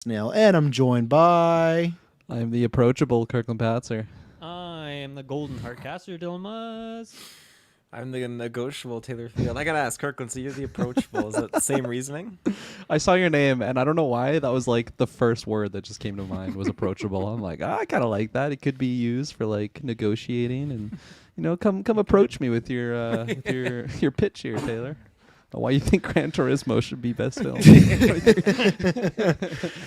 Snail, and I'm joined by. I'm the approachable Kirkland Patzer. I am the Golden Heartcaster, Dylan Muzz. I'm the negotiable Taylor Field. I gotta ask Kirkland, so you're the approachable. Is that the same reasoning? I saw your name, and I don't know why that was like the first word that just came to mind was approachable. I'm like, I kind of like that. It could be used for like negotiating, and come approach me with your pitch here, Taylor. Why you think Gran Turismo should be best film?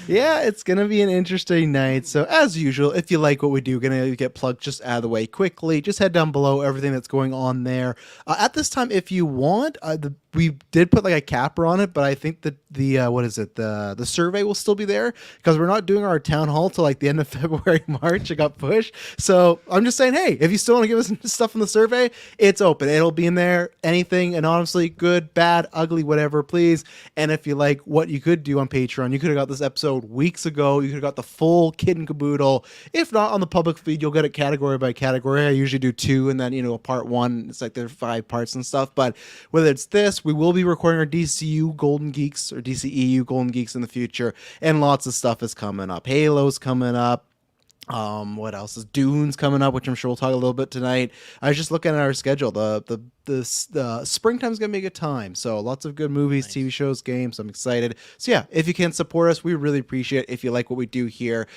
Yeah, it's gonna be an interesting night. So as usual, if you like what we do, gonna get plugged just out of the way quickly. Just head down below everything that's going on there. At this time, if you want, we did put like a capper on it, but I think that the what is it? The survey will still be there because we're not doing our town hall till like the end of February, March. It got pushed. So I'm just saying, hey, if you still want to give us stuff in the survey, it's open. It'll be in there. Anything anonymously, good, bad, ugly, whatever, please. And if you like what you could do on Patreon, you could have got this episode weeks ago. You could have got the full kit and caboodle. If not on the public feed, you'll get it category by category. I usually do two and then, a part one. It's like there are 5 parts and stuff. But whether it's this, we will be recording our DCU Golden Geeks or DCEU Golden Geeks in the future. And lots of stuff is coming up. Halo's coming up. What else is Dune's coming up, which I'm sure we'll talk a little bit tonight. I was just looking at our schedule. The springtime's gonna be a good time. So lots of good movies, Nice. TV shows, games. I'm excited. So yeah, if you can support us, we really appreciate it. If you like what we do here,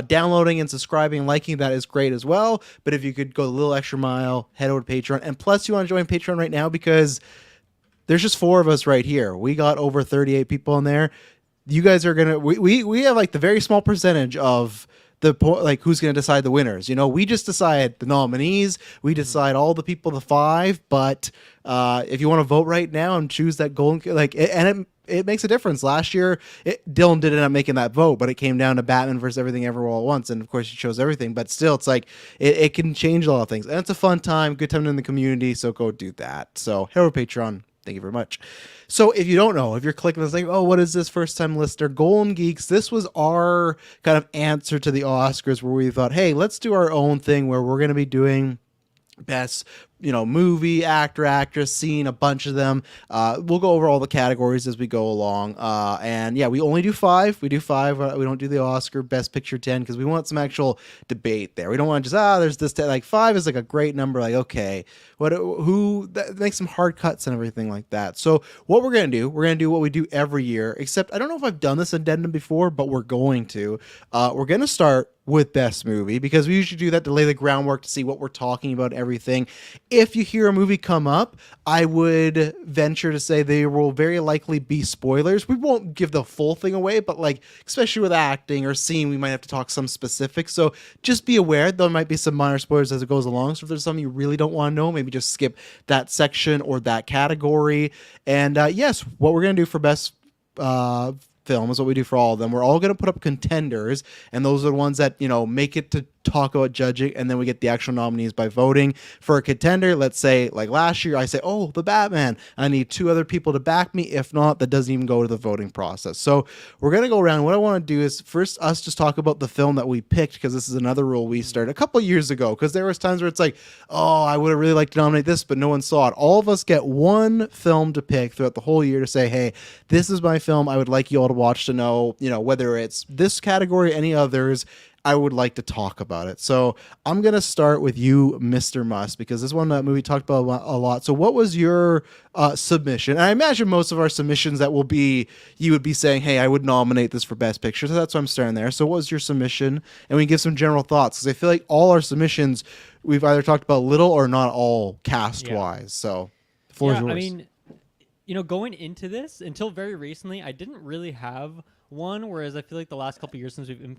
downloading and subscribing, liking that is great as well. But if you could go a little extra mile, head over to Patreon. And plus, you want to join Patreon right now because there's just 4 of us right here. We got over 38 people in there. You guys are gonna we have like the very small percentage of like who's going to decide the winners. We just decide the nominees. We decide all the people, the 5. But if you want to vote right now and choose that golden, it makes a difference. Last year, Dylan did end up making that vote, but it came down to Batman versus Everything Everywhere All at Once, and of course he chose everything. But still, it's like it can change a lot of things, and it's a fun time, good time in the community. So go do that. So head over to Patreon. Thank you very much. So if you don't know, if you're clicking this thing, oh, what is this first time listener? Golden Geeks, this was our kind of answer to the Oscars where we thought, hey, let's do our own thing where we're going to be doing best movie, actor, actress, scene, a bunch of them. We'll go over all the categories as we go along. And yeah, we only do 5. We do 5. We don't do the Oscar Best Picture 10 because we want some actual debate there. We don't want to just, there's this, like 5 is like a great number. Like, okay, who that makes some hard cuts and everything like that. So what we're going to do what we do every year, except I don't know if I've done this addendum before, but we're going to. We're going to start with best movie because we usually do that to lay the groundwork to see what we're talking about, everything. If you hear a movie come up, I would venture to say there will very likely be spoilers. We won't give the full thing away, but like especially with acting or scene, we might have to talk some specifics. So just be aware there might be some minor spoilers as it goes along. So if there's something you really don't want to know, maybe just skip that section or that category. And yes, what we're gonna do for best film is what we do for all of them. We're all going to put up contenders, and those are the ones that make it to talk about judging, and then we get the actual nominees by voting for a contender. Let's say like last year I say, oh, the Batman, I need 2 other people to back me. If not, that doesn't even go to the voting process. So we're going to go around. What I want to do is first us just talk about the film that we picked, because this is another rule we started a couple years ago, because there was times where it's like, oh, I would have really liked to nominate this, but no one saw it. All of us get one film to pick throughout the whole year to say, hey, this is my film I would like you all to watch, to know whether it's this category, any others, I would like to talk about it. So I'm going to start with you, Mr. Must, because this one movie talked about a lot. So what was your submission? And I imagine most of our submissions that will be, you would be saying, hey, I would nominate this for Best Picture. So that's why I'm starting there. So what was your submission? And we can give some general thoughts, because I feel like all our submissions, we've either talked about little or not all cast-wise. Yeah. So the floor is yours. I mean, going into this, until very recently, I didn't really have one, whereas I feel like the last couple of years since we've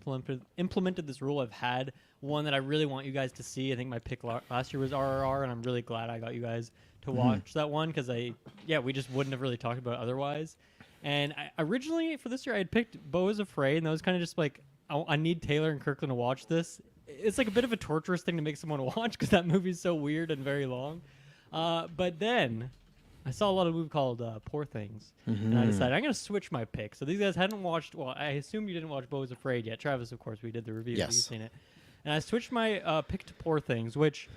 implemented this rule, I've had one that I really want you guys to see. I think my pick last year was RRR, and I'm really glad I got you guys to watch that one, because we just wouldn't have really talked about it otherwise. And originally for this year, I had picked Beau is Afraid, and that was kind of just like, I need Taylor and Kirkland to watch this. It's like a bit of a torturous thing to make someone watch, because that movie's so weird and very long. But then I saw a lot of movie called Poor Things, and I decided I'm going to switch my pick. So these guys hadn't watched, well, I assume you didn't watch Beau is Afraid yet. Travis, of course, we did the review. Yes. You've seen it. And I switched my pick to Poor Things, which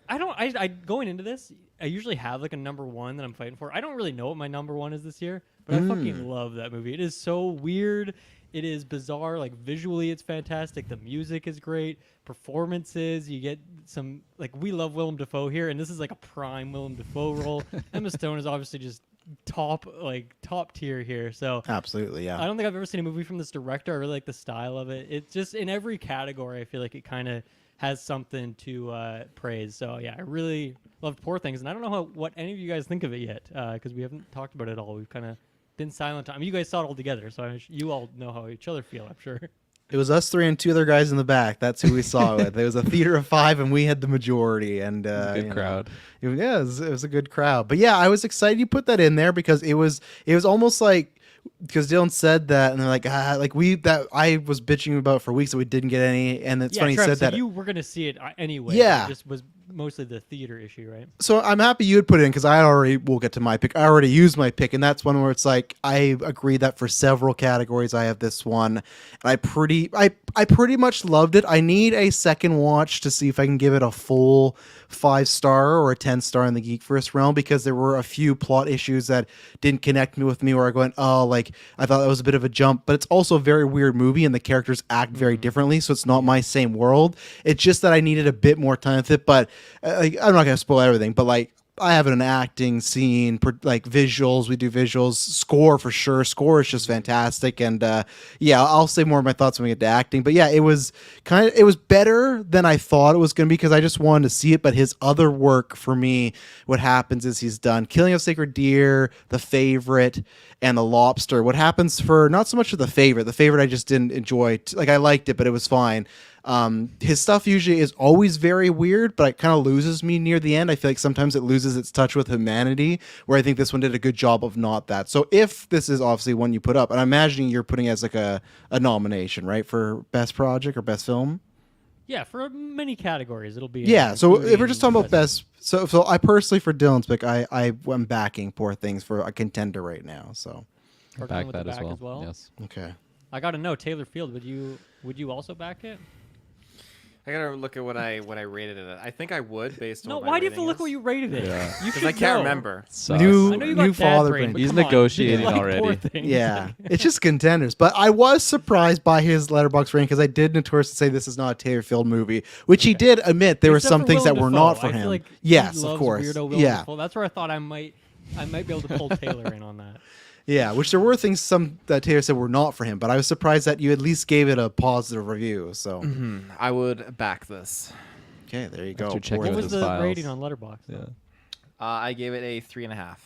I going into this, I usually have like a number 1 that I'm fighting for. I don't really know what my number 1 is this year, but I fucking love that movie. It is so weird. It is bizarre. Like visually, it's fantastic. The music is great. Performances, you get some like we love Willem Dafoe here, and this is like a prime Willem Dafoe role. Emma Stone is obviously just top tier here. So Absolutely, yeah. I don't think I've ever seen a movie from this director. I really like the style of it. It's just in every category. I feel like it kind of has something to praise. So yeah, I really loved Poor Things, and I don't know what any of you guys think of it yet because we haven't talked about it all. We've kind of been silent. I mean, you guys saw it all together, so you all know how each other feel, I'm sure. It was us three and two other guys in the back. That's who we saw it with. It was a theater of 5, and we had the majority. And Good crowd. It was a good crowd. But yeah, I was excited you put that in there because it was almost like because Dylan said that, and they're like, I was bitching about for weeks that we didn't get any, and it's funny he Trev, said so that. you were gonna see it anyway. Yeah. It just was mostly the theater issue, right? So I'm happy you had put it in because we'll get to my pick. I already used my pick, and that's one where it's like I agree that for several categories I have this one, and I pretty much loved it. I need a second watch to see if I can give it a full 5-star or a 10-star in the Geekverse realm because there were a few plot issues that didn't connect me with me where I going, oh, like I thought that was a bit of a jump, but it's also a very weird movie and the characters act very differently, so it's not my same world. It's just that I needed a bit more time with it, but I'm not gonna spoil everything, but like I have an acting scene, like visuals. We do visuals, score for sure. Score is just fantastic, and yeah, I'll say more of my thoughts when we get to acting. But yeah, it was better than I thought it was going to be because I just wanted to see it. But his other work for me, what happens is he's done Killing of Sacred Deer, The Favorite, and The Lobster. What happens for not so much for The Favorite. The Favorite I just didn't enjoy. Like I liked it, but it was fine. His stuff usually is always very weird, but it kind of loses me near the end. I feel like sometimes it loses its touch with humanity, where I think this one did a good job of not that. So if this is obviously one you put up, and I'm imagining you're putting it as like a nomination, right, for best project or best film. Yeah, for many categories, it'll be. Yeah, so if we're including just talking about best, so I personally for Dylan's pick, I am backing Poor Things for a contender right now. So Kirkland Back with the that as back well. Yes. okay. I got to know Taylor Field. Would you also back it? I gotta look at what I rated it at. I think I would based No, on. why do you have to look what you rated it? Yeah. You Because should I can't know. remember. Sus. I know you New got dad father brain, brain. but He's come on, negotiating you like already. Poor Things. Yeah, it's just contenders. But I was surprised by his letterbox rating because I did notoriously say this is not a Taylor Field movie, which he did admit there were Except some for things that Willem were Dafoe. not for I him. feel like Yes, he of loves course. Weirdo Willem Yeah, Dafoe. That's where I thought I might be able to pull Taylor in on that. yeah. Which there were things some that Taylor said were not for him, but I was surprised that you at least gave it a positive review. So I would back this. okay, there you go. After checking Poor What with was his the files. rating on Letterboxd? Yeah. I gave it a 3.5 out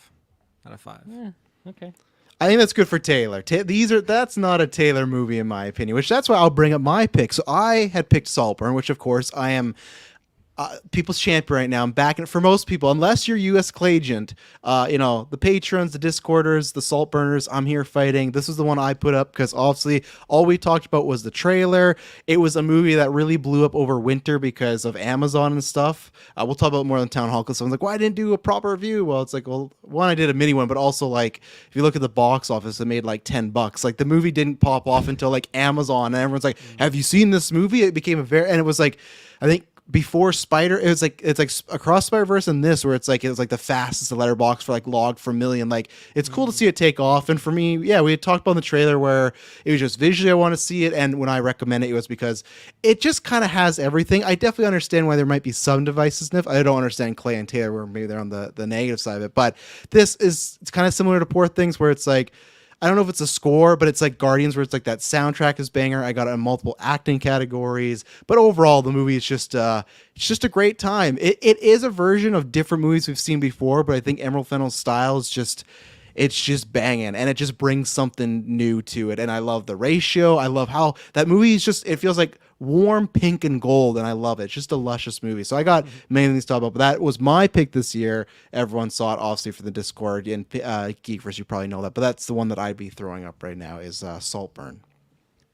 of 5. Yeah. Okay. I think that's good for Taylor. That's not a Taylor movie in my opinion, which that's why I'll bring up my pick. So I had picked Saltburn, which of course I am people's champion right now. I'm backing it for most people, unless you're U.S. Clagent. The patrons, the Discorders, the Saltburners. I'm here fighting. This is the one I put up because obviously all we talked about was the trailer. It was a movie that really blew up over winter because of Amazon and stuff. We'll talk about it more on Town Hall because someone's like, "Why I didn't do a proper review?" Well, it's like, well, one I did a mini one, but also like if you look at the box office, it made like $10. Like the movie didn't pop off until like Amazon, and everyone's like, "Have you seen this movie?" It became and it was like, I think. Before it's like across Spider-Verse and this where it was like the fastest letterbox for like log per million. Like it's cool to see it take off. And for me, yeah, we had talked about in the trailer where it was just visually I want to see it, and when I recommend it, it was because it just kind of has everything. I definitely understand why there might be some divisiveness. I don't understand Clay and Taylor where maybe they're on the negative side of it, but it's kind of similar to Poor Things where it's like I don't know if it's a score, but it's like Guardians where it's like that soundtrack is banger. I got it in multiple acting categories, but overall the movie is just a great time. It is a version of different movies we've seen before, but I think Emerald Fennell's style is just banging, and it just brings something new to it. And I love the ratio. I love how that movie is it feels like warm pink and gold, and I love it. It's just a luscious movie. So I got many things to talk about, but that was my pick this year. Everyone saw it, obviously, for the Discord and Geekverse. You probably know that, but that's the one that I'd be throwing up right now is Saltburn.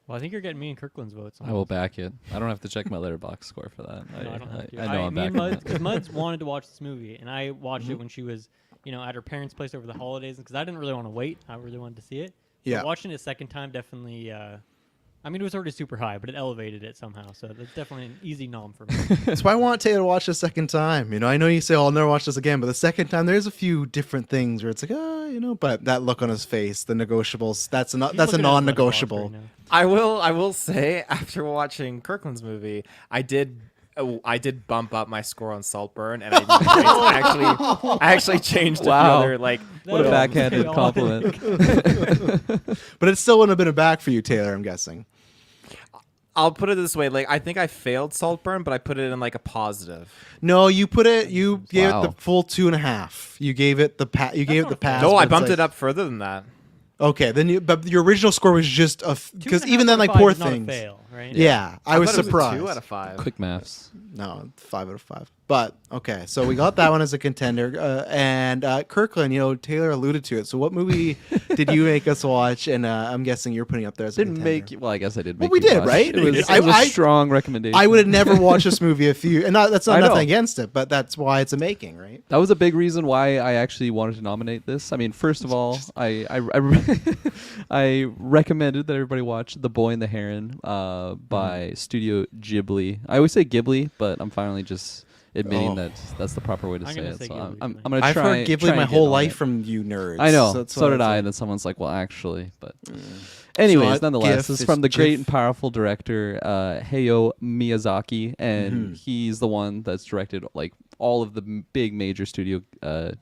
Well, I think you're getting me and Kirkland's votes. On I will back it. I don't have to check my letterbox score for that. No, I don't have to. I know I'm me and backing Muds, that. because Muds wanted to watch this movie, and I watched it when she was, at her parents' place over the holidays, because I didn't really want to wait. I really wanted to see it. Yeah. But watching it a second time definitely I mean, it was already super high, but it elevated it somehow. So that's definitely an easy nom for me. That's why I want Taylor to watch the second time. You know, I know you say, "Oh, I'll never watch this again," but the second time, there's a few different things where it's like, you know. But that look on his face, the negotiables, that's He's a looking at his non-negotiable. letterbox right now. I will say after watching Kirkland's movie, I did bump up my score on Saltburn, and I actually changed Wow. a few other like. What a That is backhanded chaotic. compliment. But it still wouldn't have been a back for you, Taylor. I'm guessing. I'll put it this way: like I think I failed Saltburn, but I put it in like a positive. No, you gave it Wow. the full 2.5. You gave it the You gave it the pass. No, but I it's bumped like- it up further than that. Okay, then but your original score was just because 2.5 even then, out like of 5 Poor is not a Things. fail, right? Yeah, I was thought it a surprised. 2 out of 5. Quick maths. No, 5 out of 5. But okay, so we got that one as a contender. And Kirkland, you know, Taylor alluded to it. So what movie did you make us watch? And I'm guessing you're putting up there as a Didn't contender. make. Well, I guess I did. Well, Make we you did, watch. right? It was, I- it was I- a strong recommendation. I would have never watched this movie if you. And that's I not know. nothing against it, but that's why it's a making, right? That was a big reason why I actually wanted to nominate this. I mean, first of all, I recommended that everybody watch The Boy and the Heron by Studio Ghibli. I always say Ghibli, but I'm finally just admitting Oh. that that's the proper way to I'm say gonna it. say So Ghibli, I'm too. gonna I've try. heard Ghibli try my and get whole on life it. from you nerds. I know. that's So why did it's I. like- And then someone's like, "Well, actually," but. Anyways, not nonetheless, GIF, this is it's from the great GIF. and powerful director Hayao Miyazaki, and he's the one that's directed like all of the big major studio. God,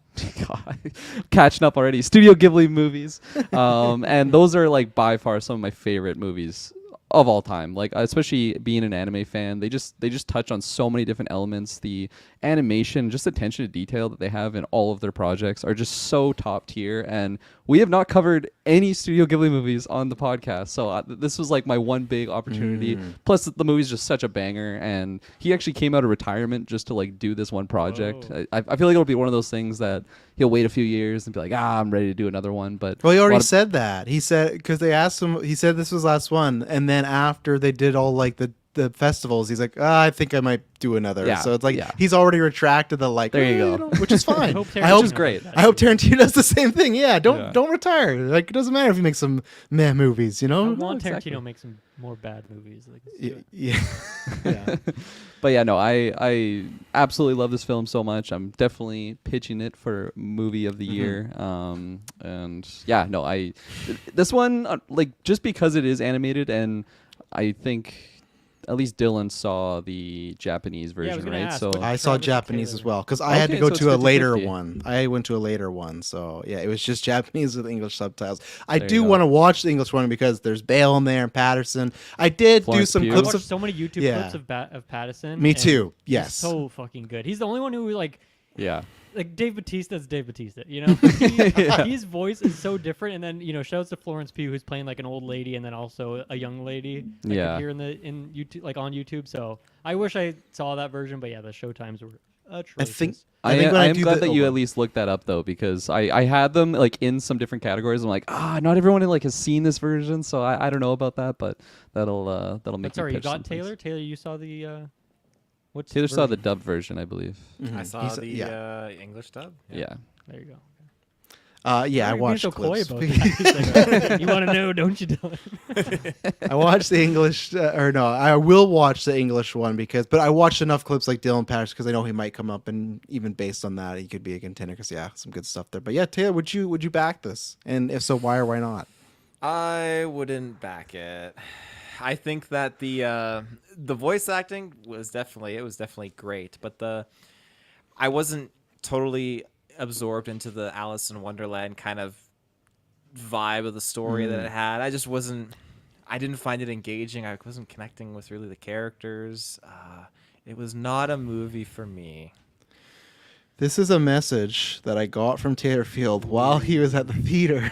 catching up already. Studio Ghibli movies, and those are like by far some of my favorite movies of all time. Like especially being an anime fan, they just touch on so many different elements. The animation, just attention to detail that they have in all of their projects are just so top tier. And we have not covered any Studio Ghibli movies on the podcast, so this was like my one big opportunity. Plus, the movie's just such a banger, and he actually came out of retirement just to like do this one project. Whoa. I feel like it'll be one of those things that he'll wait a few years and be like, I'm ready to do another one. But Well, he a already lot of- said that. He said because they asked him. He said this was last one, and then after they did all like the festivals, he's like, I think I might do another. Yeah, So it's like yeah. he's already retracted the like. There you "Eh, go." which is fine. hope I hope Tarantino great. does that I hope too. Tarantino does the same thing. Yeah, Yeah. don't retire. Like it doesn't matter if you make some meh movies. You I know. want exactly. Tarantino to make some more bad movies. Like, let's do Yeah. it. Yeah. But yeah, no, I absolutely love this film so much. I'm definitely pitching it for movie of the year. And yeah, no, this one like just because it is animated, and I think at least Dylan saw the Japanese Yeah, I was version, gonna right? ask, So what- I saw Travis Japanese Taylor. as well because I had to Okay, go so it's to a later 50-50. one. I went to a later one, so yeah, it was just Japanese with English subtitles. I There do you go. want to watch the English one because there's Bale in there and Patterson. I did Florence do some Pugh. I clips watched of. so many YouTube Yeah. clips of Patterson. Me and too. he's Yes. so fucking good. He's the only one who like yeah, Dave Bautista's Dave Bautista. You know, his voice is so different. And then shouts to Florence Pugh who's playing like an old lady and then also a young lady. That Yeah. Here in YouTube, like on YouTube. So I wish I saw that version, but yeah, the show times were atrocious. think I when am do glad the- that you oh, at least looked that up though, because I had them like in some different categories. I'm like, not everyone like has seen this version, so I don't know about that, but that'll make But me sorry, you pitch got some things. Taylor. Taylor, you saw the what's Saw the version? dubbed version, I believe. Mhm. I saw He's- the yeah. English dub. Yeah. There you go. Yeah, I Why are you being watched so coy clips. about that? He's like, you want to know, don't you? I watched the English, or no, I will watch the English one but I watched enough clips like Dylan Patterson because I know he might come up, and even based on that, he could be a contender. Because yeah, some good stuff there. But yeah, Taylor, would you back this? And if so, why or why not? I wouldn't back it. I think that the voice acting was definitely great, but I wasn't totally absorbed into the Alice in Wonderland kind of vibe of the story that it had. I didn't find it engaging. I wasn't connecting with really the characters. It was not a movie for me. This is a message that I got from Taylor Field while he was at the theater.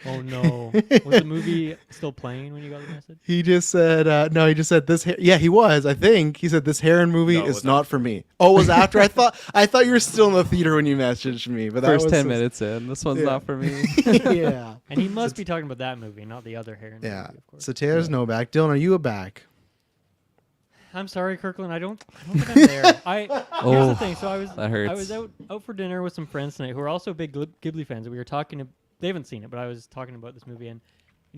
Oh no! Was the movie still playing when you got the message? He just said, no, he just said this. Yeah, he was. I think he said this Heron movie No, it is was not for me. Oh, it was after. I thought you were still in the theater when you messaged me. But that First was 10 minutes in, this one's Yeah. not for me. yeah. And he must be talking about that movie, not the other Heron Yeah. movie, of course. So Taylor's no back. Dylan, are you a back? I'm sorry, Kirkland. I don't think I'm there. Here's Oh, the thing. So I was that hurts. I was out for dinner with some friends tonight who are also big Ghibli fans, and we were talking. They haven't seen it, but I was talking about this movie, and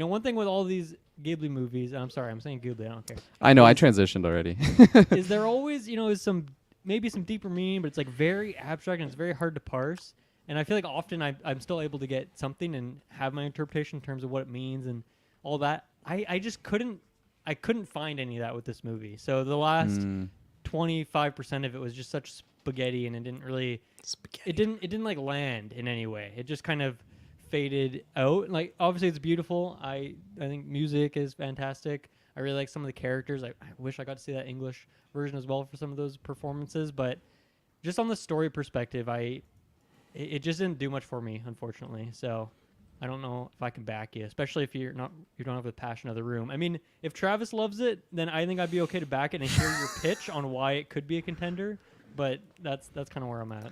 one thing with all these Ghibli movies, I'm sorry, I'm saying Ghibli, I don't care. I know I transitioned already. Is there always, is maybe some deeper meaning, but it's like very abstract and it's very hard to parse. And I feel like often I'm still able to get something and have my interpretation in terms of what it means and all that. I just couldn't find any of that with this movie. So the last 25% of it was just such spaghetti, and it didn't really it didn't like land in any way. It just kind of faded out. Like, obviously it's beautiful. I think music is fantastic. I really like some of the characters. I wish I got to see that English version as well for some of those performances, but just on the story perspective, it just didn't do much for me, unfortunately. So I don't know if I can back you, especially if you don't have the passion of the room. I mean, if Travis loves it, then I think I'd be okay to back it and hear your pitch on why it could be a contender. But that's kind of where I'm at.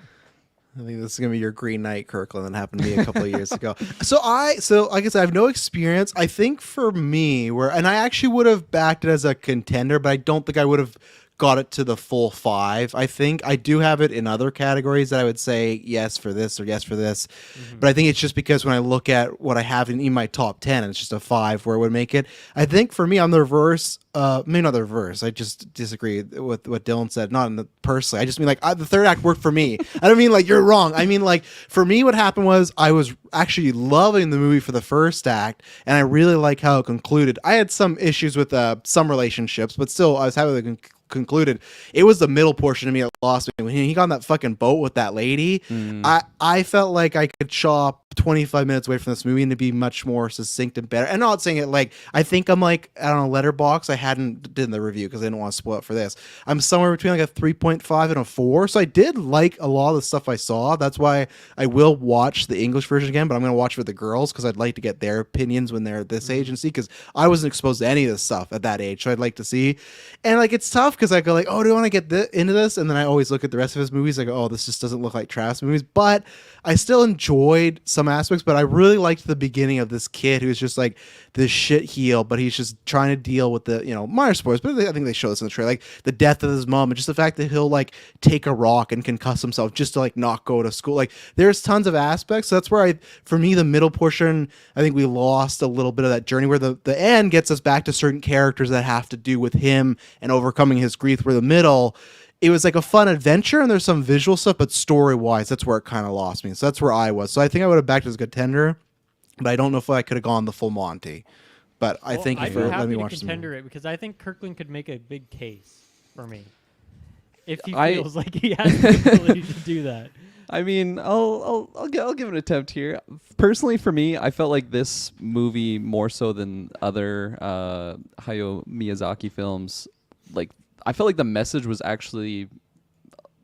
I think this is gonna be your Green Knight, Kirkland, that happened to me a couple of years ago. So like I said, I have no experience. I think for me, and I actually would have backed it as a contender, but I don't think I would have got it to the full 5. I think I do have it in other categories that I would say yes for this or yes for this. But I think it's just because when I look at what I have in my top 10, and it's just a 5 where it would make it. I think for me, I'm the reverse. Maybe not the reverse. I just disagree with what Dylan said. Not in the personally. I just mean like the third act worked for me. I don't mean like you're wrong. I mean like for me, what happened was I was actually loving the movie for the first act, and I really like how it concluded. I had some issues with some relationships, but still I was happy with the concluded. It was the middle portion of me that lost me. When he got on that fucking boat with that lady, I felt like I could chop 25 minutes away from this movie and to be much more succinct and better. And not saying it like I think I'm like, I don't know, Letterbox. I hadn't did the review because I didn't want to spoil it for this. I'm somewhere between like a 3.5 and a 4. So I did like a lot of the stuff I saw. That's why I will watch the English version again, but I'm gonna watch it with the girls because I'd like to get their opinions when they're at this age and see, because I wasn't exposed to any of this stuff at that age. So I'd like to see. And like it's tough because I go like, oh, do I want to get into this? And then I always look at the rest of his movies. I go, oh, this just doesn't look like Travis movies. But I still enjoyed some aspects. But I really liked the beginning of this kid who's just like this shit heel, but he's just trying to deal with the minor spoilers. But I think they show this in the trailer, like the death of his mom, and just the fact that he'll like take a rock and concuss himself just to like not go to school. Like there's tons of aspects. So that's where for me, the middle portion, I think we lost a little bit of that journey where the end gets us back to certain characters that have to do with him and overcoming his grief. Where the middle, it was like a fun adventure and there's some visual stuff, but story wise, that's where it kind of lost me. So that's where I was. So I think I would have backed it as a contender, but I don't know if I could have gone the full Monty. But I thank you for letting me watch some. Contender it because I think Kirkland could make a big case for me if he feels like he has the ability to do that. I mean, I'll give an attempt here. Personally, for me, I felt like this movie more so than other Hayao Miyazaki films. Like, I felt like the message was actually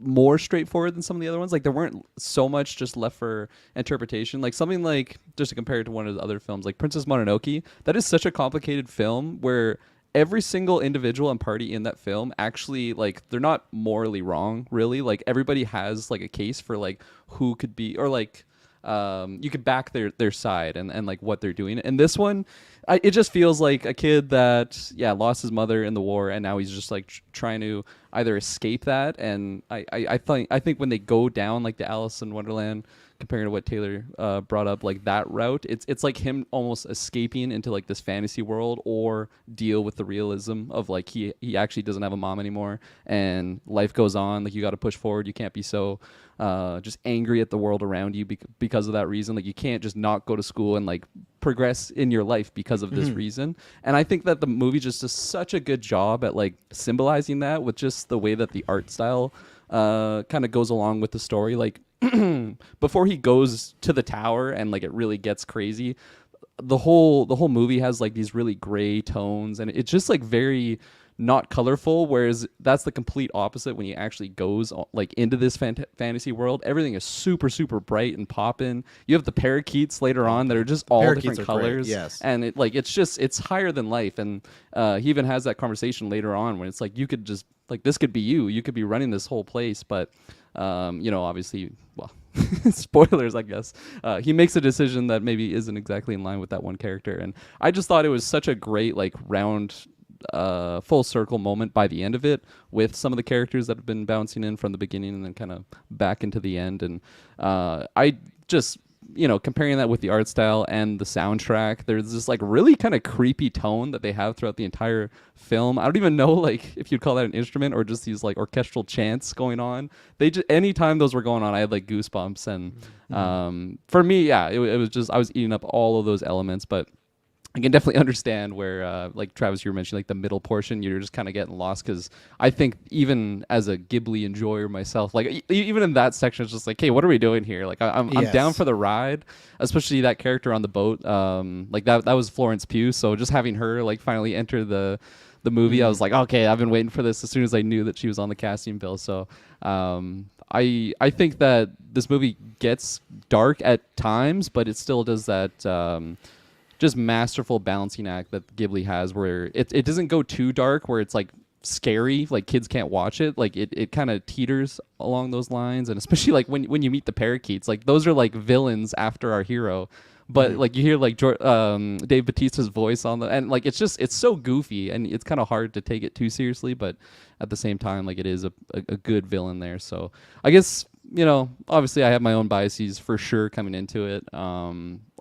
more straightforward than some of the other ones. Like, there weren't so much just left for interpretation. Like something like, just to compare it to one of the other films, like Princess Mononoke. That is such a complicated film where every single individual and party in that film actually, like, they're not morally wrong, really. Like, everybody has like a case for like who could be, or like you could back their side and like what they're doing. And this one, it just feels like a kid that lost his mother in the war, and now he's just like trying to either escape that. And I think when they go down like the Alice in Wonderland, comparing to what Taylor brought up, like that route, it's like him almost escaping into like this fantasy world, or deal with the realism of like he actually doesn't have a mom anymore, and life goes on. Like, you got to push forward. You can't be so just angry at the world around you because of that reason. Like, you can't just not go to school and like progress in your life because of this reason. And I think that the movie just does such a good job at like symbolizing that with just the way that the art style kind of goes along with the story. Like, before he goes to the tower and like it really gets crazy, the whole movie has like these really gray tones, and it's just like very not colorful, whereas that's the complete opposite when he actually goes like into this fantasy world. Everything is super bright and poppin'. You have the parakeets later on that are just all different colors. Great, yes. And it's higher than life. And he even has that conversation later on when it's like, you could just like, this could be you could be running this whole place. But obviously, well, spoilers, I guess. He makes a decision that maybe isn't exactly in line with that one character. And I just thought it was such a great like round full circle moment by the end of it, with some of the characters that have been bouncing in from the beginning and then kind of back into the end. And I just comparing that with the art style and the soundtrack, there's this like really kind of creepy tone that they have throughout the entire film. I don't even know like if you'd call that an instrument or just these like orchestral chants going on. They just anytime those were going on, I had like goosebumps. And for me, yeah, it was just I was eating up all of those elements, but I can definitely understand where, like Travis, you were mentioning, like the middle portion, you're just kind of getting lost. Because I think even as a Ghibli enjoyer myself, like even in that section, it's just like, hey, what are we doing here? Like I'm down for the ride, especially that character on the boat. Like that was Florence Pugh. So just having her like finally enter the movie, I was like, okay, I've been waiting for this as soon as I knew that she was on the casting bill. So I think that this movie gets dark at times, but it still does that. Just masterful balancing act that Ghibli has where it doesn't go too dark where it's like scary, like kids can't watch it. Like it kind of teeters along those lines. And especially like when you meet the parakeets, like those are like villains after our hero. But like you hear like Dave Bautista's voice on and like it's so goofy and it's kind of hard to take it too seriously, but at the same time like it is a good villain there. So I guess obviously I have my own biases for sure coming into it.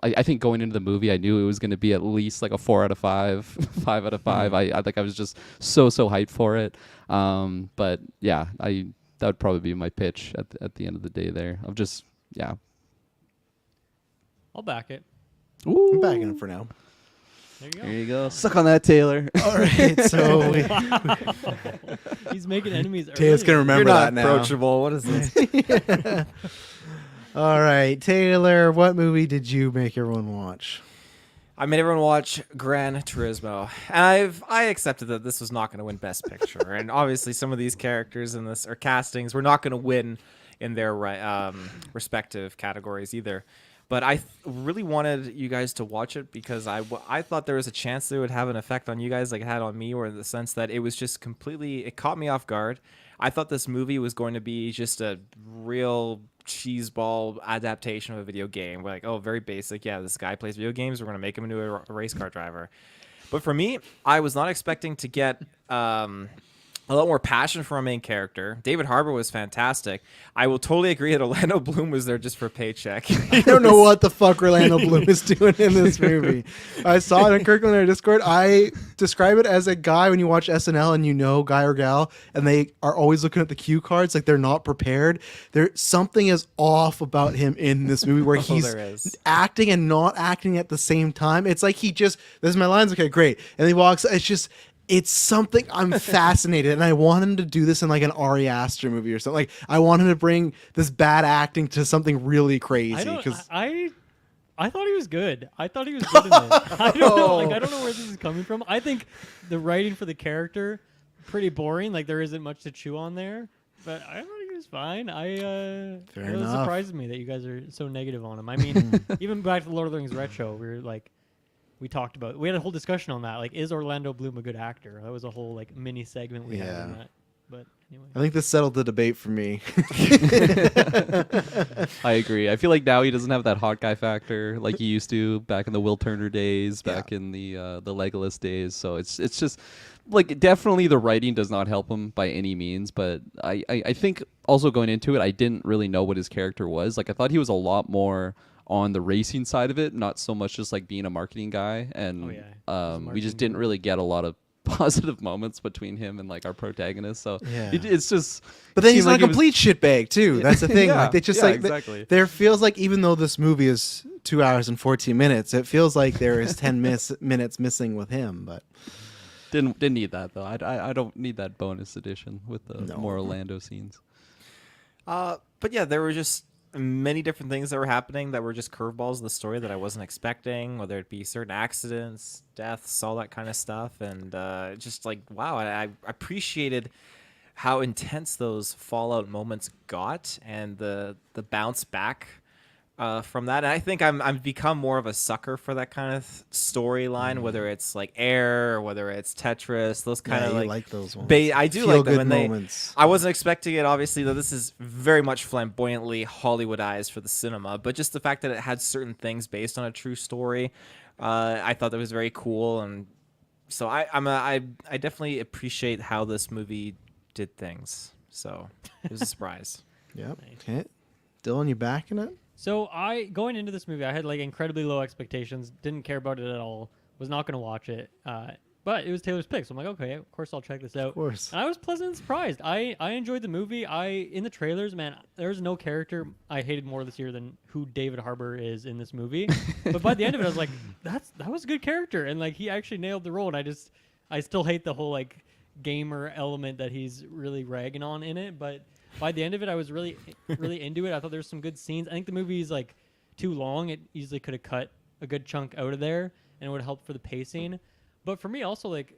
I think going into the movie, I knew it was going to be at least like a 4 out of 5, 5 out of 5. I think I was just so hyped for it. But yeah, that would probably be my pitch at the end of the day there of just, yeah. I'll back it. I'm backing it for now. There you go. There you go. Suck on that, Taylor. All right, so He's making enemies early. Taylor's gonna remember You're that not now. approachable. What is this? All right, Taylor, what movie did you make everyone watch? I made everyone watch Gran Turismo, and I accepted that this was not going to win Best Picture, and obviously some of these characters in this or castings were not going to win in their respective categories either. But I really wanted you guys to watch it because I thought there was a chance that it would have an effect on you guys like it had on me, or in the sense that it was just it caught me off guard. I thought this movie was going to be just a real cheeseball adaptation of a video game. We're like, oh, very basic. Yeah, this guy plays video games. We're going to make him into a race car driver. But for me, I was not expecting to get a lot more passion for our main character. David Harbour was fantastic. I will totally agree that Orlando Bloom was there just for a paycheck. I don't know what the fuck Orlando Bloom is doing in this movie. I saw it in Kirkland in our Discord. I describe it as a guy when you watch SNL and guy or gal, and they are always looking at the cue cards like they're not prepared. Something is off about him in this movie where he's acting and not acting at the same time. It's like this is my lines, okay, great. And he walks, it's something I'm fascinated, and I want him to do this in like an Ari Aster movie or something. Like I want him to bring this bad acting to something really crazy. I thought he was good. I thought he was good in this. I don't know. Like I don't know where this is coming from. I think the writing for the character pretty boring. Like there isn't much to chew on there. But I thought he was fine. It surprises me that you guys are so negative on him. I mean, even back to the Lord of the Rings retro, we talked about. We had a whole discussion on that. Like, is Orlando Bloom a good actor? That was a whole like mini segment we had on that. But anyway, I think this settled the debate for me. I agree. I feel like now he doesn't have that hot guy factor like he used to back in the Will Turner days, back in the Legolas days. So it's just like definitely the writing does not help him by any means. But I think also going into it, I didn't really know what his character was. Like I thought he was a lot more on the racing side of it, not so much just like being a marketing guy. And we just didn't really get a lot of positive moments between him and like our protagonist. So it's just. But then he's not a complete shitbag too. That's the thing. Yeah, like they just exactly. There feels like even though this movie is 2 hours and 14 minutes, it feels like there is 10 minutes missing with him. But didn't need that though. I don't need that bonus edition with the more Orlando scenes. But yeah, there were just many different things that were happening that were just curveballs in the story that I wasn't expecting, whether it be certain accidents, deaths, all that kind of stuff. And just like, wow, I appreciated how intense those Fallout moments got and the bounce back from that. And I think I've become more of a sucker for that kind of storyline, whether it's like Air or whether it's Tetris, those kind of like those ones. I do like them. And moments. I wasn't expecting it, obviously, though this is very much flamboyantly Hollywoodized for the cinema, but just the fact that it had certain things based on a true story, I thought that was very cool. And so I definitely appreciate how this movie did things. So it was a surprise. Yep. Okay. Dylan, you backing it? So going into this movie, I had like incredibly low expectations. Didn't care about it at all. Was not going to watch it. But it was Taylor's pick, so I'm like, okay, of course I'll check this out. Of course. And I was pleasantly surprised. I enjoyed the movie. In the trailers, man, there's no character I hated more this year than who David Harbour is in this movie. But by the end of it, I was like, that was a good character, and like he actually nailed the role. And I still hate the whole like gamer element that he's really ragging on in it. But by the end of it, I was really into it. I thought there was some good scenes. I think the movie is like too long. It easily could have cut a good chunk out of there, and it would have helped for the pacing. But for me, also, like,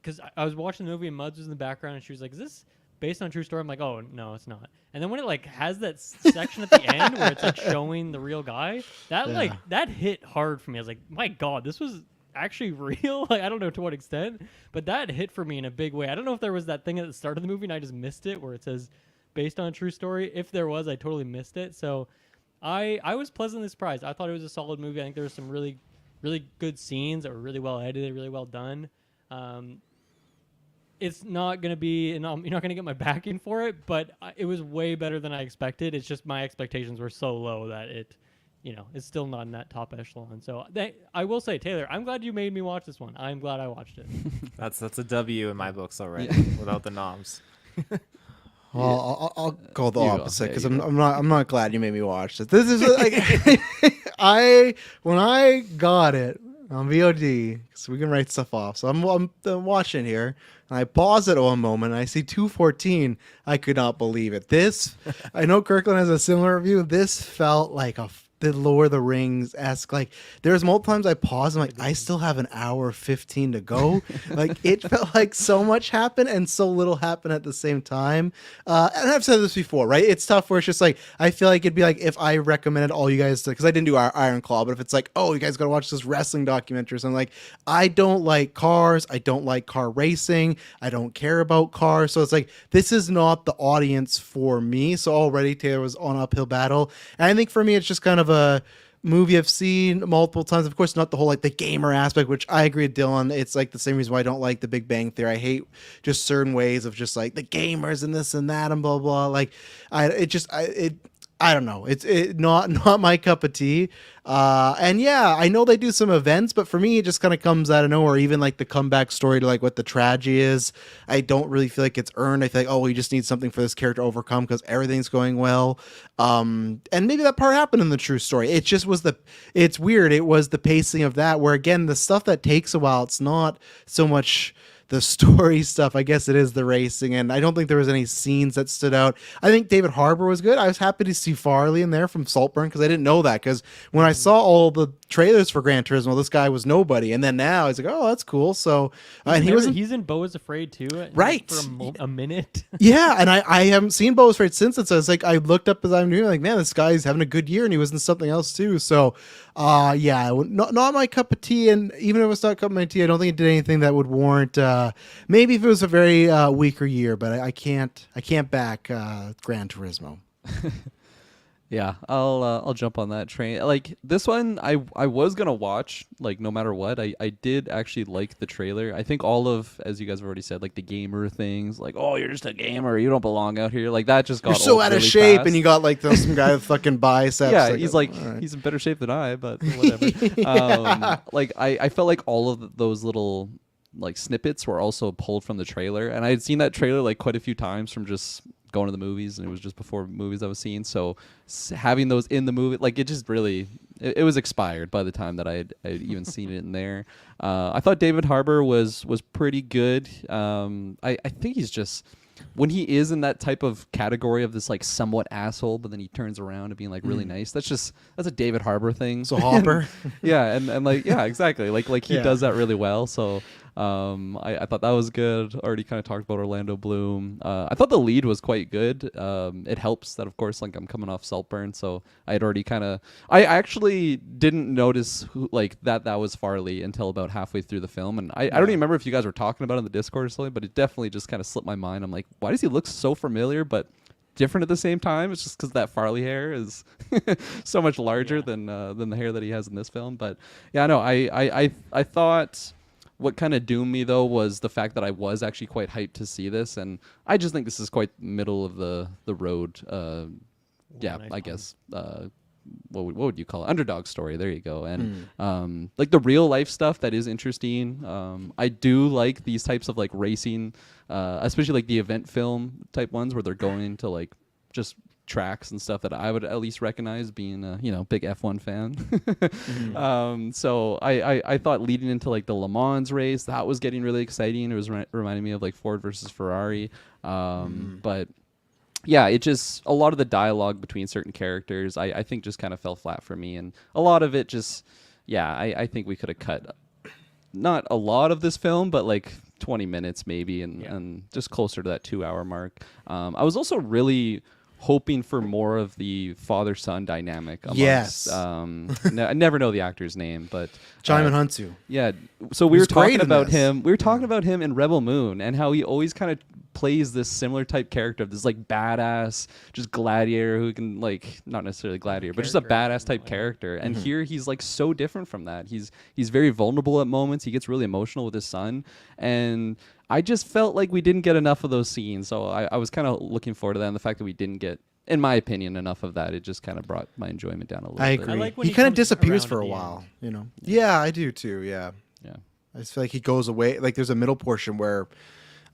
because I was watching the movie and Muds was in the background, and she was like, "Is this based on a true story?" I'm like, "Oh no, it's not." And then when it like has that section at the end where it's like showing the real guy, that hit hard for me. I was like, "My God, this was actually real." Like, I don't know to what extent, but that hit for me in a big way. I don't know if there was that thing at the start of the movie and I just missed it where it says based on a true story. If there was, I totally missed it. So I was pleasantly surprised. I thought it was a solid movie. I think there was some really good scenes that were really well edited, really well done. It's not going to be, and you're not going to get my backing for it, but it was way better than I expected. It's just my expectations were so low that it's still not in that top echelon. So I will say, Taylor, I'm glad you made me watch this one. I'm glad I watched it. That's a W in my books already, without the noms. Well, I'll go the You go. opposite Yeah, because you I'm not glad you made me watch this. This is like when I got it on VOD, so we can write stuff off. So I'm watching here, and I pause it one moment. And I see 2:14. I could not believe it. This I know Kirkland has a similar review. This felt like the Lord of the Rings esque. Like there's multiple times I paused. I'm like, I still have an hour 15 to go. Like it felt like so much happened and so little happened at the same time. And I've said this before, right? It's tough where it's just like I feel like it'd be like if I recommended all you guys to, because I didn't do Iron Claw, but if it's like, oh, you guys got to watch this wrestling documentary, so I'm like, I don't like cars, I don't like car racing, I don't care about cars, so it's like this is not the audience for me. So already Taylor was on uphill battle, and I think for me it's just kind of a movie I've seen multiple times. Of course, not the whole like the gamer aspect, which I agree with Dylan. It's like the same reason why I don't like the Big Bang Theory. I hate just certain ways of just like the gamers and this and that and blah blah. Like I don't know. It's not my cup of tea. And yeah, I know they do some events, but for me, it just kind of comes out of nowhere. Even like the comeback story to like what the tragedy is, I don't really feel like it's earned. I feel like, oh, we just need something for this character to overcome because everything's going well. And maybe that part happened in the true story. It just was it's weird. It was the pacing of that where again, the stuff that takes a while, it's not so much the story stuff. I guess it is the racing, and I don't think there was any scenes that stood out. I think David Harbour was good. I was happy to see Farley in there from Saltburn because I didn't know that, because when I saw all the trailers for Gran Turismo, this guy was nobody, and then now he's like, oh, that's cool. So and he's in Beau is Afraid too, right, for a minute. Yeah, and I haven't seen Beau is Afraid since it. So it's like I looked up as I'm doing, like, man, this guy's having a good year, and he was in something else too. So yeah, not my cup of tea, and even if it's not cup of my tea, I don't think it did anything that would warrant. Maybe if it was a very weaker year, but I can't back Gran Turismo. Yeah, I'll jump on that train. Like this one, I was gonna watch, like no matter what. I did actually like the trailer. I think all of, as you guys have already said, like the gamer things, like, oh, you're just a gamer, you don't belong out here. Like that just got you're so old out of really shape, fast. and you got like some guy with fucking biceps. Yeah, like, he's in better shape than I, but whatever. Like I felt like all of those little like snippets were also pulled from the trailer, and I had seen that trailer like quite a few times from just going to the movies, and it was just before movies I was seeing. So having those in the movie, like it just really, it was expired by the time that I'd even seen it in there. I thought David Harbour was pretty good. I think he's just, when he is in that type of category of this like somewhat asshole, but then he turns around to being like really nice. That's a David Harbour thing. So Hopper. Yeah, and like yeah, exactly. Like he Yeah. does that really well. So I thought that was good. Already kind of talked about Orlando Bloom. I thought the lead was quite good. It helps that of course like I'm coming off Saltburn, so I had already I actually didn't notice who, like that was Farley until about halfway through the film, and I don't even remember if you guys were talking about it in the Discord or something, but it definitely just kind of slipped my mind. I'm like, why does he look so familiar but different at the same time? It's just because that Farley hair is so much larger than the hair that he has in this film. But yeah, no, I thought what kind of doomed me though was the fact that I was actually quite hyped to see this, and I just think this is quite middle of the road. Yeah, nice I pun. guess what would you call it? Underdog story. There you go. And like the real life stuff that is interesting. I do like these types of like racing, especially like the event film type ones where they're going to like just tracks and stuff that I would at least recognize, being a big F1 fan. So I thought leading into like the Le Mans race, that was getting really exciting. It was reminding me of like Ford versus Ferrari. But yeah, it just, a lot of the dialogue between certain characters I think just kind of fell flat for me, and a lot of it just, I think we could have cut not a lot of this film, but like 20 minutes maybe, and just closer to that 2-hour mark. I was also really hoping for more of the father-son dynamic amongst, Yes. I never know the actor's name, but Jaimin Hunsu. yeah. So we He were was great talking in about this. him. We were talking about him in Rebel Moon and how he always kind of plays this similar type character of this like badass, just gladiator who can like, not necessarily gladiator, but just a Character, badass type yeah. character. And here he's like so different from that. He's very vulnerable at moments. He gets really emotional with his son, and I just felt like we didn't get enough of those scenes. So I was kind of looking forward to that. And the fact that we didn't get, in my opinion, enough of that, it just kind of brought my enjoyment down a little I bit. agree. like when he he kind of comes disappears around for at a the while, end. Yeah, I do too. Yeah. Yeah. I just feel like he goes away. Like there's a middle portion where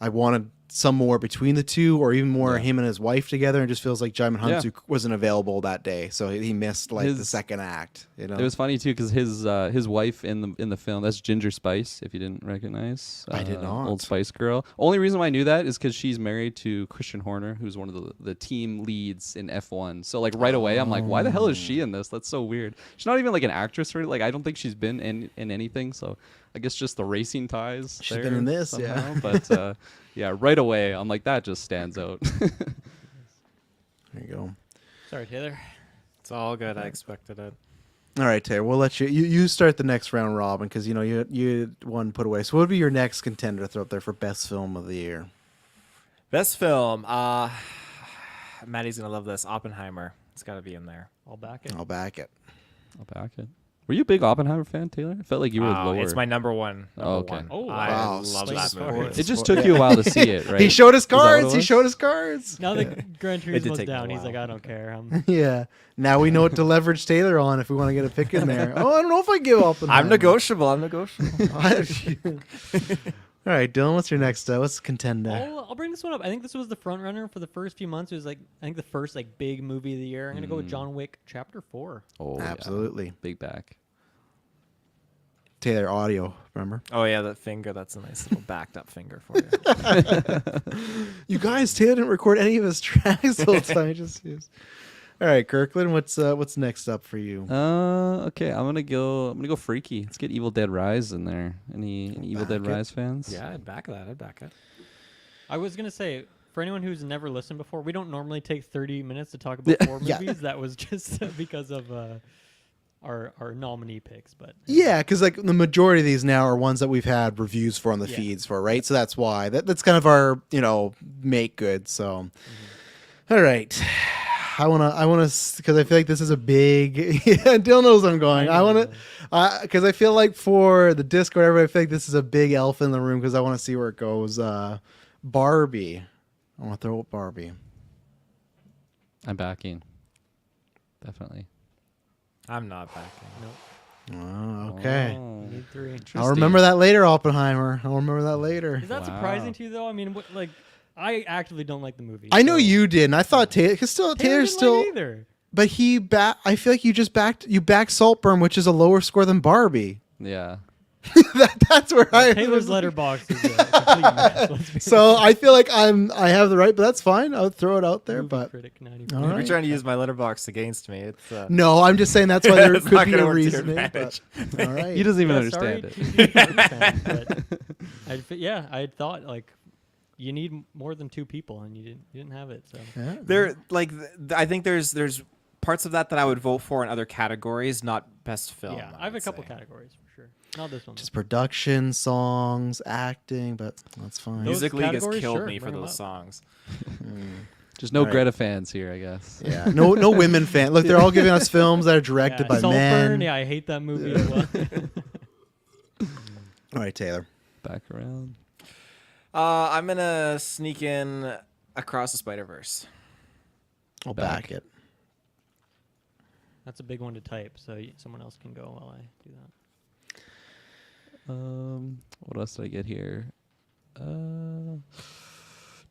I wanted some more between the two, or even more Yeah. him and his wife together. And it just feels like Jaimin Hunsu Yeah. wasn't available that day, so he missed like the His- second act. It was funny too because his wife in the film, that's Ginger Spice, if you didn't recognize. I did not. Old Spice Girl. Only reason why I knew that is because she's married to Christian Horner, who's one of the team leads in F1. So like right away, I'm like, why the hell is she in this? That's so weird. She's not even like an actress or like, I don't think she's been in anything. So I guess just the racing ties. She's there been in this, yeah. somehow. But yeah, right away, I'm like, that just stands out. There you go. Sorry, Taylor. It's all good. I expected it. All right, Taylor. We'll let you start the next round, Robin, because you had one put away. So what would be your next contender to throw up there for best film of the year? Best film. Maddie's gonna love this. Oppenheimer. It's got to be in there. I'll back it. I'll back it. I'll back it. Were you a big Oppenheimer fan, Taylor? I felt like you were lower. It's my number one. Oh, okay. One. Oh, I wow. love Slate that of movie. sports. It just took you a while to see it, right? He showed his Is that what it cards. He was? showed his cards. Now that Gran did Turismo's take me a down, he's while. like, I don't care. Yeah. Now we know what to leverage Taylor on if we want to get a pick in there. Oh, I don't know if I give up. I'm negotiable. I'm negotiable. All right, Dylan. What's your next? What's the contender? I'll bring this one up. I think this was the front runner for the first few months. It was like, I think the first like big movie of the year. I'm gonna go with John Wick Chapter 4. Oh, yeah. Absolutely. Big back. Taylor audio. Remember? Oh yeah, that finger. That's a nice little backed up finger for you. You guys, Taylor didn't record any of his tracks the whole time. He just used. All right, Kirkland. What's next up for you? Okay, I'm gonna go freaky. Let's get Evil Dead Rise in there. Any Evil Dead back it. Rise fans? Yeah, I'd back that. I'd back it. I was gonna say, for anyone who's never listened before, we don't normally take 30 minutes to talk about 4 Yeah. movies. That was just because of our nominee picks. But Yeah, because like the majority of these now are ones that we've had reviews for on the Yeah. feeds for, right? So that's why that's kind of our make good. So, all right, I wanna because I feel like this is a big. Yeah, Dylan knows I'm going. I want to because I feel like for the Discord, everybody, I feel like this is a big elephant in the room because I want to see where it goes. Barbie, I want to throw up Barbie. I'm backing. Definitely. I'm not backing. Nope. Oh, okay. Oh, Need 3. I'll remember that later, Oppenheimer. I'll remember that later. Is that Wow. surprising to you though? I mean, like, I actively don't like the movie. I know so- you did, and I thought Taylor, because Taylor Taylor's didn't still. like it either. But I feel like you backed Saltburn, which is a lower score than Barbie. Yeah. That's where I. Taylor's letterbox is a complete mess. Let's be So I feel like I have the right, but that's fine. I'll throw it out there. movie But critic 94. All You're right. trying to use my letterbox against me. It's no, I'm just saying that's why there It's could not be gonna a work to your reasoning. advantage. But, all right. He doesn't even Yeah, understand sorry it. to the Barbie fans, but I thought like you need more than 2 people, and you didn't have it. So Yeah. there, like, I think there's parts of that I would vote for in other categories, not best film. yeah, I have a would couple say. categories for sure. Not this one. Just production, songs, acting, but that's fine. Those Music League has categories, killed sure, me for bring 'em those up. songs. Just no All right. Greta fans here, I guess. Yeah, no women fan. Look, they're all giving us films that are directed by Saltburn, men. yeah, I hate that movie as well. All right, Taylor. Back around. I'm gonna sneak in Across the Spider-Verse. I'll Back. back it. That's a big one to type, so someone else can go while I do that. What else did I get here? Dylan,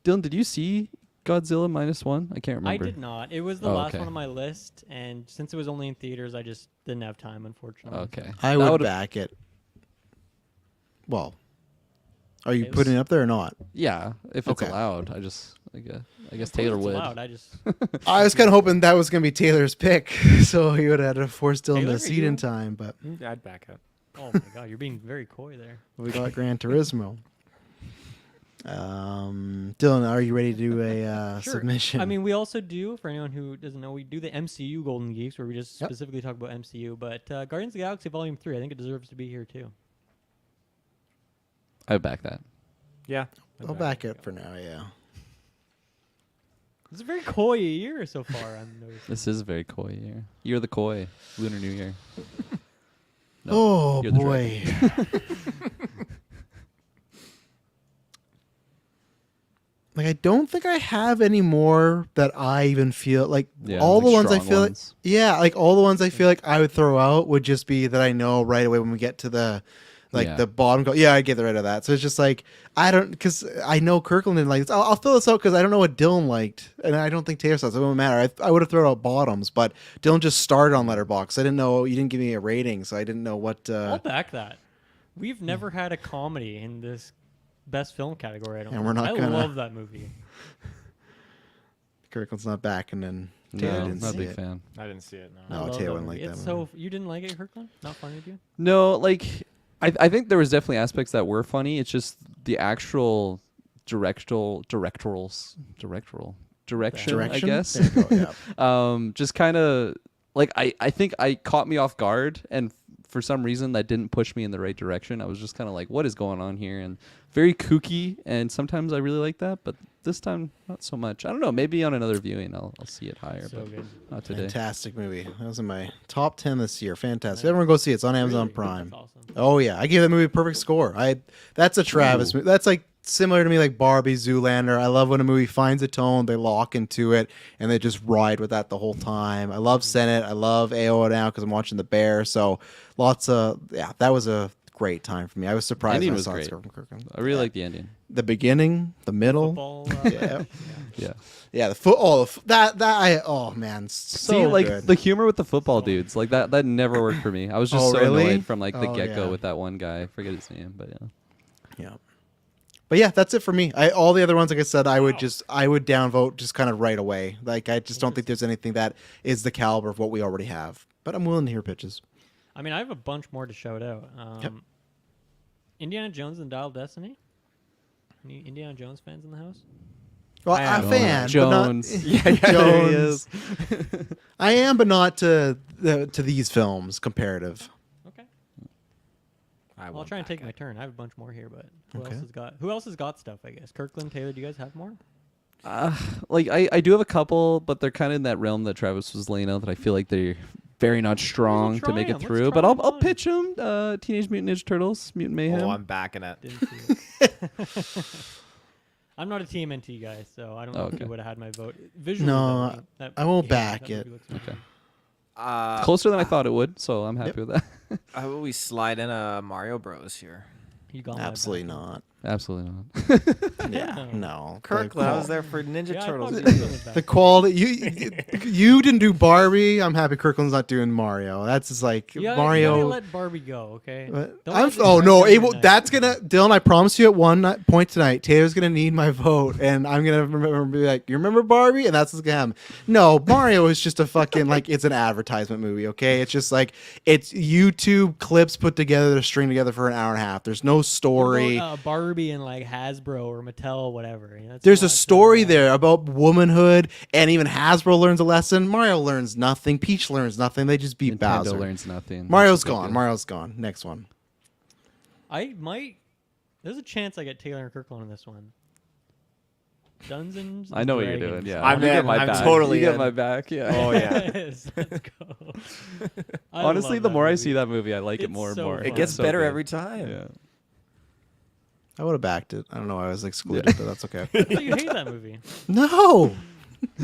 did you see Godzilla -1? I can't remember. I did not. It was the Oh, last okay. one on my list, and since it was only in theaters, I just didn't have time, unfortunately. Okay. I That would would've- back it. Well, are you It putting was- it up there or not? Yeah, if it's Okay. allowed. I guess Of course Taylor it's would. allowed, I just I was kind of hoping that was going to be Taylor's pick, so he would have had to force Dylan Taylor, to are seat in you- time. But Yeah, I'd back it. Oh my god, you're being very coy there. we got Gran Turismo. Dylan, are you ready to do a Sure. submission? I mean, we also do, for anyone who doesn't know, we do the MCU Golden Geeks, where we just Yep. specifically talk about MCU. But Guardians of the Galaxy Volume 3, I think it deserves to be here too. I would back that. Yeah. I'll back it for now. Yeah. It's a very coy year so far. I'm noticing. This is a very coy year. You're the koi. Lunar New Year. No, Oh you're the boy. Like I don't think I have any more that I even feel like Yeah, all like the ones I strong feel ones. like yeah, like all the ones I feel like I would throw out would just be that I know right away when we get to the Yeah. the bottom go. Yeah, I get rid of that. So it's just like I don't because I know Kirkland didn't like this. I'll throw this out because I don't know what Dylan liked, and I don't think Taylor says it won't matter. I would have thrown out bottoms, but Dylan just started on Letterboxd. I didn't know you didn't give me a rating, so I didn't know what. I'll back that. We've never had a comedy in this best film category. I don't. And think. we're not I gonna. love that movie. Kirkland's not back, and then Taylor No, didn't not a see big it. fan. I didn't see it. No. I love Taylor that wouldn't movie. like It's that movie. so you didn't like it, Kirkland? Not funny of you? No, like I think there was definitely aspects that were funny. It's just the actual directional direction, I Direction? guess. There you go, yeah. Just kind of like I think I caught me off guard, and for some reason that didn't push me in the right direction. I was just kind of like, what is going on here? And very kooky, and sometimes I really like that, but this time not so much. I don't know, maybe on another viewing I'll see it higher, So but good. not today. Fantastic movie. That was in my top 10 this year. Fantastic. Everyone go see it. It's on Amazon Really? Prime. That's awesome. Oh yeah, I gave that movie a perfect score. That's a Travis movie. That's like similar to me like Barbie, Zoolander. I love when a movie finds a tone, they lock into it, and they just ride with that the whole time. I love Senate. I love AO now because I'm watching The Bear. So lots of that was a great time for me. I was surprised Ending when I was saw great. it from Kirkland. I really like the ending. The beginning, the middle. Football. Yeah. Yeah. Yeah, the foot. Oh, oh man, so See, like good. the humor with the football dudes, like that never worked for me. I was just Oh, so really? annoyed from like the Oh, get go yeah. with that one guy. I forget his name, but yeah. Yeah. But yeah, that's it for me. All the other ones, like I said, I would downvote just kind of right away. Like I just don't think there's anything that is the caliber of what we already have. But I'm willing to hear pitches. I mean, I have a bunch more to shout out. Yep. Indiana Jones and Dial of Destiny. Any Indiana Jones fans in the house? Well, I I'm am. a fan, Jones. but Yeah, not, there he Jones. I am, but not to these films comparative. Okay. I'll I'll try and take my turn. I have a bunch more here, but Okay. who else has got stuff? I guess Kirkland, Taylor. Do you guys have more? Like I do have a couple, but they're kind of in that realm that Travis was laying out that I feel like they're very not strong to try make it 'em. Let's through. try But I'll 'em on. pitch them. Teenage Mutant Ninja Turtles, Mutant Mayhem. Oh, I'm backing it. Didn't see it. I'm not a TMNT guy, so I don't know if Okay. you would have had my vote. Visually, No, I won't back it. Okay. Uh, Closer than I thought it would, so I'm happy Yep. with that. How about we slide in a Mario Bros here? You got my Absolutely back. not. Absolutely not. Yeah, no. Kirkland, I was there for Ninja Yeah, I Turtles. thought Kirkland was back. The quality you didn't do Barbie. I'm happy Kirkland's not doing Mario. That's just like You gotta Mario. let Barbie go, okay? What? Don't I'm, let this oh drag no, down your night. that's gonna Dylan. I promise you at point tonight, Taylor's gonna need my vote, and I'm gonna remember be like, you remember Barbie, and that's what's gonna happen. No, Mario is just a fucking like it's an advertisement movie. Okay, it's just like it's YouTube clips put together to string together for an hour and a half. There's no What story. about, Barbie and like Hasbro or Mattel, whatever. You know, that's There's a lots of, story there about womanhood, and even Hasbro learns a lesson. Mario learns nothing. Peach learns nothing. They just beat Nintendo Bowser. learns nothing. Mario's That's a good gone. deal. Mario's gone. Next one. I might. There's a chance I get Taylor and Kirkland on this one. Dungeons. I know what you're Dragons. doing. Yeah, I'm You get in. my I'm back. totally You get in. my back. Yeah. Oh yeah. Yes, let's go. I Honestly, love the that more I movie. see that movie, I like it It's more and so more. fun. It gets It's so better good. every time. Yeah. I would have backed it. I don't know why I was excluded, but that's okay. I thought you hate that movie. No.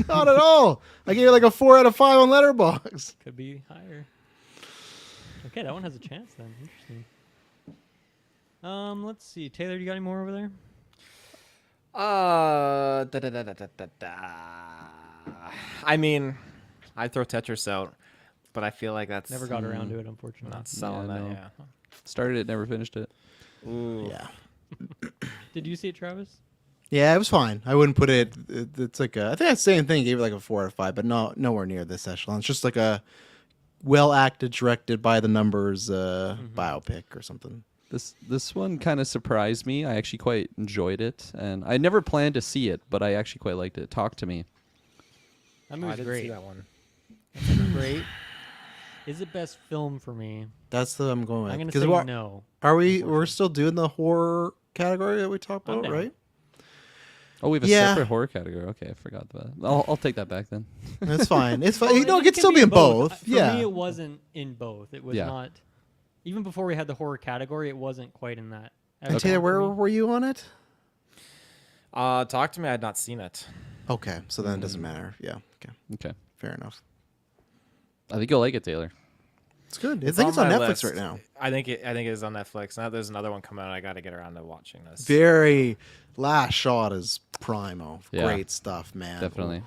Not at all. I gave it like a 4 out of 5 on Letterboxd. Could be higher. Okay, that one has a chance then. Interesting. Let's see. Taylor, you got any more over there? I mean, I'd throw Tetris out, but I feel like that's Never got around to it, unfortunately. not selling Yeah, that. no. Yeah. Started it, never finished it. Ooh. Yeah. Did you see it, Travis? Yeah, it was fine. I wouldn't put it's like I think that's the same thing. Gave it like a 4 out of 5, but nowhere near this echelon. It's just like a well acted, directed by the numbers biopic or something. This one kind of surprised me. I actually quite enjoyed it, and I never planned to see it, but I actually quite liked it. Talk to me. That I movie's didn't great. see that one. Great. Is it best film for me? That's the I'm going with. I'm gonna 'Cause say what- no. We're unfortunately. still doing the horror category that we talked I'm about, down. right? Oh, we have a Yeah. separate horror category. Okay, I forgot that. I'll take that back then. That's fine. It's fine. Well, You know, it can could still be in both. For Yeah. me, it wasn't in both. It was Yeah. not. Even before we had the horror category, it wasn't quite in that. And echelon Taylor, for where me. were you on it? Talk to me. I had not seen it. Okay, so then it doesn't matter. Yeah. Okay. Okay, Fair enough. I think you'll like it, Taylor. It's good. I think it's on my Netflix list. right now. I think it is on Netflix. Now there's another one coming out. I got to get around to watching this. Very Last Shot is primo. Yeah. Great stuff, man. Definitely.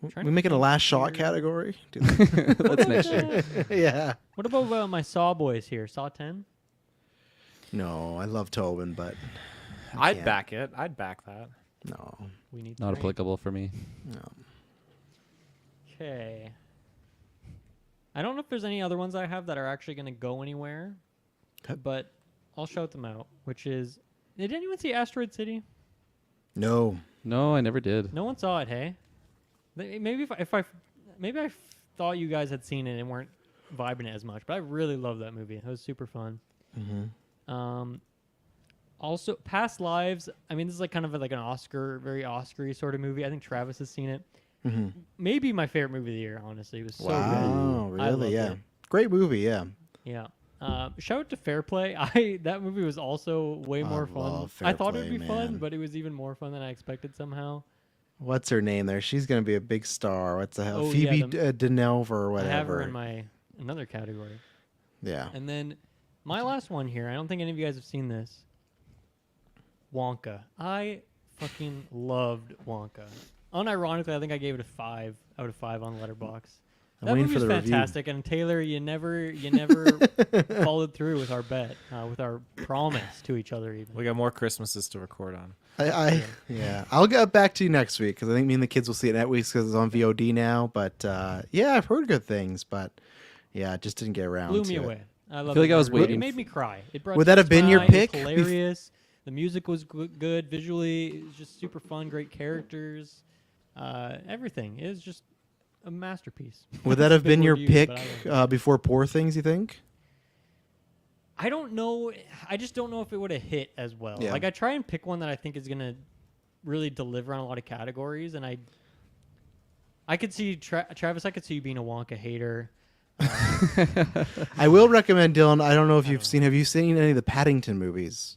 Ooh. Trying We to making a think Last Shot here. category? That's next year. Yeah. What about my Saw boys here? Saw 10? No, I love Tobin, but I'd can't. back it. I'd back that. no, We need Not three. applicable for me. no. Okay. I don't know if there's any other ones I have that are actually going to go anywhere, Okay. but I'll shout them out. Which is, did anyone see Asteroid City? No. No, I never did. No one saw it. Hey, maybe maybe I thought you guys had seen it and weren't vibing it as much, but I really love that movie. It was super fun. Mm-hmm. Also, Past Lives. I mean, this is like kind of like an very Oscar-y sort of movie. I think Travis has seen it. Mm-hmm. Maybe my favorite movie of the year. Honestly, it was so good. Wow, I loved really? Yeah. it. Great movie, yeah. Yeah. Shout out to Fair Play. That movie was also way more fun. love I Fair thought it would Play, be fun, man. but it was even more fun than I expected somehow. What's her name there? She's going to be a big star. What's the hell? Oh, yeah, Phoebe Denelva or whatever. I have her in my another category. Yeah. And then my last one here. I don't think any of you guys have seen this. Wonka. I fucking loved Wonka. Unironically, I think I gave it a 5 out of 5 on Letterboxd. I'm That waiting movie's for the review. fantastic, and Taylor, you never followed through with our bet, with our promise to each other. Even We got more Christmases to record on. Yeah. I'll get back to you next week because I think me and the kids will see it next week because it's on VOD now. But yeah, I've heard good things, but yeah, just didn't get around blew to me it. away. I love feel like I was It waiting made me cry. It brought Would that tears have been to your my eyes. pick It was hilarious. The music was good visually. It was just super fun. Great characters. Everything. It was just a masterpiece. Would that It's a have big been your word to use, pick but I love it. before Poor Things, you think? I don't know. I just don't know if it would have hit as well. Yeah. Like I try and pick one that I think is gonna really deliver on a lot of categories, and I could see Travis. I could see you being a Wonka hater. I will recommend, Dylan. I don't know if you've seen. Have you seen any of the Paddington movies?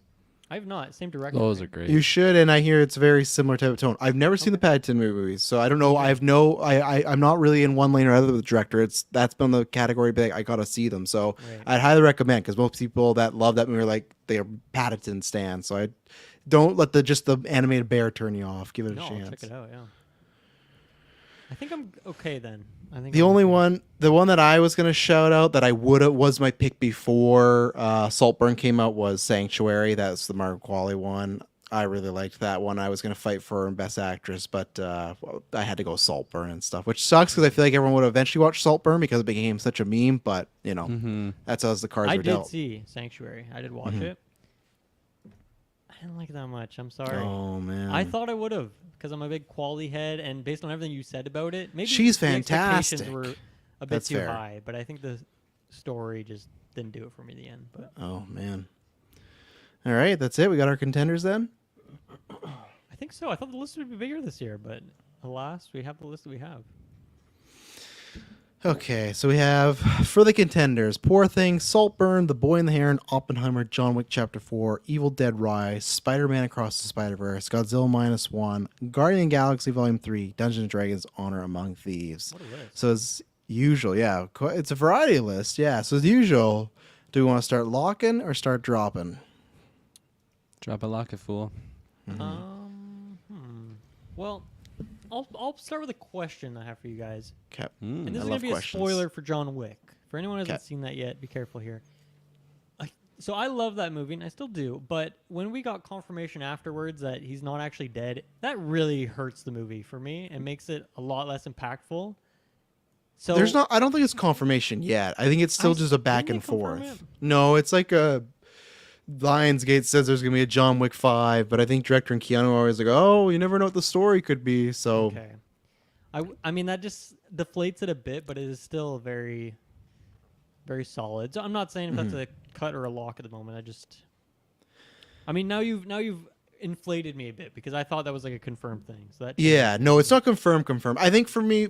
I have not. Same director. Those right? are great. You should, and I hear it's very similar type of tone. I've never seen the Paddington movies, so I don't know. I have no. I'm not really in one lane or other with the director. That's been the category. But I gotta see them, so Right. I'd highly recommend because most people that love that movie are like they are Paddington stands. So I don't let the animated bear turn you off. Give it a No, I'll chance. check it out. Yeah. I think I'm okay then. I think The I'm only okay. one, the one that I was gonna shout out that I was my pick before Saltburn came out was Sanctuary. That's the Margaret Qualley one. I really liked that one. I was gonna fight for Best Actress, but I had to go Saltburn and stuff, which sucks because I feel like everyone would eventually watch Saltburn because it became such a meme. But you know, Mm-hmm. that's how the cards I were did dealt. see Sanctuary. I did watch Mhm. it. I didn't like it that much. I'm sorry. Oh man, I thought I would have because I'm a big quality head, and based on everything you said about it, maybe She's the expectations fantastic. were a bit That's too fair. high. But I think the story just didn't do it for me in the end. But Oh man. All right, that's it. We got our contenders then. I think so. I thought the list would be bigger this year, but alas, we have the list that we have. Okay, so we have for the contenders: Poor Thing, Saltburn, The Boy and the Heron, Oppenheimer, John Wick Chapter 4, Evil Dead Rise, Spider-Man Across the Spider-Verse, Godzilla Minus One, Guardian Galaxy Volume 3, Dungeons and Dragons: Honor Among Thieves. What a list. So as usual, yeah, it's a variety list, yeah. So as usual, do we want to start locking or start dropping? Drop a lock it, fool. Well, I'll start with a question I have for you guys. Okay. And this I is going love to be questions. a spoiler for John Wick. For anyone who hasn't Okay. seen that yet, be careful here. So I love that movie, and I still do. But when we got confirmation afterwards that he's not actually dead, that really hurts the movie for me and makes it a lot less impactful. So There's not. I don't think it's confirmation yet. I think it's still just a back didn't and they confirm forth. it? No, it's like a Lionsgate says there's gonna be a John Wick 5, but I think director and Keanu are always like, oh, you never know what the story could be. So okay. I mean that just deflates it a bit, but it is still very, very solid. So I'm not saying if that's a cut or a lock at the moment. I mean now you've inflated me a bit because I thought that was like a confirmed thing. So that yeah, no, it's not confirmed. I think for me,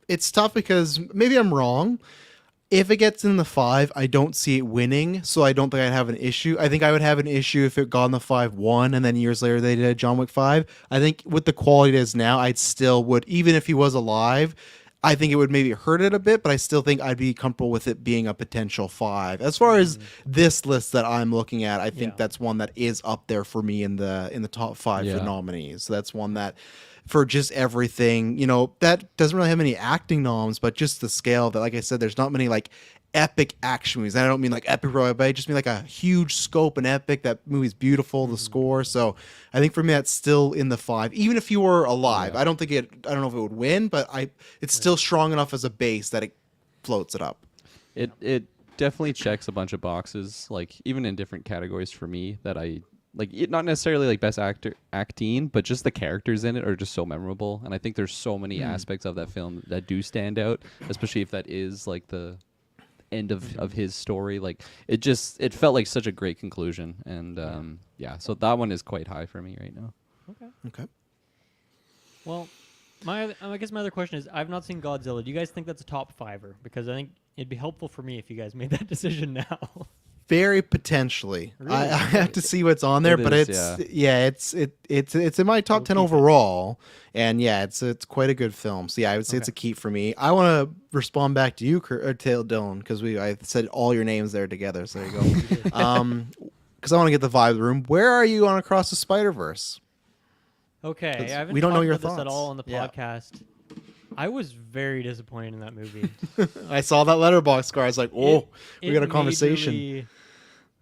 it's tough because maybe I'm wrong. If it gets in the 5, I don't see it winning, so I don't think I'd have an issue. I think I would have an issue if it got in the 5-1 and then years later they did John Wick 5. I think with the quality it is now, I'd still would, even if he was alive, I think it would maybe hurt it a bit, but I still think I'd be comfortable with it being a potential 5. As far as this list that I'm looking at, I think Yeah. that's one that is up there for me in the top 5 for Yeah. nominees. So that's one that for just everything, that doesn't really have any acting noms, but just the scale that, like I said, there's not many like epic action movies. And I don't mean like epic, but I just mean like a huge scope and epic. That movie's beautiful, the score. So I think for me, that's still in the 5. Even if you were alive, Yeah. I don't know if it would win, but it's still strong enough as a base that it floats it up. It definitely checks a bunch of boxes, like even in different categories for me that I like. Not necessarily like best acting, but just the characters in it are just so memorable. And I think there's so many aspects of that film that do stand out, especially if that is like the end of his story. Like it felt like such a great conclusion. And yeah, so that one is quite high for me right now. Okay. Well, I guess my other question is, I've not seen Godzilla. Do you guys think that's a top 5er? Because I think it'd be helpful for me if you guys made that decision now. Very potentially. Really? I have to see what's on there, It but is, it's in my top 10 We'll keep it. overall, and yeah, it's quite a good film. So yeah, I would say it's a Okay. keep for me. I want to respond back to you, or to Dylan, because I said all your names there together. So there you go. Because I want to get the vibe of the room. Where are you on Across the Spider-Verse? Okay, 'Cause I haven't we don't know talked your about this at thoughts. all on the Yeah. podcast. I was very disappointed in that movie. I saw that letterbox scar. I was like, oh, we It got a conversation. majorly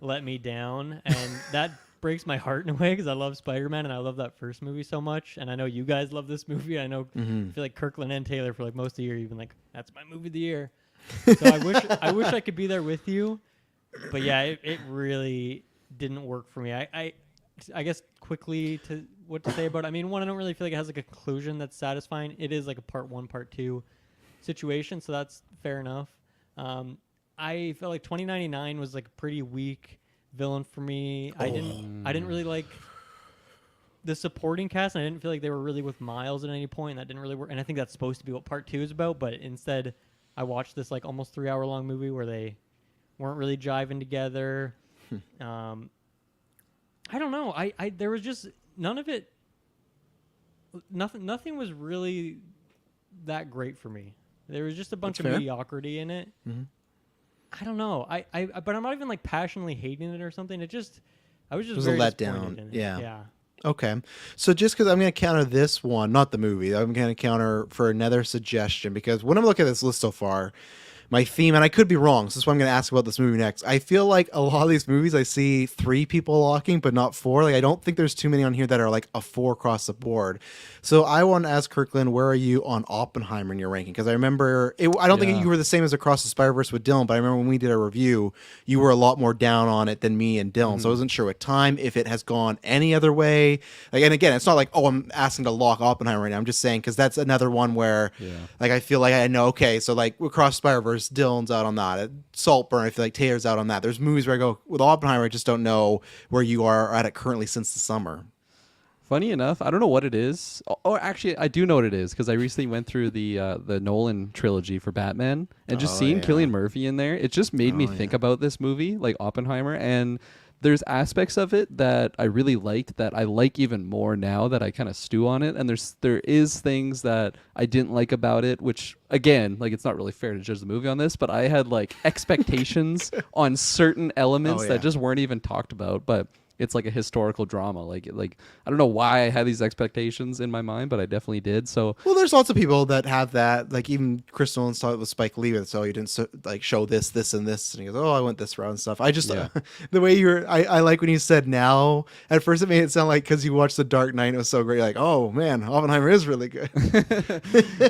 let me down, and that breaks my heart in a way because I love Spider-Man and I love that first movie so much, and I know you guys love this movie. I know I feel like Kirkland and Taylor for like most of the year you've been like, that's my movie of the year. So I wish I could be there with you, but yeah, it really didn't work for me. I guess quickly to what to say about it. I mean, one, I don't really feel like it has like a conclusion that's satisfying. It is like a part 1, part 2 situation, so that's fair enough. I felt like 2099 was like a pretty weak villain for me. I didn't really like the supporting cast, and I didn't feel like they were really with Miles at any point, and that didn't really work. And I think that's supposed to be what part 2 is about, but instead I watched this like almost 3-hour long movie where they weren't really jiving together. I don't know. I there was just none of it. Nothing was really that great for me. There was just a bunch That's of fair. mediocrity in it. I don't know. But I'm not even like passionately hating it or something. I was just was a very letdown. disappointed in it. Yeah. Yeah. Okay. So just because I'm going to counter this one, not the movie, I'm going to counter for another suggestion because when I'm looking at this list so far, my theme, and I could be wrong, so this is why I'm going to ask about this movie next. I feel like a lot of these movies I see 3 people locking, but not 4. Like I don't think there's too many on here that are like a 4 across the board. So I want to ask Kirkland, where are you on Oppenheimer in your ranking? Because I remember, I don't think Yeah. you were the same as Across the Spider-Verse with Dylan, but I remember when we did a review, you were a lot more down on it than me and Dylan. So I wasn't sure what time, if it has gone any other way. Like, and again, it's not like, oh, I'm asking to lock Oppenheimer right now. I'm just saying, because that's another one where like I feel like I know, okay, so like Across Spider-Verse, Dylan's out on that. Saltburn, I feel like Taylor's out on that. There's movies where I go, with Oppenheimer, I just don't know where you are at it currently since the summer. Funny enough, I don't know what it is. Oh, actually, I do know what it is because I recently went through the Nolan trilogy for Batman, and just Oh, seeing yeah. Cillian Murphy in there, it just made me Oh, think yeah. about this movie, like Oppenheimer, and there's aspects of it that I really liked that I like even more now that I kind of stew on it, and there is things that I didn't like about it, which again, like it's not really fair to judge the movie on this, but I had like expectations on certain elements Oh, yeah. that just weren't even talked about, but it's like a historical drama. Like I don't know why I had these expectations in my mind, but I definitely did. So Well, there's lots of people that have that. Like even Chris Nolan saw it with Spike Lee with, so you didn't like show this, this, and this, and he goes, "Oh, I went this route and stuff." I just Yeah. the way I like when you said now. At first, it made it sound like because you watched The Dark Knight, it was so great. You're like, oh man, Oppenheimer is really good.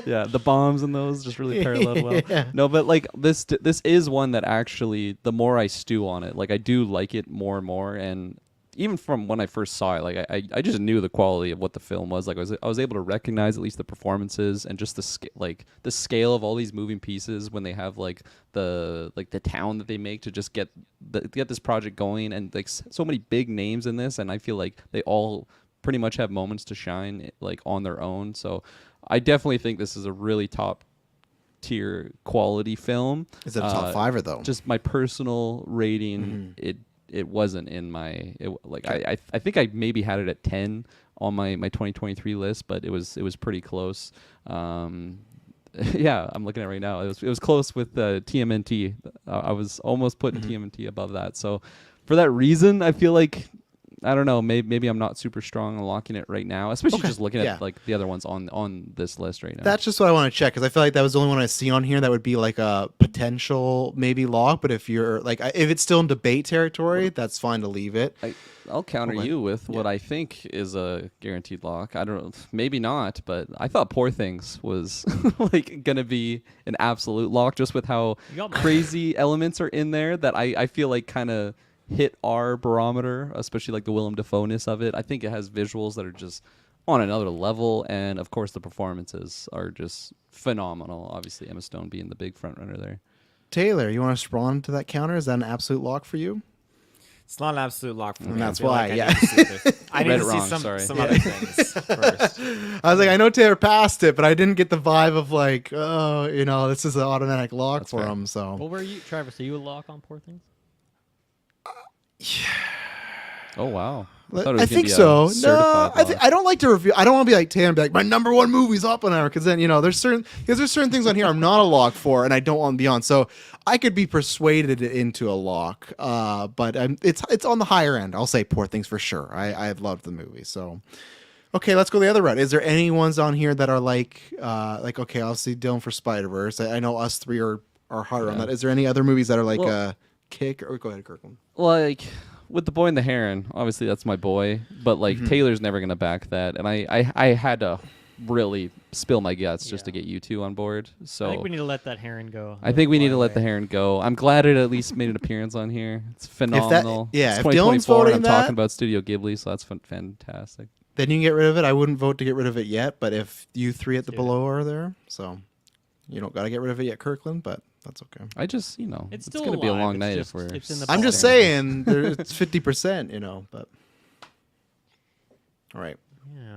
yeah, the bombs and those just really paralleled well. Yeah. No, but like this is one that actually, the more I stew on it, like I do like it more and more. And even from when I first saw it, like I just knew the quality of what the film was. Like I was able to recognize at least the performances and just the scale of all these moving pieces when they have like the town that they make to just get this project going, and like so many big names in this, and I feel like they all pretty much have moments to shine like on their own. So I definitely think this is a really top tier quality film. Is it a top fiver though? Just my personal rating, it wasn't in my I think I maybe had it at 10 on my 2023 list, but it was pretty close. Yeah, I'm looking at it right now. It was close with TMNT. I was almost putting TMNT above that. So for that reason, I feel like I don't know. Maybe I'm not super strong on locking it right now, especially just looking Yeah. at like the other ones on this list right now. That's just what I want to check because I feel like that was the only one I see on here that would be like a potential maybe lock. But if you're like, if it's still in debate territory, that's fine to leave it. I'll counter Okay. you with what I think is a guaranteed lock. I don't, maybe not, but I thought Poor Things was like gonna be an absolute lock, just with how You got mine. crazy elements are in there that I feel like kind of hit our barometer, especially like the Willem Dafoe-ness of it. I think it has visuals that are just on another level, and of course the performances are just phenomenal. Obviously Emma Stone being the big front runner there. Taylor, you want to respond to that counter? Is that an absolute lock for you? It's not an absolute lock for me. And I that's feel why, like yeah. I need Read to it see wrong, some sorry. other things first. I was like, I know Taylor passed it, but I didn't get the vibe of like, oh, this is an automatic lock That's for fair. him. So What were you, Travis? Are you a lock on Poor Things? Oh wow. I thought it was gonna think be a so. No, certified lock. I don't like to review. I don't want to be like Taylor and be like, my number one movie's Oppenheimer, because then there's certain things on here I'm not a lock for, and I don't want to be on. So I could be persuaded into a lock, but it's on the higher end. I'll say Poor Things for sure. I've loved the movie. So okay, let's go the other route. Is there any ones on here that are like okay, I'll see Dylan for Spider-Verse. I know us three are harder on Yeah. that. Is there any other movies that are like Well- kick? Or go ahead, Kirkland. Like with The Boy and the Heron, obviously that's my boy, but like Taylor's never gonna back that, and I had to really spill my guts just to Yeah. get you two on board. So I think we need to let that heron go. I think we need to let the Fly away. Heron go. I'm glad it at least made an appearance on here. It's phenomenal. yeah, it's if Dylan's 2024 and voting I'm that- talking about Studio Ghibli, so that's fantastic. Then you can get rid of it. I wouldn't vote to get rid of it yet, but if you three at the do it. below are there, so you don't got to get rid of it yet, Kirkland, but that's okay. I just, It's it's still going to be a alive, long it's night just- if we're. it's in the I'm just saying it's 50%, but all right. Yeah.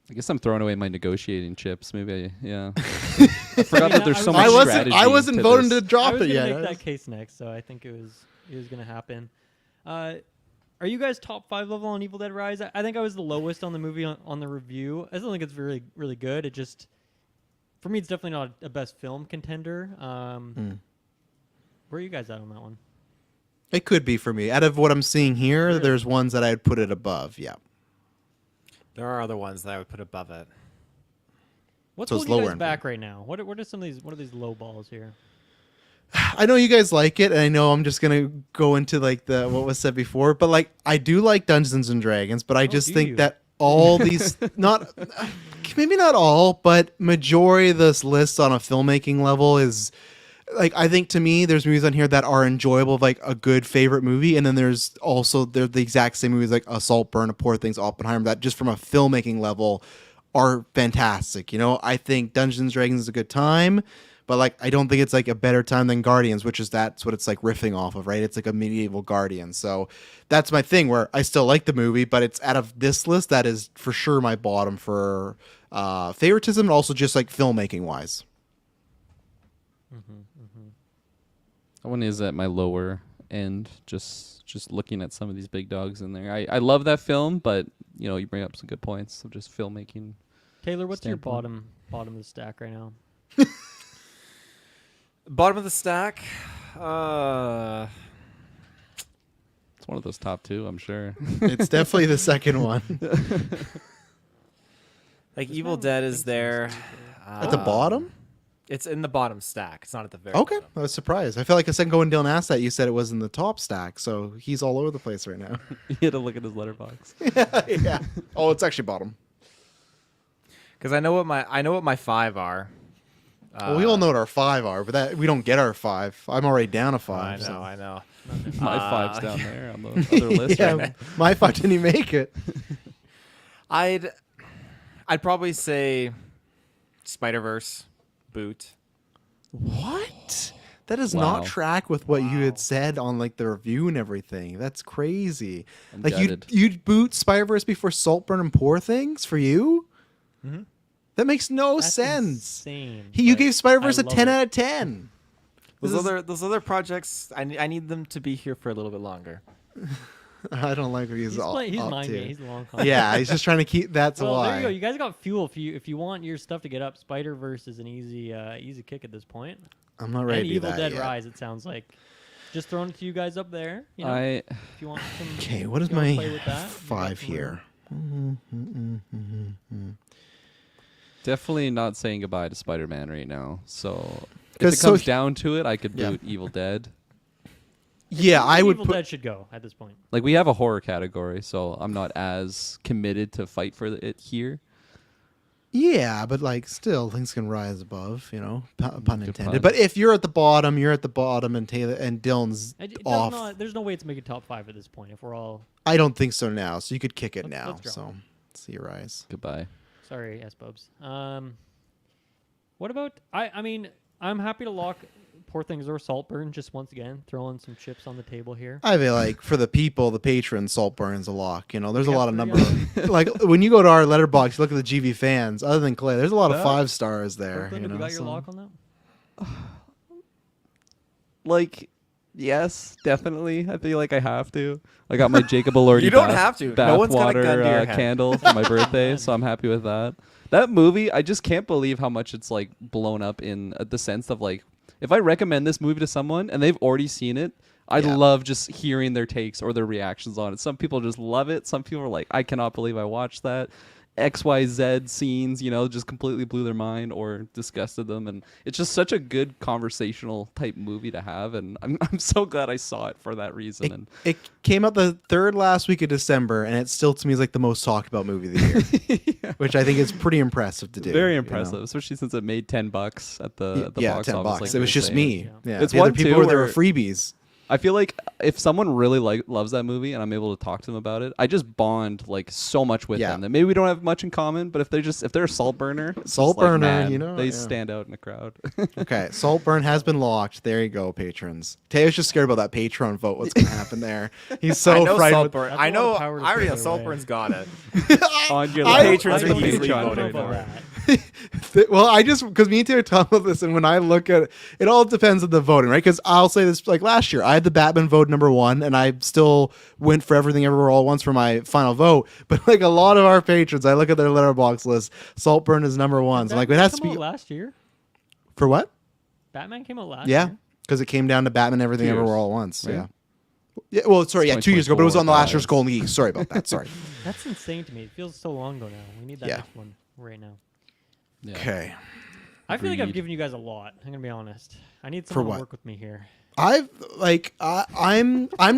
I guess I'm throwing away my negotiating chips. Maybe, yeah. I forgot that there's so much strategy. I wasn't to voting this. to drop I was it gonna yet. make that case next, so I think it was gonna happen. Are you guys top 5 level on Evil Dead Rise? I think I was the lowest on the movie on the review. I still think it's really really good. It just for me it's definitely not a best film contender. Where are you guys at on that one? It could be for me. Out of what I'm seeing here, Really? there's ones that I'd put it above. Yeah. There are other ones that I would put above it. What's So it's holding you lower guys end back right now? What are some of these? What are these low balls here? I know you guys like it, and I know I'm just gonna go into like the what was said before, but like I do like Dungeons and Dragons, but I just do think you? that all these not maybe not all, but majority of this list on a filmmaking level is like I think to me there's movies on here that are enjoyable, like a good favorite movie, and then there's also they're the exact same movies like Assault, Burn, A Poor Things, Oppenheimer that just from a filmmaking level are fantastic. I think Dungeons and Dragons is a good time. but like I don't think it's like a better time than Guardians, which is that's what it's like riffing off of, right? It's like a medieval Guardian. So that's my thing where I still like the movie, but it's out of this list that is for sure my bottom for favoritism and also just like filmmaking wise. That one is at my lower end. Just looking at some of these big dogs in there. I love that film, but you know you bring up some good points of just filmmaking. Taylor, what's your standpoint. bottom of the stack right now? Bottom of the stack. It's one of those top two, I'm sure. It's definitely the second one. Like Evil Dead is there. At the bottom? It's in the bottom stack. It's not at the very Okay, bottom. I was surprised. I felt like a second ago when Dylan asked that, you said it was in the top stack, so he's all over the place right now. You had to look at his letterbox. Yeah. Oh, it's actually bottom. Because I know what my 5 are. Well, we all know what our 5 are, but that we don't get our 5. I'm already down a 5. I know. My 5's down there on the other list Yeah, right now. my 5 didn't even make it. I'd probably say Spider-Verse, Boot. What? That does Wow. not track with what you had said on like the review and everything. That's crazy. I'm Like gutted. you'd boot Spider-Verse before Saltburn and Poor Things for you? Mm-hmm. That makes no That's sense. insane, You but gave Spider-Verse I a love 10 it. out of 10. Those other projects, I need them to be here for a little bit longer. I don't like what he's He's, all playing, he's up mind to. game. He's long con. Yeah, he's just trying to keep that's Well, why. there you go. You guys got fuel. If you want your stuff to get up, Spider Verse is an easy kick at this point. I'm not ready And to do Evil that Dead yet. Rise. It sounds like. Just throwing it to you guys up there. You know, I if you want some. Okay, what is if you wanna my play with that, you got 5 some here? definitely not saying goodbye to Spider-Man right now. So if 'Cause it so comes he- down to it, I could Yeah. boot Evil Dead. Yeah, I would Evil put Dead should go at this point. Like we have a horror category, so I'm not as committed to fight for it here. Yeah, but like still things can rise above, you know, pun Good intended. pun. But if you're at the bottom, you're at the bottom and Taylor and Dylan's It does off. not- there's no way to make a top 5 at this point. If we're all I don't think so now. So you could kick it Let's- now. let's drop So see your rise. Goodbye. sorry, S-Bubs. What about I mean, I'm happy to lock Poor Things or Saltburn just once again, throwing some chips on the table here. I feel like for the people, the patrons, Saltburn's a lock. You know, there's a Yeah, lot of three number. Like when you go to our letterbox, you look at the GV fans. Other than Clay, there's a lot of Yeah. 5 stars there. Brooklyn, You have know, you got your so- lock on that? Like, yes, definitely. I feel like I have to. I got my Jacob Elordi. You don't have to. No one's got a gun to your head. Candle for my birthday, so I'm happy with that. That movie, I just can't believe how much it's like blown up in the sense of like, if I recommend this movie to someone and they've already seen it, I Yeah. love just hearing their takes or their reactions on it. Some people just love it. Some people are like, I cannot believe I watched that. XYZ scenes, you know, just completely blew their mind or disgusted them. And it's just such a good conversational type movie to have. And I'm so glad I saw it for that reason. And It came out the third last week of December, and it still to me is like the most talked about movie of the year, which I think is pretty impressive to do. very you know? impressive, especially since it made $10 at the Yeah, box 10 office. bucks. like It you was were just saying. me. Yeah. Yeah, It's the other one, people too, were there were where- freebies. I feel like if someone really loves that movie and I'm able to talk to them about it, I just bond like so much with Yeah. them that maybe we don't have much in common, but if they're a salt burner, it's just Salt like, burner, man, you know, they yeah. stand out in the crowd. Okay, Saltburn has been locked. There you go, patrons. Taylor's just scared about that Patreon vote. What's going to happen there? He's so I know frightened. Saltburn. That's I a lot know. of power to I already know Taylor, right? Saltburn's got it. On your I- patrons I for don't the know Patreon about right now. that. Well, I just because me and Taylor talked about this, and when I look at it, it all depends on the voting, right? Because I'll say this, like last year, I had the Batman vote number 1, and I still went for Everything Everywhere All at Once for my final vote. But like a lot of our patrons, I look at their letterbox list, Saltburn is number 1. So like it Batman has to come be out last year. for what? Batman came out last Yeah, year. because it came down to Batman Everything 2 years, Everywhere All at Once. right? Yeah. Yeah, well, sorry, It's yeah, 2 years ago, but it was on the last 2024, year's Golden Geeks. Sorry about that. Sorry. That's insane to me. It feels so long ago now. We need that Yeah. next one right now. Yeah. Okay. I feel like I've Agreed. given you guys a lot. I'm gonna be honest. I need For someone what? to work with me here. I'm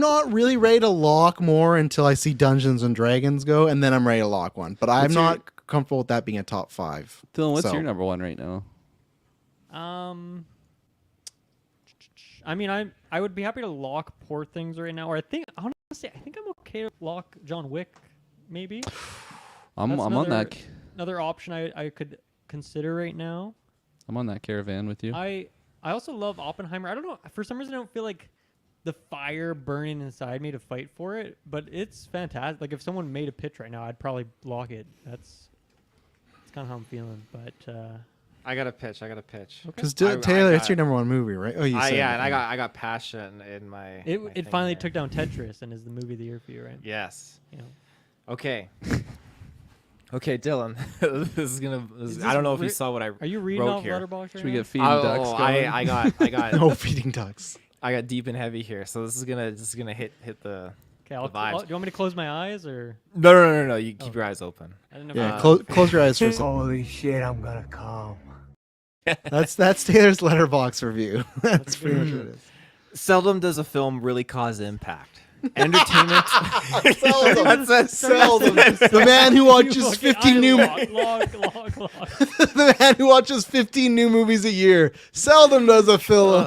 not really ready to lock more until I see Dungeons and Dragons go, and then I'm ready to lock one. But I'm What's your- not comfortable with that being a top 5. Dylan, what's So- your number 1 right now? I mean, I would be happy to lock Poor Things right now, or I think honestly, I think I'm okay to lock John Wick, maybe. I'm That's on another- that. Another option I could consider right now. I'm on that caravan with you. I also love Oppenheimer. I don't know. For some reason, I don't feel like the fire burning inside me to fight for it, but it's fantastic. Like if someone made a pitch right now, I'd probably block it. That's kind of how I'm feeling. But I got a pitch. Because I Taylor, it's got- your number one movie, right? Oh, you said Yeah, it. and I got passion in my. it my it thing finally here. took down Tetris and is the movie of the year for you, right? Yes. You know. Okay. Okay, Dylan. This is gonna. I don't know if you saw what I Are you reading wrote off here. Letterboxd right Should we now? get feeding ducks going? I got No feeding ducks. I got deep and heavy here. So this is gonna hit the. Okay, the vibes. do you want me to close my eyes or? No. You keep Oh. your eyes open. I didn't know. Yeah, if close your eyes for a second. Holy shit, I'm gonna come. That's Taylor's letterbox review. That's pretty much what it is. Seldom does a film really cause impact. Entertainment. Seldom. That's Seldom. The man who watches Fucking 15 new lock. the man who watches 15 new movies a year seldom does a film.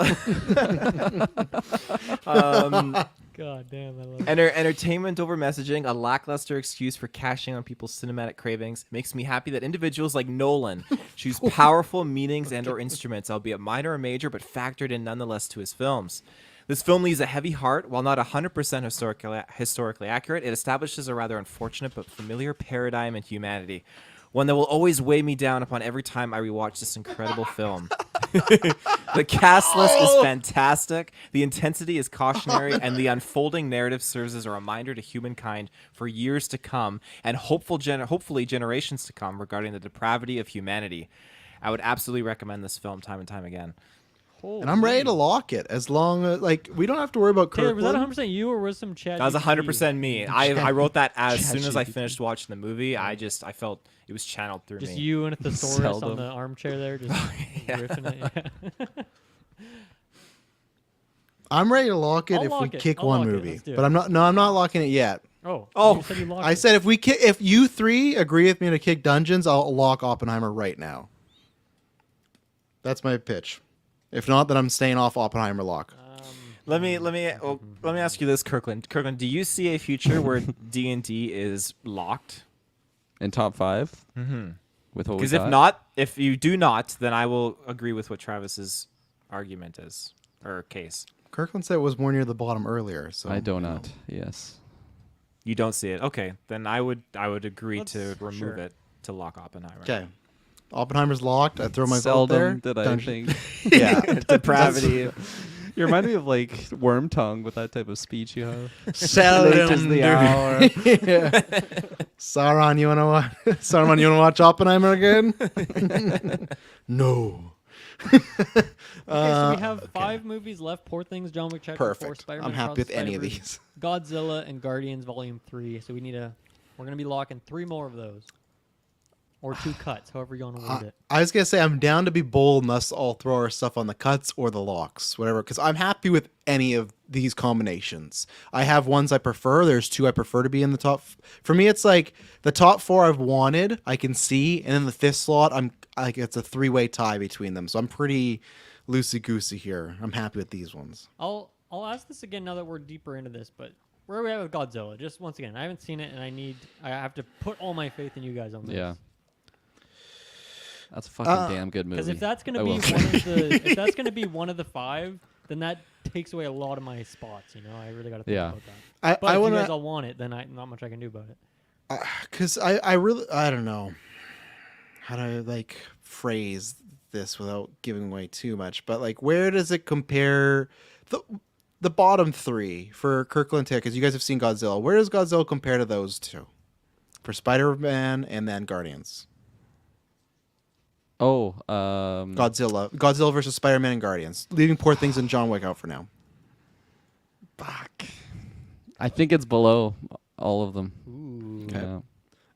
God damn, I love it. Entertainment over messaging, a lackluster excuse for cashing on people's cinematic cravings, makes me happy that individuals like Nolan choose powerful meanings and or instruments, albeit minor or major, but factored in nonetheless to his films. This film leaves a heavy heart. While not 100% historically accurate, it establishes a rather unfortunate but familiar paradigm in humanity. One that will always weigh me down upon every time I rewatch this incredible film. The cast list is fantastic, the intensity is cautionary, and the unfolding narrative serves as a reminder to humankind for years to come, and hopefully generations to come, regarding the depravity of humanity. I would absolutely recommend this film time and time again. And I'm ready to lock it as long as, like, we don't have to worry about Taylor, was that Kirkland. 100% you or was some chat? That was 100% me. I wrote that as Chat soon as I GPT. finished watching the movie. I felt it was channeled through Just me. you and a thesaurus on Seldom. the armchair there, just riffing it. Yeah. I'm ready to lock it I'll if we lock it. kick I'll one lock it. movie. Let's do But it. I'm not locking it yet. Oh, you said you locked I it. said if you three agree with me to kick Dungeons, I'll lock Oppenheimer right now. That's my pitch. If not, then I'm staying off Oppenheimer lock. let me ask you this, Kirkland. Kirkland, do you see a future where D&D is locked? In top 5? Mm-hmm. With what we Because if got? not, if you do not, then I will agree with what Travis's argument is or case. Kirkland said it was more near the bottom earlier, so I do not. Yes. You don't see it. Okay, then I would agree Let's- to remove sure. it to lock Oppenheimer. Okay. Oppenheimer's locked. I throw my vote Seldom there. did I Dungeon- think. Yeah. Depravity. You remind me of like Worm Tongue with that type of speech you have. Seldom Late is the do- hour. Yeah. Sauron, you wanna watch? Sauron, you wanna watch Oppenheimer again? No. Okay, so we have 5 movies left: Poor Things, John Wick Chapter 4, Perfect. Spider-Man, I'm happy Across with the any of Spider-Verse, these. Godzilla, and Guardians Volume 3. So we're gonna be locking 3 more of those, or 2 cuts, however you want to word it. I was gonna say I'm down to be bold and us all throw our stuff on the cuts or the locks, whatever. Because I'm happy with any of these combinations. I have ones I prefer. There's 2 I prefer to be in the top. For me, it's like the top 4 I've wanted. I can see, and then the 5th slot, I'm like it's a 3-way tie between them. So I'm pretty loosey goosey here. I'm happy with these ones. I'll ask this again now that we're deeper into this, but where are we at with Godzilla? Just once again, I haven't seen it, and I have to put all my faith in you guys on this. Yeah. That's a fucking damn good movie. Because if that's gonna I be will say. one of the if that's gonna be one of the 5, then that takes away a lot of my spots. You know, I really got to think Yeah. about that. But I if want you guys to, all want it, then not much I can do about it. because I really I don't know how to like phrase this without giving away too much, but like where does it compare the bottom 3 for Kirkland Tick? Because you guys have seen Godzilla. Where does Godzilla compare to those 2 for Spider-Man and then Guardians? Oh, Godzilla versus Spider-Man and Guardians, leaving Poor Things and John Wick out for now. fuck. I think it's below all of them. Ooh. Okay. Yeah.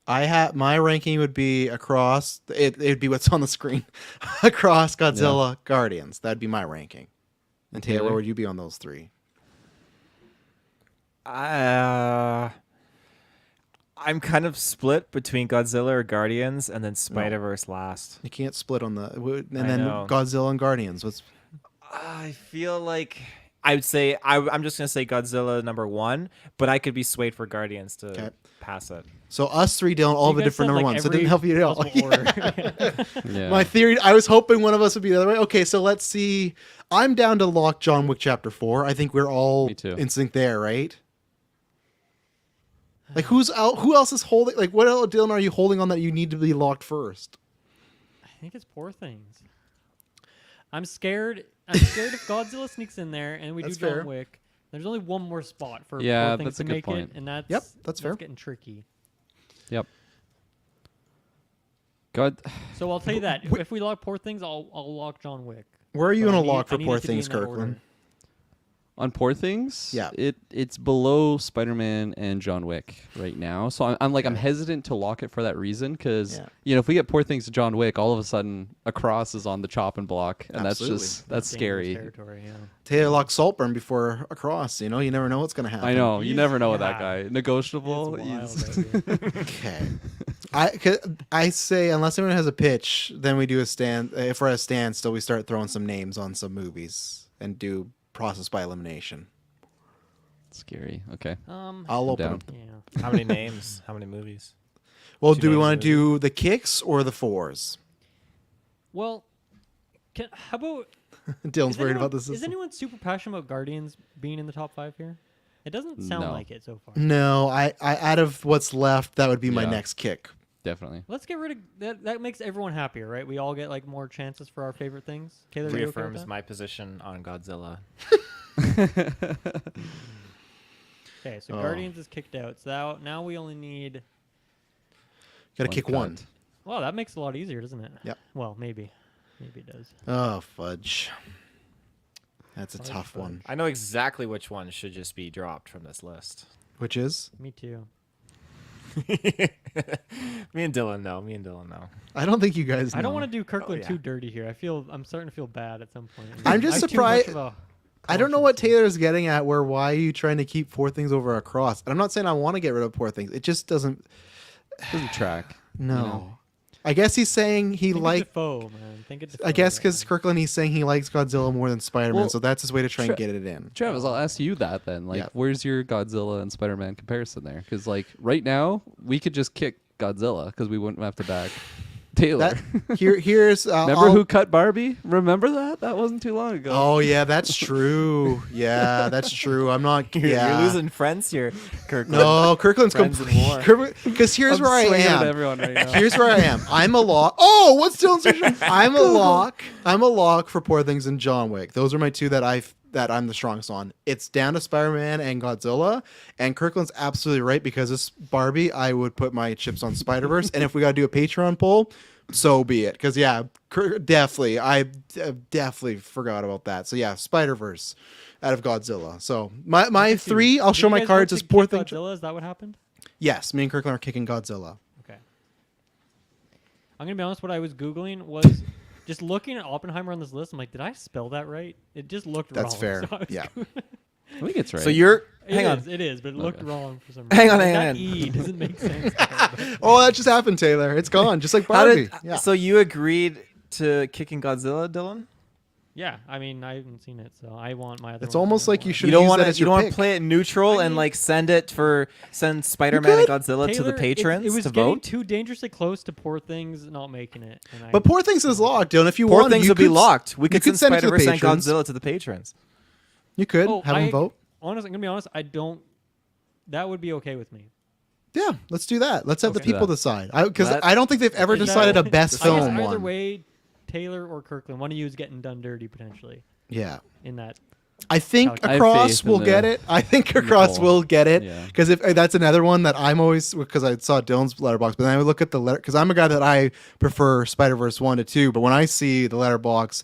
I have my ranking would be across it'd be what's on the screen across Godzilla, Guardians. That'd be my ranking. And Taylor, where Taylor? would you be on those 3? I'm kind of split between Godzilla or Guardians, and then Spider-Verse last. You can't split on the and I then know. Godzilla and Guardians. What's I feel like I would say I'm just gonna say Godzilla #1, but I could be swayed for Guardians to Okay. pass it. So us three don't all You have a guys different said, number like, one, so it every didn't help you at all. possible order. Yeah. My theory, I was hoping one of us would be the other way. Okay, so let's see. I'm down to lock John Wick Chapter 4. I think we're all Me too. in sync there, right? Like, who's out? Who else is holding? Like, what else, Dylan, are you holding on that you need to be locked first? I think it's Poor Things. I'm scared if Godzilla sneaks in there and we That's do John fair. Wick. There's only one more spot for Yeah, Poor Things that's to a good make point. it, and that's Yep, that's fair. getting tricky. Yep. God. So I'll tell you that if we lock Poor Things, I'll lock John Wick. Where are you But going I to need- lock I for need Poor it to be Things, in that Kirkland? order. On Poor Things, Yeah. it's below Spider-Man and John Wick right now. So I'm hesitant to lock it for that reason because Yeah. if we get Poor Things to John Wick, all of a sudden Across is on the chopping block, and Absolutely. that's Dangerous scary. territory, yeah. Taylor locked Saltburn before Across. You know, you never know what's going to happen. I know you He's- never know with that yeah. guy. Negotiable. It's he's- wild, baby. Okay. I say unless anyone has a pitch, then we do a stand. If we're at a standstill, we start throwing some names on some movies and do process by elimination. Scary. Okay. I'll I'm open down. them. Yeah. How many names? How many movies? Well, Two do we names want of to do the kicks or the fours? Well, how about Dylan's is worried anyone- about this. Is anyone super passionate about Guardians being in the top 5 here? It doesn't sound No. like it so far. No, I out of what's left, that would be my Yeah. next kick. Definitely. Let's get rid of that. That makes everyone happier, right? We all get like more chances for our favorite things. Taylor, you okay with Reaffirms that? my position on Godzilla. Okay, so Oh. Guardians is kicked out. So now we only need. Got to kick one. cut. Well, that makes it a lot easier, doesn't it? Yep. Well, maybe it does. Oh fudge. That's a Fudge, tough fudge. one. I know exactly which one should just be dropped from this list. Which is? Me too. Me and Dylan know. I don't think you guys. I don't know. want to do Kirkland yeah. too dirty here. I'm starting to feel bad at some point. I'm just I have too surprised- much of a I don't know what conscience. Taylor's getting at. Why are you trying to keep Poor Things over Across? And I'm not saying I want to get rid of Poor Things. It just doesn't. Doesn't track. No. know? I guess he's saying he Think liked. of Defoe, man. Think of Defoe I guess right because now. Kirkland, he's saying he likes Godzilla more than Spider-Man, Well, so that's his way to try and Tra- get it in. Travis, I'll ask you that then. Like, Yeah. where's your Godzilla and Spider-Man comparison there? Because like right now, we could just kick Godzilla because we wouldn't have to back Taylor. Here's. Remember who cut Barbie? Remember that? That wasn't too long ago. Oh yeah, that's true. Yeah, that's true. I'm not. You're Yeah. losing friends here, Kirkland. No, Kirkland's Friends in war. because here's I'm where I swinging at am. everyone right now. Here's where I am. I'm a lock. Oh, what's Dylan's version? I'm a lock. I'm a lock for Poor Things and John Wick. Those are my two that I'm the strongest on. It's down to Spider-Man and Godzilla. And Kirkland's absolutely right because this Barbie, I would put my chips on Spider-Verse. And if we got to do a Patreon poll, so be it. Because yeah, definitely, I definitely forgot about that. So yeah, Spider-Verse out of Godzilla. So my three, I'll Did show you my guys cards vote as to Poor kick Things. Godzilla, is that what happened? Yes, me and Kirkland are kicking Godzilla. Okay. I'm gonna be honest. What I was googling was just looking at Oppenheimer on this list. I'm like, did I spell that right? It just looked That's wrong. fair. So I was Yeah. I think it's right. So you're It hang on. is, It is, but it looked Okay. wrong for some reason. Hang on, Like, hang that on. E doesn't make sense. Oh, that just happened, Taylor. It's gone, just like How Barbie. did Yeah. so you agreed to kicking Godzilla, Dylan? Yeah, I mean, I haven't seen it, so I want my other. It's ones to almost be like more. you should You don't use want that to. as You your don't want pick. to play it neutral I and mean- like send Spider-Man and could. Godzilla to Taylor, the patrons it was to getting vote. too dangerously close to Poor Things not making it. And I, But Poor Things is locked, Dylan. If you Poor want, things you would be could- locked. We you could could send send it to the Spider-Verse and patrons. Godzilla to the patrons. You could Oh, have them vote. Honestly, I'm gonna be honest. I don't. That would be okay with me. Yeah, let's do that. Let's have the Okay. people decide. Because That- I don't think they've ever Is that- decided a best I guess film either one. way, Taylor or Kirkland, one of you is getting done dirty potentially Yeah. in that. I think I have Across faith in will the- get it. I think in the Across poll. will get it. Yeah. Because if that's another one that I'm always, because I saw Dylan's letterbox, but then I would look at the letter, because I'm a guy that I prefer Spider-Verse 1 to 2, but when I see the letterbox,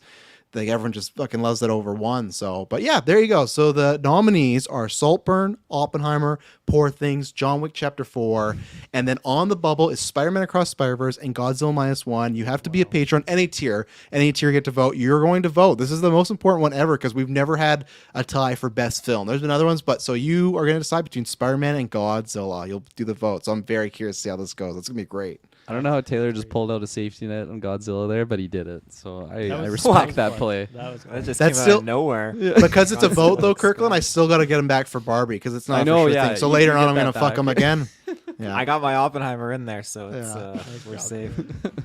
like everyone just fucking loves that over one. So, but yeah, there you go. So the nominees are Saltburn, Oppenheimer, Poor Things, John Wick Chapter 4, and then on the bubble is Spider-Man Across Spider-Verse and Godzilla -1. You have to be a patron, any tier get to vote. You're going to vote. This is the most important one ever because we've never had a tie for best film. There's been other ones, but so you are going to decide between Spider-Man and Godzilla. You'll do the vote. So I'm very curious to see how this goes. It's going to be great. I don't know how Taylor just pulled out a safety net on Godzilla there, but he did it. So I That was respect so that fun. play. That was cool. That just That's came out still- of nowhere. Because it's a vote though, Kirkland. I still got to get him back for Barbie because it's not I a know, for sure yeah, thing. So you later can on, get I'm gonna that fuck back. him again. Yeah. I got my Oppenheimer in there, so it's Yeah. we're safe.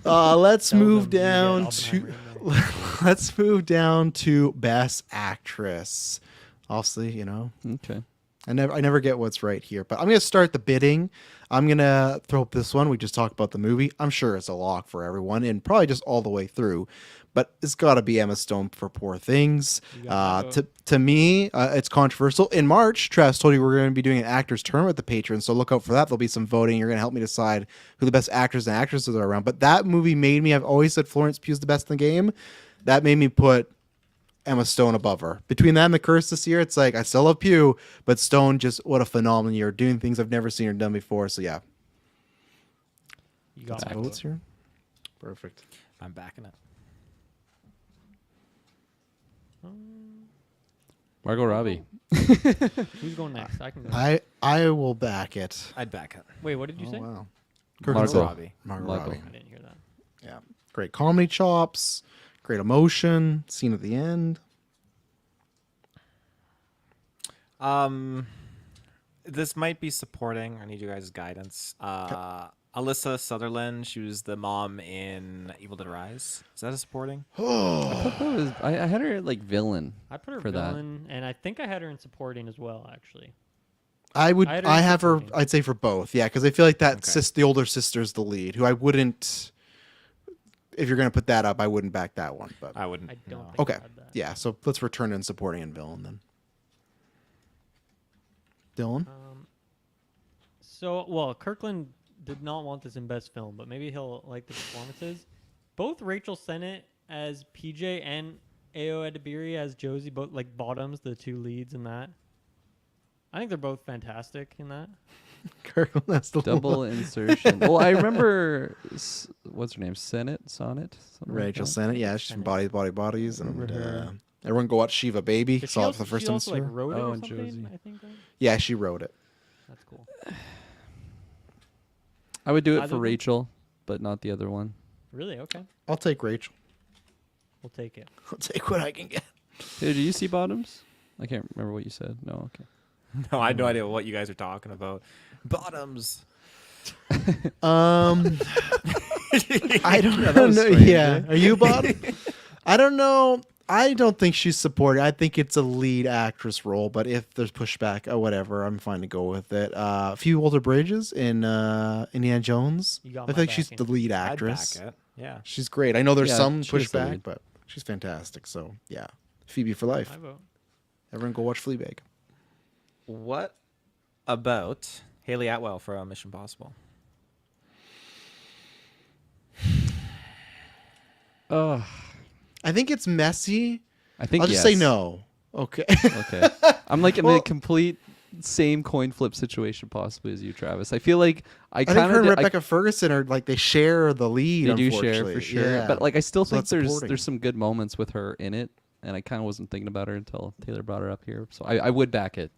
Let's Tell move them you get down Oppenheimer to in there. let's move down to Best Actress. Obviously, Okay. I never get what's right here, but I'm gonna start the bidding. I'm gonna throw up this one. We just talked about the movie. I'm sure it's a lock for everyone, and probably just all the way through. But it's got to be Emma Stone for Poor Things. You got my vote. To me, it's controversial. In March, Travis told you we're going to be doing an actors tournament with the patrons, so look out for that. There'll be some voting. You're going to help me decide who the best actors and actresses are around. But that movie made me. I've always said Florence Pugh's the best in the game. That made me put Emma Stone above her. Between that and The Curse this year, it's like I still love Pugh, but Stone just what a phenomenal year, doing things I've never seen her done before. So yeah, You got my votes vote. here. Perfect. I'm backing it. Margot Robbie. Who's going next? I can go. I will back it. I'd back it. Wait, what did you say? Wow. Margot. Robbie. Margot Margot. Robbie. I didn't hear that. Yeah. Great comedy chops, great emotion, scene at the end. This might be supporting. I need you guys' guidance. Alyssa Sutherland. She was the mom in Evil Dead Rise. Is that a supporting? I thought that was. I had her like villain. I put her For that. villain, and I think I had her in supporting as well. Actually, I would. I had her I in have her. supporting. I'd say for both. Yeah, because I feel like that Okay. the older sister's the lead. Who I wouldn't. If you're gonna put that up, I wouldn't back that one. But I wouldn't. I don't no. think okay, I had that. yeah. So let's return in supporting and villain then. Dylan. Well, Kirkland did not want this in best film, but maybe he'll like the performances. Both Rachel Sennett as PJ and Ayo Edebiri as Josie, both like bottoms, the two leads in that. I think they're both fantastic in that. Kirkland. That's the Double insertion. Well, I remember what's her name? Sonnet. Something Rachel like that? Sennett. Yeah, she's from Sennett. Bodies, and Remember her. everyone go watch Shiva Baby. But Saw it for the first she time. also this like year. wrote it Oh, or and something. Josie. I think. Right? Yeah, she wrote it. That's cool. I would do it Either for one? Rachel, but not the other one. Really? Okay, I'll take Rachel. we'll take it. I'll take what I can get. Hey, did you see Bottoms? I can't remember what you said. No, okay. No, I had no idea what you guys are talking about. Bottoms. I don't Yeah, that was know. strange, Yeah, eh? are you bottom? I don't know. I don't think she's supported. I think it's a lead actress role, but if there's pushback or whatever, I'm fine to go with it. A few older bridges in Indiana Jones. You got I my feel like she's backing. the lead I'd actress. back it. Yeah. She's great. I know there's Yeah, some she is the pushback, lead. but she's fantastic. So yeah, Phoebe for life. My vote. Everyone go watch Fleabag. What about Haley Atwell for Mission Impossible? Oh, I think it's messy. I think I'll just say yes. no. Okay. Okay. I'm like in Well- the complete same coin flip situation possibly as you, Travis. I feel like I I think kind her and of Rebecca Ferguson are like they share the lead. they do share unfortunately. for sure. Yeah. But like I still So think that's supporting. there's some good moments with her in it, and I kind of wasn't thinking about her until Taylor brought her up here. So I would back it.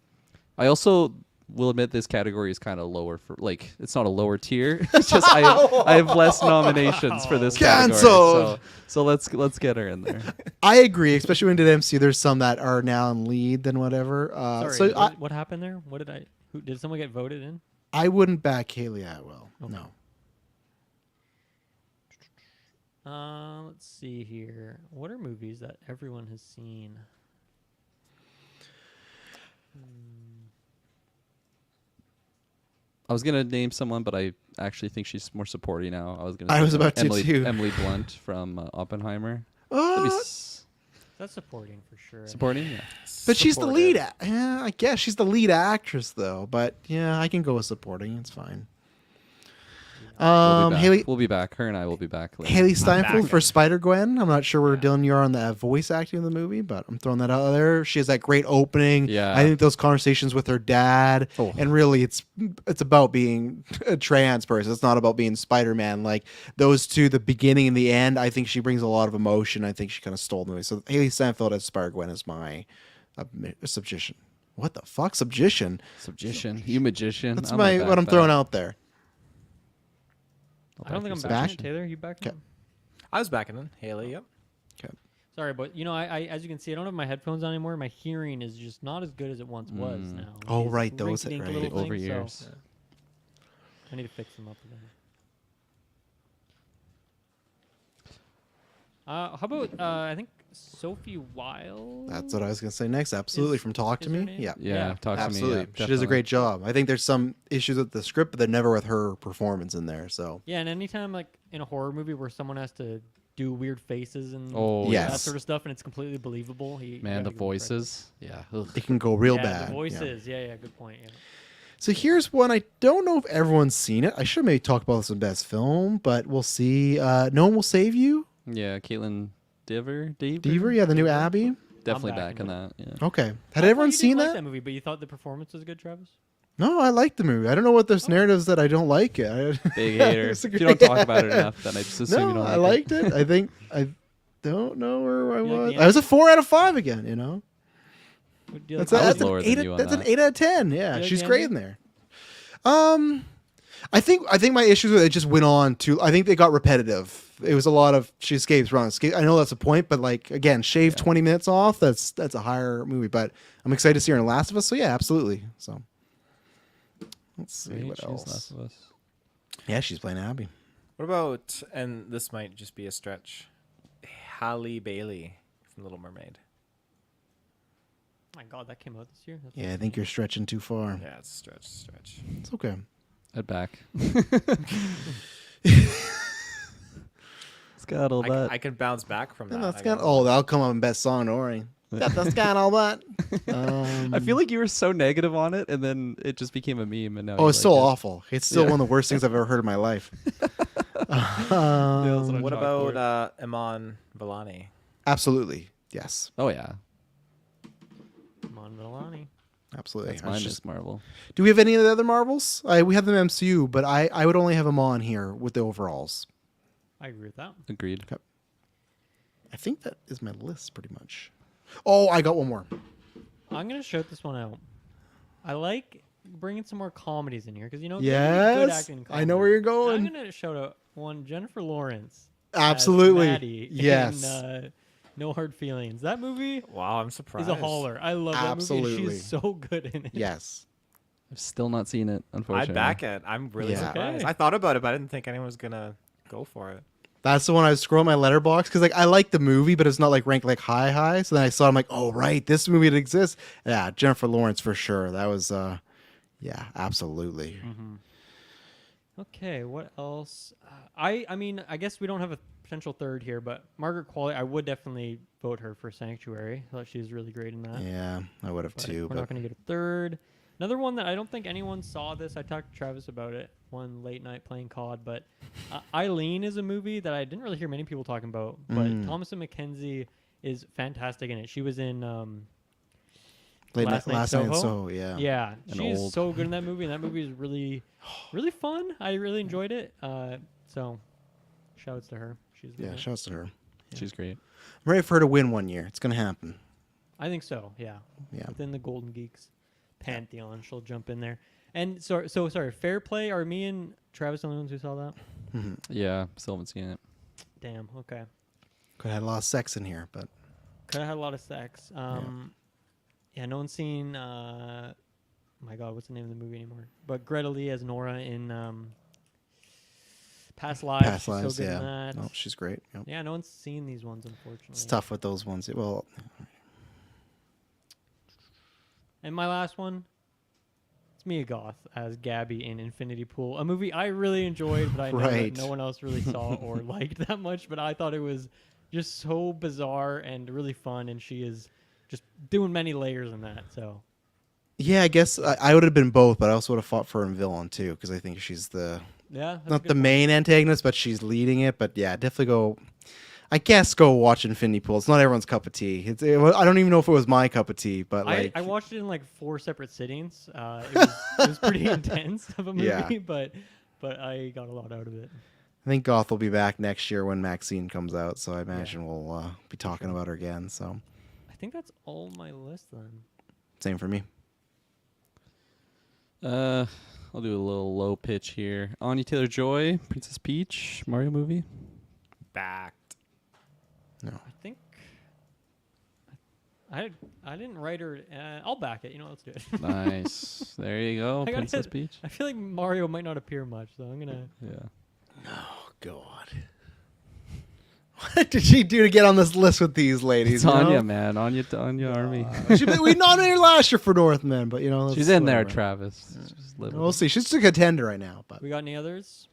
I also will admit this category is kind of lower for like it's not a lower tier. It's just I have less nominations for this category. Canceled. So let's get her in there. I agree, especially when we did MC. There's some that are now in lead than whatever. Sorry, So what happened there? What did I? Who did someone get voted in? I wouldn't back Haley Atwell. No. Let's see here. What are movies that everyone has seen? I was gonna name someone, but I actually think she's more supporting now. I was gonna. I say was about to Emily, too. Emily Blunt from Oppenheimer. That'd be That's supporting for sure. supporting, yeah. But she's the lead. Supportive. Yeah, I guess she's the lead actress though. But yeah, I can go with supporting. It's fine. We'll be back. Haley We'll be back. Her and I will be back later. Haley Steinfeld back. for Spider Gwen. I'm not sure where Dylan you are on the voice acting in the movie, but I'm throwing that out there. She has that great opening. Yeah. I think those conversations with her dad, Oh. and really, it's about being a trans person. It's not about being Spider-Man. Like those two, the beginning and the end. I think she brings a lot of emotion. I think she kind of stole the movie. So Haley Steinfeld as Spider Gwen is my submission. What the fuck, submission? Submission. You magician. That's I'm my gonna what back I'm that. throwing out there. I'll I don't back think I'm your backing it. submission. Taylor, you back? Okay. I was backing in Haley. Yep. Okay. Sorry, but I as you can see, I don't have my headphones on anymore. My hearing is just not as good as it once was now. Oh, These right, those- rinky-dink right. little Over things, years. So I need to fix them up again. How about I think Sophie Wilde? That's what I was gonna say next. Absolutely, Is- from Talk to is her Me. name? Yeah, Yeah, talk to me. absolutely. Yeah, She does a definitely. great job. I think there's some issues with the script, but they're never with her performance in there. So Yeah, and anytime like in a horror movie where someone has to do weird faces and Oh, that yes. sort of stuff, and it's completely believable. Man, gotta the give him credit. voices. Yeah. Ugh. it can go real Yeah, bad. the yeah. voices. Yeah, good point. Yeah. So here's one. I don't know if everyone's seen it. I should maybe talk about this in best film, but we'll see. No One Will Save You. Yeah, Caitlin Dever. Deaver, yeah, the new Abby. Definitely back back in into that. Yeah. Okay, I had thought everyone you didn't seen like that? movie? But you thought the performance was good, Travis? No, I like the movie. I don't know what this narratives that I don't like it. Big hater. It's a If you great- don't talk about it enough, then I just assume you No, don't I like liked it. I think I don't know where I You like was. the I was a 4 out of 5 again. You know, What do you that's, like I was that's, an lower than 8, you on that's an that. 8 out of 10. Yeah, like she's the great ending? in there. I think my issues with it just went on to. I think they got repetitive. It was a lot of she escapes, run, escape. I know that's a point, but like again, shave 20 minutes off. That's a higher movie. But I'm excited to see her in Last of Us. So yeah, absolutely. So let's see Right, what she's else. Last of Us. Yeah, she's playing Abby. What about, and this might just be a stretch, Halle Bailey from Little Mermaid? My God, that came out this year. That's Yeah, I think you're stretching too far. Yeah, it's a stretch. It's okay. I'd back. It's got all that. I could bounce back from that. That's I got. guess. Oh, that'll come up in best song. Don't worry. That's got all that. I feel like you were so negative on it, and then it just became a meme, and now. Oh, you it's so like it. awful. It's still Yeah. one of the worst things I've ever heard in my life. Nails on a What chalkboard. about Iman Vellani? Absolutely. Yes. Oh yeah, Mon Vellani. Absolutely. that's I was mine. just- Just Marvel. Do we have any of the other Marvels? We have them MCU, but I would only have them on here with the overalls. I agree with that. Agreed. I think that is my list pretty much. Oh, I got one more. I'm gonna shout this one out. I like bringing some more comedies in here because good Yes. acting. In I know where you're comedy. going. I'm gonna shout out one Jennifer Lawrence. as Absolutely. Maddie Yes. In, No Hard Feelings. That movie Wow, I'm is surprised. a hauler. I love that movie. And Absolutely. she's so good in it. Yes. I've still not seen it, unfortunately. I'd back it. I'm really Yeah. surprised. Okay. I thought about it, but I didn't think anyone was gonna go for it. That's the one I was scrolling my letterbox because like I like the movie, but it's not like ranked like high. So then I saw I'm like, oh right, this movie that exists. Yeah, Jennifer Lawrence for sure. That was yeah, absolutely. Okay, what else? I mean, I guess we don't have a potential third here, but Margaret Qualley, I would definitely vote her for Sanctuary. I thought she was really great in that. Yeah, I would have But too. we're But not going to get a third. Another one that I don't think anyone saw this. I talked to Travis about it one late night playing COD, but Eileen is a movie that I didn't really hear many people talking about. But Thomasin McKenzie is fantastic in it. She was in last night in Soho? Soho, yeah. yeah, And she's old. so good in that movie, and that movie is really, really fun. I really enjoyed it. So, shouts to her. She's Yeah, good. shouts to her. She's great. I'm ready for her to win one year. It's gonna happen. I think so. Yeah. Yeah. Within the Golden Geeks pantheon, she'll jump in there. And so sorry. Fair Play. Are me and Travis the only ones who saw that? Yeah, still haven't seen it. Damn. Okay. Could have had a lot of sex in here, but Could have had a lot of sex. Yeah. No one's seen. My God, what's the name of the movie anymore? But Greta Lee as Nora in Past Lives. Past She's Lives, so good yeah. in that. No, she's great. Yep. Yeah. No one's seen these ones, unfortunately. It's tough with those ones. Well, And my last one, it's Mia Goth as Gabby in Infinity Pool, a movie I really enjoyed, but I know Right. that no one else really saw or liked that much. But I thought it was just so bizarre and really fun, and she is just doing many layers in that. So yeah, I guess I would have been both, but I also would have fought for her in villain too because I think she's the yeah, that's a not good the point. main antagonist, but she's leading it. But yeah, definitely go. I guess go watch Infinity Pool. It's not everyone's cup of tea. I don't even know if it was my cup of tea, but like I watched it in like 4 separate sittings. It was pretty intense of a movie, Yeah. but I got a lot out of it. I think Goth will be back next year when Maxine comes out. So I imagine we'll be talking about her again. So I think that's all my list then. same for me. I'll do a little low pitch here. Anya Taylor-Joy, Princess Peach, Mario movie. Backed. No. I think I didn't write her. I'll back it. You know, let's do it. Nice. There you go, I gotta Princess hit- Peach. I feel like Mario might not appear much, so I'm gonna. Yeah. Oh God. What did she do to get on this list with these ladies? It's you know? Anya, man. Anya Army. We nominated her last year for Northmen, but you know She's that's in there, whatever. Travis. Just live with We'll it. see. She's a contender right now, but We got any others?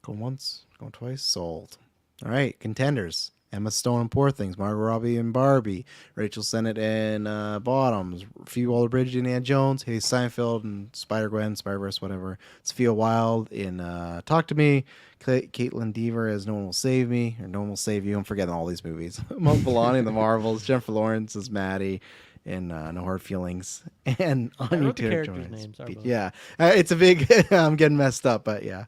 going once, going twice, sold. All right, contenders: Emma Stone and Poor Things, Margot Robbie and Barbie, Rachel Sennett and Bottoms, Phoebe Waller-Bridge and Indiana Jones, Haley Steinfeld and Spider-Gwen, Spider-Verse, whatever. Sophia Wilde in Talk to Me, Caitlin Deaver as No One Will Save Me, or No One Will Save You. I'm forgetting all these movies. Mo Bellani in The Marvels, Jennifer Lawrence as Maddie in No Hard Feelings, and Anya wrote the characters' Taylor-Joy. names, sorry, bud. Yeah, it's a big. I'm getting messed up, but yeah.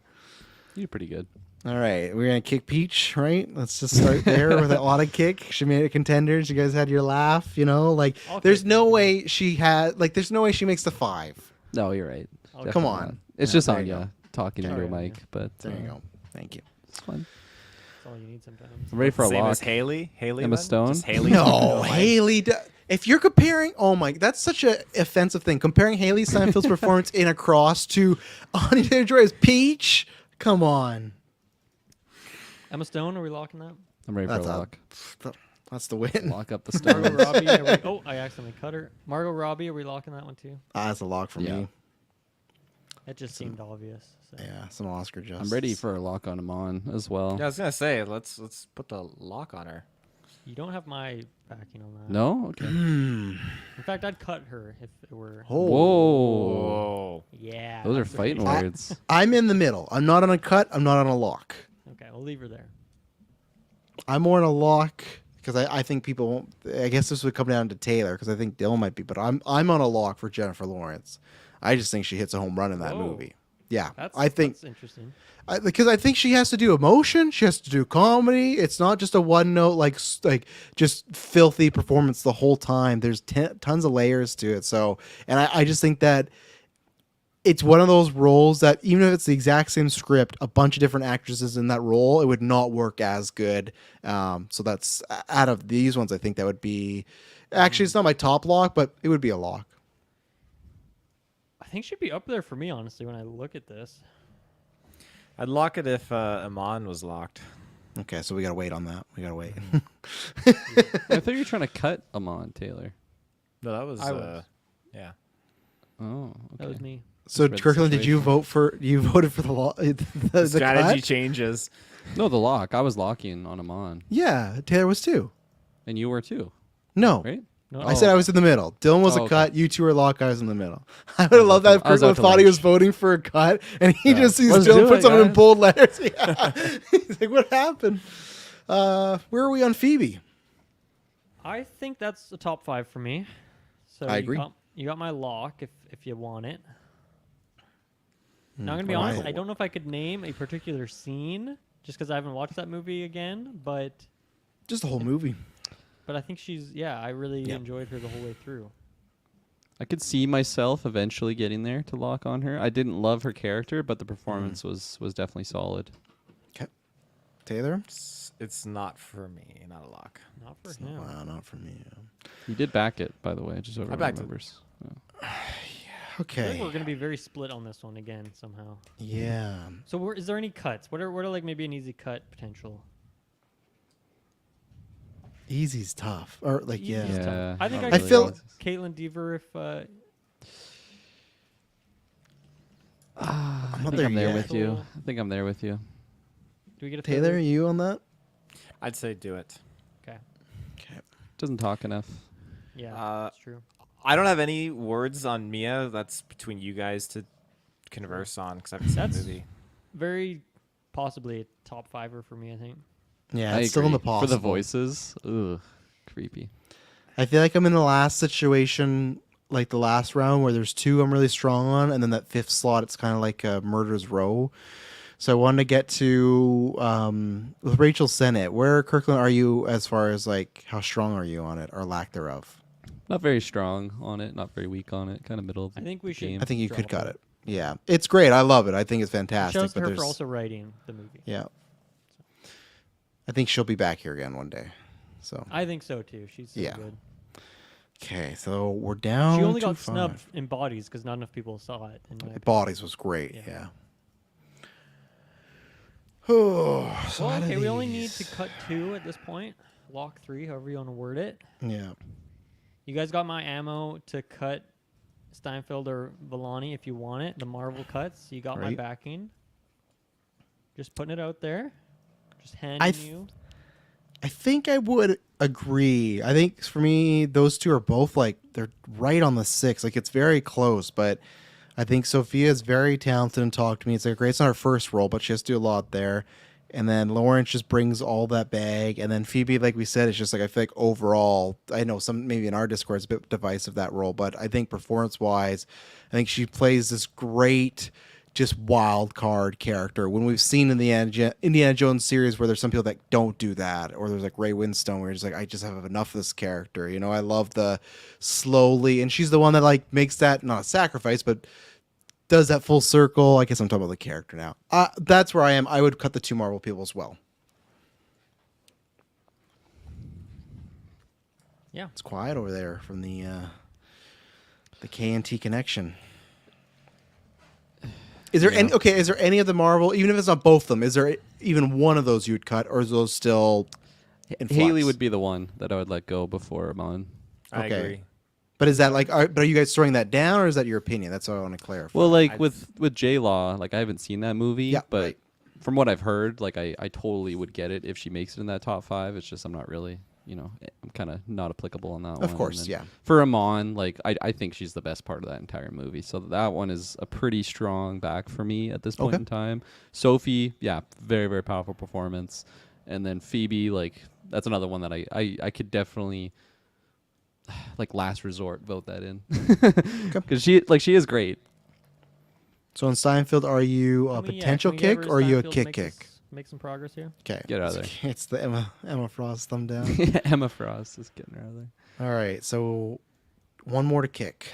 You're pretty good. All right, we're gonna kick Peach, right? Let's just start there with a lot of kick. She made it contenders. You guys had your laugh, you know. Like, I'll there's kick no Peach. way she had. Like, there's no way she makes the 5. No, you're right. Come Definitely on. not. It's Yeah, just there you Anya talking into a Sorry, mic, but There you go. Thank you. it's fun. That's all you need sometimes. I'm ready for a Same lock. as Haley. Haley. Emma then? Stone? Just Haley. No, Haley. If you're comparing, oh my, that's such a offensive thing. Comparing Haley Steinfeld's performance in Across to Anya Taylor-Joy as Peach. Come on, Emma Stone, are we locking that? I'm ready for That's a a- lock. that's the win. Lock up the Margot stones. Robbie. Are we, oh, I accidentally cut her. Margot Robbie, are we locking that one too? That's a lock for Yeah. me. That just seemed obvious. So. Yeah, some Oscar justice. I'm ready for a lock on Amon as well. Yeah, I was gonna say let's put the lock on her. You don't have my backing on that. No? Okay. In fact, I'd cut her if it were. Oh. Whoa. Whoa. Yeah. Those are that's fighting right. words. I'm in the middle. I'm not on a cut. I'm not on a lock. Okay, we'll leave her there. I'm more in a lock because I think people won't. I guess this would come down to Taylor because I think Dylan might be, but I'm on a lock for Jennifer Lawrence. I just think she hits a home run in that Whoa. movie. Yeah, That's I think that's interesting. because I think she has to do emotion. She has to do comedy. It's not just a one note like just filthy performance the whole time. There's tons of layers to it. So, and I just think that it's one of those roles that even if it's the exact same script, a bunch of different actresses in that role, it would not work as good. So that's out of these ones, I think that would be actually it's not my top lock, but it would be a lock. I think she'd be up there for me, honestly, when I look at this. I'd lock it if Amon was locked. Okay, so we gotta wait on that. We gotta wait. I thought you were trying to cut Amon, Taylor. No, that was. I was. Yeah. Oh, okay. That was me. So Just read the Kirkland, did you situation. vote for? You voted for the law. The Strategy cut? changes. No, the lock. I was locking on Amon. Yeah, Taylor was too. And you were too, No, right? No, I said I was in the middle. Dylan was Oh, a okay. cut. You two were lock. I was in the middle. I would have loved that if I was Kirkland out to thought he was lunch. voting for a cut, and he just sees Let's Dylan do put it, something in guys. bold letters. Yeah, he's like, "What happened? Where are we on Phoebe?" I think that's the top 5 for me. So I agree. You got my lock if you want it. Now I'm gonna be all honest. right. I don't know if I could name a particular scene just because I haven't watched that movie again, but Just the whole movie. I think she's I really Yeah. enjoyed her the whole way through. I could see myself eventually getting there to lock on her. I didn't love her character, but the performance was definitely solid. Okay, Taylor. It's not for me. Not a lock. Not for him. Wow, not for me. You did back it, by the way, just so everyone backed it. remembers. Yeah. I think Okay. we're gonna be very split on this one again somehow. Yeah. So is there any cuts? What are like maybe an easy cut potential? Easy's tough. Or like, Easy's yeah. tough. Yeah, I think not I I could feel- go Caitlin Deaver if I not think there I'm there yet. with you. Cool. I think I'm there with you. do we get a Taylor, are third? you on that? I'd say do it. Okay. Okay. Doesn't talk enough. Yeah, that's true. I don't have any words on Mia. That's between you guys to converse on because I haven't seen That's- the movie. Very possibly a top 5er for me, I think. Yeah, I it's still in the agree. possible. For the voices, ugh, creepy. I feel like I'm in the last situation, like the last round, where there's 2 I'm really strong on, and then that 5th slot, it's kind of like a murder's row. So I wanted to get to with Rachel Sennett. Where, Kirkland, are you as far as like how strong are you on it or lack thereof? Not very strong on it, not very weak on it. Kind of middle of the I think we should- game. I think you could Drop cut it. it. Yeah, it's great. I love it. I think it's It fantastic. shows But her there's for also writing the movie. yeah, I think she'll be back here again one day. So I think so too. She's so Yeah. good. okay, so we're down. She only to got 5. snubbed in bodies because not enough people saw it. In my opinion. Bodies was great. Yeah. Yeah. Oh, so Well, out of okay, we only need these- to cut 2 at this point. Lock 3, however you want to word it. Yeah. You guys got my ammo to cut Steinfeld or Villani if you want it. The Marvel cuts. You got my Right. backing. Just putting it out there. Just handing I you. I think I would agree. I think for me, those two are both like they're right on the 6. Like it's very close, but I think Sophia is very talented and talk to me. It's like great. It's not her first role, but she has to do a lot there. And then Lawrence just brings all that bag. And then Phoebe, like we said, it's just like I feel like overall, I know some maybe in our Discord it's a bit divisive that role, but I think performance wise, I think she plays this great, just wild card character. When we've seen in the Indiana Jones series where there's some people that don't do that, or there's like Ray Winstone where you're just like, I just have enough of this character. You know, I love the slowly, and she's the one that like makes that not a sacrifice, but does that full circle. I guess I'm talking about the character now. That's where I am. I would cut the 2 Marvel people as well. Yeah. It's quiet over there from the KNT connection. Is there any okay? Is there any of the Marvel, even if it's not both of them, is there even one of those you'd cut, or is those still in Haley flux? would be the one that I would let go before Amon. I Okay. agree. But is that like? But are you guys throwing that down, or is that your opinion? That's what I want to clarify. Well, like I'd- with J Law, like I haven't seen that movie, Yeah, but right. from what I've heard, like I totally would get it if she makes it in that top 5. It's just I'm not really, I'm kind of not applicable on that one. Of And course, then yeah. For Amon, like I think she's the best part of that entire movie. So that one is a pretty strong back for me at this point Okay. in time. Sophie, yeah, very very powerful performance, and then Phoebe, like that's another one that I could definitely. Like last resort, vote that in because she is great. So in Steinfeld, are you a I mean, yeah, potential can we get kick rid of or are you a Steinfeld to kick? make some progress here. Okay, Get out of there. It's the Emma Frost thumb down. Emma Frost is getting her out of there. All right, so one more to kick.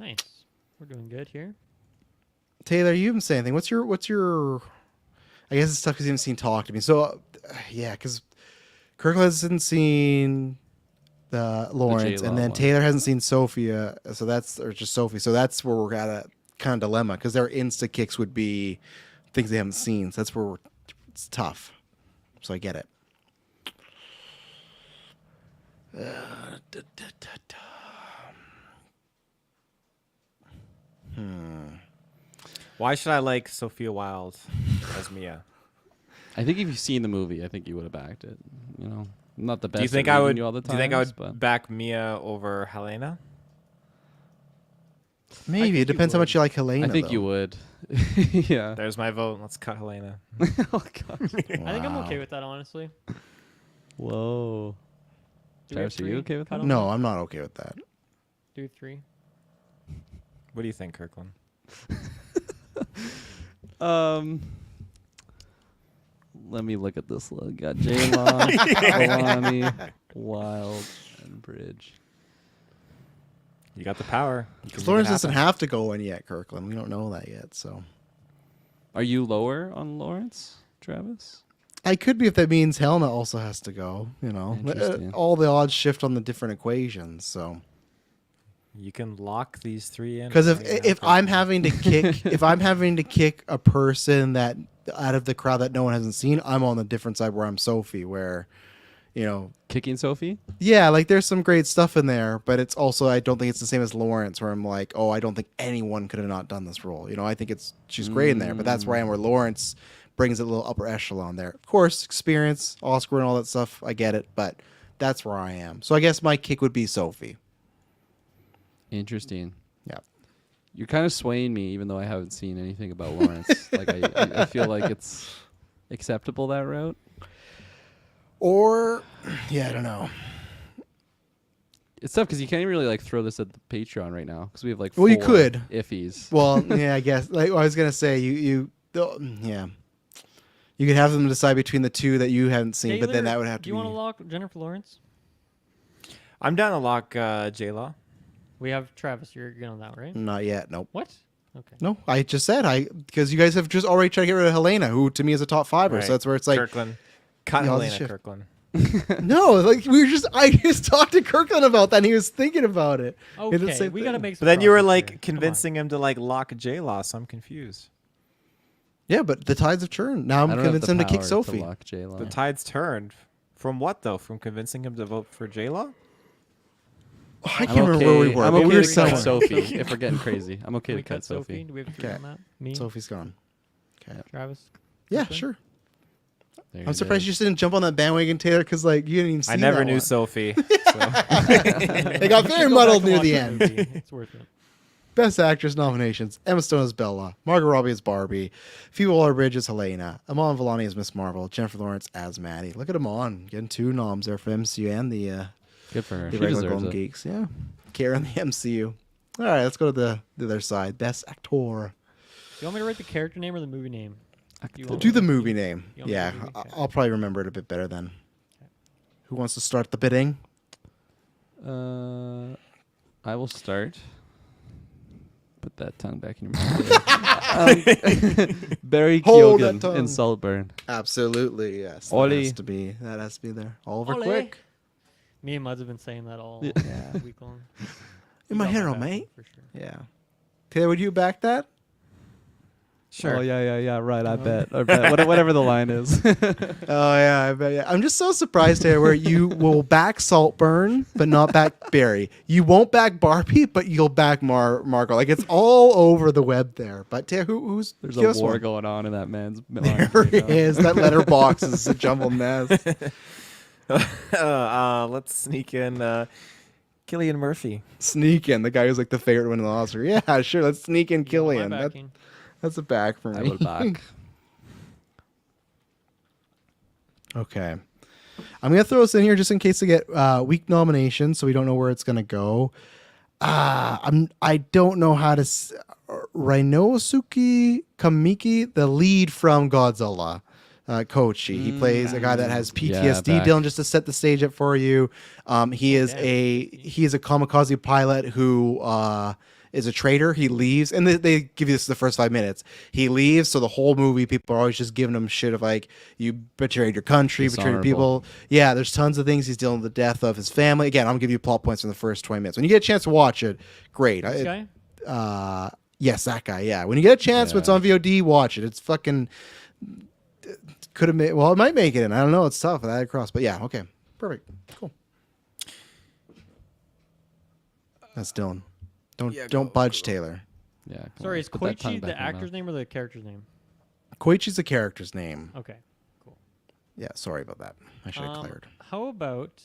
Nice. We're doing good here. Taylor, you haven't said anything. What's your? I guess it's tough because you haven't seen Talk to Me. So yeah, because Kirkland hasn't seen the Lawrence, J-Law and then one. Taylor hasn't seen Sophia. So that's or just Sophie. So that's where we're at a kind of dilemma because their insta kicks would be things they haven't seen. So that's where it's tough. So I get it. Why should I like Sophia Wilde as Mia? I think if you've seen the movie, I think you would have backed it. Not the best. Do you think at I reading would? You all the Do you think I times, would but back Mia over Helena? Maybe think it you depends how much would. you like Helena. I think though. you would. Yeah. There's my vote. Let's cut Helena. Oh God. I think I'm Wow. okay with that, honestly. Whoa. Do we have Travis, are you 3? okay with Cut that? 'em? No, I'm not okay with that. Do 3. What do you think, Kirkland? Let me look at this. Look, got J-Law, Kalani, Wild, and Bridge. You got the power. You can Because make Lawrence it doesn't happen. have to go in yet, Kirkland. We don't know that yet. So Are you lower on Lawrence, Travis? I could be if that means Helena also has to go. Interesting. All the odds shift on the different equations. So You can lock these 3 in. because right now, if I'm Kirkland. having to kick if I'm having to kick a person that out of the crowd that no one hasn't seen, I'm on the different side where I'm Sophie, where Kicking Sophie? yeah, like there's some great stuff in there, but it's also I don't think it's the same as Lawrence, where I'm like, oh, I don't think anyone could have not done this role. I think she's great in there, but that's where I am. Where Lawrence brings it a little upper echelon there. Of course, experience, Oscar, and all that stuff. I get it, but that's where I am. So I guess my kick would be Sophie. Interesting. Yeah. You're kind of swaying me, even though I haven't seen anything about Lawrence. Like I feel like it's acceptable that route. Or yeah, I don't know. It's tough because you can't even really like throw this at the Patreon right now because we have like Well, you 4 could. iffies. Well, yeah, I guess. Like I was gonna say, yeah, you could have them decide between the 2 that you haven't seen, but then Taylor, that would have to Do you be. want to lock Jennifer Lawrence? I'm down to lock J-Law. We have Travis. You're good on that, right? Not yet. Nope. What? Okay. No, I just said because you guys have just already tried to get rid of Helena, who to me is a top 5er. Right. So that's where it's like Kirkland. Cut Yeah, I'll Helena, just shift. Kirkland. No, like I just talked to Kirkland about that and he was thinking about it. He did the Okay, same we thing. gotta make some But then you were progress like here. Come on. convincing him to like lock J-Law, so I'm confused. Yeah, but the tides have turned. Now I'm I don't have convincing the him to kick power Sophie. lock J-Law. The tides turned. From what though? From convincing him to vote for J-Law? I I'm can't remember where we were. I'm but okay we were to cut somewhere. Sophie if we're getting crazy. I'm okay Can we to cut cut Sophie? Sophie. Do we have to agree Okay. on that? Me, Sophie's gone. Okay. Travis. Yeah, Kirkland? sure. There I'm it surprised is. you just didn't jump on that bandwagon, Taylor, because like you didn't even see I never that knew one. Sophie. So. It got You should very go muddled back and near watch the that end. movie. It's worth it. Best Actress nominations: Emma Stone as Bella, Margot Robbie as Barbie, Phoebe Waller-Bridge as Helena, Iman Vellani as Miss Marvel, Jennifer Lawrence as Maddie. Look at them on getting 2 noms there for MCU and the Good for her. She regular deserves Golden it. Geeks. Yeah, Karen the MCU. All right, let's go to the other side. Best Actor. Do you want me to write the character name or the movie name? You want Do me the to- movie name. You want me to Yeah, do the movie? Okay. I'll probably remember it a bit better then. Who wants to start the bidding? I will start. Put that tongue back in your mouth. Barry Hold that Keoghan tongue. in Saltburn. Absolutely, yes. Ollie. That has to be there. Oliver Ollie. Quick. Me and Muds have been saying that all Yeah. week long. In my You got hero, back, mate. For sure. Yeah. Taylor, would you back that? Sure. Oh yeah. Right. I bet. Whatever the line is. Oh yeah, I bet. Yeah. I'm just so surprised, Taylor, where you will back Saltburn but not back Barry. You won't back Barbie, but you'll back Margot. Like it's all over the web there. But Taylor, who's There's give a us war one. going on in that man's mind. There right it now. is. That letterbox is a jumbled mess. Let's sneak in Cillian Murphy. Sneak in the guy who's like the favorite one in the Oscar. Yeah, sure. Let's sneak in You know, Killian. my That, backing. that's a back for I me. would back. Okay. I'm going to throw this in here just in case to get weak nominations so we don't know where it's going to go. I don't know how to Rinosuke Kamiki, the lead from Godzilla. Kochi. He plays a guy that has PTSD. back. Dylan, just to set the stage up for you, he is a kamikaze pilot who is a traitor. He leaves, and they give you this the first 5 minutes. He leaves, so the whole movie people are always just giving him shit of like, you betrayed your country, betrayed your Dishonorable. people. Yeah, there's tons of things. He's dealing with the death of his family. Again, I'm gonna give you plot points in the first 20 minutes. When you get a chance to watch it, great. This guy? Yes, that guy. Yeah, when you get a chance, when it's on VOD, watch it. It's fucking could have made. Well, it might make it in. I don't know. It's tough with that across, but yeah. Okay, perfect, cool. That's Dylan. Don't budge, Taylor. Yeah. come Sorry, on, is put that tongue Koichi back the in your actor's mouth. name or the character's name? Koichi's the character's name. Okay, cool. Yeah, sorry about that. I should have cleared. How about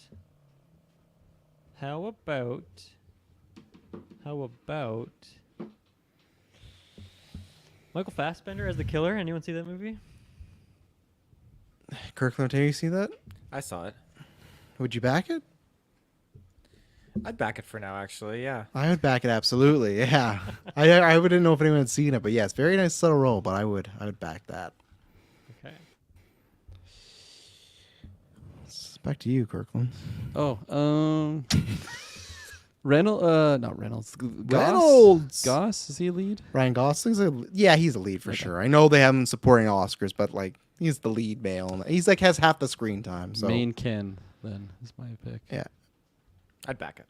Michael Fassbender as the killer? Anyone see that movie? Kirkland, did you see that? I saw it. Would you back it? I'd back it for now, actually. Yeah. I would back it absolutely. Yeah, I wouldn't know if anyone had seen it, but yeah, it's a very nice subtle role. But I would back that. Okay. It's back to you, Kirkland. Oh, Reynolds. Not Reynolds. Reynolds! Goss. Is he a lead? Ryan Gosling's he's a lead for sure. I know they have him supporting Oscars, but like he's the lead male. He's like has half the screen time. So Main Ken. Then is my pick. yeah. I'd back it.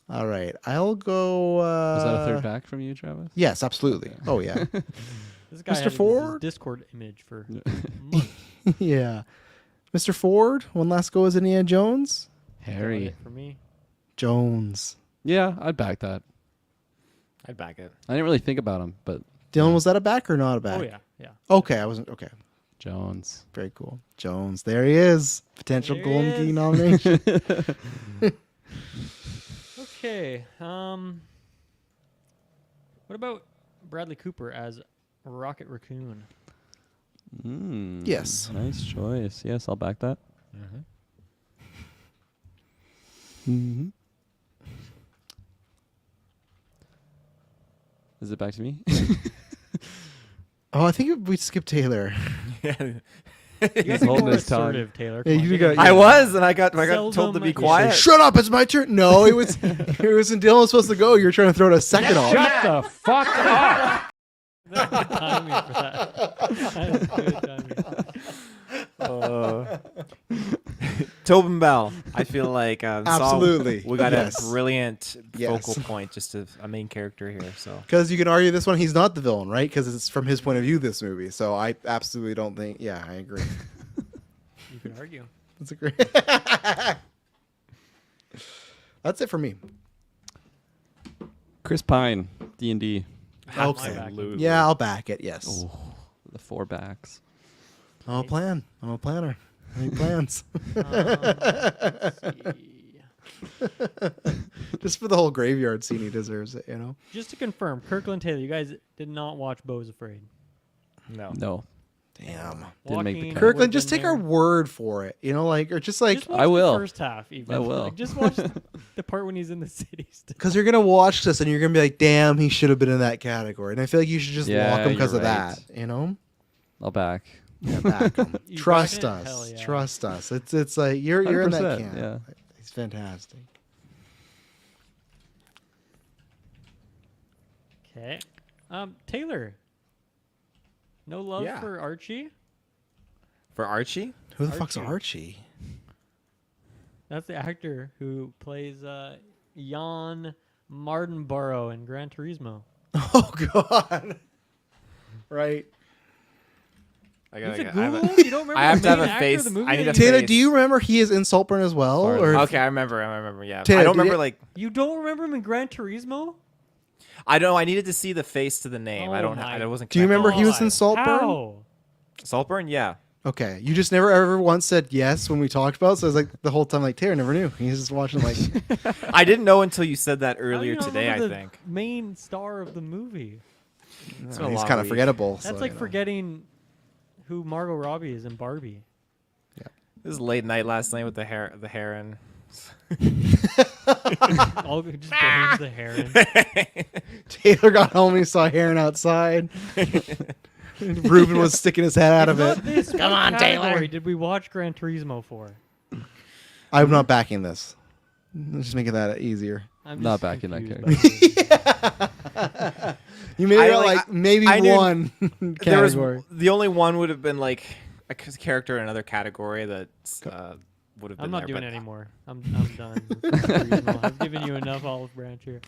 All right, I'll go. Was that a third back from you, Travis? Yes, absolutely. Oh yeah, This guy Mr. had this Ford? Discord image for months. yeah. Mr. Ford, one last go as Indiana Jones. Harry. For me. Jones. Yeah, I'd back that. I'd back it. I didn't really think about him, but Dylan, was that a back or not a back? Oh yeah, yeah. Okay, I wasn't. Okay, Jones. very cool. Jones, there he is. Potential There he Golden is. Key nomination. Okay. What about Bradley Cooper as Rocket Raccoon? Yes. Nice choice. Yes, I'll back that. Mm-hmm. Is it back to me? Oh, I think we skipped Taylor. You guys He's are holding more his tongue. assertive, Taylor. Yeah, Come on, you get got- in. I was, and I got told to Seldom be you say quiet. Shut up! It's my turn. No, it was Dylan was supposed to go. You're trying to throw it a second off. Shut the fuck up! That's good timing for that. That is good timing. Tobin Bell. I feel like Absolutely. we got Yes. a brilliant Yes. focal point, just a main character here. So Because you can argue this one, he's not the villain, right? Because it's from his point of view, this movie. So I absolutely don't think. Yeah, I agree. You can argue. That's a great. That's it for me. Chris Pine, D&D. absolutely. Yeah, I'll back it. Yes. Oh, the 4 backs. I'm a plan. I'm a planner. I make plans. Let's see. Just for the whole graveyard scene, he deserves it. You know. Just to confirm, Kirkland Taylor, you guys did not watch Beau's Afraid. No. No. Damn. Didn't make the Joaquin cut. Kirkland, would've just been take our there. word for it. You know, like, or just like, Just watch I will. The first half, even. I will. Like, just watch the part when he's in the city. Still. because you're gonna watch this and you're gonna be like, damn, he should have been in that category. And I feel like you should just Yeah, lock him because you're of right. that. You know. I'll back. Yeah, back him. You Trust backing it? us. Hell yeah. Trust us. It's like you're in that 100%, camp. yeah. He's fantastic. Okay. Taylor. No love Yeah. for Archie. For Archie, Who the fuck's Archie. Archie? That's the actor who plays Jan Mardenborough in Gran Turismo. Oh God. Right. I He's gotta a get- I have ghoul? You don't remember I have the to have main a actor face. of the movie I need that a you- Taylor, face. do you remember he is in Saltburn as well? Sorry. Or Okay, I remember. Yeah, Taylor, I don't did remember you- like. You don't remember him in Gran Turismo? I know. I needed to see the face to the name. I Oh don't. my I wasn't. Do you remember he was in God. Saltburn? How? Saltburn? Yeah. Okay, you just never ever once said yes when we talked about it. So I was like the whole time like Taylor never knew. He's just watching like I didn't know until you said that How do you earlier not today. I remember the think. main star of the movie. It's he's been a long kind of week. forgettable. That's so, like you know. forgetting who Margot Robbie is in Barbie. This is late night last night with the heron. All just blames the heron. Taylor got home and he saw Heron outside. Ruben was sticking his head out of Not it. this Come one on, category Taylor. Did we watch Gran Turismo for? I'm not backing this. Let's just making that easier. I'm Not just back in that confused by the You maybe I, got like, like maybe I knew- one There was category. the only one would have been like a character in another category that would have been I'm not there, doing but it anymore. I'm done. with Gran Turismo. I've given you enough olive branch here.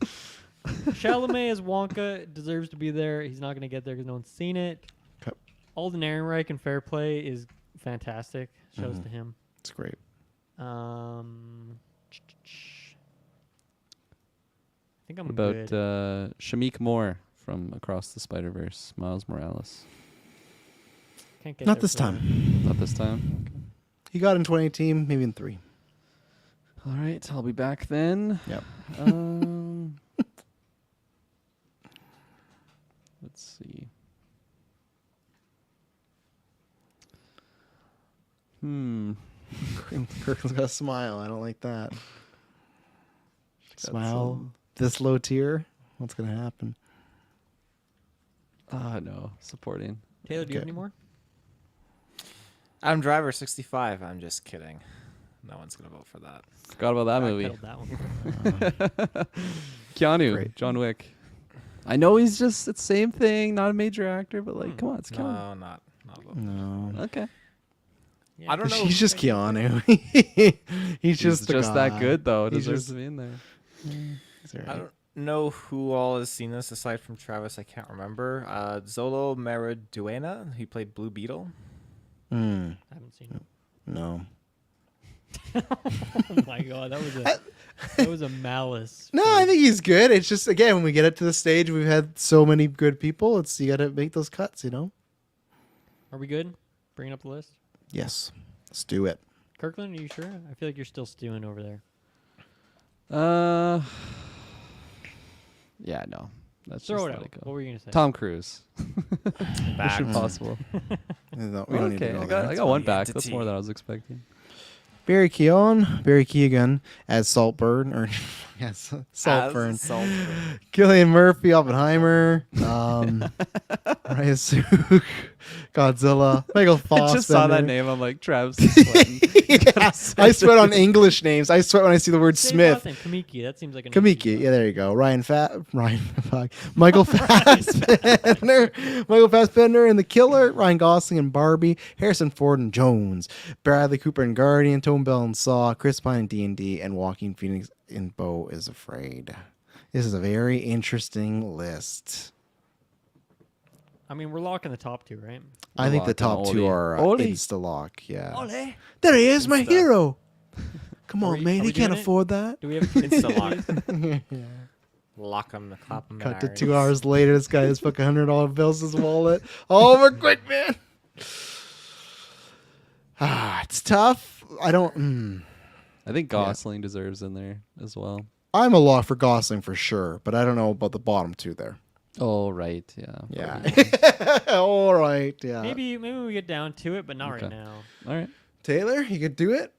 Chalamet as Wonka deserves to be there. He's not going to get there because no one's seen it. Okay. Alden Ehrenreich in Fair Play is fantastic. Shows Mhm. to him. It's great. I think I'm What about good. Shamik Moore from Across the Spider-Verse, Miles Morales? Can't get Not there this for time. Not this time. He got in 2018, maybe in 3. All right, I'll be back then. Yep. Let's see. Kirkland's got a smile. I don't like that. Got Smile. some- This low tier. What's gonna happen? No, supporting. Taylor, do you have Okay. any more? Adam Driver 65. I'm just kidding. No one's gonna vote for that. Forgot about that movie. Backpedaled that one. Keanu, Great. John Wick. I know he's just it's same thing, not a major actor, but like, come on, it's Keanu. No, not a vote. No. Okay, Yeah. I don't know. He's just Keanu. He's just the just guy. that good though. He's Deserves just- to be in there. He's all I right. don't know who all has seen this aside from Travis. I can't remember. Zolo Maraduena. He played Blue Beetle. Mm, I haven't seen it. no. Oh my god, that was a malice. No, I think he's good. It's just again when we get up to the stage, we've had so many good people. It's you got to make those cuts, you know. Are we good? Bringing up the list. Yes, let's do it. Kirkland, are you sure? I feel like you're still stewing over there. Yeah, no. Let's Throw just it let out. it What go. were you gonna say? Tom Cruise. Back. Mission Impossible. No, we don't need to Okay, know I that. got one the back. That's entity. more than I was expecting. Barry Keoghan as Saltburn or Yes, Saltburn. Saltburn. Cillian Murphy, Oppenheimer, Ryazuk, Godzilla, Michael I Fassbender. just saw that name. I'm like, Travis is sweating. Yeah, I sweat on English names. I sweat when I see the word Say Smith. last name, Kamiki. That seems like a name Kamiki, you yeah, there you go. Michael Fassbender, Michael Fassbender and The Killer, Ryan Gosling and Barbie, Harrison Ford and Jones, Bradley Cooper and Guardian, Tone Bell and Saw, Chris Pine and D&D, and Joaquin Phoenix in Beau is Afraid. This is a very interesting list. I mean, we're locking the top two, right? I think the Locking top two Oli. are Oli. insta-lock, yeah. Ole. There he is, my Insta. hero. Come Are on, we- man, are he we can't doing it? afford that. Do we have Insta lock. Lock him, clap him. Cut to 2 hours later, this guy has fucking $100 bills in his wallet. All over quick, man. It's tough. I don't. I think Gosling deserves in there as well. I'm a lock for Gosling for sure, but I don't know about the bottom two there. Oh, right. Yeah. Yeah. All right. Yeah. Maybe we get down to it, but not Okay. right now. All right. Taylor, you could do it.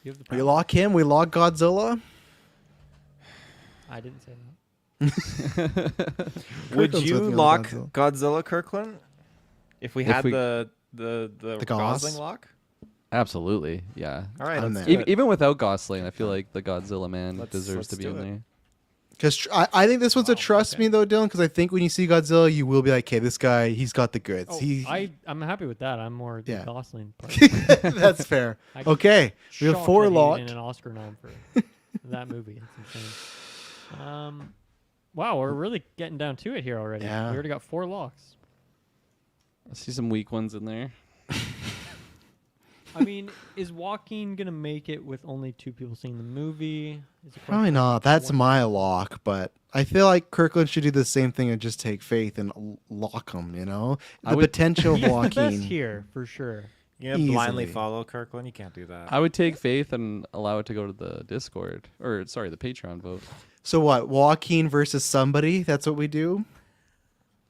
You have the We power. lock him. We lock Godzilla. I didn't say that. Would Kirkland's you with me on lock Godzilla. Godzilla, Kirkland? If we If had we- the Goss? Gosling lock? Absolutely. Yeah. All right, I'm let's there. do it. Even without Gosling, I feel like the Godzilla man Let's deserves to be do in it. there. Because I think this one's a trust okay. me though, Dylan. Because I think when you see Godzilla, you will be like, "Okay, this guy, he's got the goods." Oh, I'm happy with that. I'm more the Yeah. Gosling part. That's fair. I- Okay, we have Shocked 4 that he locked. didn't an Oscar nom for that movie. That's insane. Wow, we're really getting down to it here already. Yeah. We already got 4 locks. I see some weak ones in there. I mean, is Joaquin gonna make it with only 2 people seeing the movie? Is it Probably not. That's my lock, but I feel like Kirkland should do the same thing and just take faith and lock him. You know, I the would- potential of He's the best Joaquin. here for sure. You gonna blindly Easily. follow Kirkland? You can't do that. I would take Faith and allow it to go to the Discord. Or, sorry, the Patreon vote. So what? Joaquin versus somebody? That's what we do.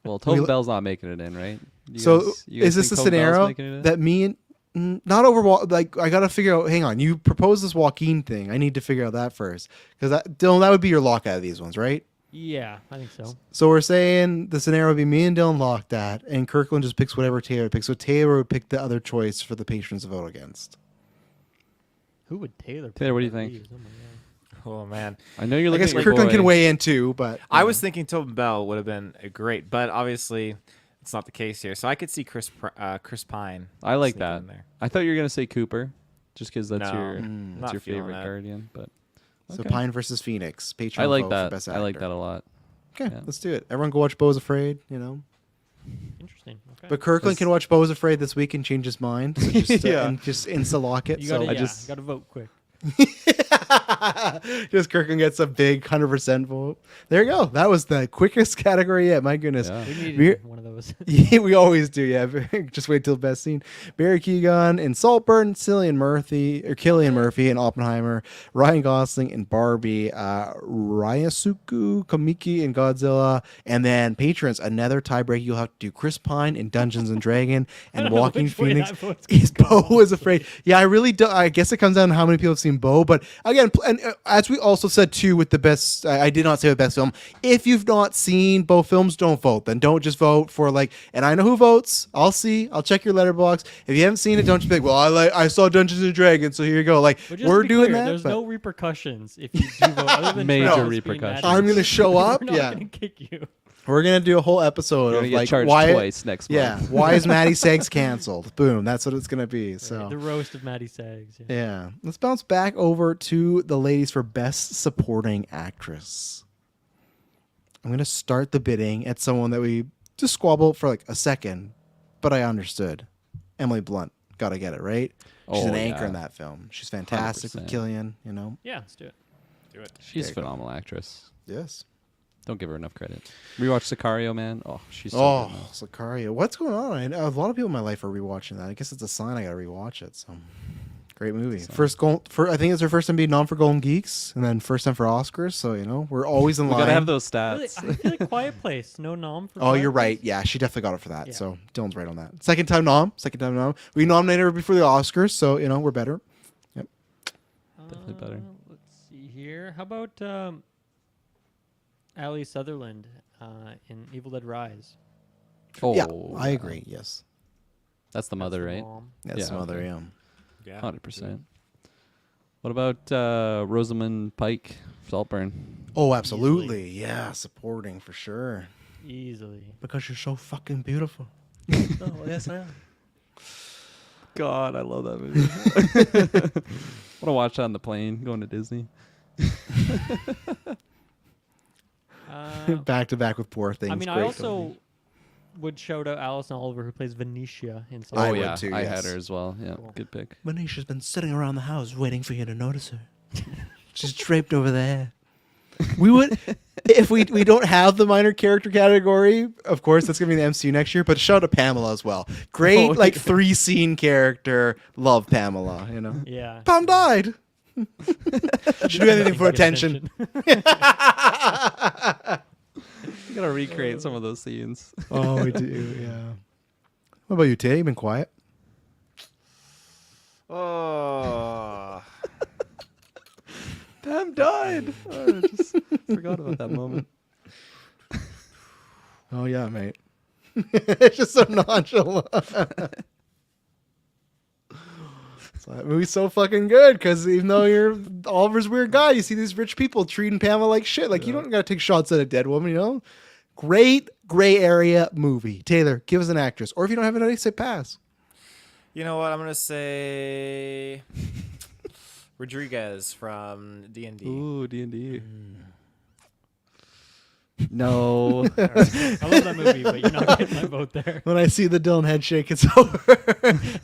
Well, Tobin We- Bell's not making it in, right? You So you is this a think Tobin Bell's scenario making it in? that me and not over like I gotta figure out? Hang on, you proposed this Joaquin thing. I need to figure out that first because Dylan, that would be your lock out of these ones, right? Yeah, I think so. So we're saying the scenario would be me and Dylan lock that, and Kirkland just picks whatever Taylor picks. So Taylor would pick the other choice for the patrons to vote against. Who would Taylor? Taylor, what do you pick think? these? Oh my God. Oh man, I know you're I looking guess at your Kirkland boy. can weigh in too, but I was thinking Tobin Bell would have been great, but obviously it's not the case here. So I could see Chris Pine. I like sneaking that. in there. I thought you were going to say Cooper, just because that's No, your Mm. not your feeling favorite that. Guardian. But so okay. Pine versus Phoenix. Patreon I like vote for that. Best I like Actor. that a lot. Okay, Yeah. let's do it. Everyone go watch Beau's Afraid. You know. Interesting. Okay. But Kirkland can watch Beau's Afraid this week and change his mind. So just, Yeah. and just insta lock it. you So gotta, I yeah, just- you gotta vote quick. just Kirkland gets a big 100% vote. There you go. That was the quickest category yet. My goodness. Yeah. We needed We're- one of those. Yeah, we always do. Yeah, just wait till the best scene. Barry Keoghan and Saltburn, Cillian Murphy and Oppenheimer, Ryan Gosling and Barbie, Ryasuku Kamiki and Godzilla, and then patrons. Another tiebreak. You'll have to do Chris Pine in Dungeons and Dragon I and don't know Joaquin which way Phoenix. that vote's gonna Is go, Beau is honestly. afraid? Yeah, I really do. I guess it comes down to how many people have seen Beau. But again, and as we also said too, with the best, I did not say the best film. If you've not seen Beau films, don't vote. Then don't just vote for like. And I know who votes. I'll see. I'll check your letterbox. If you haven't seen it, don't just be like, well, I saw Dungeons and Dragons, so here you go. Like But just we're to be doing clear, that. There's but no repercussions if you do vote. Other than Major Travis being repercussions. mad at I'm you. gonna show up. We're not Yeah, gonna kick you. we're gonna do a whole episode You're of going to get like charged why. twice next Yeah, month. why is Maddie Sags canceled? Boom. That's what it's gonna be. So. The roast of Maddie Sags. Yeah. Yeah. Let's bounce back over to the ladies for Best Supporting Actress. I'm going to start the bidding at someone that we just squabbled for like a second, but I understood. Emily Blunt. Got to get it, right? She's Oh, an anchor yeah. in that film. She's fantastic with 100%. Killian, you know? Yeah, let's do it. Do it. She's There a you go. phenomenal actress. Yes. Don't give her enough credit. Rewatch Sicario, man. Oh, she's so Oh, good, man. Sicario. What's going on? I know a lot of people in my life are rewatching that. I guess it's a sign I got to rewatch it. So great movie. I think it's her first time being nom for Golden Geeks and then first time for Oscars. So, you know, we're always in We line. gotta have those Really, stats. I feel like Quiet Place. No nom for. Oh, Quiet you're right. Place? Yeah, she definitely got it for that. Yeah. So Dylan's right on that. Second time nom. We nominated her before the Oscars, so you know we're better. Definitely better. Let's see here. How about Ali Sutherland in Evil Dead Rise? Oh, Yeah, I agree. Yes. That's the mother, That's the right? mom. That's Yeah, some other, okay. yeah. 100%. What about Rosamund Pike, Saltburn? Oh, absolutely. Yeah, supporting for sure. Easily. Because you're so fucking beautiful. Oh, yes, I am. God, I love that movie. I want to watch that on the plane going to Disney. Back to back with Poor Things. I mean, I Great also movie. would shout out Alison Oliver, who plays Venetia in I Oh would yeah, too, I yes. had her as well. Yeah, Cool. good pick. Manisha's been sitting around the house waiting for you to notice her. She's draped over there. We would, if we don't have the minor character category, of course, that's going to be the MCU next year, but shout out to Pamela as well. Great, Oh, like, yeah. 3-scene character. Love Pamela, you know? Yeah. Pam died. She'd do anything for attention. You gotta recreate some of those scenes. Oh, we do, yeah. What about you, Tay? You been quiet? Oh. Pam died. Oh, I just forgot about that moment. Oh, yeah, mate. It's just so nonchalant. So that movie's so fucking good because even though you're Oliver's a weird guy, you see these rich people treating Pamela like shit. Like, you don't got to take shots at a dead woman, you know? Great gray area movie. Taylor, give us an actress. Or if you don't have anybody, say pass. You know what? I'm gonna say Rodriguez from D&D. Ooh, D&D. No. I love that movie, but you're not getting my vote there. When I see the Dylan head shake, it's over.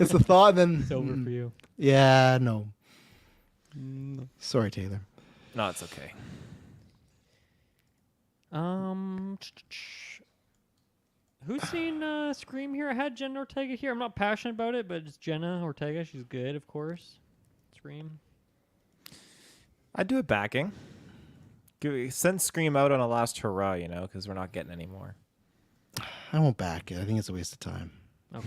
It's a thought, and then It's over for you. Yeah, no. Sorry, Taylor. No, it's okay. Who's seen Scream here? I had Jenna Ortega here. I'm not passionate about it, but it's Jenna Ortega. She's good, of course. Scream. I'd do it backing. Send Scream out on a last hurrah, you know, because we're not getting any more. I won't back it. I think it's a waste of time. Okay.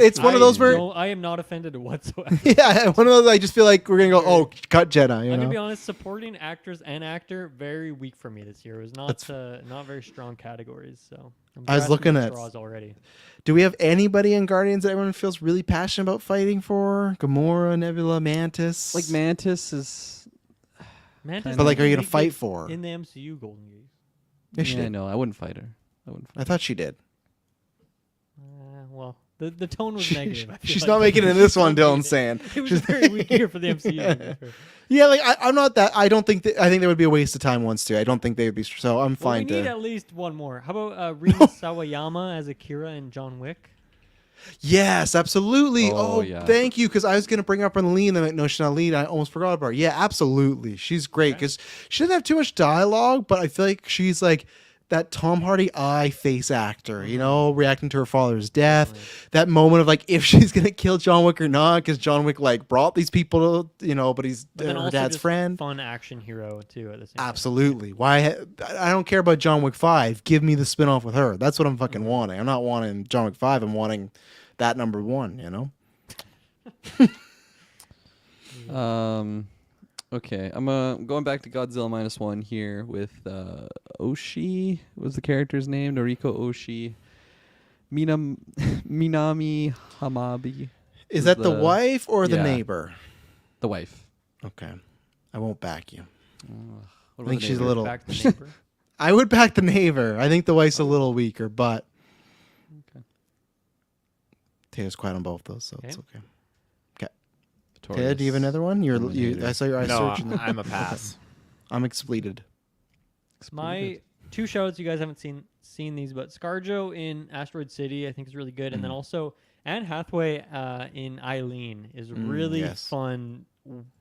It's one of those where, I am not offended whatsoever. yeah, one of those. I just feel like we're gonna go. Oh, cut Jenna. You I'm know, gonna be honest. Supporting actors and actor very weak for me this year. It was not very strong categories. So I was looking at- straws already. do we have anybody in Guardians that everyone feels really passionate about fighting for? Gamora, Nebula, Mantis. Like Mantis is. Mantis But, like, are you gonna didn't fight make it for her? in the MCU Golden Gate? Yeah, she Yeah, did. no, I wouldn't fight her. I thought she did. Well, the tone was negative. I feel She's like. not making it in this one. She's not Dylan's making saying. it. It was a very weak year for the MCU. to be fair. Yeah, like I'm not that. I don't think that. I think there would be a waste of time once too. I don't think they would be. So I'm Well, fine we need to. at least one more. How about Rina Sawayama as Akira and John Wick? Yes, absolutely. Oh, Oh, yeah. thank you. Because I was gonna bring up on Lee, and then no, she's not lead. I almost forgot about her. Yeah, absolutely. She's great because she doesn't have too much dialogue, but I feel like she's like that Tom Hardy eye face actor. You know, reacting to her father's death. That moment of like if she's gonna kill John Wick or not, because John Wick like brought these people to, you know, but he's But then her also dad's just friend. fun action hero too at the same time. Absolutely. Why? I don't care about John Wick 5. Give me the spinoff with her. That's what I'm fucking wanting. I'm not wanting John Wick 5. I'm wanting that number 1. You know. Okay, I'm going back to Godzilla -1 here with Oshi. What was the character's name? Noriko Oshi. Minami Hamabi. Is that the wife or the yeah. neighbor? The wife. Okay. I won't back you. What I about think the she's a neighbor? little. Back to the neighbor. I would back the neighbor. I think the wife's a little weaker, but Okay. Taylor's quiet on both those, so it's okay. Victorious. Taylor, do you have another one? You Terminator. I saw your eyes No, searching. I'm a pass. I'm expleted. My two shows you guys haven't seen these, but ScarJo in Asteroid City I think is really good, and then also Anne Hathaway in Eileen is a really yes. fun,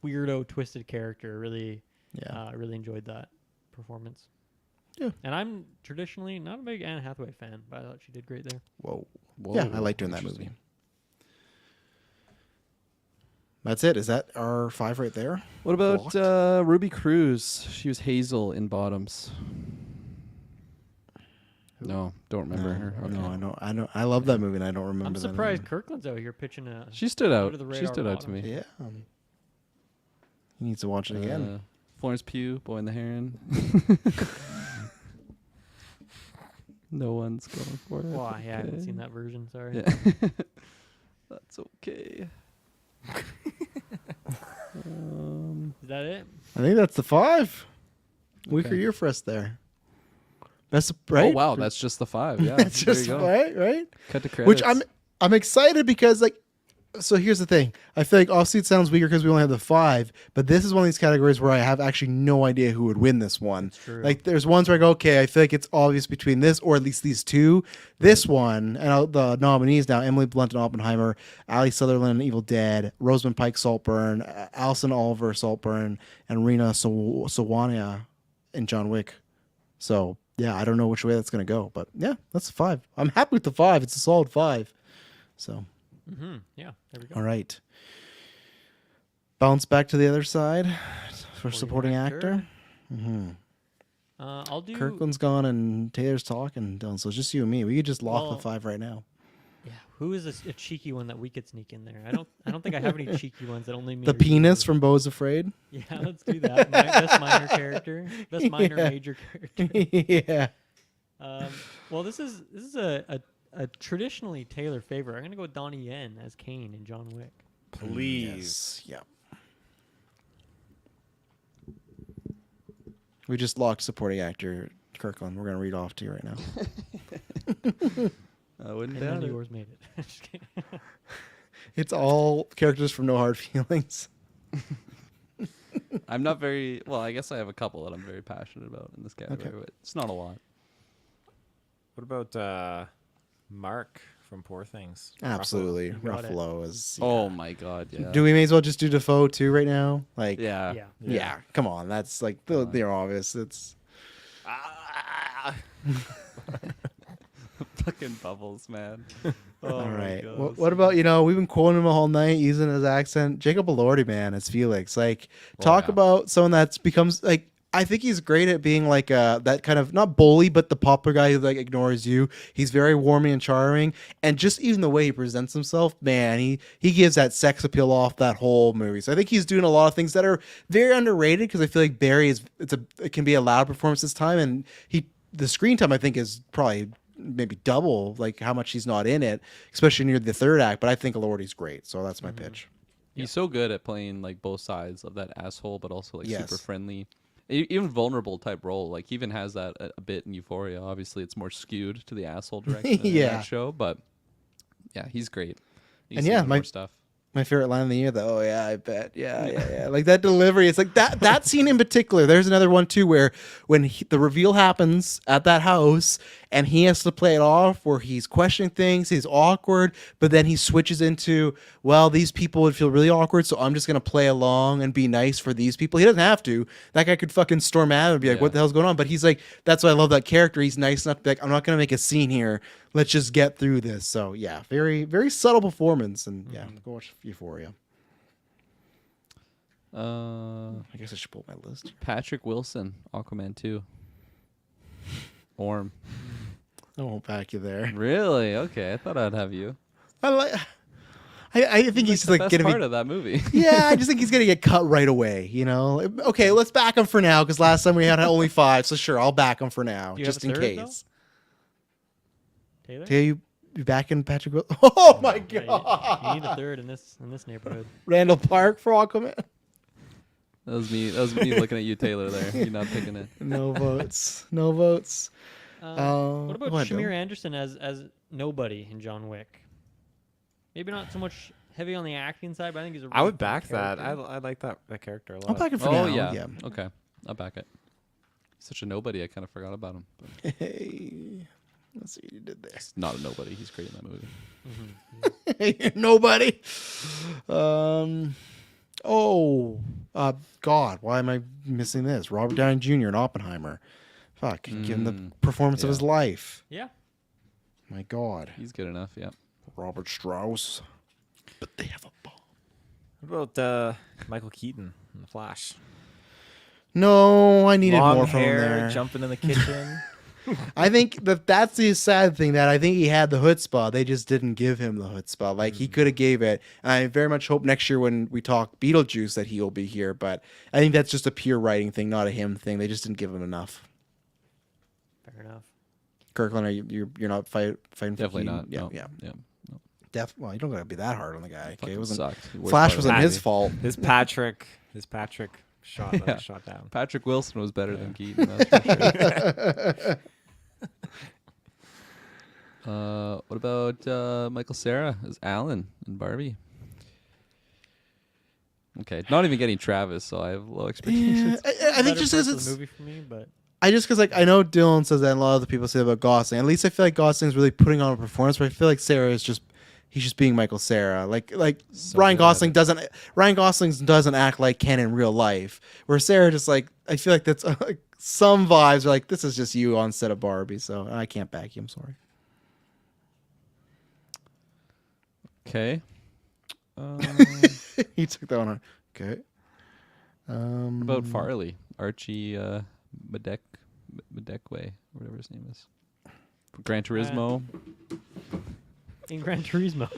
weirdo, twisted character. Really, Yeah. I really enjoyed that performance. Yeah. And I'm traditionally not a big Anne Hathaway fan, but I thought she did great there. Whoa. Whoa, Yeah, I liked her in that interesting. movie. That's it. Is that our 5 right there? What about Blocked. Ruby Cruz? She was Hazel in Bottoms. No, don't remember her. Okay. No, I know. I love that movie, and I don't remember. I'm that surprised name. Kirkland's out here pitching a. She stood out. Under the She radar stood out to bottom. me. Yeah. He needs to watch it again. Florence Pugh, Boy in the Heron. No one's going for it. Well, yeah, I haven't Okay. seen that version. Sorry. Yeah. That's okay. Is that it? I think that's the 5. Weaker Okay. year for us there. That's right. Oh wow, that's just the 5. Yeah, That's there just you go. right. Cut to credits. Which I'm excited because like, so here's the thing. I feel like obviously it sounds weaker because we only have the 5, but this is one of these categories where I have actually no idea who would win this one. That's true. Like there's ones where I go, okay, I feel like it's obvious between this or at least these two. This one and the nominees now: Emily Blunt in Oppenheimer, Ali Sutherland in Evil Dead, Rosamund Pike Saltburn, Alison Oliver Saltburn, and Rena Sawania in John Wick. So yeah, I don't know which way that's gonna go, but yeah, that's a 5. I'm happy with the 5. It's a solid 5. So. Yeah. There we go. All right. Bounce back to the other side for supporting actor. I'll do. Kirkland's gone and Taylor's talking, Dylan. So it's just you and me. We could just lock Well, the 5 right now. Yeah. Who is a cheeky one that we could sneak in there? I don't think I have any cheeky ones that only me. The or you penis do. from Bo's Afraid. Yeah, let's do that. Best minor character. Best minor Yeah. major character. Yeah. Well, this is a traditionally Taylor favorite. I'm gonna go with Donnie Yen as Kane in John Wick. Please. Yes. Yep. We just locked supporting actor Kirkland. We're gonna read off to you right now. I wouldn't And none doubt of it. yours made it. Just kidding. It's all characters from No Hard Feelings. I'm not very well. I guess I have a couple that I'm very passionate about in this category, Okay. but it's not a lot. What about Mark from Poor Things? Absolutely. got it. Ruffalo is. Oh my god, yeah. Do we may as well just do Defoe too right now? Like, Yeah. Yeah. yeah. Come on, that's like they're obvious. It's Ah! Fucking bubbles, man. Oh all my right. God, What about we've been quoting him the whole night using his accent. Jacob Elordi, man, as Felix. Like, talk yeah. about someone that's becomes like. I think he's great at being like that kind of not bully, but the popular guy who like ignores you. He's very warming and charming, and just even the way he presents himself, man, he gives that sex appeal off that whole movie. So I think he's doing a lot of things that are very underrated because I feel like Barry it can be a loud performance this time, and the screen time I think is probably maybe double like how much he's not in it, especially near the third act. But I think Elordi's great, so that's my pitch. He's so good at playing like both sides of that asshole, but also like Yes. super friendly, even vulnerable type role. Like he even has that a bit in Euphoria. Obviously, it's more skewed to the asshole direction in Yeah. that show, but yeah, he's great. He's And yeah, even my- more stuff. My favorite line of the year, though. Oh yeah, I bet. Yeah. Like that delivery. It's like that scene in particular. There's another one too where when the reveal happens at that house and he has to play it off, where he's questioning things, he's awkward, but then he switches into, well, these people would feel really awkward, so I'm just gonna play along and be nice for these people. He doesn't have to. That guy could fucking storm out and be like, Yeah. what the hell's going on? But he's like, that's why I love that character. He's nice enough to be like, I'm not gonna make a scene here. Let's just get through this. So yeah, very, very subtle performance, and yeah, go watch Euphoria. I guess I should pull my list. Patrick Wilson, Aquaman 2. Orm. I won't back you there. Really? Okay, I thought I'd have you. I think he's the like best gonna part be. of that movie. Yeah, I just think he's gonna get cut right away. You know. Okay, let's back him for now because last time we had only 5. So sure, I'll back him for now, Do you have just a in third, case. Taylor? Do you back in Patrick? Oh my Yeah, god! you need a third in this neighborhood. Randall Park for Aquaman. That was me. That was me looking at you, Taylor. There, you're not picking it. No votes. No votes. What about go ahead, Shamir Dylan. Anderson as nobody in John Wick? Maybe not so much heavy on the acting side, but I think he's a. I really would fun back that. character. I like that character a lot. I'll back him for Oh now. yeah. Okay, I'll back it. He's such a nobody. I kind of forgot about him. But Hey, let's see what you did there. he's not a nobody. He's great in that movie. Nobody. God, why am I missing this? Robert Downey Jr. in Oppenheimer. Fuck, give him the performance of yeah. his life. Yeah. My God, He's good enough. Yeah. Robert Strauss. But they have a bomb. What about Michael Keaton in The Flash? No, I needed Long more from him hair, there. jumping in the kitchen. I think that's the sad thing, that I think he had the chutzpah. They just didn't give him the chutzpah. Like, he could have gave it. And I very much hope next year when we talk Beetlejuice that he'll be here. But I think that's just a pure writing thing, not a him thing. They just didn't give him enough. Fair enough. Kirkland, are you're not fighting for Definitely Keaton? not. Yeah, no. yeah. Yeah. Well, you don't gotta be that hard on the guy. Okay, Fucking it wasn't. sucked. Worst Flash part wasn't of his it. fault. His Patrick shot Yeah. shot down. Patrick Wilson was better than Keaton. That's for sure. What about Michael Cera as Alan and Barbie? Okay, not even getting Travis, so I have low expectations. I think Better just parts as of it's. the movie for me, but I just because like I know Dylan says that, and a lot of the people say about Gosling. At least I feel like Gosling's really putting on a performance, but I feel like Sarah is just. He's just being Michael Cera. Like So Ryan good at Gosling it. doesn't. Ryan Gosling doesn't act like Ken in real life. Where Sarah just like I feel like that's like, some vibes are like this is just you on set of Barbie. So I can't back you. I'm sorry. Okay. He took that one on. Okay. What about Farley? Archie Madekwe, whatever his name is. Gran Turismo. in Gran Turismo,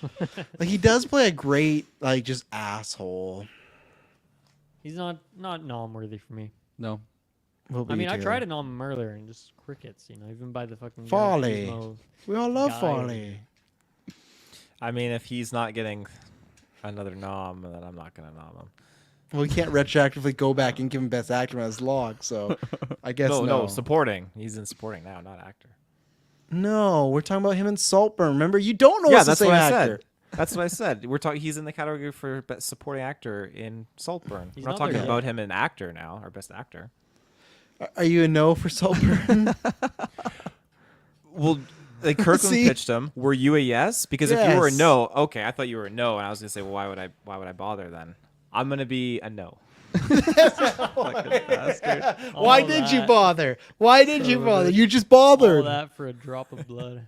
Like he does play a great like just asshole. he's not nom worthy for me. No. What about I mean, you, I Taylor? tried to nom him earlier and just crickets. Even by the fucking Gran Folly. Turismo. We all love Guy. Farley. I mean, if he's not getting another nom, then I'm not gonna nom him. Well, we can't retroactively go back and give him Best Actor as log, so I guess No, supporting. He's in supporting now, not actor. No, we're talking about him in Saltburn. Remember, you don't know Yeah, it's the that's same what I actor. said. That's what I said. We're talking. He's in the category for best supporting actor in Saltburn. He's We're not not talking there about him in actor now, or best actor. Are you a no for Saltburn? Well, like Kirkland See? pitched him. Were you a yes? Because if you were a Yes. no, okay, I thought you were a no, and I was gonna say, well, why would I bother then? I'm gonna be a no. Why All did you that- bother? Why did you bother? You just All bothered. that for a drop of blood.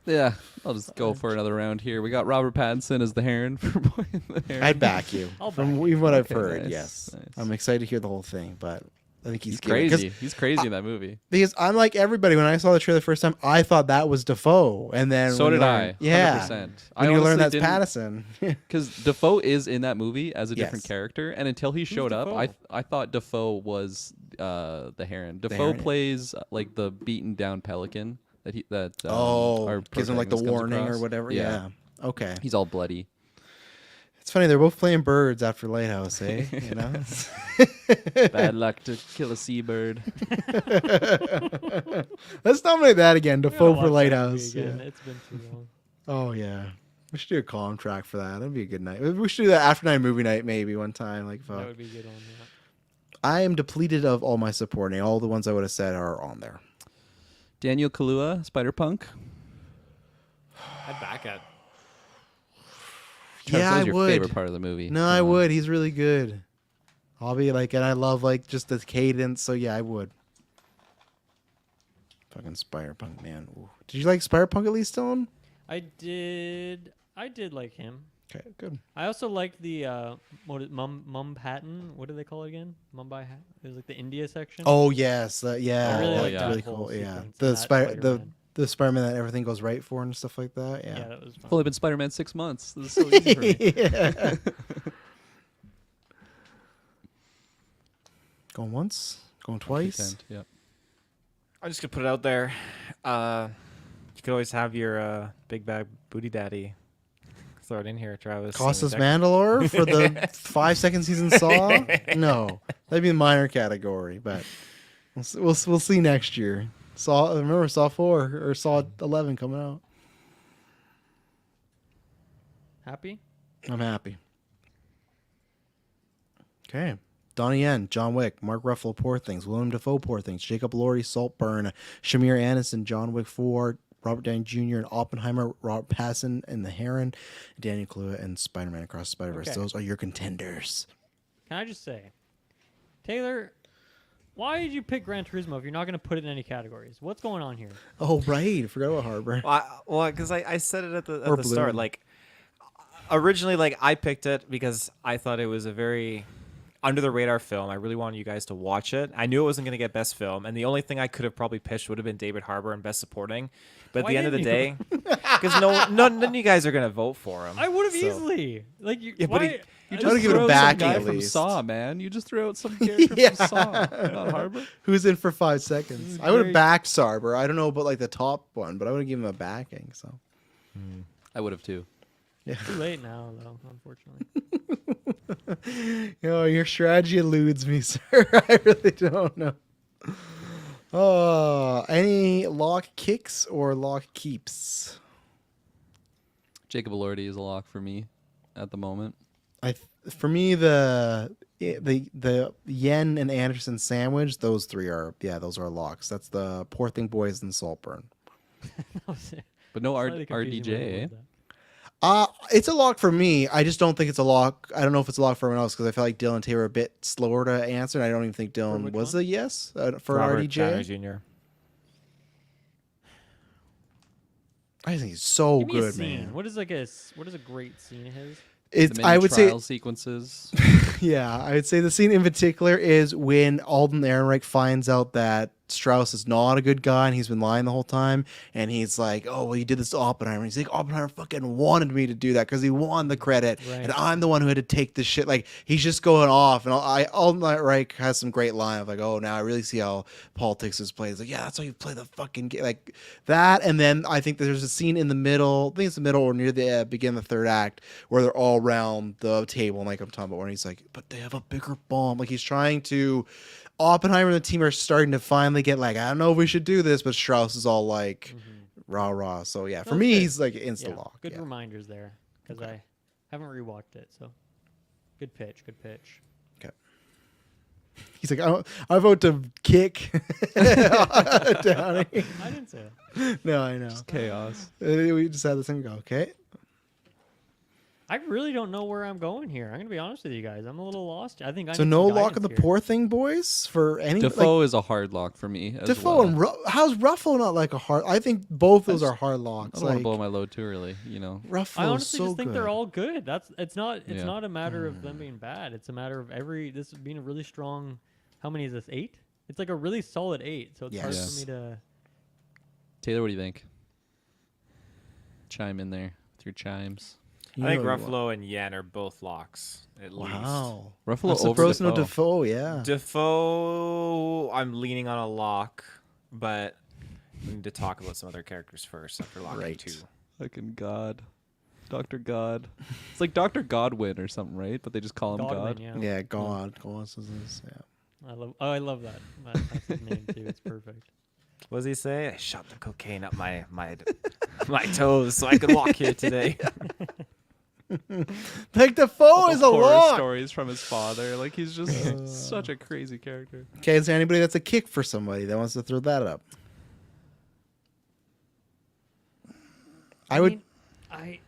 Yeah, I'll just go for another round here. We got Robert Pattinson as the Heron for Boy in the Heron. I'd back you. I'll From back even what I've Okay, heard, nice, yes. nice. I'm excited to hear the whole thing, but I think he's He's good. 'Cause- crazy. He's crazy in that movie. Because I'm like everybody. When I saw the trailer the first time, I thought that was Defoe, and then So when did you I. learn- Yeah, 100%. when you learn that's Pattinson. Because Defoe is in that movie as a different Yes. character, and until he showed up, Defoe? I thought Defoe was the Heron. Defoe Heron, yeah. plays like the beaten down pelican that our gives him like the protagonist comes warning or across. whatever. Yeah. Okay. He's all bloody. It's funny. They're both playing birds after Lighthouse, eh? You know. Bad luck to kill a seabird. Let's nominate that again. We gotta Defoe watch for that Lighthouse. movie again. Yeah. It's been too long. Oh yeah. We should do a contract for that. That'd be a good night. We should do that after night movie night maybe one time. Like fuck. That would be a good one. Yeah. I am depleted of all my supporting. All the ones I would have said are on there. Daniel Kaluuya, Spider-Punk. I'd back it. Travis, Yeah, what was I your would. favorite part of the movie? No, Come I on. would. He's really good. I'll be like, and I love like just the cadence. So yeah, I would. Fucking Spider-Punk, man. Ooh. Did you like Spider-Punk at least, Dylan? I did like him. Okay, good. I also liked the Mum Patton. What do they call it again? Mumbai Hat. It was like the India section. Oh yes, yeah, I really Oh, liked yeah. that really whole cool. Yeah, sequence, the that Spider-Man. the Spider-Man that everything goes right for and stuff like that. Yeah, Yeah. that was fun. I've only been Spider-Man 6 months. This is so easy for me. Yeah. Going once, going twice. Pretend, yeah. I'm just gonna put it out there. You could always have your big bag booty daddy. Throw it in here, Travis. Costas Deck- Mandalore for the 5 second season Saw? No, that'd be a minor category, but we'll see next year. Saw, remember Saw 4 or Saw 11 coming out. Happy? I'm happy. Okay. Donnie Yen, John Wick, Mark Ruffalo, Poor Things, Willem Dafoe, Poor Things, Jacob Elordi, Saltburn, Shamir Anderson, John Wick 4, Robert Downey Jr. and Oppenheimer, Robert Pattinson and The Heron, Daniel Kaluuya and Spider-Man Across the Spider-Verse. Okay. Those are your contenders. Can I just say, Taylor, why did you pick Gran Turismo if you're not going to put it in any categories? What's going on here? Oh, right. I forgot about Harbor. Well, because I said it at the Or start. Bloom. Like originally, like I picked it because I thought it was a very under the radar film. I really wanted you guys to watch it. I knew it wasn't going to get best film, and the only thing I could have probably pitched would have been David Harbour and best supporting. But at Why the end of the didn't day, because none of you guys are going to vote for him. I would have so- easily. Like you. Yeah, but why, he- You Try to just give it a throw some backing guy at from least. Saw, man. You just threw out some character Yeah. from Saw. Not Harbor. Who's in for 5 seconds? is I would have very- backed Sarber. I don't know about like the top one, but I would have given him a backing. So I would have too. Too late now, though. Unfortunately. your strategy eludes me, sir. I really don't know. Any lock kicks or lock keeps? Jacob Elordi is a lock for me at the moment. For me, the Yen and Anderson sandwich, those three are those are locks. That's the Poor Thing Boys and Saltburn. But no Slightly confusing way to RDJ, eh? word that. It's a lock for me. I just don't think it's a lock. I don't know if it's a lock for everyone else because I feel like Dylan and Taylor are a bit slower to answer, and I don't even think Dylan which was one? a yes for Robert RDJ. Downey Jr. I think he's so Give me a good, scene. man. What is a great scene of his? It's The many I would say trial sequences. yeah, I would say the scene in particular is when Alden Ehrenreich finds out that Strauss is not a good guy and he's been lying the whole time, and he's like, "Oh, well, you did this to Oppenheimer." And he's like, "Oppenheimer fucking wanted me to do that because he won the credit, Right. and I'm the one who had to take this shit." Like he's just going off, and Alden Ehrenreich has some great line of like, "Oh, now I really see how politics is played." It's like, "Yeah, that's how you play the fucking game." Like that, and then I think there's a scene in the middle. I think it's the middle or near the beginning of the third act where they're all around the table, and like I'm talking about, where he's like, "But they have a bigger bomb." Like he's trying to. Oppenheimer and the team are starting to finally get like, I don't know if we should do this, but Strauss is all like, rah rah. So yeah, for That's me, good. he's like insta Yeah, lock. good Yeah. reminders there because I haven't rewatched it. So good pitch. Good pitch. He's like, I vote to kick Downey. I didn't say that. No, I know. Chaos. We just had this thing go. Okay, I really don't know where I'm going here. I'm gonna be honest with you guys. I'm a little lost. I think I so need no some lock of the guidance here. Poor Thing Boys for any Defoe is a hard lock for me. like As Defoe well. and how's Ruffalo not like a hard? I think both those are hard I locks. don't want Like to blow my load too early, you know. I Ruffalo's honestly so just think good. they're all good. It's not Yeah. not a matter of them being bad. It's a matter of this being a really strong. How many is this? 8? It's like a really solid 8. So it's hard Yes. for me to. Taylor, what do you think? Chime in there with your chimes. You I think know you want. Ruffalo and Yen are both locks at least. Wow. Ruffalo I'm over surprised no Defoe. Defoe. Yeah. Defoe, I'm leaning on a lock, but we need to talk about some other characters first after locking Right. 2. Fucking God. Dr. God. It's like Dr. Godwin or something, right? But they just call him Godwin, God. yeah. Yeah. God. God says this. Yeah. I love that. That's his name too. It's perfect. What does he say? I shot the cocaine up my my toes so I could walk here today. Like Defoe is a Horror lock. stories from his father. Like he's just such a crazy character. Okay, is there anybody that's a kick for somebody that wants to throw that up? I would. mean,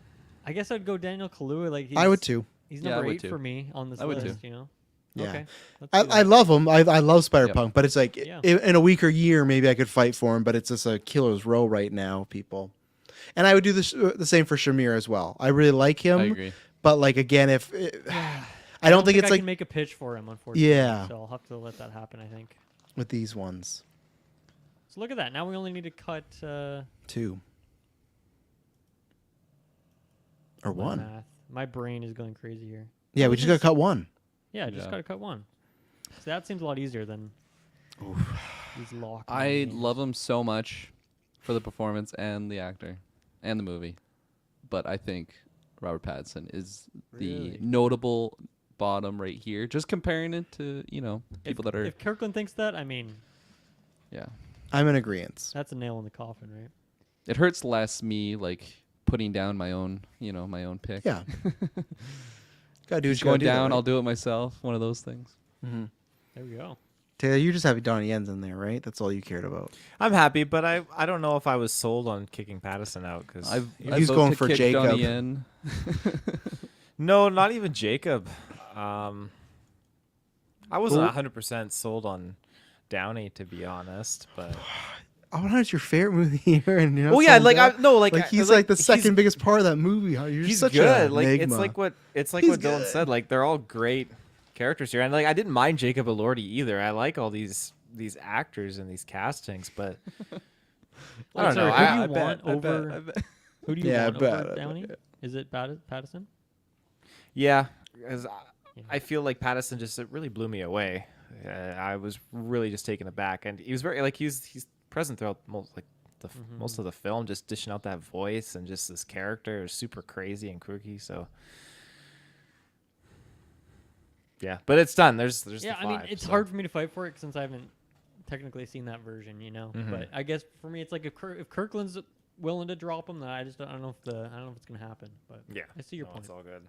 I guess I'd go Daniel Kaluuya. Like I would too. He's Yeah, I number would 8 too. for me on this I would list. too. You know. Yeah. Okay. let's I do that. love him. I love Spider-Punk, but it's like Yeah. in a weaker year, maybe I could fight for him. But it's just a killer's row right now, people. And I would do this the same for Shamir as well. I really like him, I agree. but like again, if I don't think it's I like can make a pitch for him, unfortunately. Yeah. So I'll have to let that happen. I think. with these ones So look at that. Now we only need to cut 2 or my 1. math. My brain is going crazy here. Yeah, we just gotta cut 1. Yeah, just Yeah. gotta cut 1. So that seems a lot easier than these lock. I names. love him so much for the performance and the actor and the movie. But I think Robert Pattinson is the Really? notable bottom right here. Just comparing it to, people that are If Kirkland thinks that, I mean, yeah. I'm in agreement. that's a nail in the coffin, right? It hurts less me like putting down my own, my own pick. Yeah, gotta do what He's you gotta going do, down, though, I'll do it myself. One of those things. right? There we go. Taylor, you just have Donnie Yen's in there, right? That's all you cared about. I'm happy, but I don't know if I was sold on kicking Patterson out because He's vote going to for kick Jacob. Donnie Yen. no, not even Jacob. I wasn't Who- 100% sold on Downey, to be honest, but Oppenheimer's your favorite movie here, and you're not well, yeah, sold like out? like he's like the second biggest part of that movie. Huh? You're He's such good. a Like enigma. it's like what He's Dylan good. said. Like they're all great characters here, and like I didn't mind Jacob Elordi either. I like all these actors and these castings, but I don't know. Sorry, I, who do you want over? Who do you Yeah, I want bet, over I Downey? bet. Is it Patterson? yeah, 'cause Yeah. I feel like Pattinson just it really blew me away. I was really just taken aback, and he was very like he's present throughout most most of the film, just dishing out that voice and just this character is super crazy and quirky. So yeah, but it's done. There's Yeah, the I mean, five, it's so. hard for me to fight for it since I haven't technically seen that version, Mhm. But I guess for me, it's like if Kirkland's willing to drop him, then I don't know if it's gonna happen. But Yeah, I see your no, point. it's all good.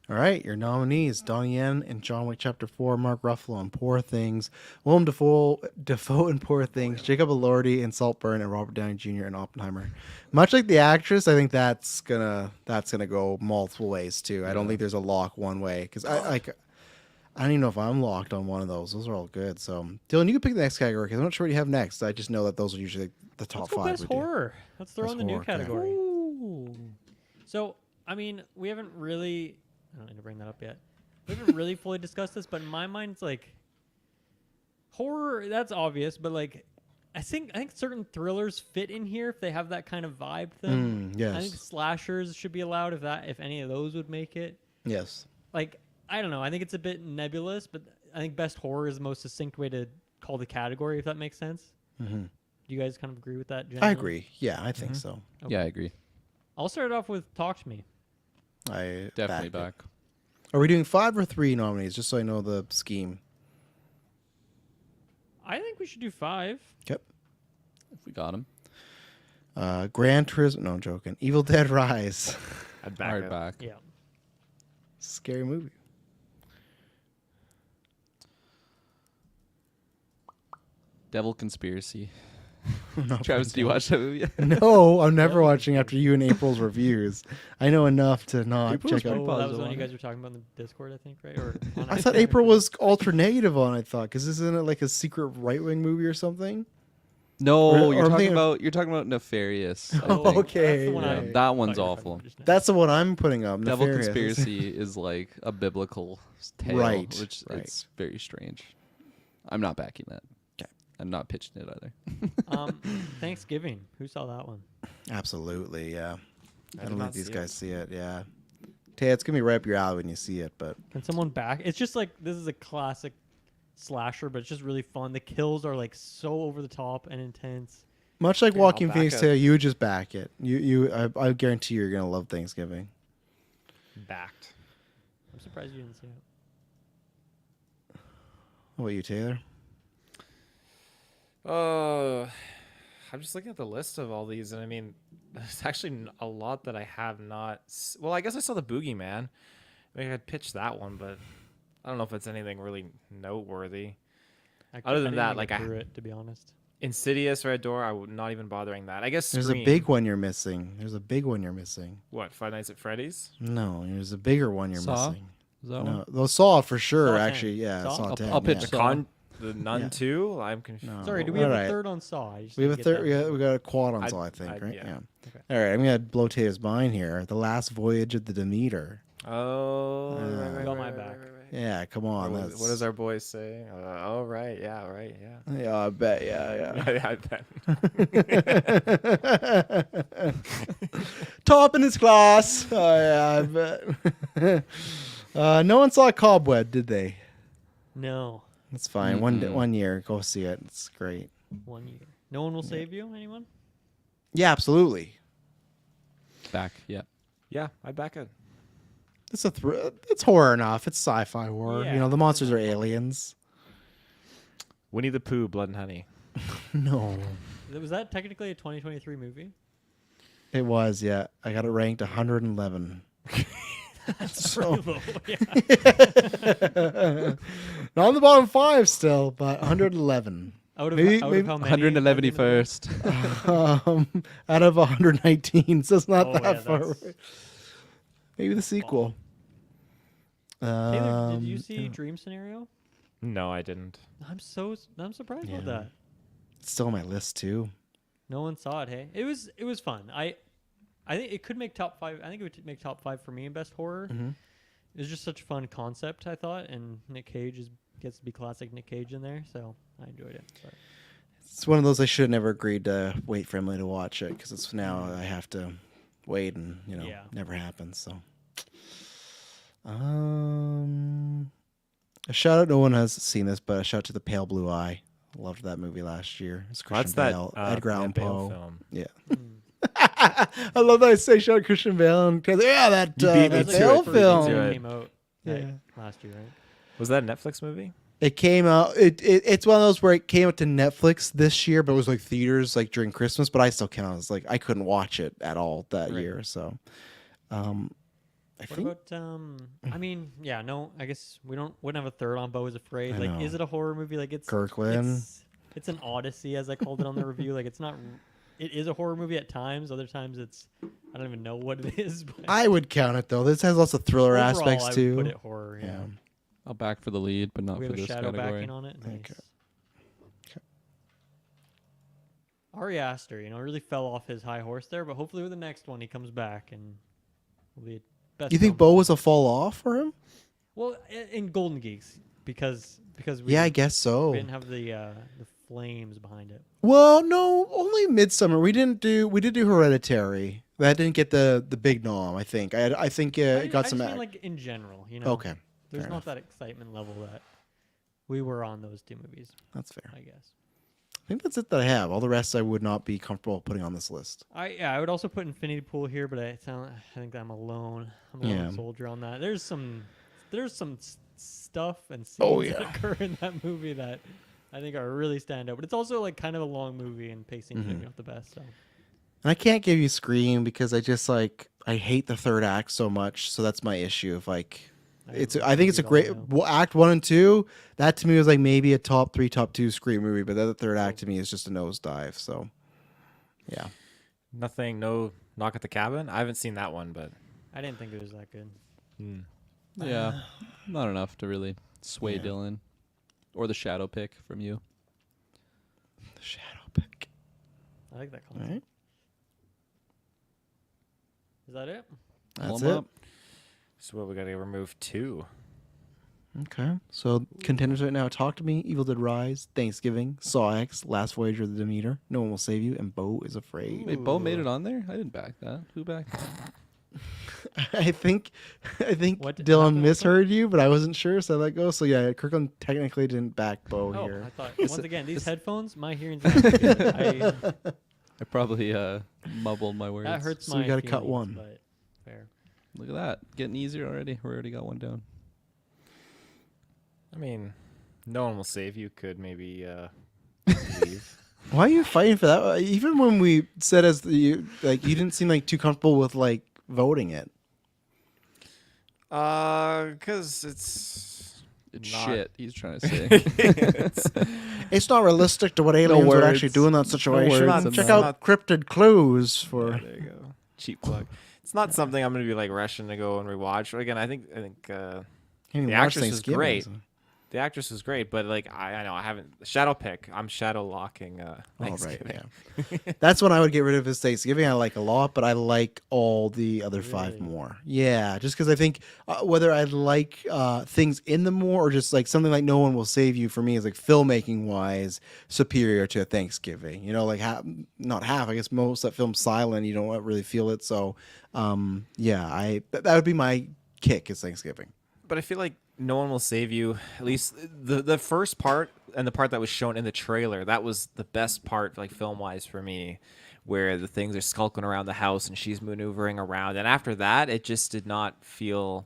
All right, your nominees: Donnie Yen in John Wick Chapter 4, Mark Ruffalo in Poor Things, Willem Dafoe in Poor Things, Jacob Elordi in Saltburn, and Robert Downey Jr. in Oppenheimer. Much like the actress, I think that's gonna go multiple ways too. I don't think there's a lock one way because I don't even know if I'm locked on one of those. Those are all good. So Dylan, you can pick the next category because I'm not sure what you have next. I just know that those are usually the top Let's go 5. best we do. horror. Let's throw Best in the new horror, okay. category. So, I mean, we haven't really. I don't need to bring that up yet. We haven't really fully discussed this, but in my mind, it's like horror. That's obvious, but like, I think certain thrillers fit in here if they have that kind of vibe to them. Yes. I think slashers should be allowed if any of those would make it. Yes. Like, I don't know. I think it's a bit nebulous, but I think best horror is the most succinct way to call the category, if that makes sense. Mm-hmm. Do you guys kind of agree with that? I generally? agree. Yeah, I think so. Okay. Yeah, I agree. I'll start off with Talk to Me. I Definitely back it. back. Are we doing 5 or 3 nominees? Just so I know the scheme. I think we should do 5. Yep. If we got him. Gran Turismo. No, I'm joking. Evil Dead Rise. I'd back Hard it. back. Yeah. Scary movie. Devil Conspiracy. Not Travis, do you watch that movie? No, I'm never watching after you and April's reviews. I know enough to not April's check pretty out. Oh, that was positive the one on you it. guys were talking about in the Discord, I think, right? Or on I thought Instagram. April was ultra negative on. I thought because isn't it like a secret right wing movie or something? No, Or you're I'm talking thinking- about Nefarious. I Oh, think. okay, That's the one Yeah, I right. that one's thought you were awful. talking about just now. That's the one I'm putting up. Devil Nefarious. Conspiracy is like a biblical tale, Right, which right. it's very strange. I'm not backing that. Okay. I'm not pitching it either. Thanksgiving. Who saw that one? Absolutely, yeah. I did don't not think these see guys it. see it. Yeah. Tay, it's gonna be right up your alley when you see it, but Can someone back? It's just like this is a classic slasher, but it's just really fun. The kills are like so over the top and intense. much like Yeah, Walking I'll Phoenix back it. Tail, you would just back it. I guarantee you're gonna love Thanksgiving. Backed. I'm surprised you didn't see it. What about you, Taylor? I'm just looking at the list of all these, and I mean, there's actually a lot that I have not. Well, I guess I saw the Boogeyman. Maybe I'd pitch that one, but I don't know if it's anything really noteworthy. Other than that, like, it, to be honest. Insidious, Red Door, I would not even bothering that. I guess There's Scream. a big one you're missing. There's a big one you're missing. What, Five Nights at Freddy's? No, there's a bigger one you're Saw? missing. Is that No, one? those Saw for sure. Saw 10. Actually, yeah, Saw? Saw I'll- 10. I'll pitch yeah. Saw. The Nun Yeah. 2? I'm confused. No. Sorry, do we have Alright. a third on Saw? I just We have a didn't get third. that. We got a quad on I'd- Saw, I think, I'd- right? yeah. Yeah. Okay. All right, I'm gonna blow Taylor's mind here. The Last Voyage of the Demeter. Oh, right, Got my back. Yeah, come on. What, That's, what does our boys say? Oh, right. Yeah, right. Yeah. Yeah, I bet. Yeah, I bet. Top in his class. Oh yeah, I bet. No one saw Cobweb, did they? No. That's fine. Mm-mm. One year, go see it. It's great. 1 year. No one will save you? Anyone? Yeah, absolutely. Back. Yeah. Yeah, I'd back it. It's it's horror enough. It's sci-fi horror. Yeah. You know, the monsters are aliens. Winnie the Pooh, Blood and Honey. No, Was that technically a 2023 movie? it was. Yeah, I got it ranked 111. That's So- pretty low. Yeah. Not on the bottom 5 still, but 111. Out of, Maybe- out maybe of how many? 111 first. Out of 119, so it's not Oh, that yeah, far that's- away. Maybe the sequel. Taylor, did you see yeah. Dream Scenario? No, I didn't. I'm surprised Yeah. about that. It's still on my list too. No one saw it. Hey, it was fun. I think it could make top 5. I think it would make top 5 for me in best horror. Mhm. it's just such a fun concept, I thought, and Nick Cage gets to be classic Nick Cage in there, so I enjoyed it. But. It's one of those I should have never agreed to wait for Emily to watch it because it's now I have to wait and never happens. So, a shout out. No one has seen this, but a shout out to The Pale Blue Eye. Loved that movie last year. It's Christian Bale, Edgar Allan Poe. Film. Yeah. I love that I say shout out Christian Bale and that You beat me that to Bale it. film. You beat me to it. Came out last year, right? Was that a Netflix movie? It came out. It's one of those where it came out to Netflix this year, but it was like theaters like during Christmas. But I still count. I was like I couldn't watch it at all that year. So, I What think about I mean, yeah, no, I guess wouldn't have a third on Beau is Afraid. I Like, know. is it a horror movie? Like, it's Kirkland. It's an odyssey, as I called it on the review. Like, it's not. It is a horror movie at times. Other times, I don't even know what it is. But I would count it though. This has lots of thriller overall, aspects I would too. put it horror. Yeah. Yeah. I'll back for the lead, but not We for have a this shadow category. backing on it. Nice. Okay. Ari Aster, really fell off his high horse there, but hopefully with the next one he comes back and will be best. You think film. Bo was a fall off for him? Well, in Golden Geeks because we Yeah, I guess so. we didn't have the flames behind it. Well, no, only Midsummer. We did do Hereditary. That didn't get the big nom. I think. I think it got I some. just mean, like in general, Okay, There's fair not enough. that excitement level that we were on those two movies, That's fair. I guess. I think that's it that I have. All the rest I would not be comfortable putting on this list. I would also put Infinity Pool here, but I think I'm alone. I'm a lone Yeah. soldier on that. There's some stuff and scenes Oh, that yeah. occur in that movie that I think are really stand out. But it's also like kind of a long movie and pacing Mm-hmm. maybe not the best. So And I can't give you Scream because I just I hate the third act so much. So that's my issue. If I think it's a great act 1 and 2. That to me was like maybe a top 3, top 2 Scream movie, but then the third act to me is just a nosedive. So, yeah. Nothing. No Knock at the Cabin. I haven't seen that one, but I didn't think it was that good. Yeah, not enough to really sway Yeah. Dylan, or the shadow pick from you. The shadow pick. I like that All concept. right. Is that it? That's Pull 'em it. up. so what we got to remove 2. Okay. So contenders right now: Talk to Me, Evil Dead Rise, Thanksgiving, Saw X, Last Voyager of the Demeter, No One Will Save You, and Bo is Afraid. Wait, Bo made it on there? I didn't back that. Who backed that? I think What Dylan happened? misheard you, but I wasn't sure, so I let go. So yeah, Kirkland technically didn't back Bo Oh, here. I thought once again these headphones, my hearing's not good. I probably mumbled my words. That hurts So my we gotta cut feelings, one. But fair. Look at that. Getting easier already. We already got one down. I mean, No One Will Save You could maybe leave. Why are you fighting for that? Even when we said you didn't seem like too comfortable with like voting it. Because it's It's not- shit, he's trying to say. It's not realistic to what aliens would actually words. do in that situation. words Check about- out Cryptid Clues for. Yeah, there you go. Cheap plug. It's not something I'm gonna be like rushing to go and rewatch. Again, I think Can't even The watch actress was Thanksgiving, great. so- the actress was great, but like I know I haven't shadow pick. I'm shadow locking. Oh, right, Thanksgiving. yeah. That's when I would get rid of his Thanksgiving. I like a lot, but I like all the other 5 Really? more. Yeah, just because I think whether I like things in them more or just like something like No One Will Save You for me is like filmmaking wise superior to Thanksgiving. Like not half. I guess most of that film's silent. You don't really feel it. So, yeah, that would be my kick is Thanksgiving. But I feel like No One Will Save You. At least the first part and the part that was shown in the trailer, that was the best part, like film wise for me, where the things are skulking around the house and she's maneuvering around. And after that, it just did not feel.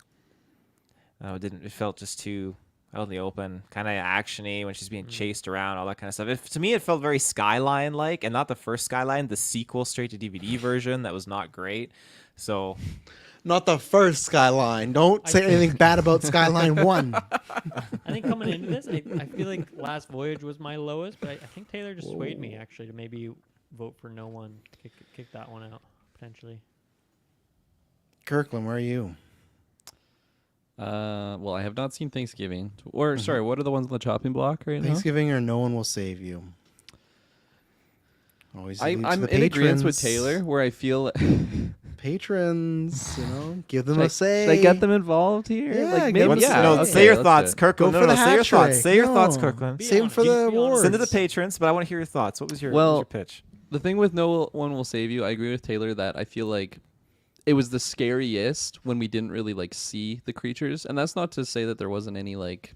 It felt just too out in the open, kind of actiony when she's being chased around, all that kind of stuff. To me, it felt very Skyline like, and not the first Skyline, the sequel straight to DVD version that was not great. So. Not the first Skyline. Don't say anything bad about Skyline 1. I think coming into this, I feel like Last Voyage was my lowest, but I think Taylor just swayed me actually to maybe vote for No One, kick that one out potentially. Kirkland, where are you? Well, I have not seen Thanksgiving. Or, sorry, what are the ones on the chopping block right now? Thanksgiving or No One Will Save You. Always leads to I'm the in agreement with patrons. Taylor, where I feel patrons, give them Should a say. Should I get them involved here? Yeah, like get maybe them What's, to yeah. no, okay, say your let's thoughts, do it. Kirkland. Go No, for the say your hat thoughts. trick. Say your thoughts, No. Kirkland. Be Same honest, for Geeks, the be honest. awards. Send to the patrons, but I want to hear your thoughts. What was your pitch? The thing with No One Will Save You, I agree with Taylor that I feel like it was the scariest when we didn't really like see the creatures, and that's not to say that there wasn't any like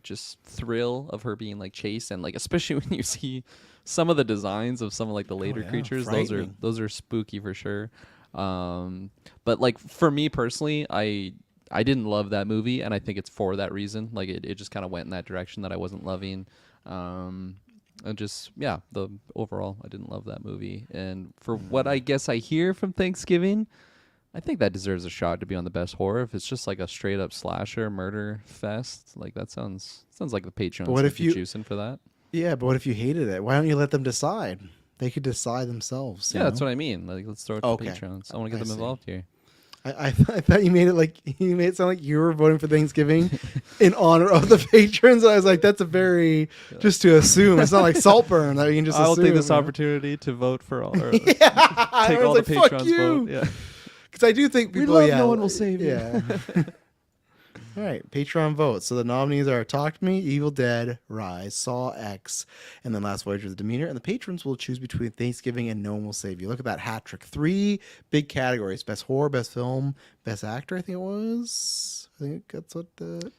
just thrill of her being like chased, and like especially when you see some of the designs of some of like the later yeah, creatures, frightening. those are spooky for sure. But like for me personally, I didn't love that movie, and I think it's for that reason. Like it just kind of went in that direction that I wasn't loving. And just the overall I didn't love that movie. And for what I guess I hear from Thanksgiving, I think that deserves a shot to be on the best horror. If it's just like a straight up slasher murder fest, like that sounds like the Patreon. But what if you- juicing for that? Yeah, but what if you hated it? Why don't you let them decide? They could decide themselves. Yeah, that's what I mean. Like let's throw it to Okay. Patreons. I want to get I them see. involved here. I thought you made it sound like you were voting for Thanksgiving in honor of the patrons. I was like, that's a very just to assume. It's not like Saltburn that you can just. I'll assume, take this you know? opportunity to vote for all. Or I take was all like, the fuck Patrons you. vote. Yeah. Because I do think We people. love yeah, No One Will Save You. Yeah. All right, Patreon votes. So the nominees are Talk to Me, Evil Dead, Rise, Saw X, and then Last Voyage of the Demeanor. And the patrons will choose between Thanksgiving and No One Will Save You. Look at that hat trick. 3 big categories: best horror, best film, best actor. I think it was. I think that's what the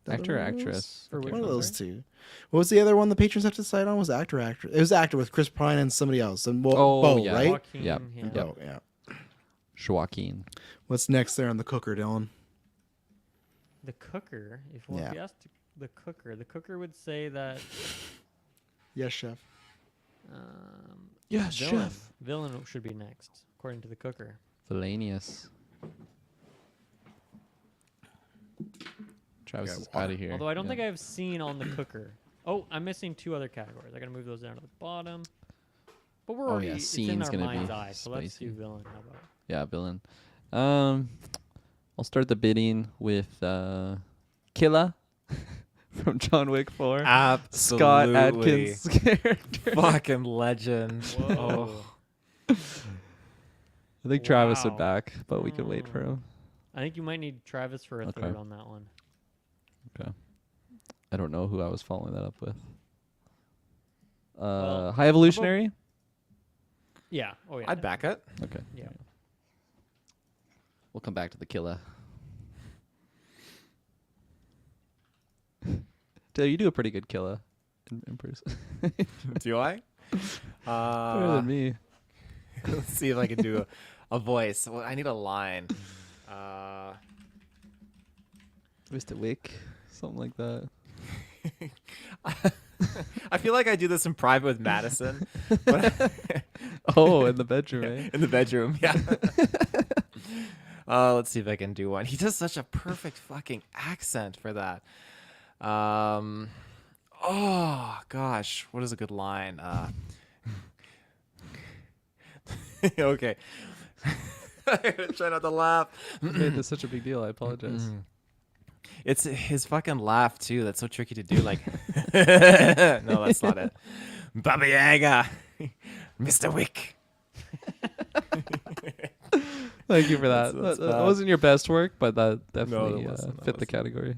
Actor, other one was. actress. For which One of one, those sorry? two. What was the other one the patrons have to decide on? Was actor, actor. It was actor with Chris Pine and somebody else. And Bo, yeah. right? Joaquin, Yep. yeah. Yep. Bo, yeah. Joaquin. What's next there on the cooker, Dylan? The cooker. If Yeah. you asked the cooker would say that Yes, chef. Yes, villain should be next, according to the cooker. Villainius. Travis Got is water. out of here. Although I don't Yeah. think I've seen on the cooker. Oh, I'm missing 2 other categories. I gotta move those down to the bottom. But we're Oh, already yeah, it's in scene's our gonna mind's be eye. So let's spicy. do villain. How about? Yeah, villain. I'll start the bidding with Killa from John Wick 4. Absolutely. Scott Adkins' character. Fucking legend. Whoa. I think Travis would Wow. back, but we could wait for him. I think you might need Travis for a Okay. third on that one. Okay. I don't know who I was following that up with. Well, High Evolutionary? Yeah. Oh yeah. I'd back it. Okay. Yeah. We'll come back to the Killa. Taylor, you do a pretty good Killa in person. Do I? Better than me. Let's see if I can do a voice. Well, I need a line. Mr. Wick, something like that. I feel like I do this in private with Madison. But Oh, in the bedroom, eh? in the bedroom, yeah. Let's see if I can do one. He does such a perfect fucking accent for that. Oh gosh, what is a good line? Okay. Try not to laugh. You made this such a big deal. I apologize. It's his fucking laugh too. That's so tricky to do. Like, no, that's not it. Baba Yaga, Mr. Wick. Thank you for that. That's That bad. wasn't your best work, but that definitely it wasn't, that fit the wasn't. category.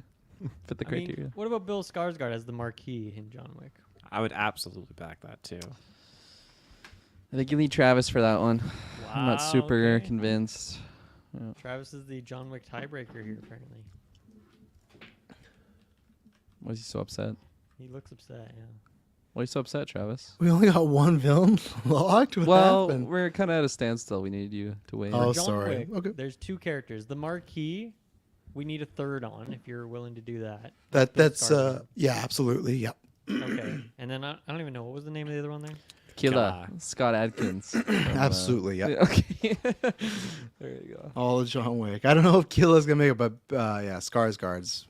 Fit the I mean, criteria. what about Bill Skarsgård as the Marquis in John Wick? I would absolutely back that too. I think you need Travis for that one. I'm not Wow, super okay. convinced. Travis is the John Wick tiebreaker here, apparently. Why is he so upset? He looks upset, yeah. Why are you so upset, Travis? We only got one villain locked. What Well, happened? we're kind of at a standstill. We need you to weigh in. Oh, John sorry. Wick, Okay. there's 2 characters. The Marquis, we need a third on if you're willing to do that. That's Skarsgård. yeah, absolutely. Yep. Okay. And then I don't even know, what was the name of the other one there? Killa, God. Scott Adkins. from, Absolutely, yeah. Okay. There you go. All of John Wick. I don't know if Killa's gonna make it, but yeah, Skarsgård's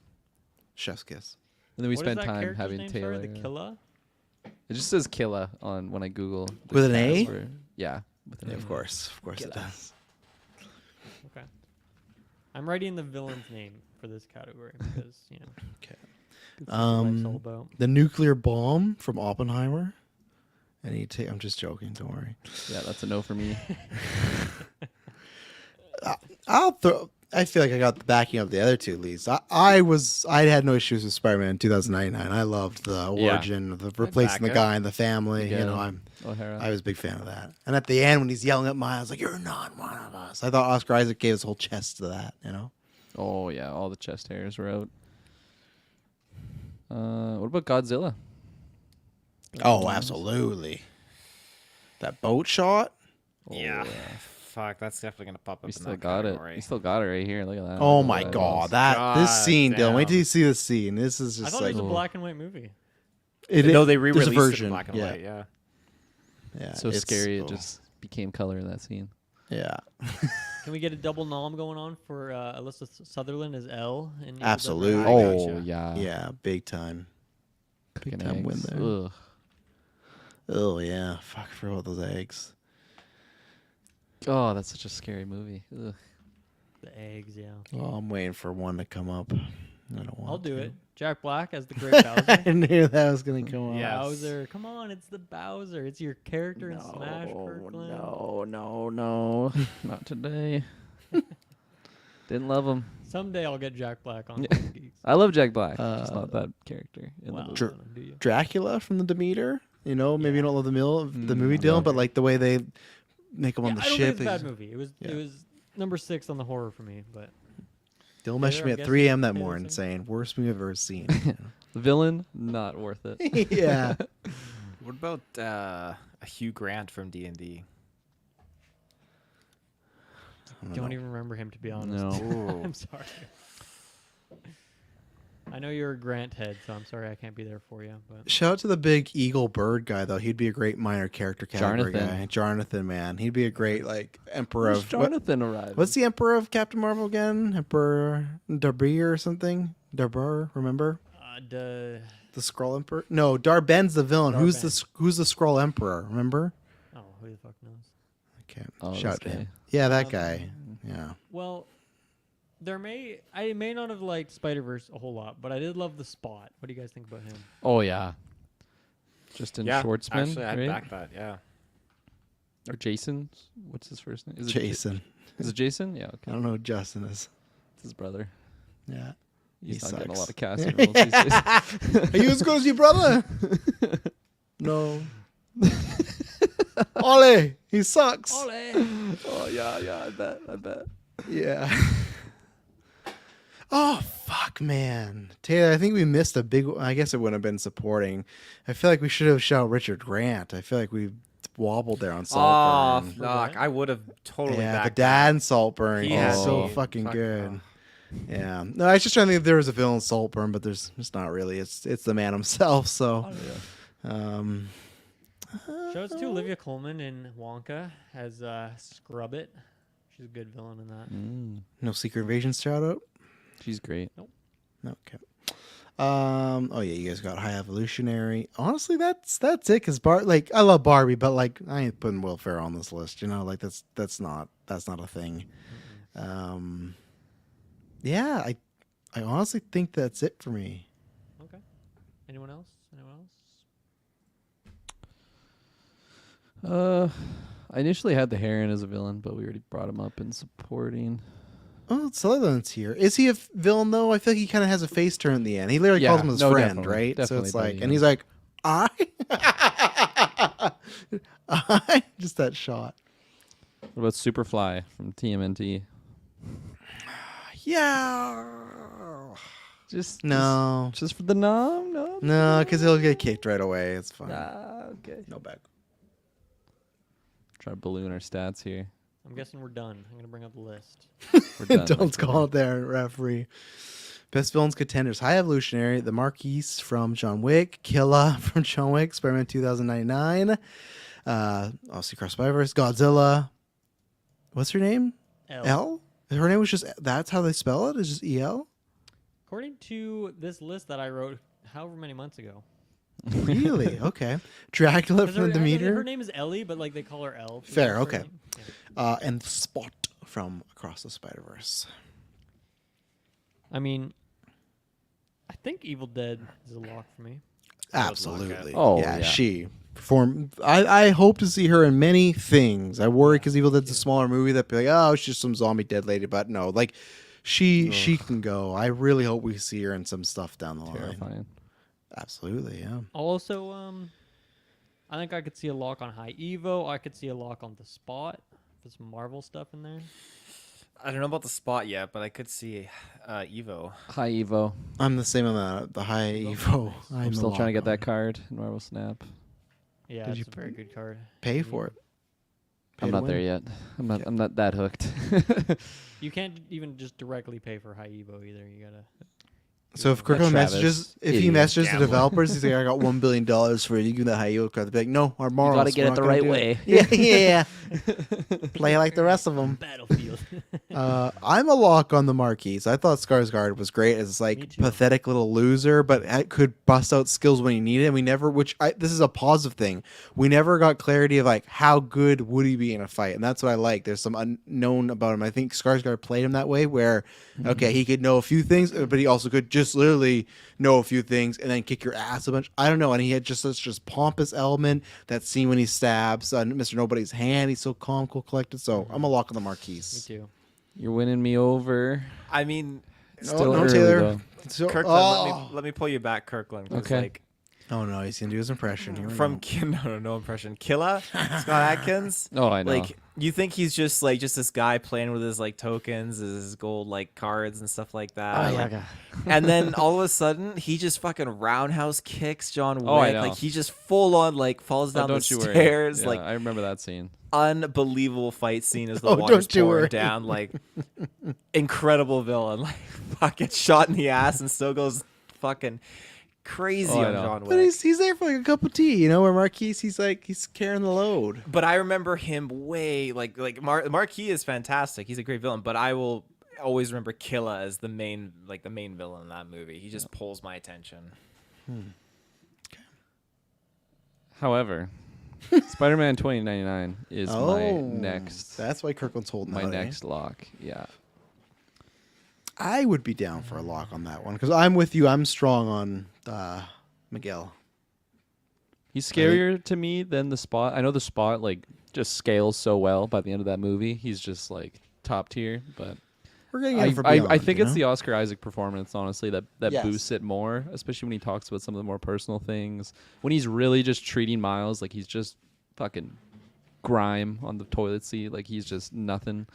chef's kiss. And then we What is spent that time character's having name, Taylor. sorry? The Killa? It just says Killa on when I Google. the With an cast A? for- yeah. With an A. Of course it does. Okay. I'm writing the villain's name for this category because, you know. Okay. That's what life's all Um, about. the nuclear bomb from Oppenheimer. I'm just joking. Don't worry. Yeah, that's a no for me. I'll throw. I feel like I got the backing of the other two leads. I had no issues with Spider-Man in 2099. I loved the Yeah. origin of the replacing the back it. guy and the family. Yeah. You know, O'Hara. I was a big fan of that. And at the end when he's yelling at Miles like you're not one of us, I thought Oscar Isaac gave his whole chest to that. You know. Oh yeah, all the chest hairs were out. What about Godzilla? Oh, absolutely. That boat shot. Yeah. Fuck, that's definitely gonna pop up. We in still that got category. it. We still got it right here. Look at that. Oh Look at my that. god, God this scene, Dylan. Wait damn. till you see this scene. This is I just thought like it was a Oh. black and white movie. No, they there's re-released a it version. in black and white. Yeah. Yeah, So it's- scary. oh, It just became color in that scene. yeah, Can we get a double nom going on for Alyssa Sutherland as Elle? In Evil Dead Absolutely. Rise? Oh yeah. yeah, big time. Cooking time win eggs. there. Ugh. Oh yeah, fuck, I forgot about those eggs. Oh, that's such a scary movie. Ugh. The eggs, yeah. Oh, I'm waiting for one to come up. I don't want. I'll do to. it. Jack Black as the Great Bowser. I knew that was gonna come up. Yeah. Bowser, come on, it's the Bowser. It's your character in Smash, Kirkland. no, not today. Didn't love him. Someday I'll get Jack Black on Yeah. Geeks. I love Jack Black. Just not that character in the Wow, movie. Dr- do you? Dracula from the Demeter. You know, maybe you don't love the the movie no. Dylan, but like the way they make him on the I don't ship. think it's a bad is- movie. It was Yeah. it was number 6 on the horror for me, but Dylan messaged me I'm at 3 a.m. that guessing morning Taylor saying, "Worst movie I've ever seen." The villain, not worth it. yeah. What about a Hugh Grant from D&D? don't even remember him to be honest. No. I'm sorry. I know you're a Grant head, so I'm sorry I can't be there for you. But Shout out to the big eagle bird guy though. He'd be a great minor character category Jonathan. guy. Jonathan, man, he'd be a great like emperor Where's of what- Jonathan arrived? What's the emperor of Captain Marvel again? Emperor Darby or something? Darbar, remember? the The Skrull Emperor? No, Darben's the villain. Who's the Skrull Emperor? Remember? oh, who the fuck knows? Okay, Oh, shout this to him. guy. Yeah, that guy. Yeah. Well, I may not have liked Spider-Verse a whole lot, but I did love the Spot. What do you guys think about him? Oh yeah. Just in Yeah, Schwartzman, actually, I'd right? back that. Yeah. Or Jason? What's his first name? Is it Jason. Is it Jason? Yeah, okay. I don't know who Justin is. It's his brother. Yeah. He's He not getting a sucks. lot of casting roles these days. Are you as good as your brother? No. Ole, he sucks. Oh yeah, I bet. Yeah. Oh fuck, man, Taylor. I think we missed a big. I guess it wouldn't have been supporting. I feel like we should have shouted Richard Grant. I feel like we wobbled there on Oh, Saltburn. fuck. I would have totally yeah, the backed dad in Saltburn. He He's had so me. fucking Fuck, good. Yeah. No, I was just trying to think if there was a villain in Saltburn, but there's not really. It's the man himself. So, um, Shout out to Olivia Colman in Wonka as Scrubbit. She's a good villain in that. no Secret Invasion shout out. She's great. No, okay. Oh yeah, you guys got High Evolutionary. Honestly, that's it. Cause I love Barbie, but like I ain't putting Will Ferrell on this list. You know, like that's not a thing. Yeah, I honestly think that's it for me. Okay. Anyone else? I initially had the Heron as a villain, but we already brought him up in supporting. Oh, Sutherland's here. Is he a villain though? I feel like he kind of has a face turn at the end. He literally calls him his friend, definitely. right? So Definitely it's like, buddy, and yeah. he's like, I just that shot. What about Superfly from TMNT? Yeah. No. Just for the nom? No. No, because he'll get kicked right away. It's fine. Okay. No back. Try to balloon our stats here. I'm guessing we're done. I'm gonna bring up the list. We're done. Don't call it there, referee. Best villains contenders: High Evolutionary, the Marquise from John Wick, Killa from John Wick, Spider-Man 2099, obviously Cross Spider-Verse, Godzilla. What's her name? L. Her name was just. That's how they spell it. It's just EL. According to this list that I wrote however many months ago. Really? Okay. Dracula 'Cause from the her Demeter. name is Ellie, but like they call her Elle. Fair, That's her okay. name. Yeah. And Spot from Across the Spider-Verse. I mean, I think Evil Dead is a lock for me. Absolutely. Oh, yeah, yeah. she perform. I hope to see her in many things. I worry because Evil Dead's a smaller movie that be like, oh, it's just some zombie dead lady. But no, like she can go. I really hope we see her in some stuff down the line. Terrifying. Absolutely, yeah. Also, I think I could see a lock on High Evo. I could see a lock on the Spot. There's some Marvel stuff in there. I don't know about the Spot yet, but I could see Evo. High Evo. I'm the same amount. The high Evo. I'm still trying to get that card in Marvel Snap. Yeah, Did it's you a very good card. Pay for it. Pay I'm to not there win. yet. I'm not that hooked. You can't even just directly pay for High Evo either. You gotta. So if Kirkland Travis, messages, if he idiot. messages the Gambler. developers, he's like, "I got $1 billion for you. You give me the high yield card." They'd be like, "No, our morals. gotta get we're it not the gonna right do way." Yeah, yeah. Play like the rest of them. Battlefield. I'm a lock on the Marquise. I thought Skarsgård was great as Me like too. pathetic little loser, but could bust out skills when he needed. And we never, this is a positive thing. We never got clarity of like how good would he be in a fight, and that's what I like. There's some unknown about him. I think Skarsgård played him that way, where okay, he could know a few things, but he also could just literally know a few things and then kick your ass a bunch. I don't know, and he had just such just pompous element. That scene when he stabs Mr. Nobody's hand, he's so calm, cool, collected. So I'm a lock on the Me Marquise. too. You're winning me over. I mean, Still no, early, Taylor. though. So, Kirkland, let me pull you back, Kirkland. 'Cause, Okay. Like, oh no, he's gonna do his impression. Here we from go. no impression. Killa, Scott Adkins. Oh, I know. Like, you think he's just this guy playing with his like tokens, his gold like cards and stuff like that. Like, and then all of a sudden he just fucking roundhouse kicks John Wick. Oh, I know. Like he just full on like falls Oh, down the don't you worry. stairs. Yeah, Like I remember that scene. unbelievable fight scene as the Oh, water's don't you pouring worry. down. Like incredible villain. Like fuck gets shot in the ass and still goes fucking crazy Oh, I on know. John Wick. But he's there for like a cup of tea, you know. Where Marquise, he's carrying the load. But I remember him way Marquis is fantastic. He's a great villain, but I will always remember Killa as the main villain in that movie. He just pulls my attention. However, Spider-Man 2099 is my next That's why Kirkland's holding my out, eh? next lock. Yeah. I would be down for a lock on that one because I'm with you. I'm strong on Miguel. He's scarier to me than the Spot. I know the Spot like just scales so well by the end of that movie. He's just like top tier, but We're getting I, in for I Beyond, think you it's know? the Oscar Isaac performance, honestly, that Yes. boosts it more, especially when he talks about some of the more personal things. When he's really just treating Miles like he's just fucking grime on the toilet seat, like he's just nothing.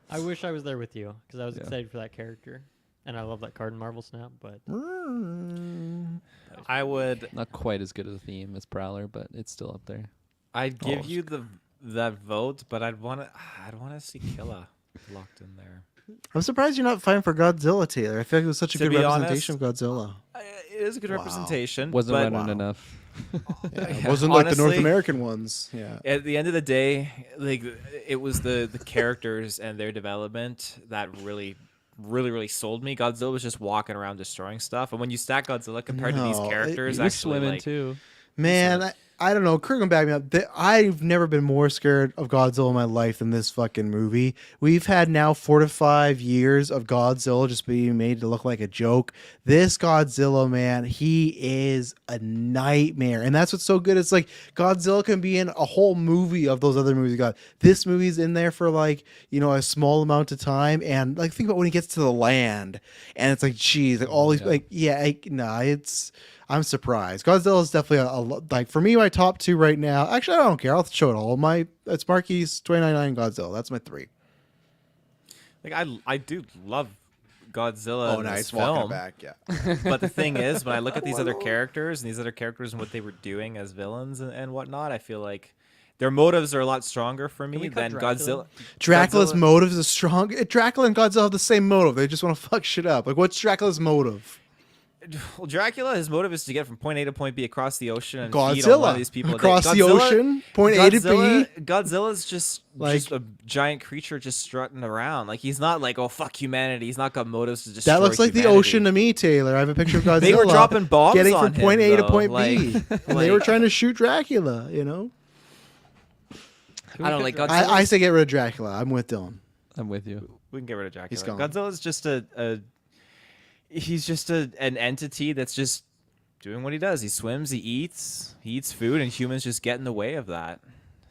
I wish I was there with you because I was Yeah. excited for that character, and I love that card in Marvel Snap. But I would Not quite as good as a theme as Prowler, but it's still up there. I'd give you that vote, but I'd want to see Killa locked in there. I'm surprised you're not fighting for Godzilla, Taylor. I feel like it was such a To good be representation of Godzilla. It is a good Wow. representation. Wasn't but running Wow. enough. Yeah, it wasn't like the North Honestly, American ones. Yeah. At the end of the day, like it was the characters and their development that really sold me. Godzilla was just walking around destroying stuff, and when you stack Godzilla compared to these No, characters, He was actually, swimming like, too. Man, I don't know. Kirkland back me up. I've never been more scared of Godzilla in my life than this fucking movie. We've had now 4 to 5 years of Godzilla just being made to look like a joke. This Godzilla, man, he is a nightmare. And that's what's so good. It's like Godzilla can be in a whole movie of those other movies we got. This movie's in there for like, a small amount of time. And like, think about when he gets to the land and it's like, geez, like all these, I'm surprised. Godzilla is definitely like for me, my top 2 right now. Actually, I don't care. I'll show it all. It's Marquis 2099 Godzilla. That's my 3. like I do love Godzilla in this walking film. it back. Yeah. But the thing is, when I look at these other characters and what they were doing as villains and whatnot, I feel like their motives are a lot stronger for me we cut than Dracula? Godzilla. Dracula's Godzilla- motive is strong. Dracula and Godzilla have the same motive. They just want to fuck shit up. Like, what's Dracula's motive? Well, Dracula, his motive is to get from point A to point B across the ocean and feed on one Godzilla of these people. across the Godzilla- ocean, point A to Godzilla- B. Godzilla's just Like- a giant creature just strutting around. Like he's not like, oh fuck humanity. He's not got motives to destroy That looks like the humanity. ocetion to me, Taylor. I have a picture of Godzilla. They were dropping bombs getting on from point him, A to though. point Like- B, and they were trying to shoot Dracula. I don't like Godzilla. I say get rid of Dracula. I'm with Dylan. I'm with you. We can get rid of Dracula. He's gone. Godzilla's just a he's just an entity that's just doing what he does. He swims, he eats food, and humans just get in the way of that.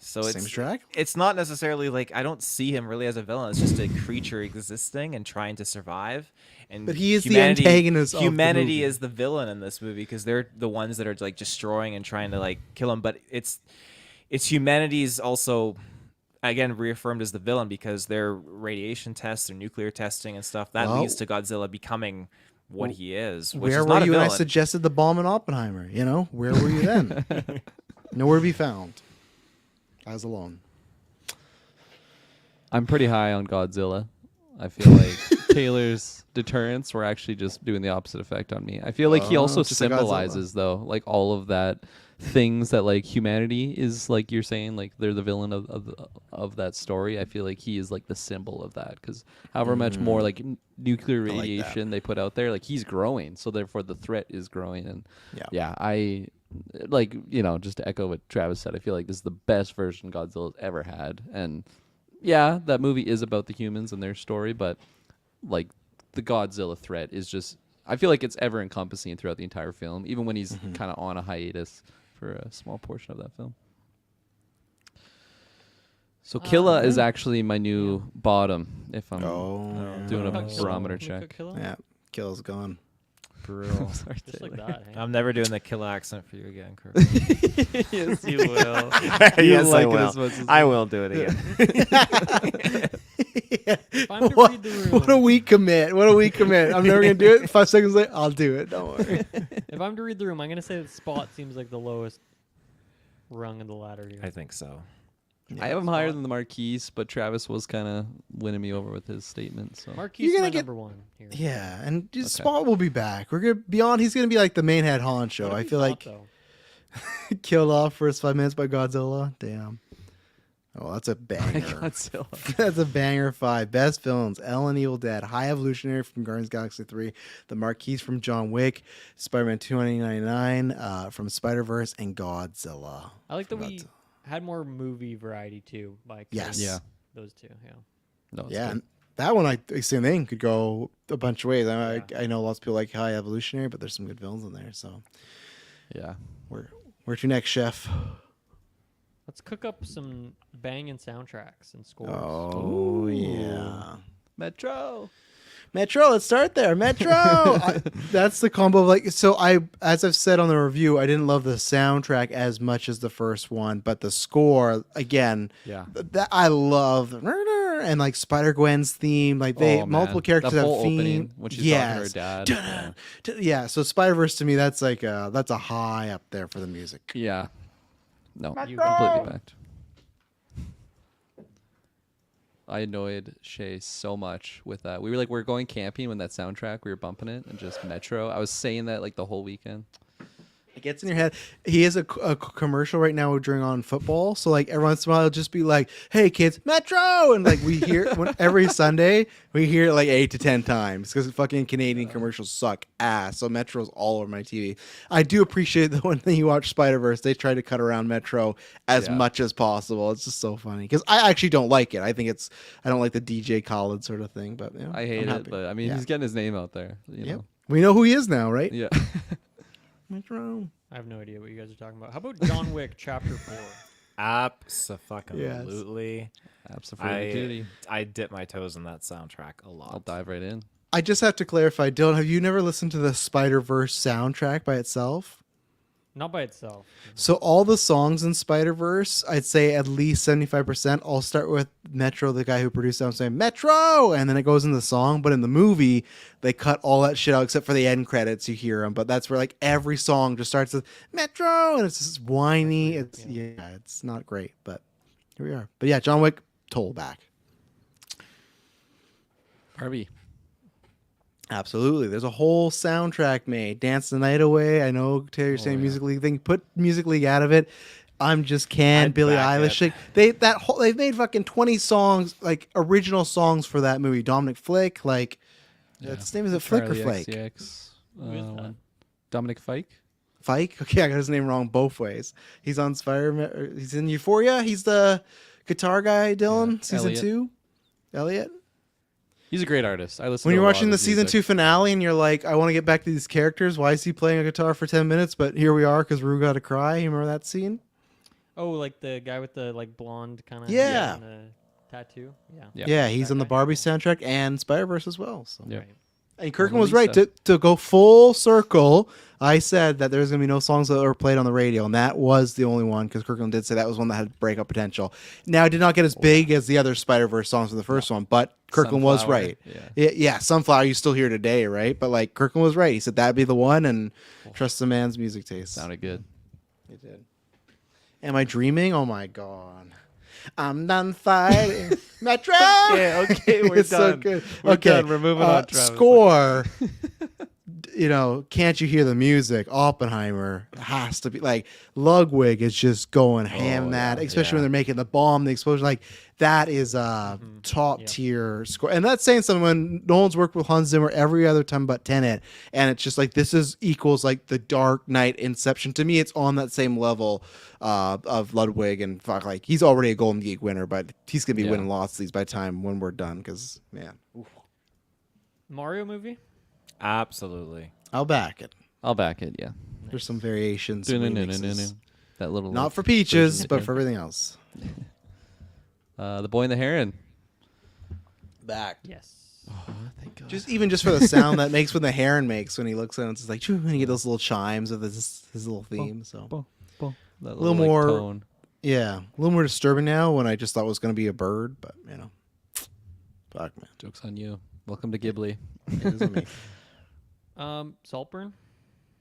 So Same track. it's not necessarily like I don't see him really as a villain. It's just a creature existing and trying to survive. And But he is the antagonist of the Humanity movie. is the villain in this movie because they're the ones that are like destroying and trying to like kill him. But it's humanity's also again reaffirmed as the villain because their radiation tests, their nuclear testing and stuff that Well, leads to Godzilla becoming what he is. Which Where is were not a you when I villain. suggested the bomb in Oppenheimer? You know, where were you then? Nowhere to be found. I was alone. I'm pretty high on Godzilla. I feel like Taylor's deterrents were actually just doing the opposite effect on me. I feel like he also just like Godzilla. symbolizes though, like all of that things that like humanity is like you're saying like they're the villain of that story. I feel like he is like the symbol of that because however much more like nuclear like that. radiation they put out there, like he's growing, so therefore the threat is growing. And Yeah. I like just to echo what Travis said, I feel like this is the best version Godzilla's ever had. And yeah, that movie is about the humans and their story, but like the Godzilla threat is just I feel like it's ever encompassing throughout the entire film, even when he's kind of on a hiatus for a small portion of that film. So Killa is actually my new bottom if I'm doing a What about Killa? barometer Can we put check. Killa? Yeah, Kill's gone. Brutal. Sorry, Just Taylor. like that. Hey? I'm never doing the killer accent for you again, Chris. Yes, you will. Yes, like I it will. as much as I me. will do it again. If I'm to What, read the room, what a weak commit. What a weak commit. I'm never going to do it. 5 seconds later, I'll do it. Don't worry. if I'm to read the room, I'm gonna say that Spot seems like the lowest rung in the ladder here. I think so. I have him higher than the Marquise, but Travis was kind of winning me over with his statement. So Marquis You're is gonna my get- number one here. Yeah, and just Okay. Spot will be back. We're going to be on. He's going to be like the main head honcho. What if I he's feel not, like though? killed off first 5 minutes by Godzilla. Damn. Oh, that's a banger. Godzilla. That's a banger 5. Best films: Ellen, Evil Dead, High Evolutionary from Guardians of the Galaxy 3, The Marquise from John Wick, Spider-Man 2099 from Spider-Verse, and Godzilla. I like that from we Godzilla. had more movie variety too. By Yes. cutting Yeah. those two. Yeah. No, it's Yeah, good. and that one, same thing, could go a bunch of ways. I know lots of people like High Evolutionary, but there's some good films in there. So, Yeah. where to next, Chef? Let's cook up some banging soundtracks and scores. Oh, yeah. Metro. Metro, let's start there. Metro. That's the combo of like, so as I've said on the review, I didn't love the soundtrack as much as the first one, but the score, again, Yeah. that I love. And like Spider-Gwen's theme, like Oh, multiple man. characters That have whole theme. opening when she's Yes. talking to her dad. Yeah, so Spider-Verse to me, that's like that's a high up there for the music. Yeah. No, You completely backed. I annoyed Shay so much with that. We were going camping when that soundtrack, we were bumping it, and just Metro. I was saying that like the whole weekend. It gets in your head. He has a commercial right now during on football. So like every once in a while, he'll just be like, "Hey kids, Metro!" And like we hear every Sunday, we hear it like 8 to 10 times because fucking Canadian commercials suck ass. So Metro's all over my TV. I do appreciate that when you watch Spider-Verse, they try to cut around Metro as Yeah. much as possible. It's just so funny because I actually don't like it. I think I don't like the DJ Khaled sort of thing. But you know, I hate I'm it, happy. but I mean, Yeah. he's getting his name out there. You Yep. know. We know who he is now, right? Yeah. Metro. I have no idea what you guys are talking about. How about John Wick Chapter 4? Absolutely. Absolutely. I dip my toes in that soundtrack a lot. I'll dive right in. I just have to clarify, Dylan, have you never listened to the Spider-Verse soundtrack by itself? Not by itself. So all the songs in Spider-Verse, I'd say at least 75% all start with Metro, the guy who produced them, saying Metro, and then it goes in the song. But in the movie, they cut all that shit out except for the end credits. You hear them, but that's where like every song just starts with Metro, and it's just whiny. It's it's not great, but here we are. But yeah, John Wick, toll back. Harvey. Absolutely. There's a whole soundtrack made. Dance the Night Away. I know Taylor, you're saying Music League thing. Put Music League out of it. I'm just can't. I'd Billie back Eilish. it. They've made fucking 20 songs, like original songs for that movie. Dominic Flick, like his name is it Flick or Charlie Flake? XCX, Who is that? one. Dominic Fike. Fike? Okay, I got his name wrong both ways. He's on Spider-Man. He's in Euphoria. He's the guitar guy, Dylan. Yeah. Season Elliot. 2. Elliot. He's a great artist. I listen When to you're a lot watching of the his season music. 2 finale and you're like, I want to get back to these characters. Why is he playing a guitar for 10 minutes? But here we are because Rue got to cry. You remember that scene? Oh, like the guy with the like blonde kind of Yeah. and the tattoo. Yeah. Yeah. Yeah, he's That on the guy. Barbie soundtrack and Spider-Verse as well. So. Yeah. Right. And Kirkman Mona was right. Lisa. To go full circle, I said that there's going to be no songs that were played on the radio, and that was the only one because Kirkman did say that was one that had breakout potential. Now, it did not get as big as the other Spider-Verse songs in the first one, but Kirkland was Sunflower, right. yeah. Yeah, Sunflower, you still hear today, right? But like Kirkland was right. He said that'd be the one, and trust the man's music taste. Sounded good. He did. Am I dreaming? Oh my god. I'm done fighting. Metro. okay, we're It's so done. good. We're okay, done. We're moving on, Travis. Score. Can't you hear the music? Oppenheimer has to be like Ludwig is just going ham that, especially when they're making the bomb, the explosion. Like that is a top tier score, and that's saying something. When Nolan's worked with Hans Zimmer every other time but Tenet, and it's just like this is equals like the Dark Knight, Inception. To me, it's on that same level of Ludwig, and fuck, like he's already a Golden Geek winner, but he's gonna be winning lots of these by the time when we're done. Because man, Mario movie. Absolutely. I'll back it. I'll back it. Yeah. There's some variations. No-no-no-no-no. remixes. That little Not like, for Peaches, version but that- for everything else. The Boy and the Heron. Back. Yes. Thank God. Just for the sound that makes when the heron makes when he looks at it, it's just like when you get those little chimes of his little theme. So Boom, boom. That little like, more- tone. yeah, a little more disturbing now when I just thought it was going to be a bird, but fuck man, Joke's on you. Welcome to Ghibli. it is on me. Saltburn.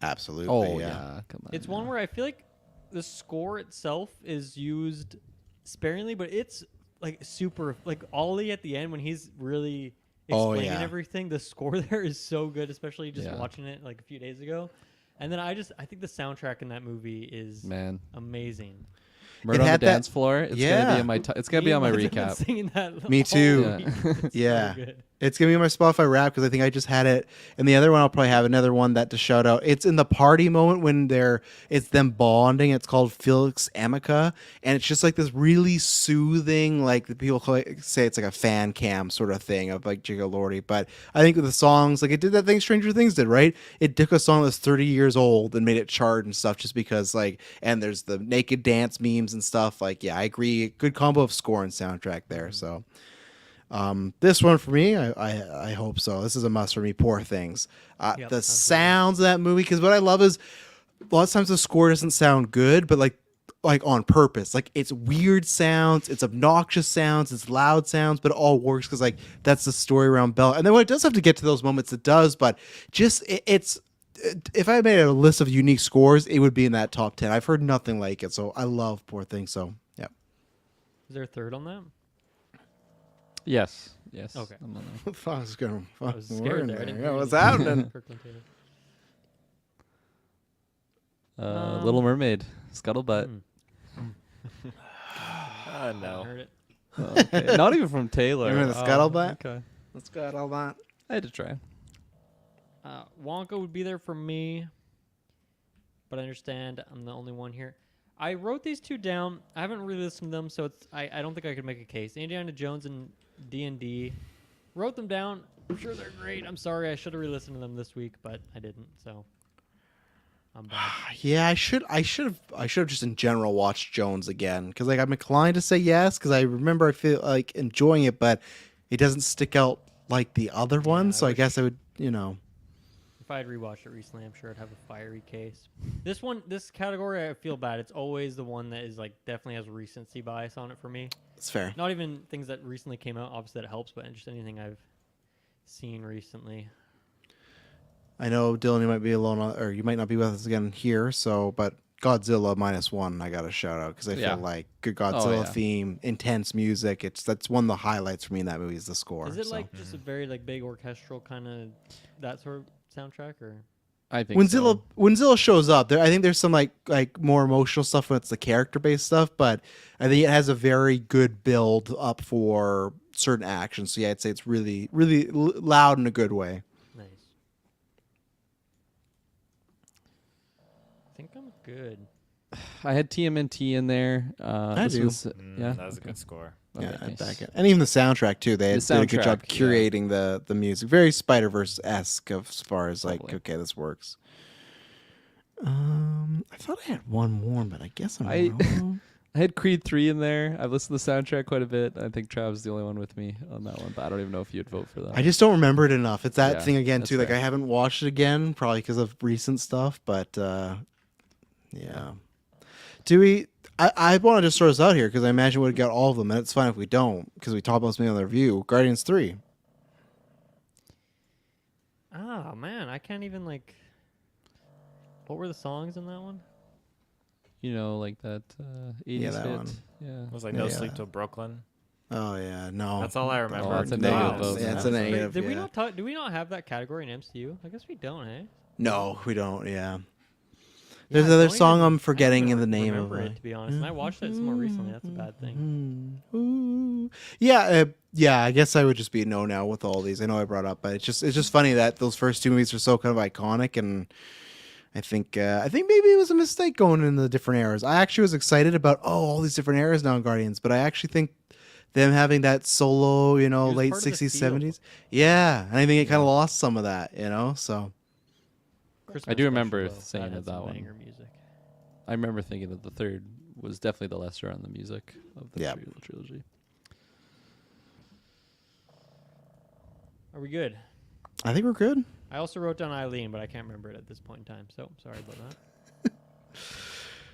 Absolutely. Oh yeah. yeah, come on. It's one where I feel like the score itself is used sparingly, but it's like super like Ollie at the end when he's really Oh, explaining yeah. everything. The score there is so good, especially just Yeah. watching it like a few days ago. And then I think the soundtrack in that movie is Man. amazing. Murder on the had that- Dance Floor. It's gonna be Yeah. in my. It's gonna be on my Ian Munson recap. Singing that Me too. all week. It's Yeah. so good. It's gonna be my Spotify rap because I think I just had it, and the other one I'll probably have another one that to shout out. It's in the party moment when it's them bonding. It's called Felix Amica, and it's just like this really soothing, like the people say it's like a fan cam sort of thing of like Jigga Lordy. But I think with the songs, like it did that thing Stranger Things did, right? It took a song that's 30 years old and made it chart and stuff, just because and there's the naked dance memes and stuff. Like, yeah, I agree. Good combo of score and soundtrack there. So. This one for me, I hope so. This is a must for me. Poor Things. Yep, The absolutely. sounds of that movie, because what I love is a lot of times the score doesn't sound good, but like on purpose. Like it's weird sounds, it's obnoxious sounds, it's loud sounds, but it all works because like that's the story around Bella. And then when it does have to get to those moments, it does. But just it's if I made a list of unique scores, it would be in that top 10. I've heard nothing like it, so I love Poor Things. So yeah. Is there a third on that? Yes. Yes. Okay. I'm on there. I was going. I was scared there. I didn't hear What's anything. happening? Kirkland Taylor. Little Mermaid. Scuttlebutt. Oh no. Heard it. Okay. Not even from Taylor. Remember the Scuttlebutt? Okay. Let's go all that. I had to try. Wonka would be there for me, but I understand I'm the only one here. I wrote these two down. I haven't really listened to them, so I don't think I could make a case. Indiana Jones and D&D. Wrote them down. I'm sure they're great. I'm sorry. I should have re-listened to them this week, but I didn't. So I'm bad. Yeah, I should have just in general watched Jones again because like I'm inclined to say yes because I remember I feel like enjoying it, but it doesn't stick out like the other ones. So I wish- guess I would, If I had rewatched it recently, I'm sure I'd have a fiery case. This category, I feel bad. It's always the one that is like definitely has recency bias on it for me. it's fair. Not even things that recently came out. Obviously, that helps, but just anything I've seen recently. I know Dylan, you might be alone, or you might not be with us again here. So, but Godzilla -1, I got to shout out because I Yeah. feel like good Godzilla yeah. theme, intense music. That's one of the highlights for me in that movie is the score. Is it so. like just a very like big orchestral kind of that sort of soundtrack, or I think when so. Zilla shows up there, I think there's some like more emotional stuff when it's the character based stuff, but I think it has a very good build up for certain actions. So yeah, I'd say it's really really loud in a good way. nice? I think I'm good. I had TMNT in there. I this do. Was, yeah, That was a okay. good score. Okay, Yeah, nice. back and even the soundtrack too. They The did a good job soundtrack, yeah. curating the music. Very Spider-Verse esque as far as like, Totally. okay, this works. I thought I had one more, but I guess I'm I- wrong. I had Creed 3 in there. I've listened to the soundtrack quite a bit. I think Trav's the only one with me on that one, but I don't even know if you'd vote for that. I just don't remember it enough. It's that Yeah, thing again that's too. Like fair. I haven't watched it again, probably because of recent stuff. But yeah. Do we? I want to just throw this out here because I imagine we'd got all of them, and it's fine if we don't because we talked about something on the review. Guardians 3. Oh man, I can't even like. What were the songs in that one? You know, like that 80s that hit. one. Yeah. It was like Yeah. No Sleep Till Brooklyn. Oh yeah, no. That's all I remember. that's a No, negative it's- vote. Yeah, it's Yeah. a negative. Did we yeah. not talk? Do we not have that category in MCU? I guess we don't, eh? No, we don't. Yeah. Yeah, There's I another don't song even- I'm I don't forgetting even in the name of remember it. it, to be honest. And I watched that some more recently. That's a bad thing. Ooh. Yeah, yeah. I guess I would just be a no now with all these. I know I brought up, but it's just funny that those first two movies are so kind of iconic, and I think maybe it was a mistake going in the different eras. I actually was excited about all these different eras now in Guardians, but I actually think them having that solo, It was late part of the '60s, feel. '70s, yeah, and I think it kind of lost some of that, so. Christmas do remember special, though, saying had of that some one. banger music. I remember thinking that the third was definitely the lesser on the music of the Yeah. trilogy. Are we good? I think we're good. I also wrote down Eileen, but I can't remember it at this point in time. So sorry about that.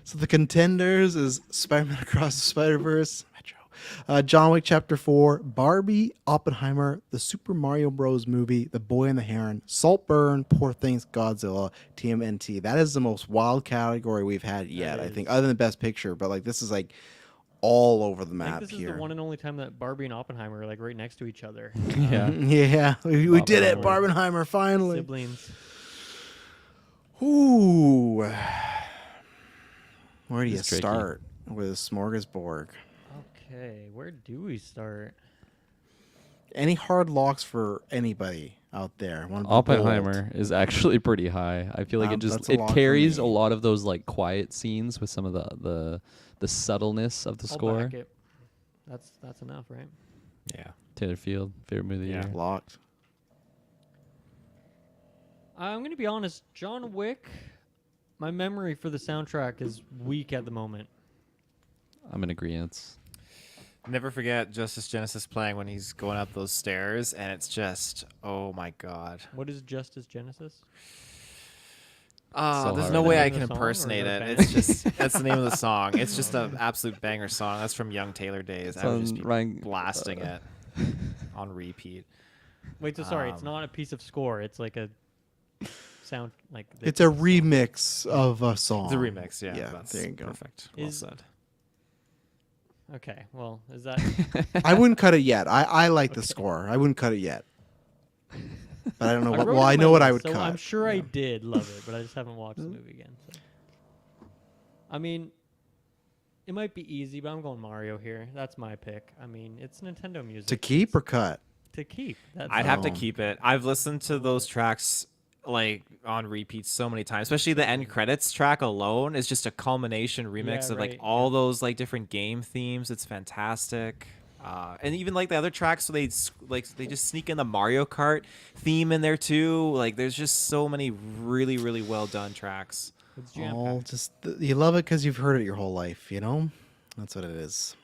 So the contenders is Spider-Man Across the Spider-Verse, Metro, John Wick Chapter 4, Barbie, Oppenheimer, the Super Mario Bros. Movie, The Boy and the Heron, Saltburn, Poor Things, Godzilla, TMNT. That is the most wild category we've had yet, I is. think, other than Best Picture. But like this is like all over the I map think this here. is the one and only time that Barbie and Oppenheimer are like right next to each other. Yeah. Yeah, we did it, Oppenheimer. Barbenheimer, finally. Siblings. Ooh. Where do you It's tricky. start with Smorgasbord? Okay, where do we start? Any hard locks for anybody out there? Wanna be bold? Oppenheimer is actually pretty high. I feel like it that's just a it lock for carries me. a lot of those like quiet scenes with some of the subtleness of the I'll score. back it. That's enough, right? Yeah. Taylor Field, favorite movie of the Yeah. year. Locked. I'm gonna be honest. John Wick. My memory for the soundtrack is weak at the moment. I'm in agreement. Never forget Justice Genesis playing when he's going up those stairs, and it's just, oh my god. What is Justice Genesis? So There's hard. no Is way that I the name can of the song, or is impersonate that a it. band? It's just that's the name of the song. It's just an absolute banger song. That's from Young Taylor days. It's I would just on be Ryan- blasting it on repeat. Wait, so sorry, it's Um, not a piece of score. It's like a sound, like It's a remix of a song. It's a remix, yeah. Yeah, That's there you go. perfect. Well Is- said. Okay, well, is that I wouldn't cut it yet. I like the score. I wouldn't cut it yet. But I don't know what. wrote Well, it I in know my what I list, would so cut. I'm sure I Yeah. did love it, but I just haven't watched the movie again. So. I mean, it might be easy, but I'm going Mario here. That's my pick. I mean, it's Nintendo music. To keep or cut? To keep. That's I'd have to Oh. keep it. I've listened to those tracks like on repeat so many times, especially the end credits track alone is just a culmination remix Yeah, of like right, all those like different game themes. It's fantastic. And even like the other tracks, so they they just sneak in the Mario Kart theme in there too. Like there's just so many really really well done tracks. It's jam All just you love it because you've heard it your whole life. You know, that's what it is.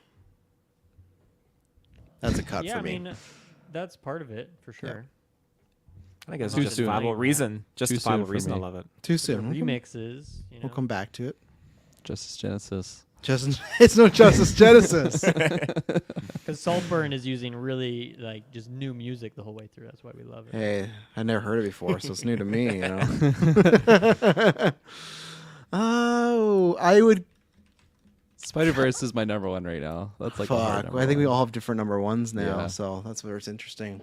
That's a cut Yeah, for me. I mean, that's part of it for sure. I think it's Too a soon. justifiable reason. Justifiable for reason. I me. love it. Too soon. Remixes, you know. We'll come back to it. Justice Genesis. Justice, it's no Justice Genesis. Because Saltburn is using really like just new music the whole way through. That's why we love it. Hey, I never heard it before, so it's new to me. You know. Oh, I would. Spider Verse is my number one right now. That's like a hard Fuck. number I think we one. all have different number ones now, Yeah. so that's where it's interesting.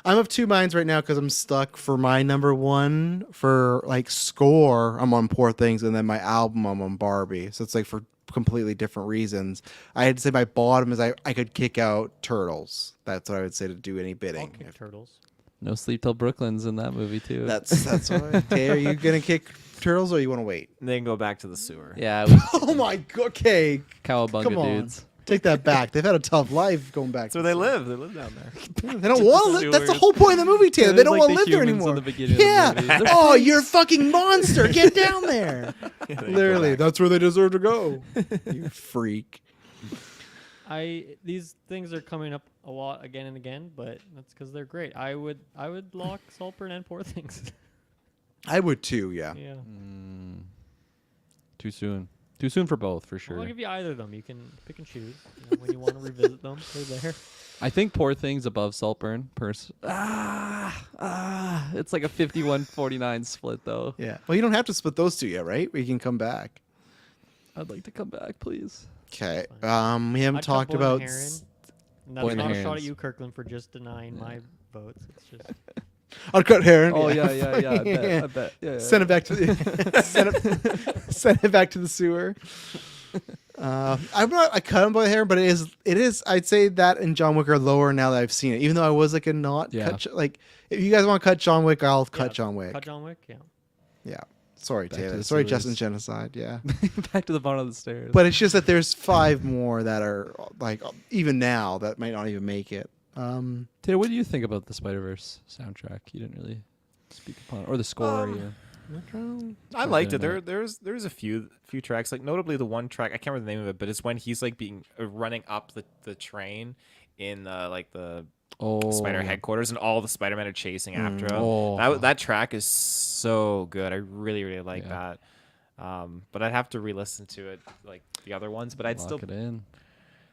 I'm of two minds right now because I'm stuck for my number one for like score. I'm on Poor Things, and then my album I'm on Barbie. So it's like for completely different reasons. I had to say my bottom is I could kick out Turtles. That's what I would say to do any I'll bidding. kick Turtles. No Sleep Till Brooklyn's in that movie too. That's why. Okay, are you gonna kick Turtles or you want to wait? Then go back to the sewer. yeah, Oh my god. Okay, Cowabunga come on. dudes. Take that back. They've had a tough life going back. That's where they live. They live down there. They don't want to live. That's the Sewers. whole point of the movie, Taylor. Yeah, They there's don't like want to the live there humans in anymore. the beginning of the Yeah. movie. They're Oh, you're a fucking monster. Get down there. They go Literally, back. that's where they deserve to go. You freak. These things are coming up a lot again and again, but that's because they're great. I would lock Saltburn and Poor Things. I would too. Yeah. Yeah. Too soon. Too soon for both, for sure. I'll give you either of them. You can pick and choose. You know, when you want to revisit them, they're there. I think Poor Things above Saltburn. It's like a 51-49 split though. Yeah. Well, you don't have to split those two yet, right? We can come back. I'd like to come back, please. Okay. We haven't I'd cut talked Boy and about. Heron. And Boy that's and not a the shot at Herons. you, Kirkland, for just denying my votes. It's just I'll cut Heron. Oh yeah. I bet. Yeah. Send it back to the send it back to the sewer. I cut him by the hair, but it is. I'd say that and John Wick are lower now that I've seen it. Even though I was like a not Yeah. cut. Like if you guys want to cut John Wick, I'll cut Yeah, John Wick. cut John Wick. Yeah. Yeah. Sorry, Back to Taylor. the Sorry, sewers. Justin Genocide. Yeah. Back to the bottom of the stairs. But it's just that there's 5 more that are like even now that might not even make it. Taylor, what do you think about the Spider-Verse soundtrack? You didn't really speak upon it. Or the score. I liked it. Yeah. There's a few tracks, like notably the one track I can't remember the name of it, but it's when he's like being running up the train in like the Spider headquarters, and all the Spider-Men are chasing after him. Oh. That track is so good. I really like Yeah. that. But I'd have to re-listen to it like the other ones. But Lock it in.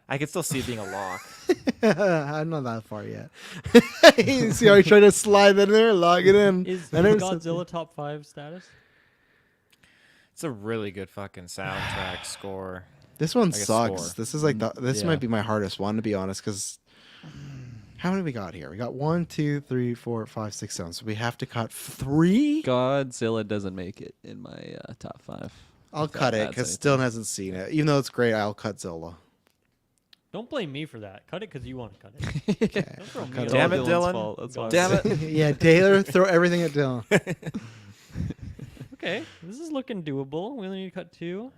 I could still see it being a lock. I'm not that far yet. You see how he's trying to slide that in there, log it in. Is I never said- Godzilla top 5 status? It's a really good fucking soundtrack score. This one Like a sucks. score. This is like this Yeah. might be my hardest one to be honest. Because how many we got here? We got 1, 2, 3, 4, 5, 6, 7. So we have to cut 3. Godzilla doesn't make it in my top 5. I'll If that cut it adds because anything. Dylan hasn't seen it. Even though it's great, I'll cut Zilla. Don't blame me for that. Cut it because you want to cut it. Okay. Don't throw me Cut under Damn the it, bus. Dylan. Fault. That's all Damn I'm it. Yeah, Taylor, throw everything at Dylan. Okay, this is looking doable. We only need to cut 2.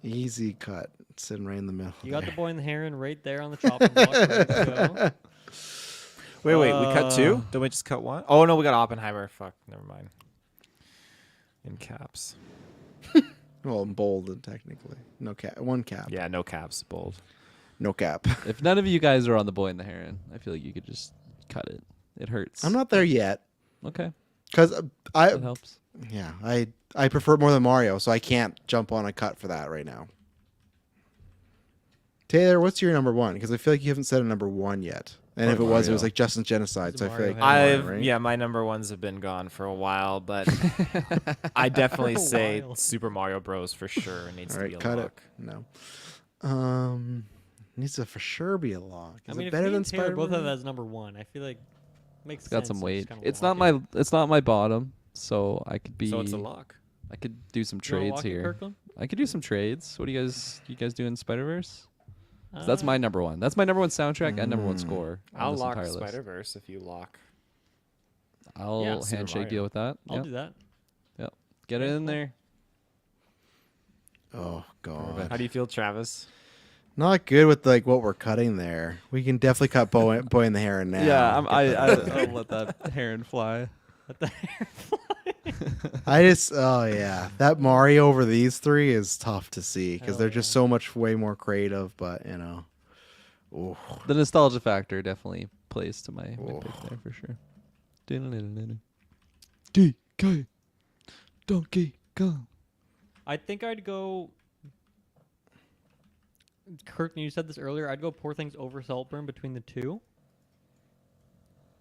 Easy cut. Sitting right in the middle. You got the there. Boy and the Heron right there on the chopping block. Ready to go. Wait, we cut 2? Did we just cut 1? Oh no, we got Oppenheimer. Fuck, never mind. In caps. Well, bold technically. No cap. 1 cap. Yeah, no caps, bold. No cap. If none of you guys are on the Boy and the Heron, I feel like you could just cut it. It hurts. I'm not there yet. Okay, Because that helps. yeah, I prefer it more than Mario, so I can't jump on a cut for that right now. Taylor, what's your number 1? Because I feel like you haven't said a number 1 yet. And if it was, it was Mario. like Justin's Genocide. It's So a I feel like Mario Mario, right? Yeah, my number 1s have been gone for a while, but I definitely For a say while. Super Mario Bros. For sure needs All to right, be a cut lock. it. No. Needs to for sure be a lock. Is I mean, it if better me than and Taylor both have Spider-Man? that as number 1, I feel like makes It's got sense some to weight. just kinda It's lock not it. my. It's not my bottom. So I could be. So it's a lock. I could do some You wanna trades lock it, here. Kirkland? I could do some trades. What do you guys doing Spider Verse? That's my number 1. That's my number 1 soundtrack and number 1 score. on I'll this lock entire list. Spider Verse if you lock. I'll Yeah, Super handshake Mario. deal with that. I'll Yep. do that. Get it Okay, in cool. there. Oh god. How do you feel, Travis? Not good with like what we're cutting there. We can definitely cut Boy and the Heron now. I'll let that heron fly. Let the oh yeah, that Mario over these 3 is tough to see because Hell they're just yeah. so much way more creative. But you know, ooh. The nostalgia factor definitely plays to my Oh. pick there for sure. DK Donkey Kong. I think I'd go. Kirk, you said this earlier. I'd go Poor Things over Saltburn between the 2.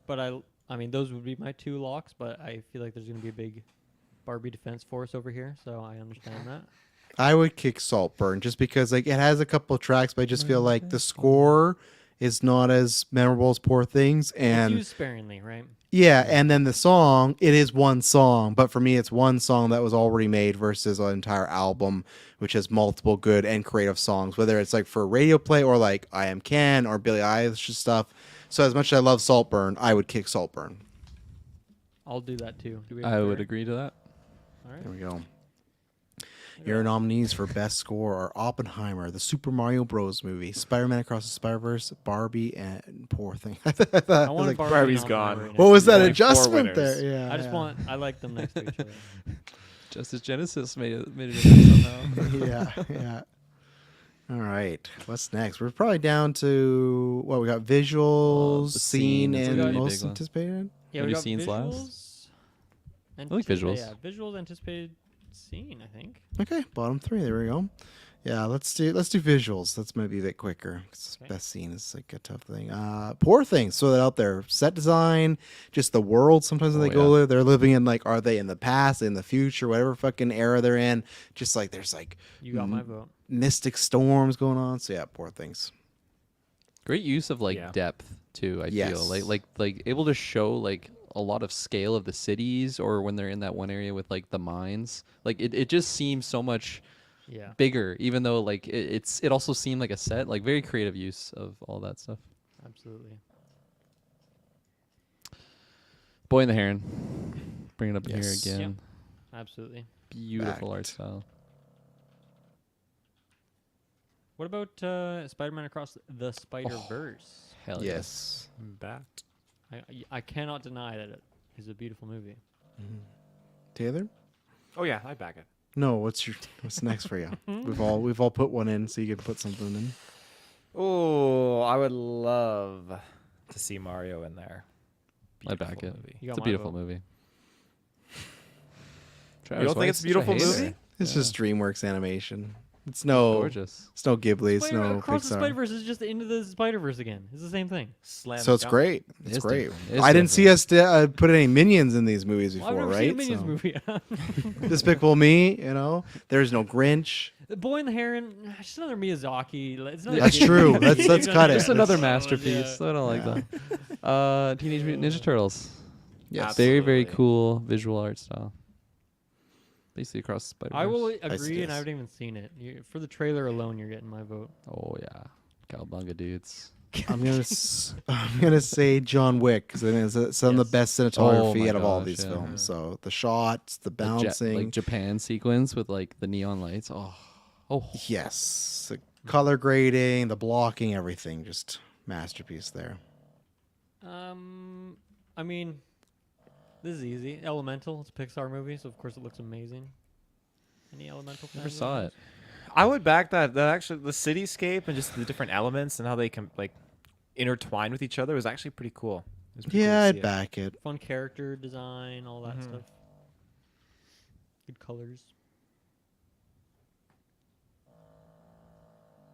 But I mean, those would be my 2 locks. But I feel like there's going to be a big Barbie defense force over here, so I understand that. I would kick Saltburn just because like it has a couple of tracks, but I just feel like the score is not as memorable as Poor Things, It's and used sparingly, right? yeah, and then the song, it is one song, but for me, it's one song that was already made versus an entire album, which has multiple good and creative songs, whether it's like for radio play or like I Am Ken or Billie Eilish stuff. So as much as I love Saltburn, I would kick Saltburn. I'll do that too. Do we have I a would third? agree to that. All right. There we go. Your nominees for best score are Oppenheimer, the Super Mario Bros. Movie, Spider-Man Across the Spider-Verse, Barbie, and Poor Thing. I I want Barbie Barbie's and gone. Oppenheimer what was that Only 4 adjustment winners. there? Yeah, I just yeah. want. I like them next to each other. Justice Genesis made it somehow. yeah. All right. What's next? We're probably down to what we got: visuals, the scene, scene is a and pretty most big one. anticipated. Yeah, Wanna we do got scenes visuals. last? I like visuals. Yeah, visuals anticipated scene. I think. Okay, bottom 3. There we go. Yeah, let's do visuals. That's maybe a bit quicker. 'Cause Okay. best scene is like a tough thing. Poor Things. So that out there, set design, just the world. Sometimes when Oh, they go yeah. there, they're living in like, are they in the past, in the future, whatever fucking era they're in. Just like there's like You got my vote. mystic storms going on. So yeah, Poor Things. Great use of like Yeah. depth too. I Yes. feel like able to show like a lot of scale of the cities, or when they're in that one area with like the mines. Like it just seems so much Yeah. bigger, even though like it also seemed like a set. Like very creative use of all that stuff. Absolutely. Boy and the Heron. Bring it up Yes. here Yeah. again. Absolutely. Beautiful art Backed. style. What about Spider-Man Across the Spider-Verse? Hell Yes. Back. I cannot deny that it is a beautiful movie. Taylor? Oh yeah, I back it. No, what's next for you? We've all put one in, so you can put something in. Oh, I would love to see Mario in there. I back Beautiful it. movie. You got It's a my beautiful vote. movie. You don't think it's a beautiful movie? It's Yeah. just DreamWorks animation. It's Gorgeous. It's no Ghibli. It's Spider-Man no Across the Pixar. Spider-Verse is just Into the Spider-Verse again. It's the same thing. Slam So it's dunk. great. It's It's great. different. It's I didn't see different. us put any minions in these movies Well, I've before, never right? seen a Minions movie. Despicable Me, There's no Grinch. The Boy and the Heron. It's just another Miyazaki. It's another That's Ghibli true. movie. Let's cut it. Just another That's- masterpiece. I don't like that. Teenage Mutant Ninja Turtles. Yes. Very, very Absolutely. cool visual art style. Basically across the Spider-Verse. I will see agree, and I this. haven't even seen it. For the trailer alone, you're getting my vote. Oh yeah, Cowabunga dudes. I'm gonna say John Wick because I think it's some of Yes. the best Oh cinematography my out of all gosh, these yeah. films. So the shots, the The bouncing, like Japan sequence with like the neon lights. Oh, yes, the color grading, the blocking, everything, just masterpiece there. I mean, this is easy. Elemental. It's a Pixar movie, so of course it looks amazing. Any Elemental? never fans saw out it. I would back that. That actually, the cityscape and just the different elements and how they can like intertwine with each other was actually pretty cool. It was pretty cool Yeah, to I'd see it. back it. there? Fun character design, all that Mhm. stuff. Good colors.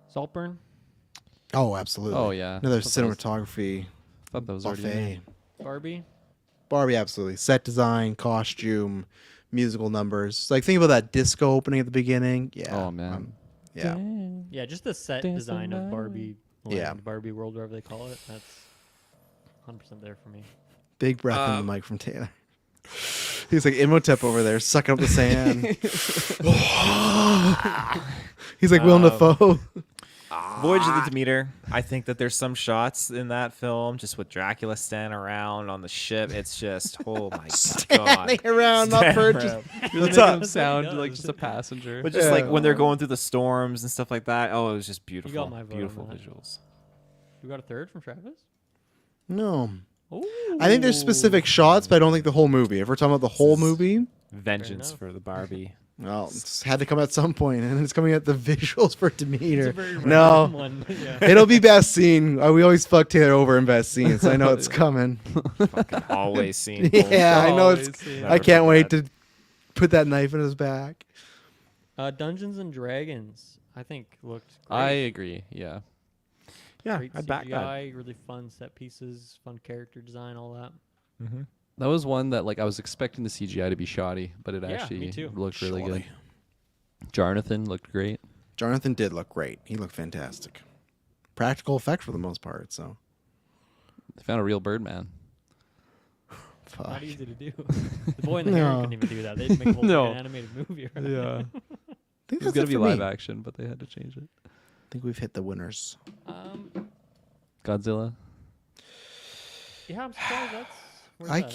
Saltburn. Oh, absolutely. Oh yeah. Another Thought that was- cinematography Thought that was already in there. buffet. Barbie. Barbie, absolutely. Set design, costume, musical numbers. Like think about that disco opening at the beginning. Yeah. Oh man. yeah. Yeah, just the set Dancing design of my Barbie. Yeah. Land, Barbie World, wherever they call it. That's 100% there for me. Big breath in the mic from Taylor. He's like Imhotep over there, sucking up the sand. He's like Willem Dafoe. Voyage of the Demeter. I think that there's some shots in that film just with Dracula standing around on the ship. It's just oh my god. Standing around, not Standing purchased. around. Really What's making up? him sound does. like just a passenger. But just Yeah. like when they're going through the storms and stuff like that. Oh, it was just beautiful. my vote on Beautiful that. visuals. We got a third from Travis? No. Oh. I think there's specific shots, but I don't think the whole movie. If we're talking about the whole movie, Vengeance enough. for the Barbie. well, it's had to come at some point, and it's coming at the visuals for It's a Demeter. very No. random one. Yeah. It'll be best scene. We always fuck Taylor over in best scene, so I know it's coming. Fucking always seen. Yeah, I know it's. Always seen. I can't wait to put that knife in his back. Dungeons and Dragons, I think, looked great. I agree. Yeah. Yeah, Great I'd back that. CGI, really fun set pieces, fun character design, all that. Mm-hmm. That was one that like I was expecting the CGI to be shoddy, but it Yeah, me actually too. looked really Shoddy. good. Jonathan looked great. Jonathan did look great. He looked fantastic. Practical effect for the most part. So, They found a real Birdman. fuck. Not easy to do. The Boy and the Heron No. couldn't even do that. They'd make a whole No. fucking animated movie. Right? Yeah. I think It was that's gonna it be for live me. action, but they had to change it. I think we've hit the winners. Um, Godzilla. yeah, I'm surprised that's Where's I that?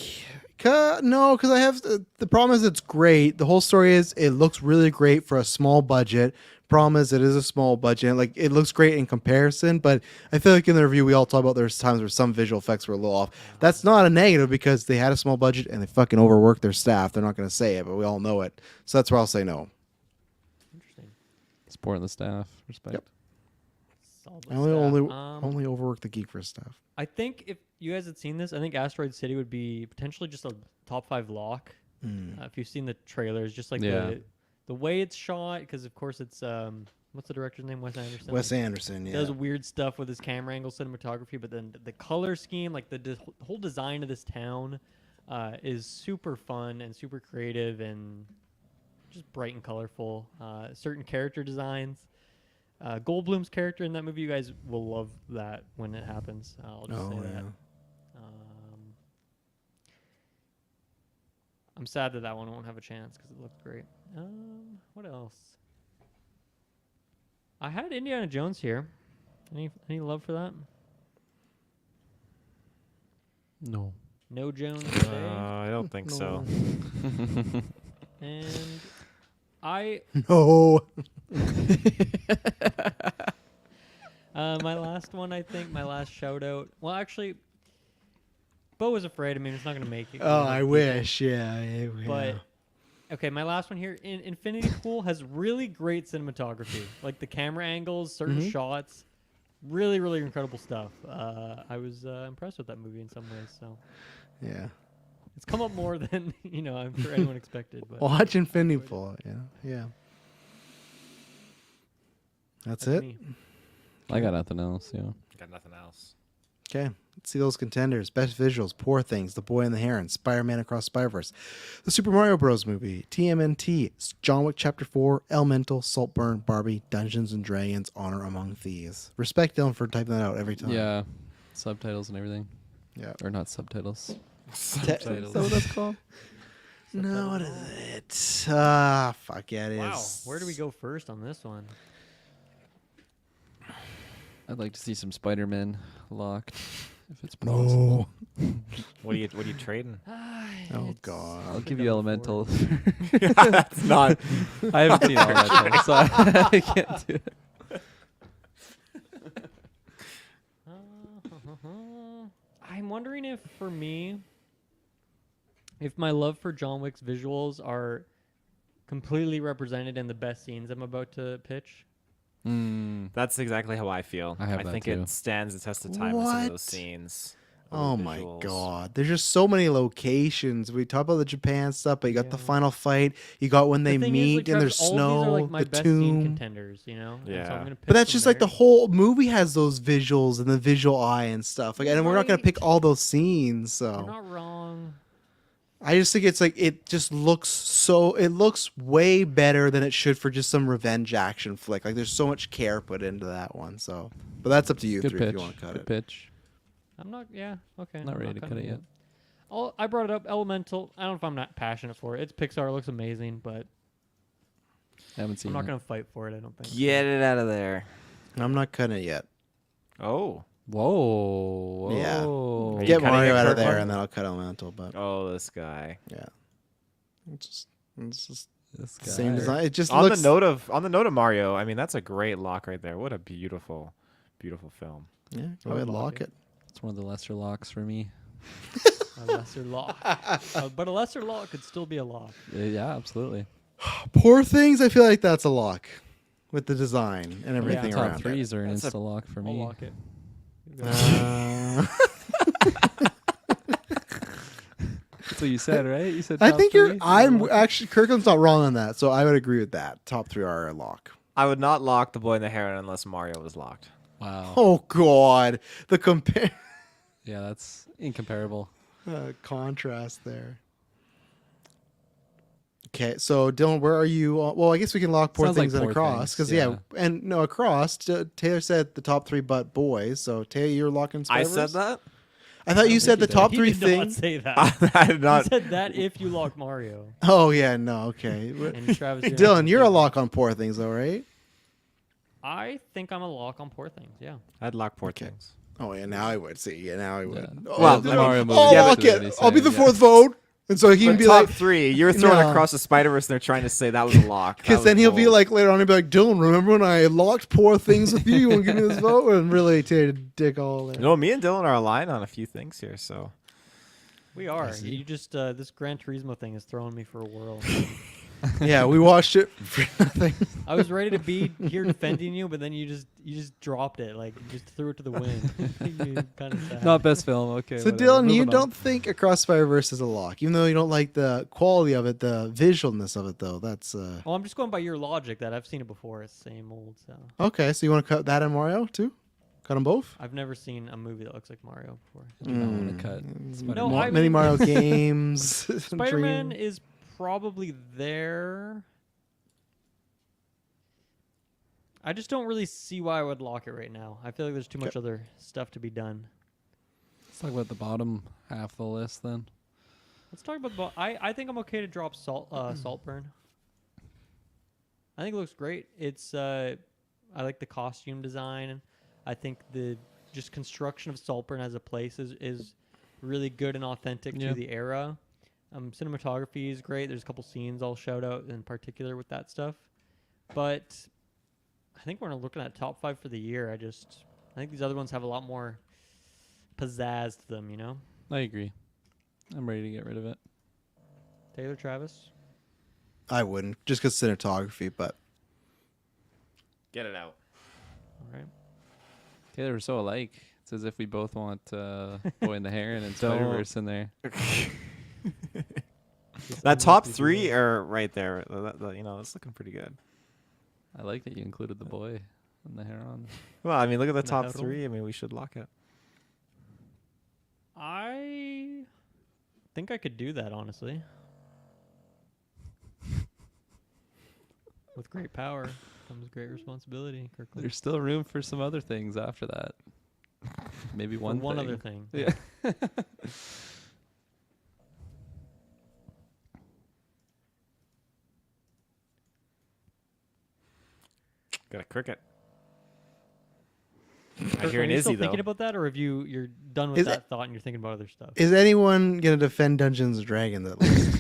can't, no, because I have the problem is it's great. The whole story is it looks really great for a small budget. Problem is it is a small budget. Like it looks great in comparison, but I feel like in the review we all talk about there's times where some visual effects were a little off. That's not a negative because they had a small budget and they fucking overworked their staff. They're not going to say it, but we all know it. So that's where I'll say no. Interesting. Supporting the staff. Respect. Yep. Solid I only stuff. only overwork the geek for staff. I think if you guys had seen this, I think Asteroid City would be potentially just a top 5 lock. If you've seen the trailers, just like Yeah. the way it's shot, because of course it's what's the director's name? Wes Anderson. Wes Anderson, yeah. Does weird stuff with his camera angle cinematography, but then the color scheme, like the whole design of this town, is super fun and super creative and just bright and colorful. Certain character designs. Goldblum's character in that movie, you guys will love that when it happens. I'll just say that. I'm sad that one won't have a chance because it looked great. What else? I had Indiana Jones here. Any love for that? No. No Jones today. I don't think so. And I No. my last one, I think, my last shout out. Well, actually, Bo was afraid. I mean, it's not going to make it. Oh, I wish. Yeah. But okay, my last one here. Infinity Pool has really great cinematography, like the camera angles, certain shots, really, really incredible stuff. I was impressed with that movie in some ways. So yeah. it's come up more than I'm sure anyone expected. But Watch Infinity Pool. Yeah. That's it. me. I got nothing else. Yeah. Got nothing else. Okay, let's see those contenders. Best visuals: Poor Things, The Boy and the Heron, Spider-Man Across Spider-Verse, the Super Mario Bros. Movie, TMNT, John Wick Chapter 4, Elemental, Saltburn, Barbie, Dungeons and Dragons, Honor Among Thieves. Respect Dylan for typing that out every time. Yeah. Subtitles and everything. Yeah. Or not subtitles. Te- Is that what that's called? No, what is it? Fuck yeah, it is. Wow, where do we go first on this one? I'd like to see some Spider-Man locked, if it's possible. No. What are you trading? Oh God. I'll give you Elemental. That's not. I haven't seen all that, though, so I can't do it. I'm wondering if, for me, if my love for John Wick's visuals are completely represented in the best scenes I'm about to pitch. That's exactly how I feel. I have that think too. it stands the test of time with some of What? those scenes. Oh the my visuals. God. There's just so many locations. We talk about the Japan stuff, but you got the Yeah. final fight. You got when they The thing meet is, like, and there's Travis, all of these are, snow, like, my the best scene tomb. contenders, And so Yeah. I'm gonna pick But that's from just like the there. whole movie has those visuals and the visual eye and stuff. Like, and we're not gonna Right. pick all those scenes. You're So not wrong. I just think it's like it just looks so. It looks way better than it should for just some revenge action flick. Like there's so much care put into that one. So, but that's up to you Good three pitch. if you want to cut Good it. pitch. I'm not. Yeah. Okay. Not I'm ready to cut cutting it yet. I brought it up. Elemental. I don't know if I'm not passionate for it. It's Pixar. It looks amazing, but I haven't seen I'm not it. gonna fight for it. I don't think. Get it out of there. I'm not cutting it yet. Oh. Whoa. Yeah. Whoa. Are you Get cutting Mario it, out of Kirkland? there, and then I'll cut Elemental. But Oh, this guy. yeah, it's just This guy. same design. It just On looks. the note of Mario, I mean that's a great lock right there. What a beautiful, beautiful film. Yeah, I go would ahead, lock lock it. it. It's one of the lesser locks for me. A lesser lock. But a lesser lock could still be a lock. Yeah, absolutely. Poor Things. I feel like that's a lock with the design and Yeah. everything Top around it. threes are an That's a- insta lock for I'll me. lock it. That's what you said, right? You said. I top think three? I'm actually Kirkland's not wrong on that, so I would agree with that. Top three are a lock. I would not lock the Boy and the Heron unless Mario was locked. Wow. Oh God, the compare Yeah, that's incomparable. contrast there. Okay, so Dylan, where are you? Well, I guess we can lock Poor Sounds like Things and Poor Across Things, because and no Across. Taylor said the top three, but boys. So Taylor, you're locking. I Spider-Verse? said that. I thought you said the top He three did not things. say that. I did He not. said that if you lock Mario. Oh yeah, no, okay. And Travis, Hey, you're Dylan, not you're a saying lock on Poor Things, though, right? that. I think I'm a lock on Poor Things. Yeah. I'd lock Poor Okay. Things. Oh yeah, now I would see. Yeah, now I would. Yeah. Oh, Well, the I mean, Mario movie. I'll yeah, lock that's what it. he's I'll be the saying, yeah. fourth vote, and so he can But be top like, 3, you're throwing No. across the Spider-Verse, and they're trying to say that was a lock. That because was then he'll be bold. like later on, he'll be like, Dylan, remember when I locked poor things with you? You want to give me this vote? And really to dick all in. No, me and Dylan are aligned on a few things here, so. We are. You just this Gran Turismo thing is throwing me for a whirl. Yeah, we watched it for nothing. I was ready to be here defending you, but then you just dropped it. Like you just threw it to the wind. You kind of sad. Not best film. Okay. So whatever. Dylan, you Moving on. don't think Across Spider-Verse is a lock, even though you don't like the quality of it, the visualness of it, though. That's Well, I'm just going by your logic that I've seen it before. It's same old. So okay. So you want to cut that and Mario too? Cut them both? I've never seen a movie that looks like Mario before. I do not want to cut. No, Mo- I many mean- Mario games. Spider-Man Dream. is probably there. I just don't really see why I would lock it right now. I feel like there's too much other stuff to be done. Let's talk about the bottom half of the list then. Let's talk about. I think I'm okay to drop Saltburn. I think it looks great. It's I like the costume design. I think the just construction of Saltburn as a place is really good and authentic Yeah. to the era. Cinematography is great. There's a couple scenes I'll shout out in particular with that stuff. But I think we're looking at top 5 for the year. I think these other ones have a lot more pizzazz to them, you know? I agree. I'm ready to get rid of it. Taylor, Travis? I wouldn't, just because cinematography, but Get it out. All right. Okay, we're so alike. It's as if we both want Boy in the Heron and Spider-Verse in there. That top 3 are right there. It's looking pretty good. I like that you included the boy and the Heron. Well, I mean, look at the The top Heron. 3. I mean, we should lock it. I think I could do that, honestly. With great power comes great responsibility, Kirkland. There's still room for some other things after that. Maybe For one one thing. other thing. Yeah. Got a cricket. I Kirkland, hear an are you still Izzy, though. thinking about that, or you're done with Is that thought and you're thinking about other stuff? is anyone gonna defend Dungeons and Dragons at least?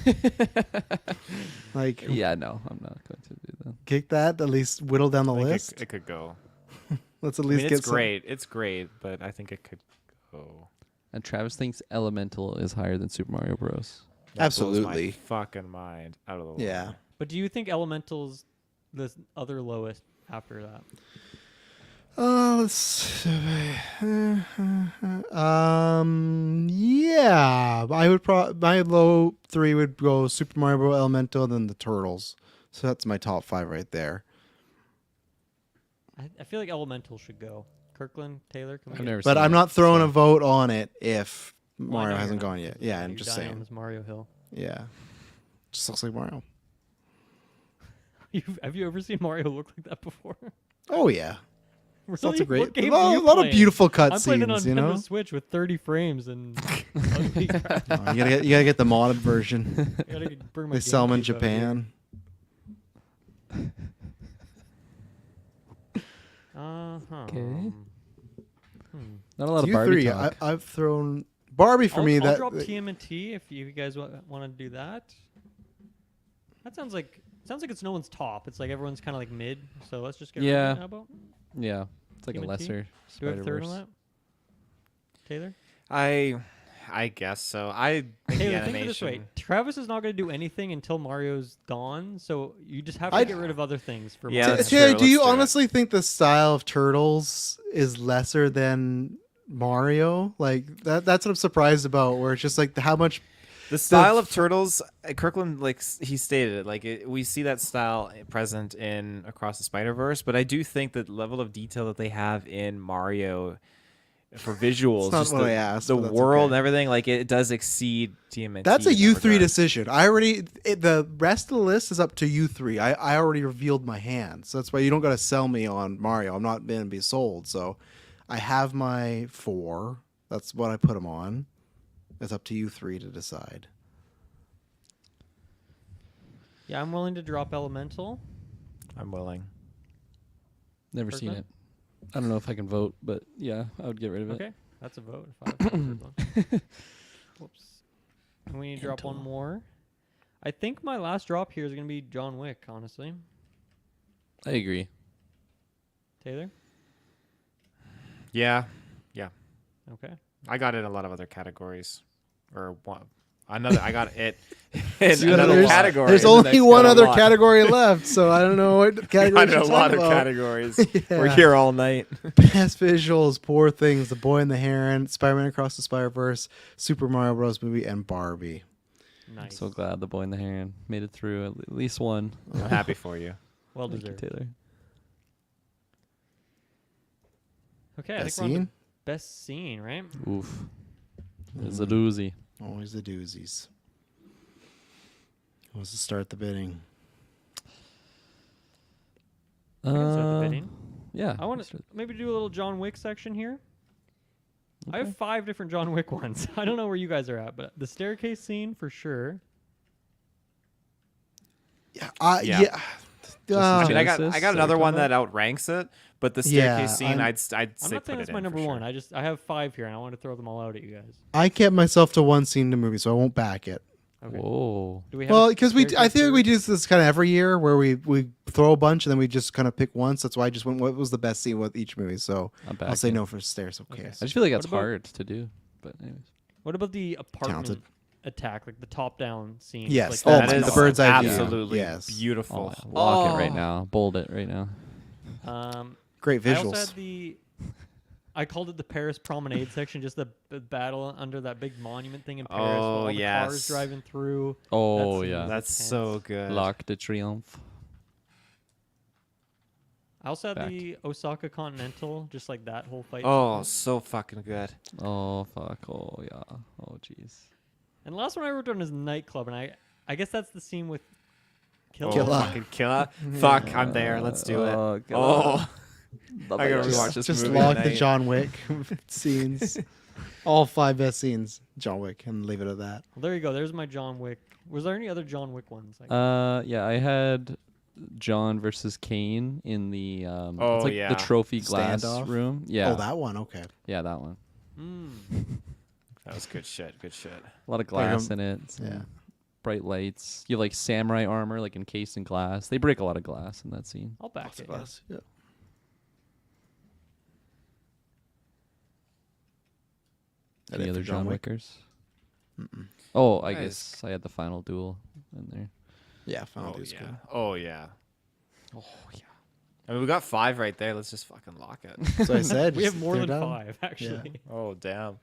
Like, Yeah, no, I'm not going to do that. kick that, at least whittle down the I think list. it could go. Let's at I least mean, get it's great. It's great, but I think it could go. And Travis thinks Elemental is higher than Super Mario Bros. That blows my Absolutely. fucking mind out of the water. Yeah. But do you think Elemental's the other lowest after that? Let's yeah, I would my low 3 would go Super Mario Bros. Elemental, then the Turtles. So that's my top 5 right there. I feel like Elemental should go. Kirkland, Taylor, can we I've get- never But seen I'm it, not throwing so- a vote on it if Well, I Mario know hasn't you're gone not. yet. Yeah, I'm You're just dying on saying. this Mario Hill. Yeah, just looks like Mario. Have you ever seen Mario look like that before? Oh yeah, Really? lots of great, What a games lot, are a you lot of playing? beautiful I'm playing it on cutscenes. You Nintendo know, Switch with 30 frames and ugly crap. Oh, you gotta get the modded version. I gotta bring my They sell them in GameCube out here. Japan. Okay. Hmm. Not a lot of You Barbie three, talk. I've thrown Barbie for me. I'll That drop TMNT if you guys want to do that. That sounds like it's no one's top. It's like everyone's kind of like mid. So let's just get rid Yeah. of it. How about? Yeah, it's like a TMNT? lesser Do we have a third on Spider-Verse. that? Taylor. I guess so. I think the Taylor, think of it this way: animation. Travis is not going to do anything until Mario's gone. So you just have to I- get rid of other things for. Yeah, Mario. that's Taylor, true. do you Let's do it. honestly think the style of Turtles is lesser than Mario? Like that's what I'm surprised about. Where it's just like how much. The style of Turtles, Kirkland, he stated it. We see that style present in Across the Spider-Verse, but I do think that level of detail that they have in Mario for visuals, not just what the, I asked, the but that's world okay. and everything, it does exceed TMNT. That's a in that U3 regard. decision. The rest of the list is up to U3. I already revealed my hand, so that's why you don't got to sell me on Mario. I'm not going to be sold. So I have my 4. That's what I put them on. It's up to U3 to decide. Yeah, I'm willing to drop Elemental. I'm willing. Never seen Kirkland? it. I don't know if I can vote, but yeah, I would get rid of it. Okay, that's a vote. If I would vote. Whoops. And we need to drop one more. I think my last drop here is going to be John Wick, honestly. I agree. Taylor? Yeah, Okay. I got it in a lot of other categories, or one. Another, I got it in See, another there's- category. There's in the only next one one. other A lot. category left, so I don't know what category I to got a talk lot of about. categories. We're Yeah. here all night. Best visuals, Poor Things, The Boy and the Heron, Spider-Man Across the Spider-Verse, Super Mario Bros. Movie, and Barbie. Nice. So glad the Boy and the Heron made it through at least one. I'm happy for you. Well Thank you, deserved. Taylor. Okay, I Best think we're on scene? to best scene, right? Oof. It's a doozy. Always the doozies. Who wants to start the bidding? I can start the bidding. Yeah. I want to maybe do a little John Wick section here. I have 5 different John Wick ones. I don't know where you guys are at, but the staircase scene for sure. Yeah. Yeah. I mean, I got Genesis, another so one we that outranks it, but the Yeah, staircase scene, I'm- I'd say I'm put not saying it that's in my for number sure. one. I have 5 here, and I want to throw them all out at you guys. I kept myself to one scene in the movie, so I won't back it. Okay. Whoa. Do we have Well, a because I staircase think we first? do this kind of every year where we throw a bunch and then we just kind of pick one. So that's why I just went what was the best scene with each movie. So I'm I'll say backing. no for stairs. Okay. Okay. I just feel like that's What about- hard to do. But anyways. What about the apartment Talented. attack, like the top-down scene? Yes. Like Oh that my- is the bird's eye view. absolutely Yes. beautiful. Oh, lock it right now. Bold it right now. Great I also visuals. had I called it the Paris Promenade section, just the battle under that big monument thing in Paris. with Oh, all the yes. cars driving through. Oh, scene yeah. was That's intense. so good. L'Arc de Triomphe. I also had Fact. the Osaka Continental, just like that whole fight. Oh, sequence. so fucking good. Oh, fuck. Oh, yeah. Oh, jeez. And the last one I wrote down is Nightclub, and I guess that's the scene with Killer. Killer. Oh, fucking killer. Fuck, I'm there. Let's do it. Oh, Oh, God. I gotta Just- rewatch this Just movie log the tonight. John Wick scenes. All 5 best scenes, John Wick, and leave it at that. Well, there you go. There's my John Wick. Was there any other John Wick ones? Yeah, I had John versus Kane in the Oh, it's like yeah. the trophy glass Standoff? room. Yeah. Oh, that one. Okay. Yeah, that one. that was good shit. Good shit. A lot of glass in it. some Yeah. Bright lights. You have like samurai armor, like encased in glass. They break a lot of glass in that scene. I'll back it. Yeah. Yeah. That Any it for other John Wick? Wickers? Oh, I Nice. guess I had the final duel in there. Yeah, Final Oh Dude's yeah. good. Oh yeah. Oh yeah. I mean, we got 5 right there. Let's just fucking lock it. So I said We just have more throw than it down. 5, actually. Oh damn.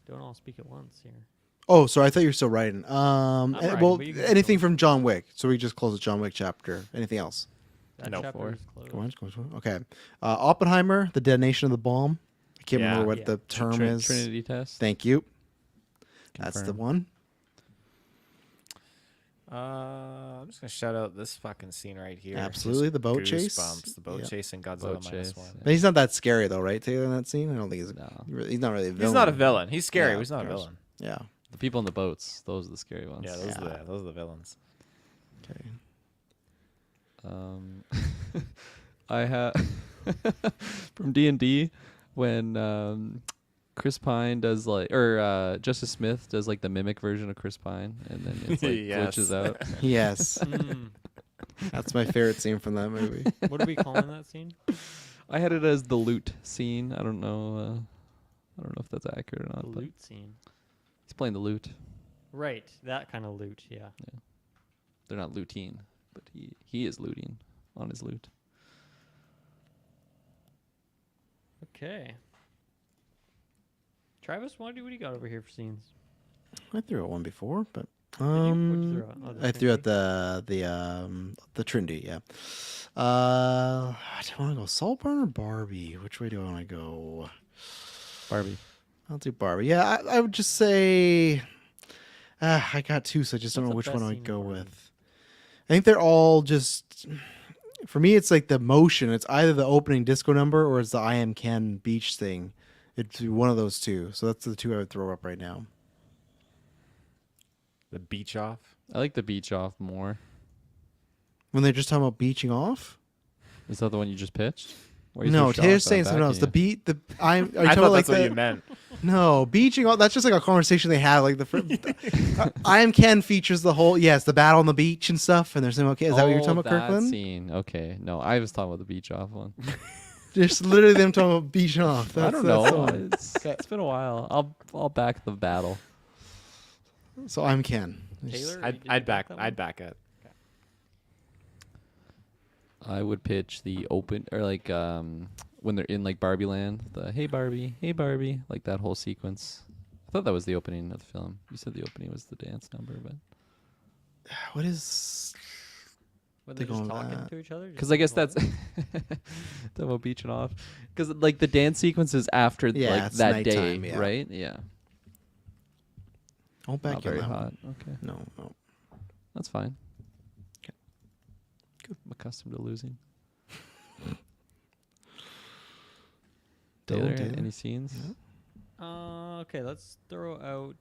Don't all speak at once here. Oh, sorry. I thought you were still writing. writing, Well, but you can anything go. from John Wick. So we just closed the John Wick chapter. Anything else? That No, chapter 4. is closed. Go on. Okay. Oppenheimer, the detonation of the bomb. I can't Yeah. remember what Yeah. the term is. Trinity test. Thank you. That's the Confirm. one. I'm just gonna shout out this fucking scene right here. Absolutely, Just the boat chase. goosebumps. The boat Yeah. chase in Godzilla Boat minus chase, 1. yeah. But he's not that scary though, right, Taylor? In that scene, I don't think No. he's not really a villain. He's not a villain. He's scary. Yeah, but he's not a of course. villain. Yeah. The people in the boats, those are the scary ones. Yeah, those are the villains. Okay. I have from D&D when Chris Pine does like, or Justice Smith does like the mimic version of Chris Pine, and then it's like Yes. glitches out. Yes, Mm. that's my favorite scene from that movie. What are we calling that scene? I had it as the loot scene. I don't know. I don't know if that's accurate or The not. But loot scene. he's playing the loot. Right, that kind of loot, yeah. They're not looting, but he is looting on his loot. Okay. Travis, what do you got over here for scenes? I threw out one before, but What'd you throw out? Oh, the I threw out Trinity. the Trinity. Yeah. Do I want to go Saltburn or Barbie? Which way do I want to go? Barbie. I'll do Barbie. Yeah, I would just say I got 2, so I just don't What's know the which one best I'd scene in go Barbie? with. I think they're all just. For me, it's like the motion. It's either the opening disco number or it's the I Am Ken beach thing. It's one of those two. So that's the 2 I would throw up right now. The beach off. I like the beach off more. When they're just talking about beaching off. Is that the one you just pitched? Why are you No, so Taylor's shocked? saying I'm something else. The backing you. beat. The I'm. Are you I talking thought about like that's what you the, meant. No, beaching off. That's just like a conversation they have. Like I Am Ken features the whole the battle on the beach and stuff. And they're saying, okay, is that what you're talking about, that Kirkland? scene. Okay, no, I was talking about the beach off one. Just literally them talking about beaching off. I That's, don't that's the know. one. It's been a while. I'll back the battle. So I'm Ken. Taylor, I'd back it. I would pitch the open or like when they're in like Barbie Land, the hey Barbie, like that whole sequence. I thought that was the opening of the film. You said the opening was the dance number, but What is? Were They they just going talking that. to each other? because I guess that's talking about beaching off. Because like the dance sequence is after Yeah, like it's that day, nighttime, yeah. right? Yeah, I'll back not you on very that hot. one. Okay, No, no. that's fine. Okay. I'm accustomed to losing. Taylor, Taylor, any scenes? Okay, let's throw out.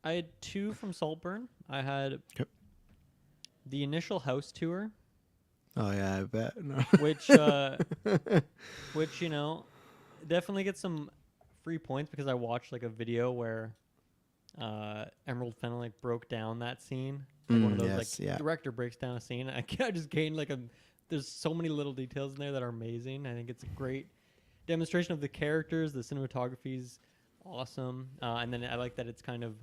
I had 2 from Saltburn. I had Okay. the initial house tour, Oh yeah, I bet. No. which definitely get some free points because I watched like a video where Emerald Fennel like broke down that scene. Like one of those yes, like yeah. director breaks down a scene. I just gained like there's so many little details in there that are amazing. I think it's a great demonstration of the characters. The cinematography's awesome, and then I like that it's kind of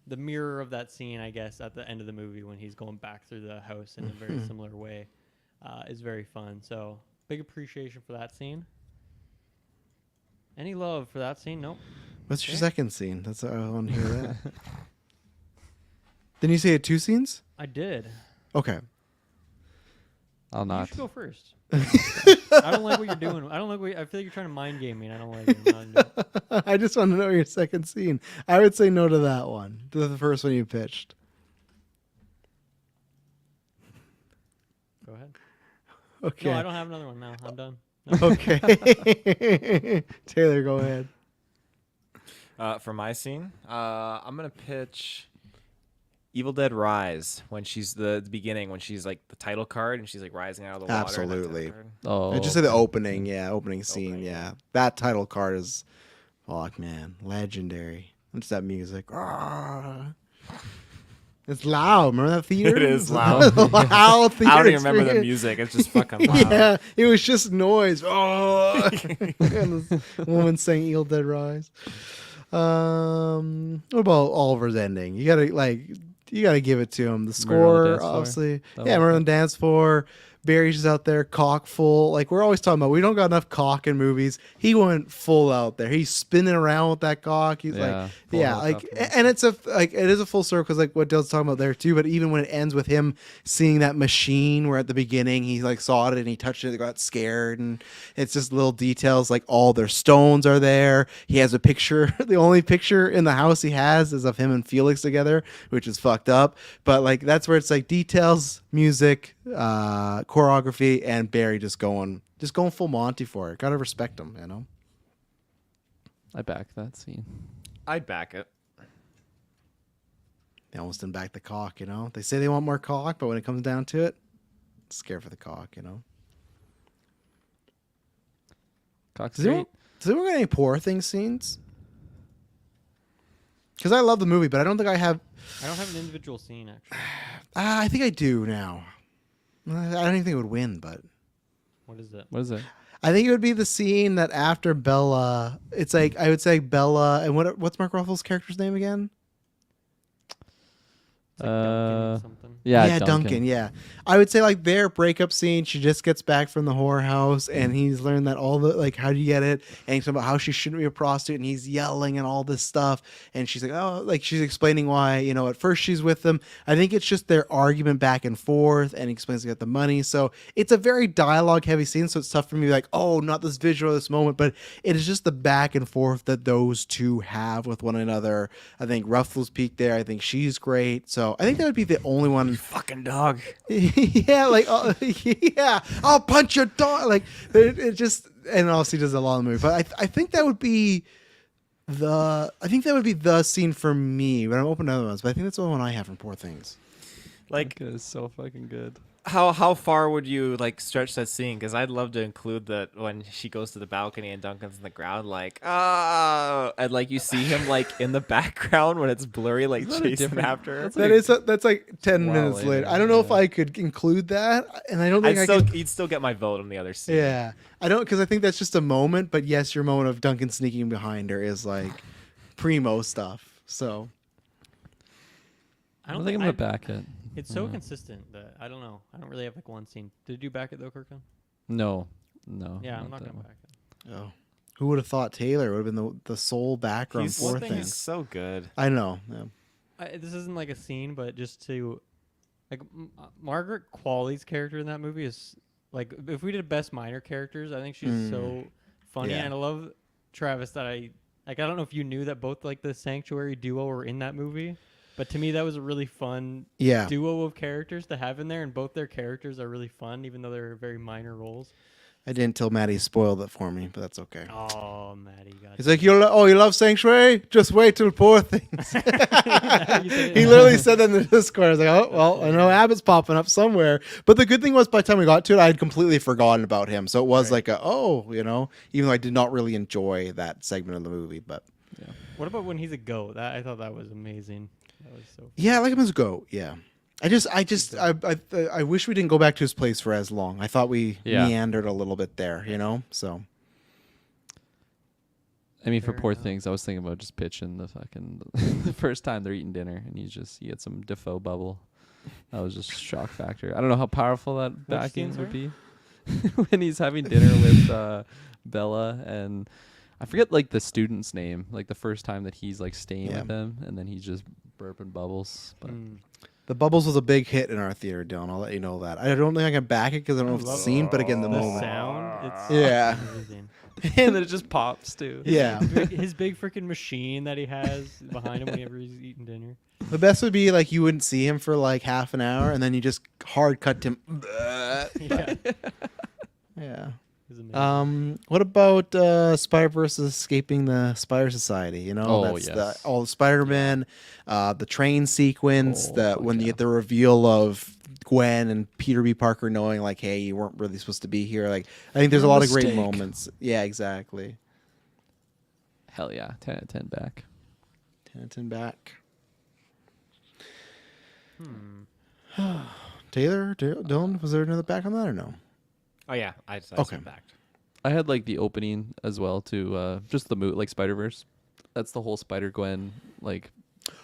the mirror of that scene, I guess, at the end of the movie when he's going back through the house in a very similar way, is very fun. So big appreciation for that scene. Any love for that scene? Nope. What's your Okay. second scene? That's I want to hear that. Didn't you say you had 2 scenes? I did. Okay. I'll You not. should go first. I don't like what you're doing. I don't like I feel like you're trying to mind game me. And I don't like it. I'm not gonna do it. I just want to know your second scene. I would say no to that one. To the first one you pitched. Go ahead. Okay. No, I don't have another one now. I'm done. No. Okay. Taylor, go ahead. For my scene, I'm gonna pitch Evil Dead Rise when she's the beginning when she's like the title card and she's like rising out of the water. and that title Absolutely. card. Oh, I just say the opening scene, Opening, yeah. That title card is, fuck man, legendary. And just that music. Ah. It's loud. Remember that theater? It is loud. Loud theater I don't even remember the experience. music. It's just fucking loud. Yeah, it was just noise. Oh, and this woman saying "Evil Dead Rise." What about Oliver's ending? You gotta give it to him. The Murder on the score, Dance Floor? obviously. That Yeah, one? Murder on the Dance Floor. Barry's just out there, cock full. Like we're always talking about, we don't got enough cock in movies. He went full out there. He's spinning around with that cock. He's Yeah, full like, yeah, like, helicopter. and it's it is a full circle because like what Dale's talking about there too. But even when it ends with him seeing that machine, where at the beginning he like saw it and he touched it, got scared, and it's just little details like all their stones are there. He has a picture. The only picture in the house he has is of him and Felix together, which is fucked up. But like that's where it's like details, music, choreography, and Barry just going full Monty for it. Gotta respect him, you know. I back that scene. I'd back it. They almost didn't back the cock, you know. They say they want more cock, but when it comes down to it, scared for the cock, you know. Cock Does anyone get any Poor Things scenes? Because I love the movie, but I don't think I have. I don't have an individual scene actually. I think I do now. I don't even think it would win, but What is it? What is it? I think it would be the scene that after Bella. It's like I would say Bella and what's Mark Ruffalo's character's name again? It's like Duncan or something. Yeah, Duncan. Yeah, I would say like their breakup scene. She just gets back from the whorehouse, and he's learned that all the like, how do you get it? And he's talking about how she shouldn't be a prostitute, and he's yelling and all this stuff. And she's like, oh, like she's explaining why, you know, at first she's with them. I think it's just their argument back and forth, and he explains to get the money. So it's a very dialogue heavy scene. So it's tough for me, to be like, oh, not this visual, this moment, but it is just the back and forth that those two have with one another. I think Ruffalo's peak there. I think she's great. So I think that would be the only one. Fucking dog. Yeah, like yeah, I'll punch your dog. Like it just, and obviously does a lot of the movie, but I think that would be I think that would be the scene for me, but I'm open to other ones. But I think that's the only one I have from Poor Things. Like, That is so fucking good. how far would you like stretch that scene? Because I'd love to include that when she goes to the balcony and Duncan's in the ground, like and like you see him like in the background when it's blurry, like Isn't that a chasing different- after her. that's That's like 10 Wow, minutes later. later, I don't know if yeah. I could include that, and I don't think You'd still get my vote on the other scene. Yeah, I don't because I think that's just a moment. But yes, your moment of Duncan sneaking behind her is like primo stuff. So I I don't think I'm think gonna back it. it's so Yeah. consistent that I don't know. I don't really have like one scene. Did you back it though, Kirkland? No. Yeah, I'm not that gonna one. back it. oh, who would have thought Taylor would have been the sole background He's, Poor thing Things? he's so good. I know. Yeah. This isn't like a scene, but just to like Margaret Qualley's character in that movie is like if we did best minor characters, I think she's so funny, Yeah. and I love Travis that I don't know if you knew that both like the Sanctuary duo were in that movie, but to me that was a really fun Yeah. duo of characters to have in there, and both their characters are really fun, even though they're very minor roles. I didn't tell Maddie spoiled it for me, but that's okay. Oh, Maddie, got He's like, you love Sanctuary? Just wait till Poor Things. He literally said that in the Discord. I was like, oh, well, I know Abbott's popping up somewhere. But the good thing was by the time we got to it, I had completely forgotten about him. So it was like even though I did not really enjoy that segment of the movie. But What about when he's a goat? I thought that was amazing. That was so. yeah, I like him as a goat. Yeah. I wish we didn't go back to his place for as long. I thought we meandered a little bit there, so. I mean, for Fair Poor enough. Things, I was thinking about just pitching the fucking the first time they're eating dinner, and you get some Defoe bubble. That was just shock factor. I don't know how powerful that backing scenes would were? be when he's having dinner with Bella, and I forget like the student's name. Like the first time that he's like staying Yeah. with him, and then he's just burping bubbles. But The Bubbles was a big hit in our theater, Dylan. I'll let you know that. I don't think I can back it because I don't know if it's love seen, but again, the the moment. sound, it's Yeah. amazing. and then it just pops too. Yeah. His big freaking machine that he has behind him whenever he's eating dinner. The best would be like you wouldn't see him for like half an hour, and then you just hard cut to him. Yeah, Yeah. it was amazing. What about Spider-Verse escaping the Spider Society? Oh, that's yes. all the Spider-Man, the train sequence, Oh, fuck when you yeah. get the reveal of Gwen and Peter B. Parker knowing like, hey, you weren't really supposed to be here. Like, I think there's a Your lot of great mistake. moments. Yeah, exactly. Hell yeah, 10 out of 10 back. Tennyson back. Hmm. Taylor, Dylan, was there another back on that or no? Oh yeah, I just Okay. backed. I had like the opening as well to just the like Spider-Verse. That's the whole Spider-Gwen like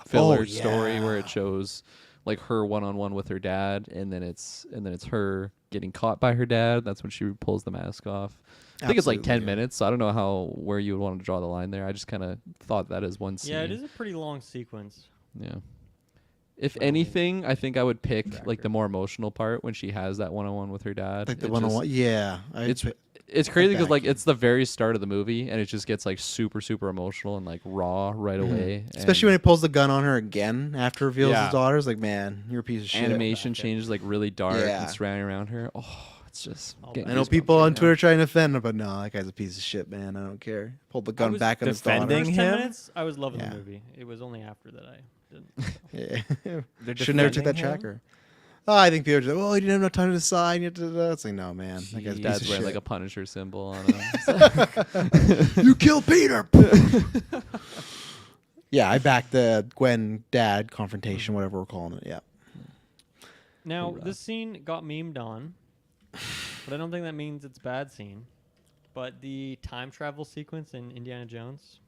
filler story where it yeah. shows like her one-on-one with her dad, and then it's her getting caught by her dad. That's when she pulls the mask off. I think it's like 10 Absolutely, yeah. minutes, so I don't know where you would want to draw the line there. I just kind of thought that as one scene. Yeah, it is a pretty long sequence. Yeah. If Well, anything, I think I would pick like Backer. the more emotional part when she has that one-on-one with her dad. Like the It one-on-one. just- Yeah. It's crazy because like back. it's the very start of the movie, and it just gets like super emotional and like raw right away. Especially when he pulls the gun on her again after it reveals Yeah. his daughter's like, man, you're a piece of shit. animation Back it. changes like really dark Yeah. and surrounding around her. Oh, it's just. I'll getting back I know goosebumps people right on now. Twitter trying to defend him, but no, that guy's a piece of shit, man. I don't care. Pulled the gun was back on his daughter. defending First 10 him? minutes, I was loving Yeah. the movie. It was only after that I didn't. Yeah. They're Should never took that defending him? tracker. Oh, I think people are just like, oh, he didn't have enough time to decide. It's like, no, man. That guy's a piece Dad's of wearing shit. like a Punisher symbol on him. You killed Peter. Yeah, I backed the Gwen dad confrontation, whatever we're calling it. Yeah. Now, Hoorah. this scene got memed on, but I don't think that means it's a bad scene. But the time travel sequence in Indiana Jones.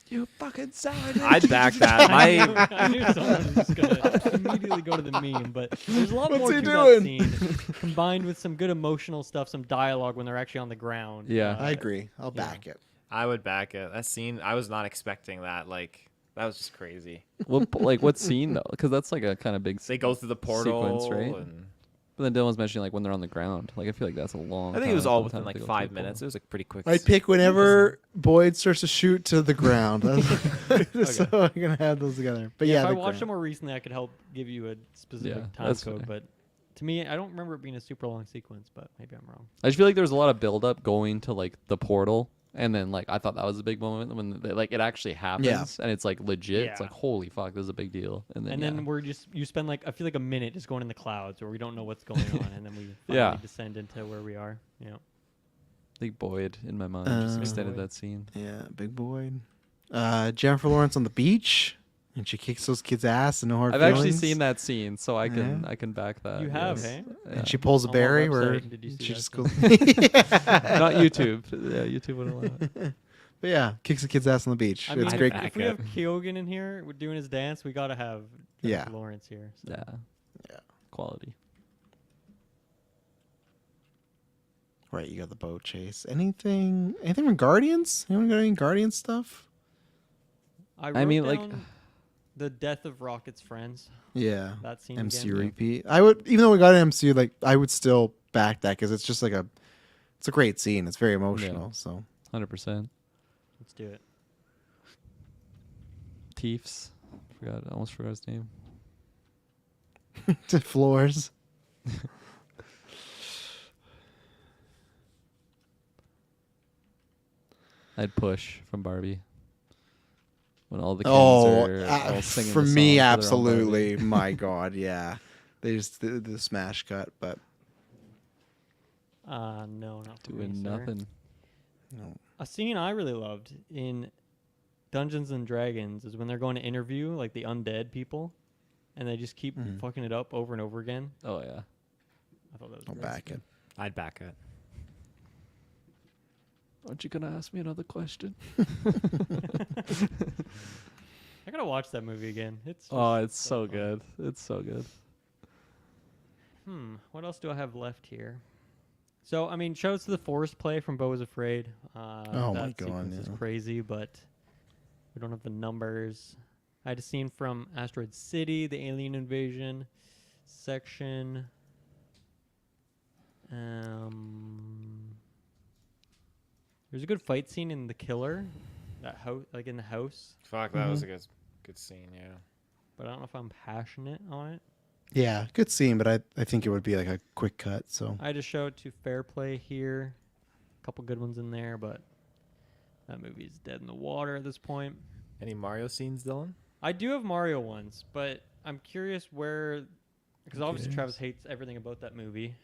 You fucking savage. I'd back that. I knew someone was just gonna immediately go to the meme, but there's a lot What's more he to doing? that scene, combined with some good emotional stuff, some dialogue when they're actually on the ground. Yeah. I agree. I'll back it. I would back it. That scene, I was not expecting that. Like, that was just crazy. What scene though? Because that's like a kind of big. They go through the portal, Sequence, right? and But then Dylan's mentioning like when they're on the ground. Like I feel like that's a long. I think it was time all by the time within they like go through 5 the minutes. It portal. was like pretty quick. I pick whenever Boyd starts to shoot to the ground. Just so I'm gonna have those together. But yeah, if I the watched it ground. more recently, I could help give you a specific Yeah, time that's code. fair. But to me, I don't remember it being a super long sequence. But maybe I'm wrong. I just feel like there was a lot of build up going to like the portal, And then like I thought that was a big moment when like it actually happens and it's like legit. It's Yeah. like holy fuck, this is a big deal. And then And then we're just you spend like I feel like a minute just going in the clouds where we don't know what's going on, and then we finally descend into where we are. You know. I think Boyd in my mind just extended Boyd. that scene. Yeah, big boy. Jennifer Lawrence on the beach, and she kicks those kids' ass and no hard I've feelings. actually seen that scene, so I Yeah. can back that. You have, yes. hey? Yeah. And she pulls a On what berry where website did you see she that just scene? goes. Not YouTube. Yeah, YouTube wouldn't allow it. But yeah, kicks a kid's ass on the beach. I mean, It's if, great. if we have Kyogen in here doing his dance, we gotta have Jennifer Yeah. Lawrence here. So. Yeah. Yeah. Quality. Right, you got the boat chase. Anything from Guardians? Anyone got any Guardians stuff? I mean, wrote like- down the death of Rocket's friends. Yeah. That scene MCU again. repeat. I would, even though we got an MCU, like I would still back that because it's just like it's a great scene. It's very emotional. So 100%. Let's do it. Teefs. Almost forgot his name. to floors. I'd push from Barbie. When all the kids are all singing for the me, song for their own Barbie. absolutely. My God, yeah. They just did the smash cut, but No, not for me, Doing sir. nothing. no. A scene I really loved in Dungeons and Dragons is when they're going to interview like the undead people, and they just keep fucking it up over and over again. Oh yeah. I thought that was I'll great. back it. I'd back it. Aren't you gonna ask me another question? I gotta watch that movie again. It's Oh, just it's so fun. good. It's so good. What else do I have left here? So, I mean, shouts to the Forest play from Beau is Afraid. Oh my that God, sequence is yeah. crazy, but we don't have the numbers. I had a scene from Asteroid City, the alien invasion section. There's a good fight scene in The Killer, that house, like in the house, Fuck, that was a good scene. Yeah. but I don't know if I'm passionate on it. Yeah, good scene, but I think it would be like a quick cut. So I just shout to Fair Play here. A couple good ones in there, but that movie is dead in the water at this point. Any Mario scenes, Dylan? I do have Mario ones, but I'm curious where, because obviously Travis hates everything about that movie.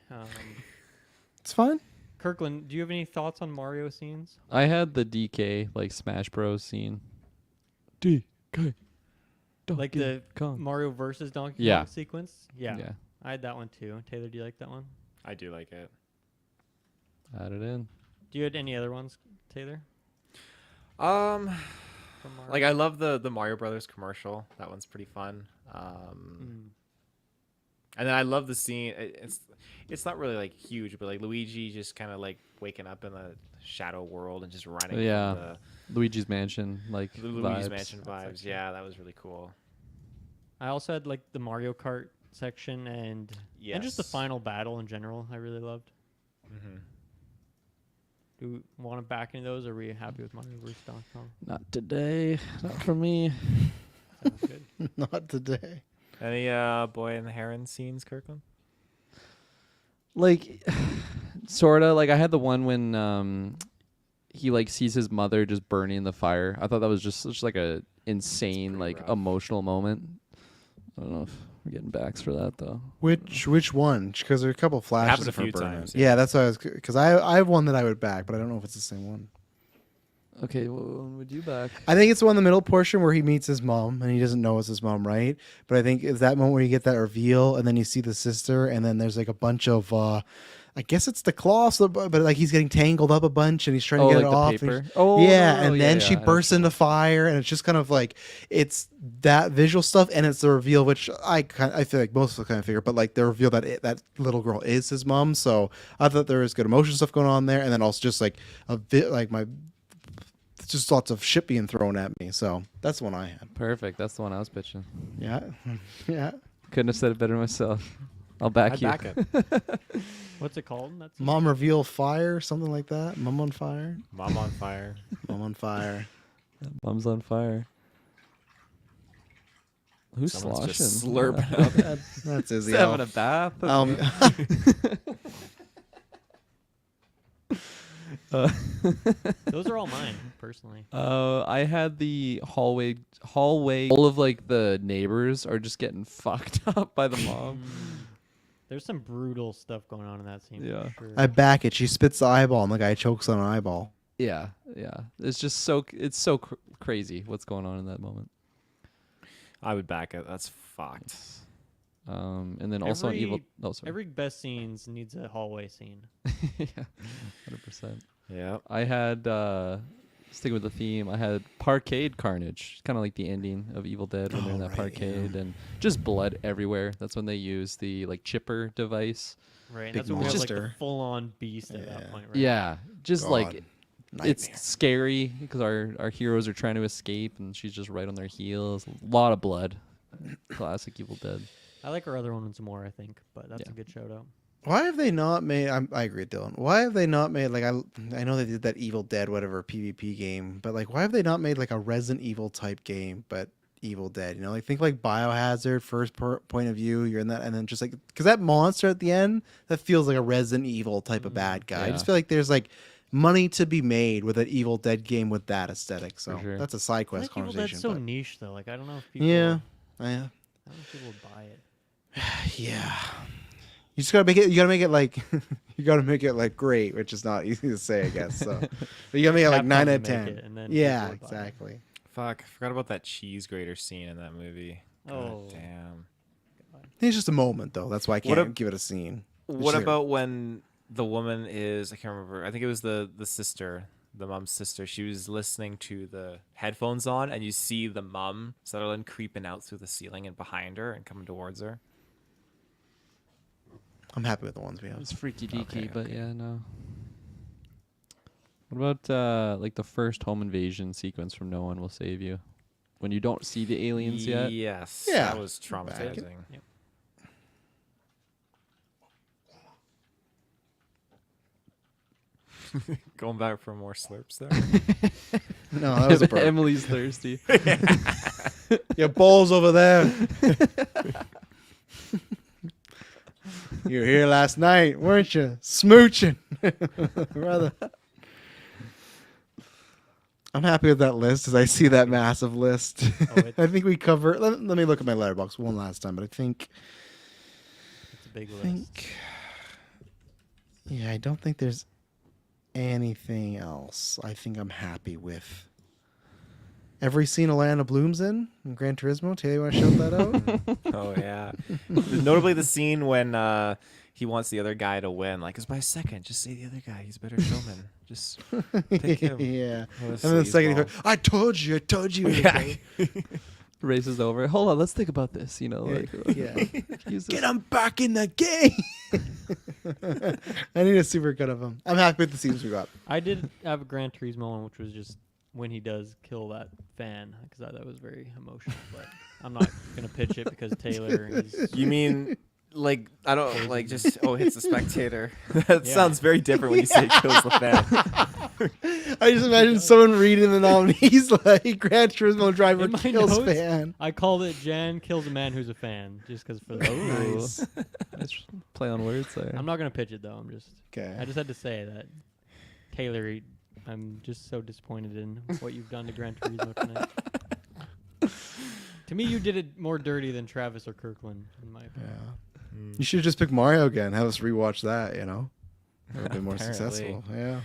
it's fine. Kirkland, do you have any thoughts on Mario scenes? I had the DK like Smash Bros scene. DK. Like the Kong. Mario versus Donkey Yeah. Kong sequence? Yeah. Yeah. I had that one too. Taylor, do you like that one? I do like it. Add it in. Do you have any other ones, Taylor? Um, From Mario? like I love the Mario Brothers commercial. That one's pretty fun. And then I love the scene. It's not really like huge, but like Luigi just kind of like waking up in the shadow world and just running. Yeah. From Luigi's Mansion, like the Luigi's vibes. Mansion vibes. Yeah, that was really cool. I also had like the Mario Kart section and just the Yes. final battle in general. I really loved. Mm-hmm. Do we want to back into those? Or are we happy with Mario vs. Donkey Kong? Not today. Not for me. Sounds good. Not today. Any Boy and the Heron scenes, Kirkland? Like, sorta. Like I had the one when he like sees his mother just burning in the fire. I thought that was just such like a insane like rough. emotional moment. I don't know if we're getting backs for that though. Which one? Because there are a couple flashes happened a of her few burning. times, Yeah. yeah. That's what I was. Because I have one that I would back, but I don't know if it's the same one. Okay, what one would you back? I think it's the one in the middle portion where he meets his mom and he doesn't know it's his mom, right? But I think it's that moment where you get that reveal and then you see the sister and then there's like a bunch of I guess it's the cloths, but like he's getting tangled up a bunch and he's trying to get like it the off. paper? And Oh, yeah, no, and yeah, then yeah, she I know bursts what into fire and it's just kind of like it's that visual stuff and it's the reveal, which I feel like most of us kind of figure, but like the reveal that that little girl is his mom. So I thought there was good emotion stuff going on there, and then also just like a bit like just lots of shit being thrown at me. So that's the one I had. Perfect. That's the one I was pitching. Yeah. Yeah. Couldn't have said it better myself. I'll back I'd you. back it. What's it called? That's Mom reveal fire, something like that. Mom on fire. Mom on fire. Mom on fire. Mom's on fire. Who's Someone's sloshing? just slurping up. That's Izzy. He's having a bath. Uh, Those are all mine, personally. I had the hallway. All of like the neighbors are just getting fucked up by the mom. There's some brutal stuff going on in that scene. Yeah. For sure. I back it. She spits the eyeball, and the guy chokes on an eyeball. Yeah. It's just it's so crazy what's going on in that moment. I would back it. That's fucked. And then also on evil. Oh, sorry. Every best scenes needs a hallway scene. Yeah, 100%. Yeah. I had sticking with the theme. I had parkade carnage, kind of like the ending of Evil Dead when they're in that parkade and just blood everywhere. That's when they use the like chipper device. Right. And Big that's when we have like the monster. full-on beast at that point. Right? Yeah, just like God. it's Nightmare. scary because our heroes are trying to escape and she's just right on their heels. A lot of blood. Classic Evil Dead. I like our other ones more, I think, but that's Yeah. a good shout out. Why have they not made? I agree, Dylan. Why have they not made like I know they did that Evil Dead whatever PvP game, but like why have they not made like a Resident Evil type game, but Evil Dead? You know, like think like Biohazard, first point of view. You're in that, and then just like because that monster at the end that feels like a Resident Evil type of bad guy. I just Yeah. feel like there's like money to be made with an Evil Dead game with that aesthetic. So sure. that's a side I quest think Evil conversation. Dead's so but- niche, though. Like, I don't know if people... yeah, I don't know if people would buy it. yeah. You just gotta make it. You gotta make it like. You gotta make it like great, which is not easy to say, I guess. So, but you gotta make it like Capcom 9 out would of make 10. it, and then Yeah, people would buy it. exactly. Fuck. I forgot about that cheese grater scene in that movie. God Oh. damn. It's just a moment, though. That's why I What can't a- give it a scene. What Sure. about when the woman is, I can't remember, I think it was the sister, the mom's sister. She was listening to the headphones on, and you see the mom, Sutherland, creeping out through the ceiling and behind her and coming towards her. I'm happy with the ones we have. It's freaky deaky, Okay, but okay. yeah, no. What about like the first home invasion sequence from No One Will Save You? When you don't see the aliens yet? Yes. Yeah. That was traumatizing. Yep. Going back for more slurps there. No, that was a burp. Emily's thirsty. Your balls over there. You were here last night, weren't you? Smooching. Brother. I'm happy with that list as I see that massive list. I think we cover. Let me look at my letterbox one last time, but I think. It's a big I list. think. Yeah, I don't think there's anything else. I think I'm happy with every scene Alana Bloom's in Gran Turismo. Taylor, you want to shout that out? Oh, yeah. Notably the scene when he wants the other guy to win. Like, it's by a second. Just say the other guy. He's a better showman. Just pick him. Yeah. What a And then the second he sleazeball. goes, I told you. Yeah. Races over. Hold on, let's think about this. You know, like Yeah. use Get this. him back in the game. I need a super cut of him. I'm happy with the scenes we got. I did have a Gran Turismo one, which was just when he does kill that fan, because that was very emotional. But I'm not gonna pitch it because Taylor is. You mean, like, I don't, like, just, hits the spectator. That Yeah. sounds very different when you say kills the fan. I just imagine someone reading the nominees like Gran Turismo driver In my kills notes, fan. I called it Jan kills a man who's a fan, just because for the. Nice. Nice play on words there. I'm not gonna pitch it though. I'm just. Okay. I just had to say that, Taylor. I'm just so disappointed in what you've done to Gran Turismo tonight. To me, you did it more dirty than Travis or Kirkland, in my opinion. Yeah. You should have just picked Mario again. Have us rewatch that, you know? That would be more Apparently. successful. Yeah.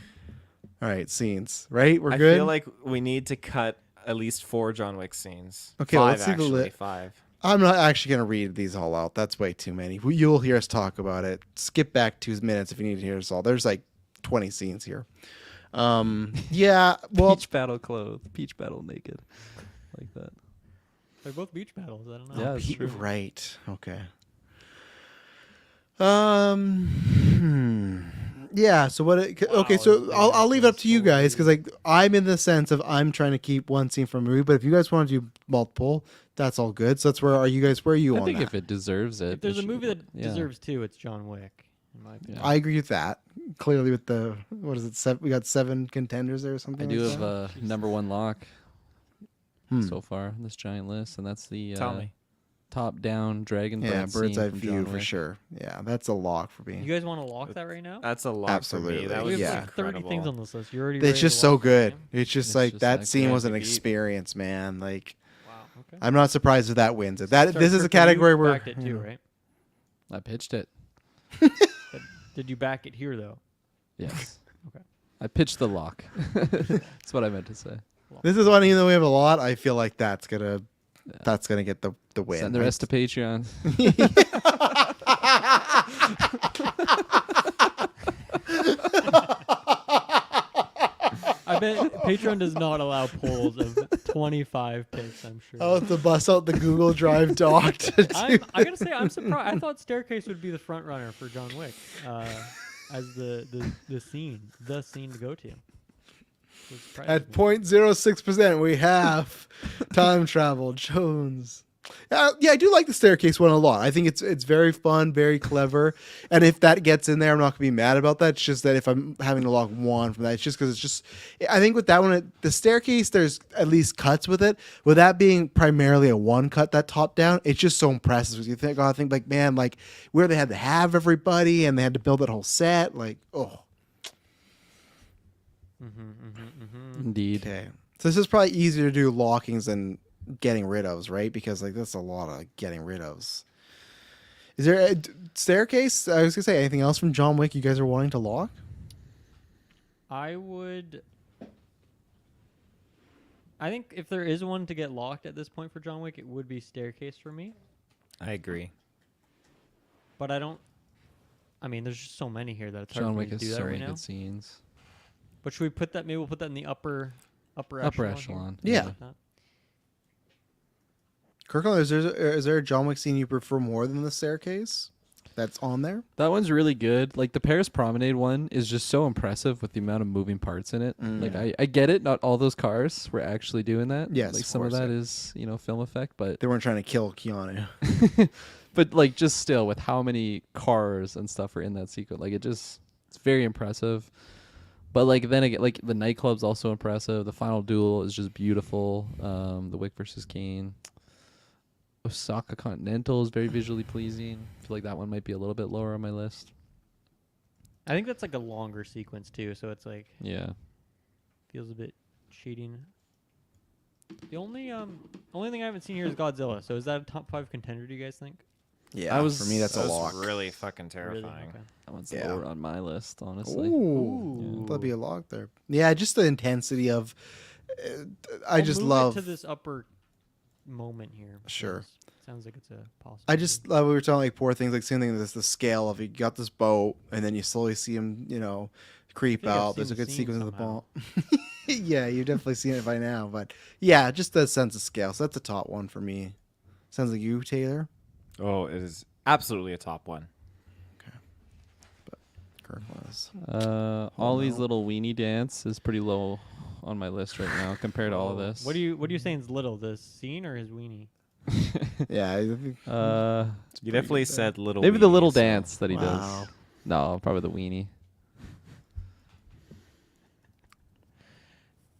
All right, scenes. Right? We're I good? feel like we need to cut at least 4 John Wick scenes. Okay, 5, let's see the actually, li- 5. I'm not actually going to read these all out. That's way too many. You'll hear us talk about it. Skip back 2 minutes if you need to hear us all. There's like 20 scenes here. Yeah, well, Peach battle clothed. Peach battle naked. Like that. They're both beach battles. I don't know. Yeah, it's true. right. Okay. Yeah, so what okay, Wow, so it's I'll leave it up to you so guys cuz like I'm in the sense of I'm trying to keep one scene from a movie, but if you guys want to do multiple, that's all good. So that's where are you guys where are you I on think that? if it deserves it. If there's it a should- movie that yeah. deserves 2, it's John Wick, in my opinion. Yeah. I agree with that. Clearly with the what is it? We got 7 contenders there or I something. do like have that? a number 1 lock Hmm. so far on this giant list, and that's the Tell me. top-down dragon Yeah, breath bird's scene eye from view John for Wick. sure. Yeah, that's a lock for You me. guys want to lock that right now? That's a lot Absolutely. for me. That We was have yeah. like 30 incredible. things on this list. You're already. It's ready just to so lock that, good. yeah? It's just It's like just that that scene good. was an Beat. experience, man. Like Wow. Okay. I'm not surprised if that wins it. That Sorry, this is a Kirk, you category where backed it too, right? I pitched it. But did you back it here though? Yes. Okay. I pitched the lock. That's what I meant to say. this is one. Even though we have a lot, I feel like that's gonna get the win. Send the rest to Patreon. I bet Patreon does not allow polls of 25 picks. I'm sure. I'll have to bust out the Google Drive doc to do I gotta say, I'm surprised. I thought Staircase would be the front runner for John Wick as the scene to go to. It surprised At me. 0.06%, we have time travel Jones. Yeah, I do like the staircase one a lot. I think it's very fun, very clever. And if that gets in there, I'm not gonna be mad about that. It's just that if I'm having to lock one from that, it's just because it's just. I think with that one, the staircase, there's at least cuts with it. With that being primarily a one cut, that top down, it's just so impressive. You think, I think like, man, like where they had to have everybody and they had to build that whole set, like, oh. Indeed. Okay. So this is probably easier to do lockings than getting rid ofs, right? Because like that's a lot of getting rid ofs. Is there a staircase? I was gonna say anything else from John Wick you guys are wanting to lock? I think if there is one to get locked at this point for John Wick, it would be Staircase for me. I agree. But I mean, there's just so many here that it's hard John for me Wick to has do that so right many now. good scenes. But should we put that? Maybe we'll put that in the upper Upper echelon. echelon. Here? Yeah. Like that. Kirkland, is there a John Wick scene you prefer more than the staircase that's on there? That one's really good. Like the Paris Promenade one is just so impressive with the amount of moving parts in it. Like I get it, not all those cars were actually doing that. Yes, like of some of course, that yeah. is, film effect, but They weren't trying to kill Keanu. but like just still with how many cars and stuff are in that sequence, like it's very impressive. But like then again, like the nightclub's also impressive. The final duel is just beautiful. The Wick versus Kane. Osaka Continental is very visually pleasing. I feel like that one might be a little bit lower on my list. I think that's like a longer sequence too, so it's like Yeah. feels a bit cheating. The only thing I haven't seen here is Godzilla. So is that a top 5 contender? Do you guys think? Yeah, for me that's a That lock. was really fucking Really? terrifying. Okay. That one's Yeah. lower on my list, honestly. Ooh, that'd be a lock there. Yeah, just the intensity of. I I'll just move love. it to this upper moment here. Sure. because Sounds like it's a possibility. I just love we were talking like poor things like same thing. There's the scale of you got this boat and then you slowly see him, creep I think I've out. There's a seen the good scene sequence of the somehow. ball. Yeah, you've definitely seen it by now, but yeah, just the sense of scale. So that's a top one for me. Sounds like you, Taylor. Oh, it is absolutely a top one. Kirk was. Ollie's little weenie dance is pretty low on my list right now compared to all of this. What are you saying is little? The scene or his weenie? Yeah. I think- You definitely said little. Maybe the little weenie, so- dance that he Wow. does. No, probably the weenie.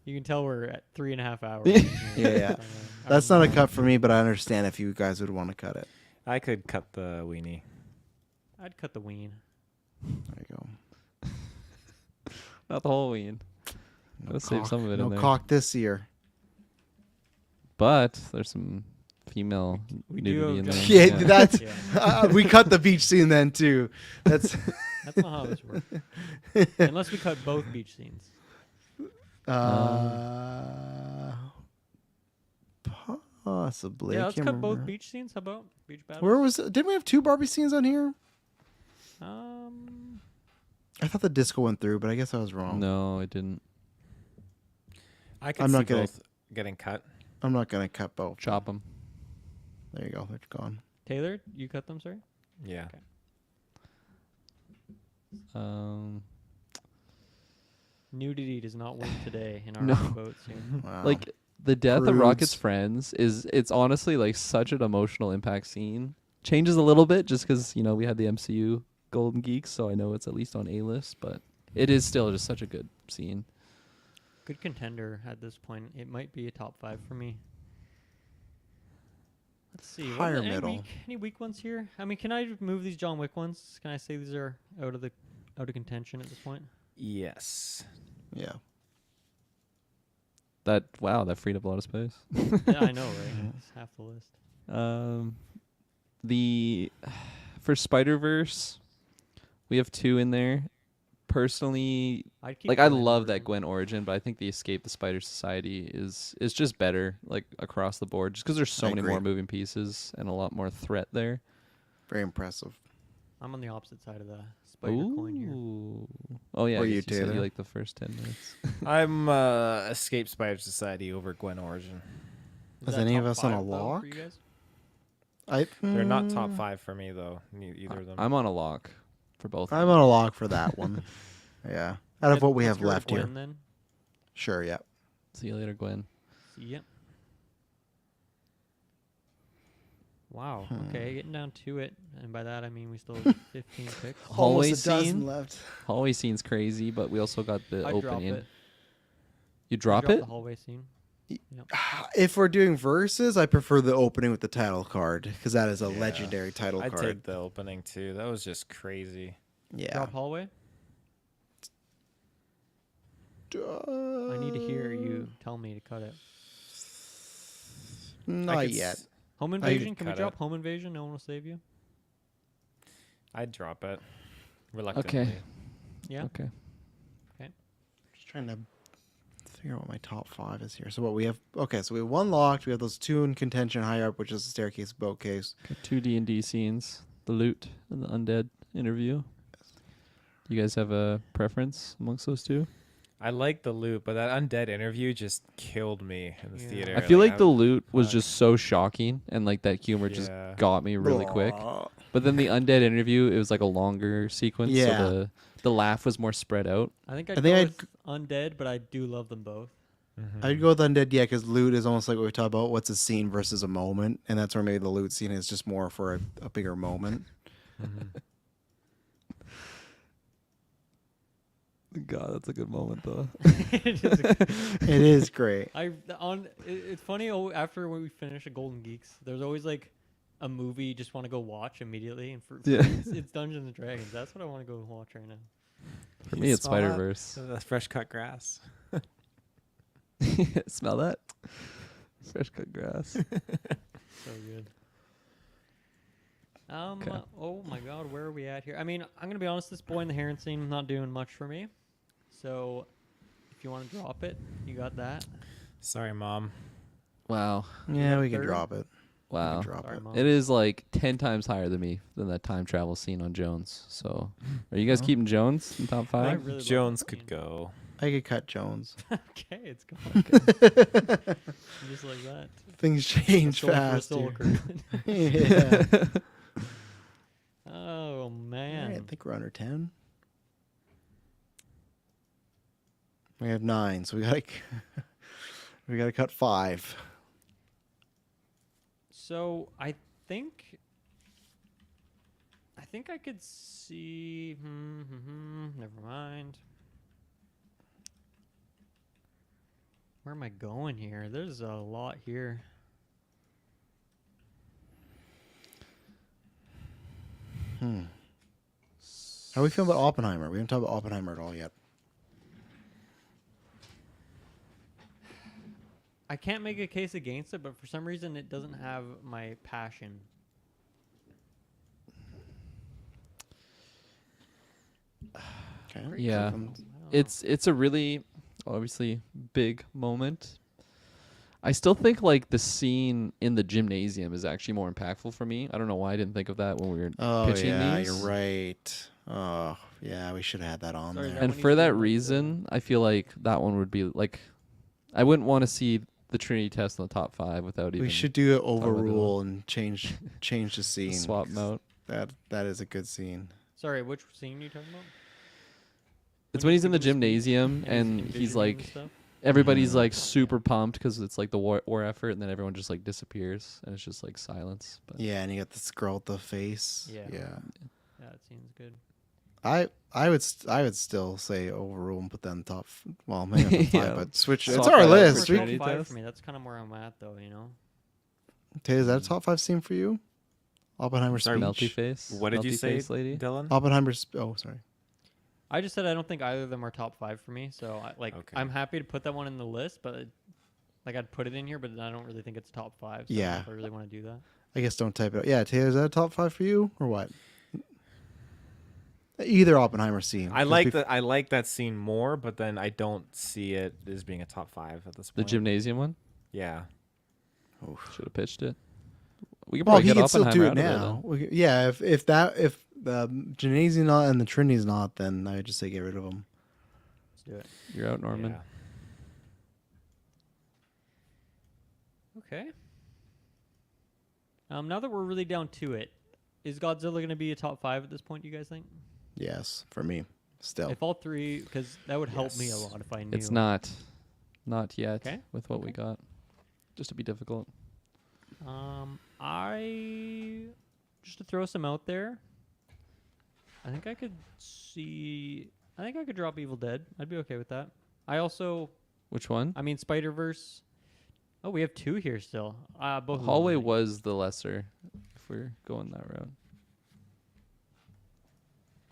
You can tell we're at 3.5 hours. Yeah. That's not a cut for me, but I understand if you guys would want to cut it. I could cut the weenie. I'd cut the ween. There you go. Not the whole ween. Let's save some of it no in there. cock this year. But there's some female We do nudity in have there. Yeah, Yeah. that's. Yeah. We cut the beach scene then too. That's. That's not how this works. Unless we cut both beach scenes. Possibly. Yeah, I let's can't cut both remember. beach scenes. How about beach battles? Where was? Didn't we have 2 Barbie scenes on here? I thought the disco went through, but I guess I was wrong. No, it didn't. I could I'm see not gonna- both getting cut. I'm not gonna cut both. Chop them. There you go. They're gone. Taylor, you cut them, sorry? Yeah. Nudity does not win today in our No. votes here. Wow. Like the death of Prudes. Rocket's friends it's honestly like such an emotional impact scene. Changes a little bit just because we had the MCU Golden Geeks, so I know it's at least on A list, but it is still just such a good scene. Good contender at this point. It might be a top 5 for me. Let's see. what Higher are the- middle. Any weak ones here? I mean, can I move these John Wick ones? Can I say these are out of contention at this point? Yes. Yeah. That freed up a lot of space. Yeah, I know, right? It's half the list. The for Spider-Verse, we have 2 in there. Personally, I'd keep like I Gwen love that origin. Gwen origin, but I think the Escape the Spider Society is just better, like across the board, just because there's so I many agree. more moving pieces and a lot more threat there. Very impressive. I'm on the opposite side of the spider coin here. Ooh. Oh yeah, Or I you, guess you said Taylor? you like the first 10 minutes. I'm Escape Spider Society over Gwen Origin. Is Is that any of top us on a 5 though, for lock? you guys? They're not top Mm, 5 for me though. Either of them. I'm on a lock for both. of I'm them. on a lock for that one. Yeah. Out of what we Let's have go with left here. Gwen, then. Sure. Yeah. See you later, Gwen. See ya. Wow. Okay, getting down to it, and by that I mean we still have 15 picks. Hallway Almost a dozen scene. left. Hallway scene's crazy, but we also got the I drop opening. it. You I drop drop it? The hallway scene. If we're doing verses, I prefer the opening with the title card because that is a Yeah. legendary title I'd card. take the opening too. That was just crazy. Yeah. Drop hallway. I need to hear you tell me to cut it. I Not could yet. s- Home I invasion. could Can we cut drop it. home invasion? No one will save you. I'd drop it. Reluctantly. Yeah. Okay. Just trying to figure out what my top 5 is here. So what we have? Okay, so we have 1 locked. We have those 2 in contention higher up, which is the staircase, boat case. Got 2 D&D scenes, the loot and the undead interview. You guys have a preference amongst those 2? I like the loot, but that undead interview just killed me in the Yeah. theater. I feel like I- the loot was fuck. just so shocking, and like that humor just Yeah. got me really quick. Aw. But then the undead interview, it was like a longer sequence, Yeah. so the laugh was more spread out. I think I I'd think go I'd with undead, but I do love them both. Mhm. I'd go with undead, yeah, because loot is almost like what we talked about. What's a scene versus a moment, and that's where maybe the loot scene is just more for a bigger moment. Mhm. God, that's a good moment though. It is a- It is great. It's funny. After when we finish a Golden Geeks, there's always like a movie you just want to go watch immediately, and for Yeah. it's Dungeons and Dragons. That's what I want to go watch right now. For me, it's Smell that? Spider-Verse. The fresh cut grass. Smell that? Fresh cut grass. So good. Okay. Oh my God, where are we at here? I mean, I'm gonna be honest. This boy in the heron scene not doing much for me. So, if you want to drop it, you got that. Sorry, Mom. Wow. Yeah, we can third? drop it. We Wow. can drop Sorry, it. Mom. It is like 10 times higher than me than that time travel scene on Jones. So, are you guys keeping Jones in top I 5? really love Jones that could scene. go. I could cut Jones. Okay, it's gone. Just like that. Things change Soul for a fast. soul, here. Kirkland. Yeah. Oh All man. right, I think we're under 10. We have 9, so we gotta cut 5. So I think I could see. Never mind. Where am I going here? There's a lot here. How are we feeling about Oppenheimer? We haven't talked about Oppenheimer at all yet. I can't make a case against it, but for some reason it doesn't have my passion. Okay. Yeah. I don't know. It's a really obviously big moment. I still think like the scene in the gymnasium is actually more impactful for me. I don't know why I didn't think of that when we were Oh pitching yeah, these. you're right. Oh yeah, we should have had that on Sorry, there. that And one for needs to that be, like, reason, I feel like that one would be like I wouldn't want to see the Trinity test in the top 5 without even We should do it about it overrule and change the scene. swap them out. That is a good scene. Sorry, which scene are you talking about? It's when he's in the giving the speech gymnasium and he's envisioning like and stuff? everybody's like super pumped because it's like the war effort, and then everyone just like disappears and it's just like silence. But Yeah, and you got this girl with the face. Yeah. Yeah. Yeah, it seems good. I would still say overrule and put that in top. Well, maybe not top 5, Yeah. but switch. Swap It's that our out list. for Top We, Trinity five test? for me. That's kind of where I'm at, though. You know. Tay, is that a top 5 scene for you? Oppenheimer's Sorry, speech. Melty face. What did you Melty say, face lady? Dylan? Oppenheimer's. Oh, sorry. I just said I don't think either of them are top 5 for me. So Okay. I'm happy to put that one in the list, but like I'd put it in here, but I don't really think it's top 5. So I don't know Yeah. if I really want to do that. I guess don't type it out. Yeah, Tay, is that a top 5 for you or what? Either Oppenheimer scene. I like that. I like that scene more, but then I don't see it as being a top 5 at this The point. gymnasium one. Yeah. Should have pitched it. We could Well, probably he get can still Oppenheimer do it out of there, now. then. We could- yeah, if the gymnasium not and the Trinity's not, then I would just say get rid of them. Let's do it. You're out, Norman. Yeah. Okay. Now that we're really down to it, is Godzilla going to be a top 5 at this point? Do you guys think? Yes, for me, still. If all three, because that would help me a Yes. lot if I knew. It's not yet Okay. with what we got. Just to be difficult. I just to throw some out there. I think I could see. I think I could drop Evil Dead. I'd be okay with that. I also, Which one? I mean, Spider Verse. Oh, we have 2 here still. Both. of them Hallway I think. was the lesser, if we're going that route.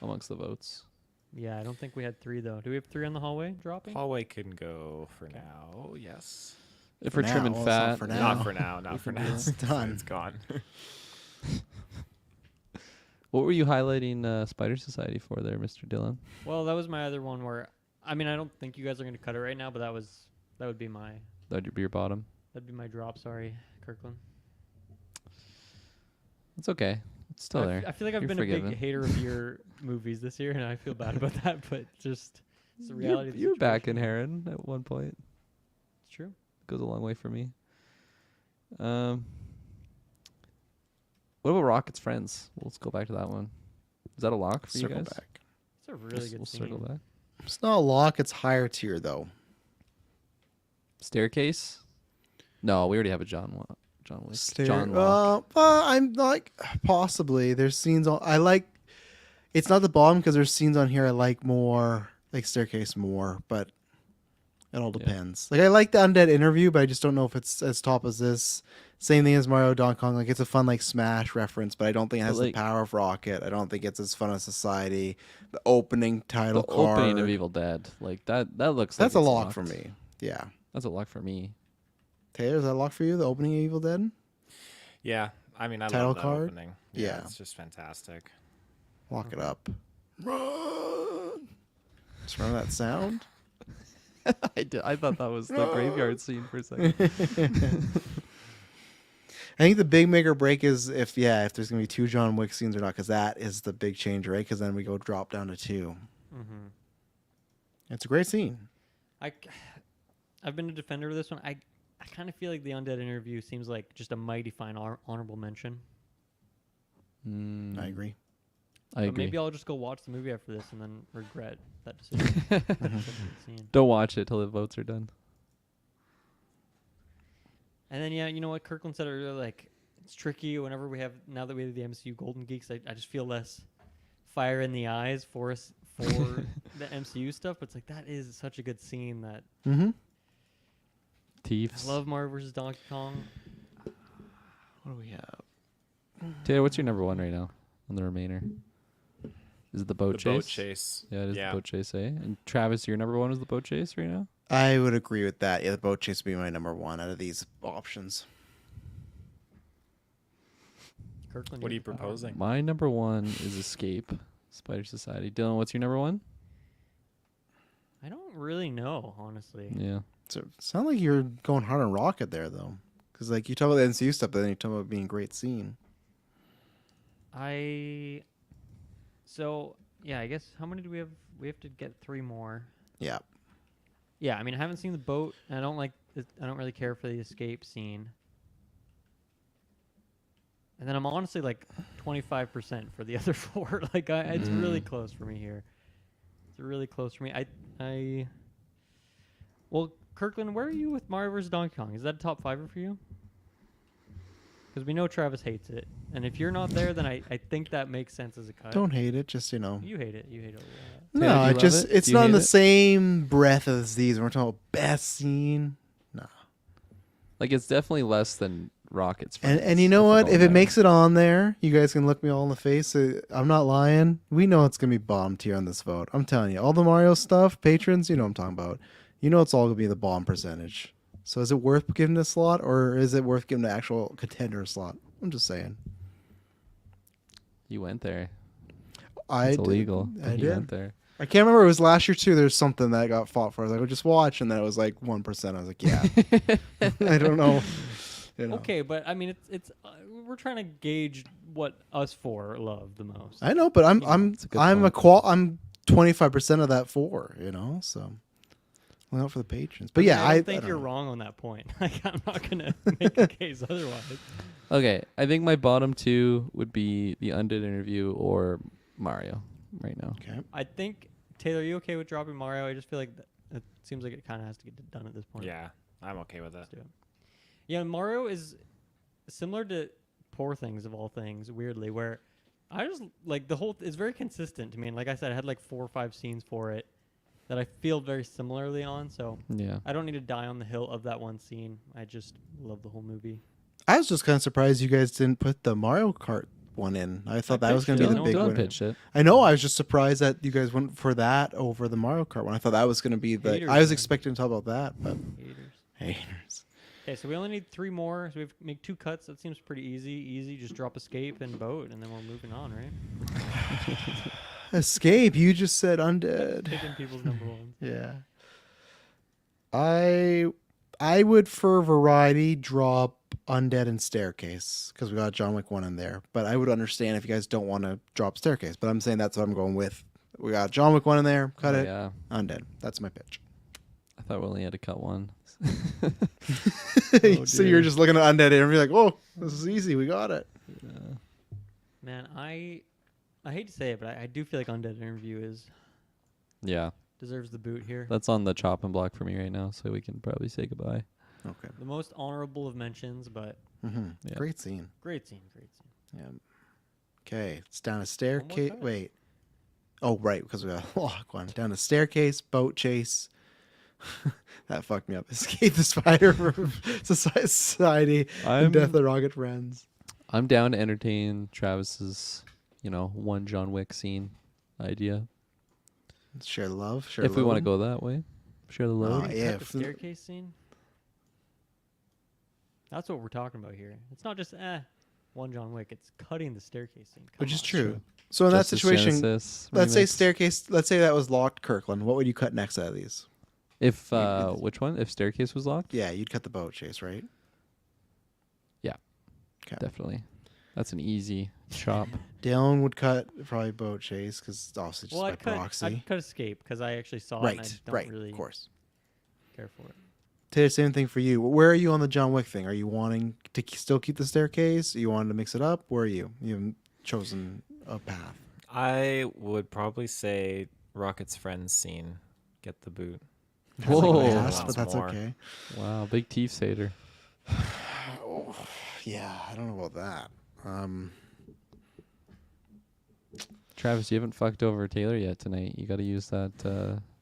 Amongst the votes. Yeah, I don't think we had 3 though. Do we have 3 on the hallway dropping? Hallway can go for now. Yes. If For we're trimming now, well, it's not fat, for yeah. now. Not for now. Not for can now. do It's done. It's gone. What were you highlighting Spider Society for there, Mr. Dillon? Well, that was my other one where, I mean, I don't think you guys are going to cut it right now, but that would be my That'd be your bottom. drop. Sorry, Kirkland. It's okay. It's still I there. I feel like I've You're been forgiven. a big hater of your movies this year, and I feel bad about that. But just it's the reality. of the You were back in situation. Heron at one point. It's true. Goes a long way for me. What about Rocket's Friends? Let's go back to that one. Is that a lock for Circle you guys? back. It's a really good We'll scene. circle back. It's not a lock. It's higher tier though. Staircase? No, we already have a John Wick. Stair. John Locke. I'm like possibly. There's scenes on. I like. It's not the bottom because there's scenes on here I like more, like Staircase more, but it all Yeah. depends. Like I like the Undead Interview, but I just don't know if it's as top as this. Same thing as Mario Donkey Kong. Like it's a fun like Smash reference, but I don't think it But, has like- the power of Rocket. I don't think it's as fun as Society. The opening title The card. opening of Evil Dead. Like that looks That's like a it's lock locked. for me. Yeah. That's a lock for me. Taylor, is that a lock for you? The opening of Evil Dead? Yeah. I mean, I Title love that card? opening. Yeah. It's just fantastic. Lock it up. Run. Just remember that sound? I thought that was the graveyard scene for a second. I think the big make or break is if there's gonna be 2 John Wick scenes or not, because that is the big change, right? Because then we go drop down to 2. Mm-hmm. It's a great scene. I've been a defender of this one. I kind of feel like the Undead Interview seems like just a mighty fine honorable mention. I agree. I But agree. maybe I'll just go watch the movie after this and then regret that decision. Such a good scene. Don't watch it till the votes are done. And then you know what Kirkland said earlier, like it's tricky whenever now that we have the MCU Golden Geeks, I just feel less fire in the eyes for us for the MCU stuff. But it's like that is such a good scene that Mm-hmm. Thieves. I love Mario vs. Donkey Kong. What do we have? Taylor, what's your number 1 right now on the remainder? Is it the boat The chase? boat chase. Yeah, it is the boat chase, eh? And Travis, your number 1 is the boat chase right now? I would agree with that. Yeah, the boat chase would be my number 1 out of these options. Kirkland, What are you're you the power. proposing? My number 1 is Escape, Spider Society. Dylan, what's your number 1? I don't really know, honestly. Yeah. So sound like you're going hard on Rocket there though, because like you talk about the NCU stuff, but then you talk about it being a great scene. So yeah, I guess how many do we have? We have to get 3 more. Yeah. Yeah, I mean I haven't seen the boat, and I don't really care for the escape scene. And then I'm honestly like 25% for the other 4. Like it's really close for me here. It's really close for me. Well, Kirkland, where are you with Mario vs. Donkey Kong? Is that a top 5er for you? Because we know Travis hates it, and if you're not there, then I think that makes sense as a cut. Don't hate it, just You hate it. You hate it. Taylor, do No, you it love just it? it's Do you not in hate the it? same breath as these. We're talking about best scene. No. Like, it's definitely less than Rocket's And friends. you know we're what? going If it there. makes it on there, you guys can look me all in the face. I'm not lying. We know it's gonna be bomb tier on this vote. I'm telling you, all the Mario stuff, patrons, you know what I'm talking about. You know it's all gonna be the bomb percentage. So is it worth giving a slot, or is it worth giving the actual contender a slot? I'm just saying. You went there. I It's did. illegal. I but you did. went there. I can't remember. It was last year too. There's something that got fought for. I was like, oh, just watch, and then it was like 1%. I was like, yeah. I don't know. You know. Okay, but I mean, it's we're trying to gauge what us four love the most. I know, but I'm You know, it's a good point. I'm 25% of that 4. You know, so look out for the patrons. But yeah, I I don't think don't you're know. wrong on that point. Like, I'm not gonna make a case otherwise. Okay, I think my bottom 2 would be the Undead interview or Mario right now. Okay. I think Taylor, are you okay with dropping Mario? I just feel like it seems like it kind of has to get done at this point. Yeah, I'm okay with that. Let's do it. Yeah, Mario is similar to Poor Things of all things, weirdly, where I just like the whole. It's very consistent to me, and like I said, I had like 4 or 5 scenes for it that I feel very similarly on. So Yeah. I don't need to die on the hill of that one scene. I just love the whole movie. I was just kind of surprised you guys didn't put the Mario Kart one in. I thought that was going to be pitched the it. big Don't winner. pitch it. I know. I was just surprised that you guys went for that over the Mario Kart one. I thought that was going to be the. Haters, I was man. expecting to talk about that, but Haters. haters. Okay, so we only need 3 more. So we have to make 2 cuts. That seems pretty easy. Easy, just drop escape and vote, and then we're moving on, right? Escape. You just said undead. Picking people's number ones. Yeah. I would for variety drop Undead and Staircase because we got John Wick 1 in there. But I would understand if you guys don't want to drop Staircase. But I'm saying that's what I'm going with. We got John Wick 1 in there. Cut Oh, it. Yeah. Undead. That's my pitch. I thought we only had to cut one. So you're just looking at Undead and you're like, oh, this is easy. We got it. Man, I hate to say it, but I do feel like Undead Interview Yeah. deserves the boot here. That's on the chopping block for me right now, so we can probably say goodbye. Okay. The most honorable of mentions, but Yeah. Great scene. great scene, great scene. Yeah. Okay. It's down a staircase. cut. Wait. Oh, right. Because we got a lock one. Down a staircase, boat chase. That fucked me up. Escape the spider from society. And death of the rocket friends. I'm down to entertain Travis's, one John Wick scene idea. Share love. Share If we want to load. go that way. Share the load. Oh, Cut yeah, the if- staircase scene. That's what we're talking about here. It's not just one John Wick. It's cutting the staircase scene. Come Which is on. true. So in that Justice situation, Genesis let's say remix. staircase. Let's say that was locked Kirkland. What would you cut next out of these? If which one? If staircase was locked? Yeah, you'd cut the boat chase, right? Yeah. Okay. Definitely. That's an easy chop. Dylan would cut probably boat chase because obviously just Well, by I'd cut, proxy. I'd cut escape because I actually saw it and I Right, don't right, really of course. care for it. Taylor, same thing for you. Where are you on the John Wick thing? Are you wanting to still keep the staircase? You wanting to mix it up? Where are you? You haven't chosen a path. I would probably say Rocket's friends scene. Get the boot. That's like Whoa. last, but Once that's more. okay. Wow, big Teefs hater. Yeah, I don't know about that. Travis, you haven't fucked over Taylor yet tonight. You got to use that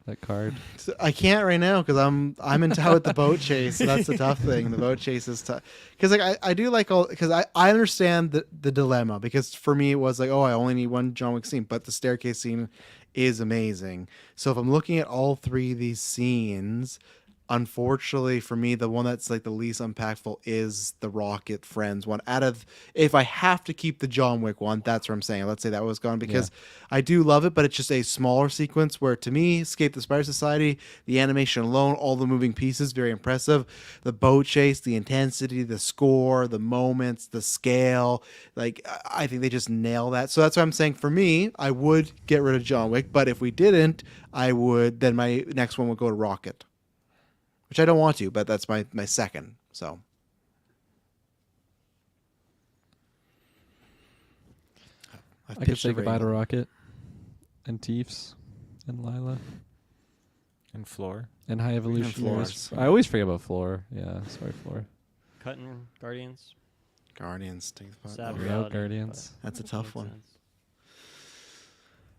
that card. So I can't right now because I'm in tow with the boat chase. So that's the tough thing. The boat chase is tough because like I do like all because I understand the dilemma because for me it was like, oh, I only need one John Wick scene, but the staircase scene is amazing. So if I'm looking at all 3 of these scenes, unfortunately for me the one that's like the least impactful is the Rocket Friends one. Out of if I have to keep the John Wick one, that's what I'm saying. Let's say that was gone because I do love it, but it's just a smaller sequence where to me Escape the Spider Society, the animation alone, all the moving pieces, very impressive. The boat chase, the intensity, the score, the moments, the scale, like I think they just nail that. So that's what I'm saying. For me, I would get rid of John Wick, but if we didn't, I would then my next one would go to Rocket. Which I don't want to, but that's my second. So I've I could pitched say a goodbye to rating. Rocket and Teefs and Lila And Floor. and High Evolution. Flores. I always forget about Floor. Yeah, sorry, Floor. Cutting Guardians. Guardians. Take the pot. Sad Oh, Real reality, Guardians. but That's a makes tough one. sense.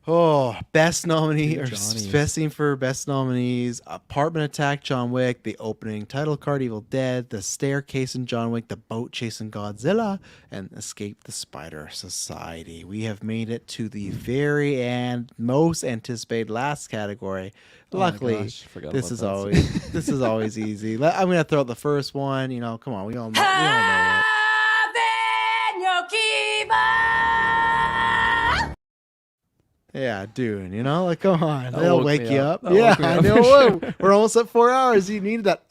Oh, best nominee Two or Johnnies. best scene for best nominees: Apartment Attack, John Wick, the opening title card, Evil Dead, the staircase in John Wick, the boat chasing Godzilla, and Escape the Spider Society. We have made it to the very end, most anticipated last category. Oh my Luckily, gosh, forgot this about is that. always this is always easy. I'm gonna throw out the first one. You know, come on, we all know it. Yeah, dude, you know, like, come on. That They'll woke wake me you up. up. That Yeah, woke me I up know. for Whoa, sure. we're almost at 4 hours. You needed that.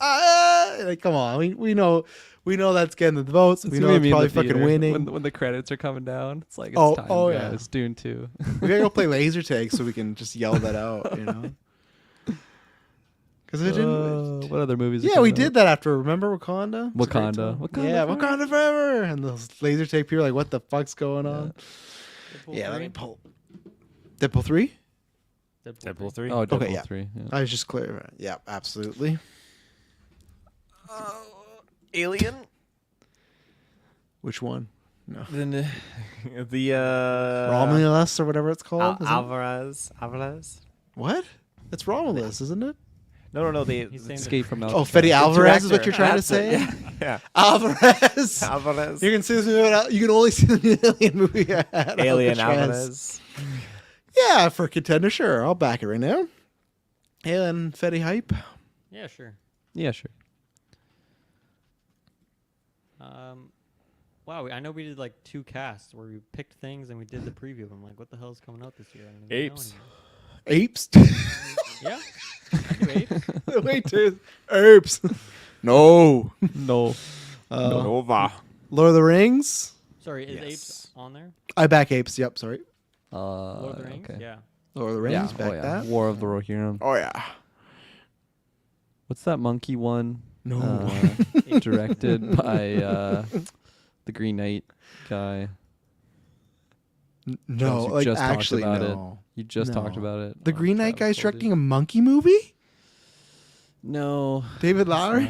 Like, come on. We know that's getting the votes. It's We gonna know be it's me in probably the fucking theater winning. when the credits are coming down. It's like it's Oh, time, oh, yeah. guys. Dune 2. We gotta go play laser tag so we can just yell that out, you know? Because it didn't. What other movies? are Yeah, we coming out? did that after. Remember Wakanda? It's a great Wakanda. time. Wakanda Yeah, forever. Wakanda forever. And those laser tag people are like, what the fuck's going on? Deadpool Yeah, let 3? me pull. Deadpool 3? Deadpool 3. Oh, Deadpool yeah. 3. Yeah. I was just clear. Yeah, absolutely. Alien. Which one? No. Then the Romulus or whatever it's called. is it? Alvarez. What? It's Romulus, isn't it? No. He's saying Escape from Oh, Alcatraz. Fede Alvarez is what director. you're trying to That's it. say? Yeah. Alvarez. Alvarez. You can see this movie. You can only see the Alien movie. At Alien Alcatraz. Alvarez. Yeah, for contender, sure. I'll back it right now. Alien Fede hype. Yeah, sure. Yeah, sure. Wow, I know we did like 2 casts where we picked things and we did the preview. I'm like, what the hell is coming out this year? I don't even know Apes. Apes. anymore. Yeah, I do apes. Wait, dude. Apes. No. No. Nova. Lord of the Rings. Sorry, is Yes. apes on there? I back apes. Yep. Sorry. Lord of the Rings. Okay. Yeah. Lord of the Rings. Yeah. Back Oh, yeah. that. War of the Rohirrim. Oh yeah. What's that monkey one? No. Directed by the Green Knight guy. No. Charles, you Like just talked actually, about no. You just talked No. about it. The on Green Knight Travis guy's told you. directing a monkey movie. No. David Lowery.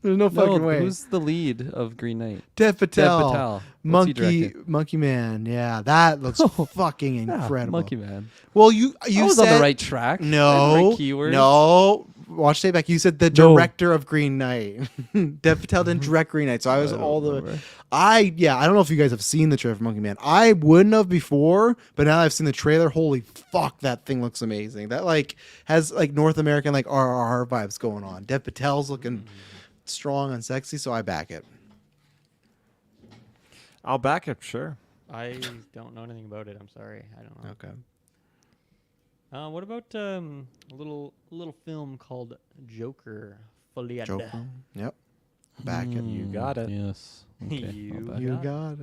There's no fucking No, way. who's the lead of Green Knight? Dev Patel. Dev Patel. What's he Monkey directing? Monkey Man. Yeah, that looks fucking Yeah, incredible. Monkey Man. Well, you I was said on the right track. I had the no, right keywords. no. Watch tape back. You said the No. director of Green Knight. Dev Patel didn't direct Green Knight, so I was I don't all the. remember. I don't know if you guys have seen the trailer for Monkey Man. I wouldn't have before, but now I've seen the trailer. Holy fuck, that thing looks amazing. That like has like North American like RRR vibes going on. Dev Patel's looking strong and sexy, so I back it. I'll back it, sure. I don't know anything about it. I'm sorry. I don't know. Okay. What about a little film called Joker? Foliada. Joker. Yep. Back it. You got it. Yes. Okay. You I'll back You it. got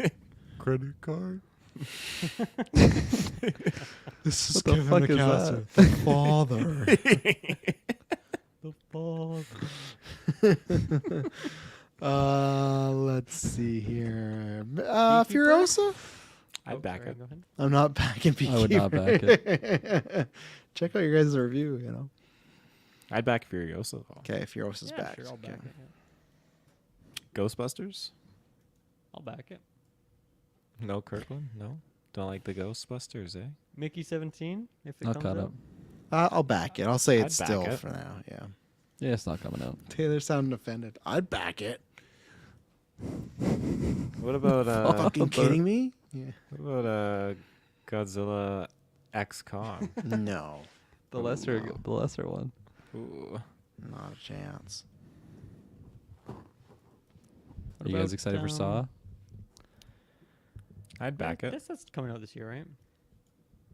it. Credit card. This is What the Kevin fuck is McAllister, the father. The father. Let's see here. Beekeeper? Furiosa? I'd back sorry, it. go ahead. I'm not backing I would not back it. Check out your guys' review, you know. I'd back Furiosa. Though. Okay, Furiosa's Yeah, back. sure, I'll Okay. back it. Yeah. Ghostbusters? I'll back it. No Kirkland? No? Don't like the Ghostbusters, eh? Mickey 17, if it Not comes caught out. up. I'll back it. I'll say I'd it's back still it. for now. Yeah. Yeah, it's not coming out. Taylor sounding offended. I'd back it. What about Fucking kidding me? Yeah. what about Godzilla X Kong? No. The lesser, no. the lesser one. Ooh. Not a chance. Are you guys about, excited for Saw? I'd back I it. guess that's coming out this year, right?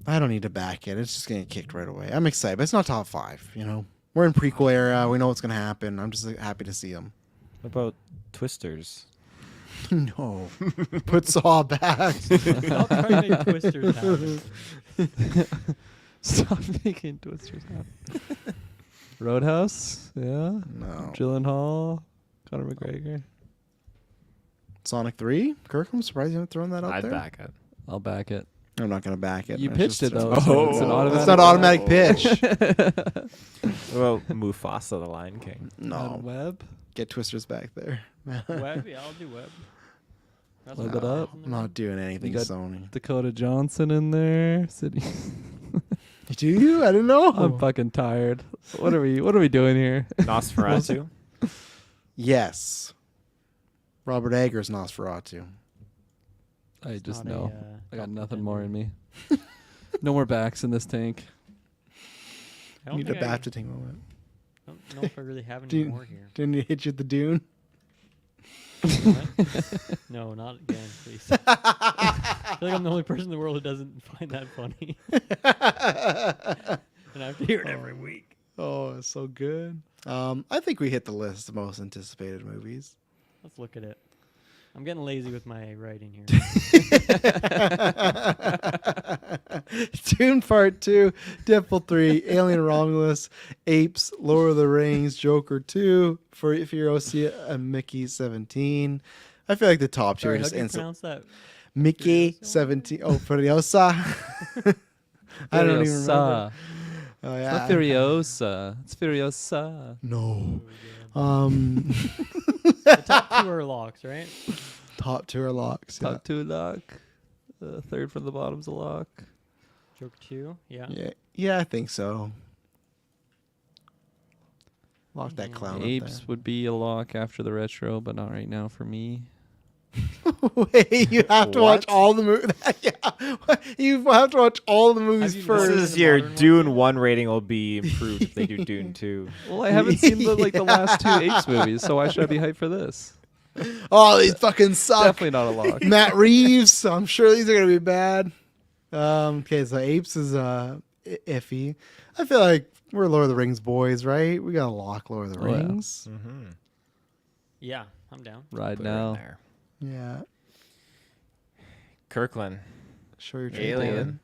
I don't need to back it. It's just getting kicked right away. I'm excited, but it's not top 5, you know? We're in prequel era. We know what's going to happen. I'm just happy to see them. What about Twisters? No. Put Saw back. I'll try to make Twisters happen. Stop making twisters happen. Roadhouse? Yeah. No. Gyllenhaal? Conor McGregor? Sonic 3? Kirk, I'm surprised you haven't thrown that out I'd there. back it. I'll back it. I'm not going to back it. You I pitched just it, threw though. so it's an Oh. automatic. It's not automatic pitch. What about Mufasa, the Lion King? No. Web? Get Twisters back there. Web, yeah, I'll do Web. That's Load what it I up. have in I'm the not doing anything You got- Sony. Dakota Johnson in there. City. Do you? I didn't know. I'm fucking tired. What are we doing here? Nosferatu. Yes. Robert Eggers Nosferatu. I It's just not a, know. I top got nothing more in contender. me. No more backs in this tank. I don't Need a think I baptism moment. don't know if I really have any Dude. more here. Didn't it hit you at the dune? What? No, not again, please. I feel like I'm the only person in the world who doesn't find that funny. And I have to hear it every week. Oh, it's so good. I think we hit the list of most anticipated movies. Let's look at it. I'm getting lazy with my writing here. Dune Part 2, Deadpool 3, Alien Romulus, Apes, Lord of the Rings, Joker 2, Furiosa, and Mickey 17. I feel like the top two Sorry, are how just do you instant. pronounce that? Mickey Furiosa? 17. Oh, Furiosa. I don't even remember. Oh, It's yeah. not Furiosa. It's Furiosa. No. The top two are locks, right? Top two are locks. Yeah. Top 2 lock. Third from the bottom's a lock. Joker 2, yeah. Yeah, I think so. Lock that clown Apes would be a lock after the retro, but not right now for me. up there. Wait, you have to watch What? all the movies. Yeah. You have to watch all the movies you This first. watched is the your modern ones Dune yet? 1 rating will be improved if they do Dune 2. Well, I haven't seen the last 2 Apes movies, so why should I be hyped for this? Oh, these fucking suck. Definitely not a lock. Matt Reeves. I'm sure these are gonna be bad. Okay, so Apes is iffy. I feel like we're Lord of the Rings boys, right? We gotta lock Lord of the Oh, yeah. Rings. Mm-hmm. Yeah, I'm down. Right Put it right now. there. Yeah. Kirkland. Show your trade Alien.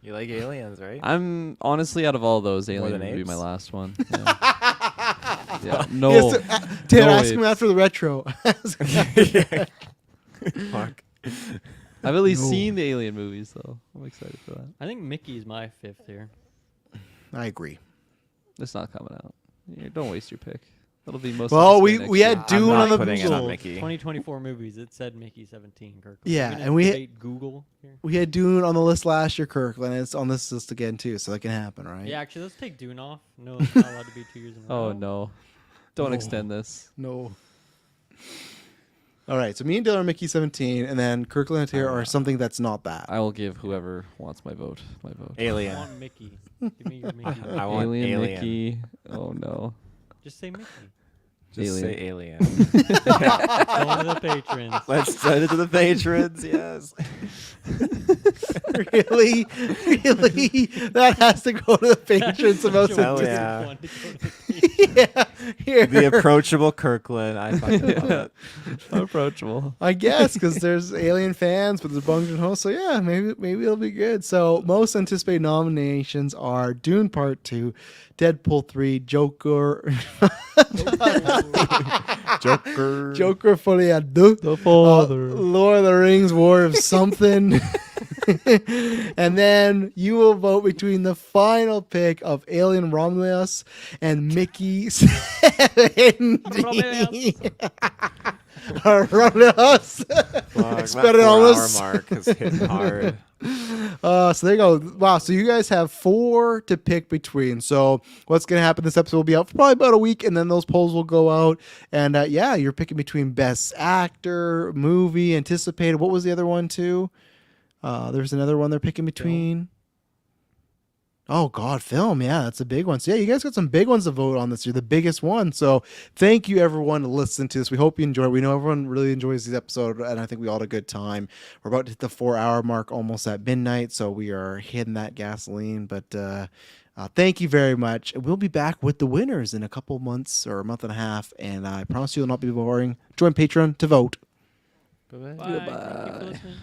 You like aliens, right? I'm honestly out of all those, More Alien than would be my Apes? last one. Yeah. Yeah, no. Yes, Dad, No ask him apes. after the retro. Fuck. I've at least No. seen the Alien movies, though. I'm excited for that. I think Mickey's my fifth here. I agree. It's not coming out. Yeah, don't waste your pick. That'll be most. Well, anticipated we next had year. Dune not on the putting it Google. on Mickey. 2024 movies. It said Mickey 17. Kirkland. Yeah, We're gonna and we- debate Google here. We had Dune on the list last year, Kirkland. It's on this list again too, so that can happen, right? Yeah, actually, let's take Dune off. No, it's not allowed to be 2 years in a row. Oh no! Don't No. extend this. No. All right, so me and Dylan are Mickey 17, and then Kirkland and Tara are something that's not that. I will give whoever wants my vote. My vote. I Alien. want Mickey. Give me your Mickey. I want Alien. Mickey. Oh no. Just say Mickey. Just Alien. say alien. Going to the patrons. Let's send it to the patrons. Yes. Really? Really? That has to go to the patrons about Such a Hell weird yeah. one to go to the patrons. Yeah, here. The approachable Kirkland. I fucking love it. Approachable. I guess because there's alien fans, but there's Bong Joon-ho, so yeah, maybe it'll be good. So most anticipated nominations are Dune Part 2, Deadpool 3, Joker, Joker. Folie à Deux, The father. Lord of the Rings, War of Something. And then you will vote between the final pick of Alien Romulus and Mickey 17. Romulus. Fuck, Expected that 4 hour almost. mark is hitting hard. So there you go. Wow. So you guys have 4 to pick between. So what's going to happen? This episode will be out for probably about a week, and then those polls will go out. And yeah, you're picking between best actor, movie, anticipated. What was the other one too? There's another one they're picking between. Oh God, film. Yeah, that's a big one. So yeah, you guys got some big ones to vote on this year, the biggest one. So thank you everyone to listen to this. We hope you enjoy it. We know everyone really enjoys these episodes, and I think we all had a good time. We're about to hit the 4-hour mark almost at midnight, so we are hitting that gasoline. But thank you very much. We'll be back with the winners in a couple months or a month and a half, and I promise you will not be boring. Join Patreon to vote. Bye. Thank you for listening.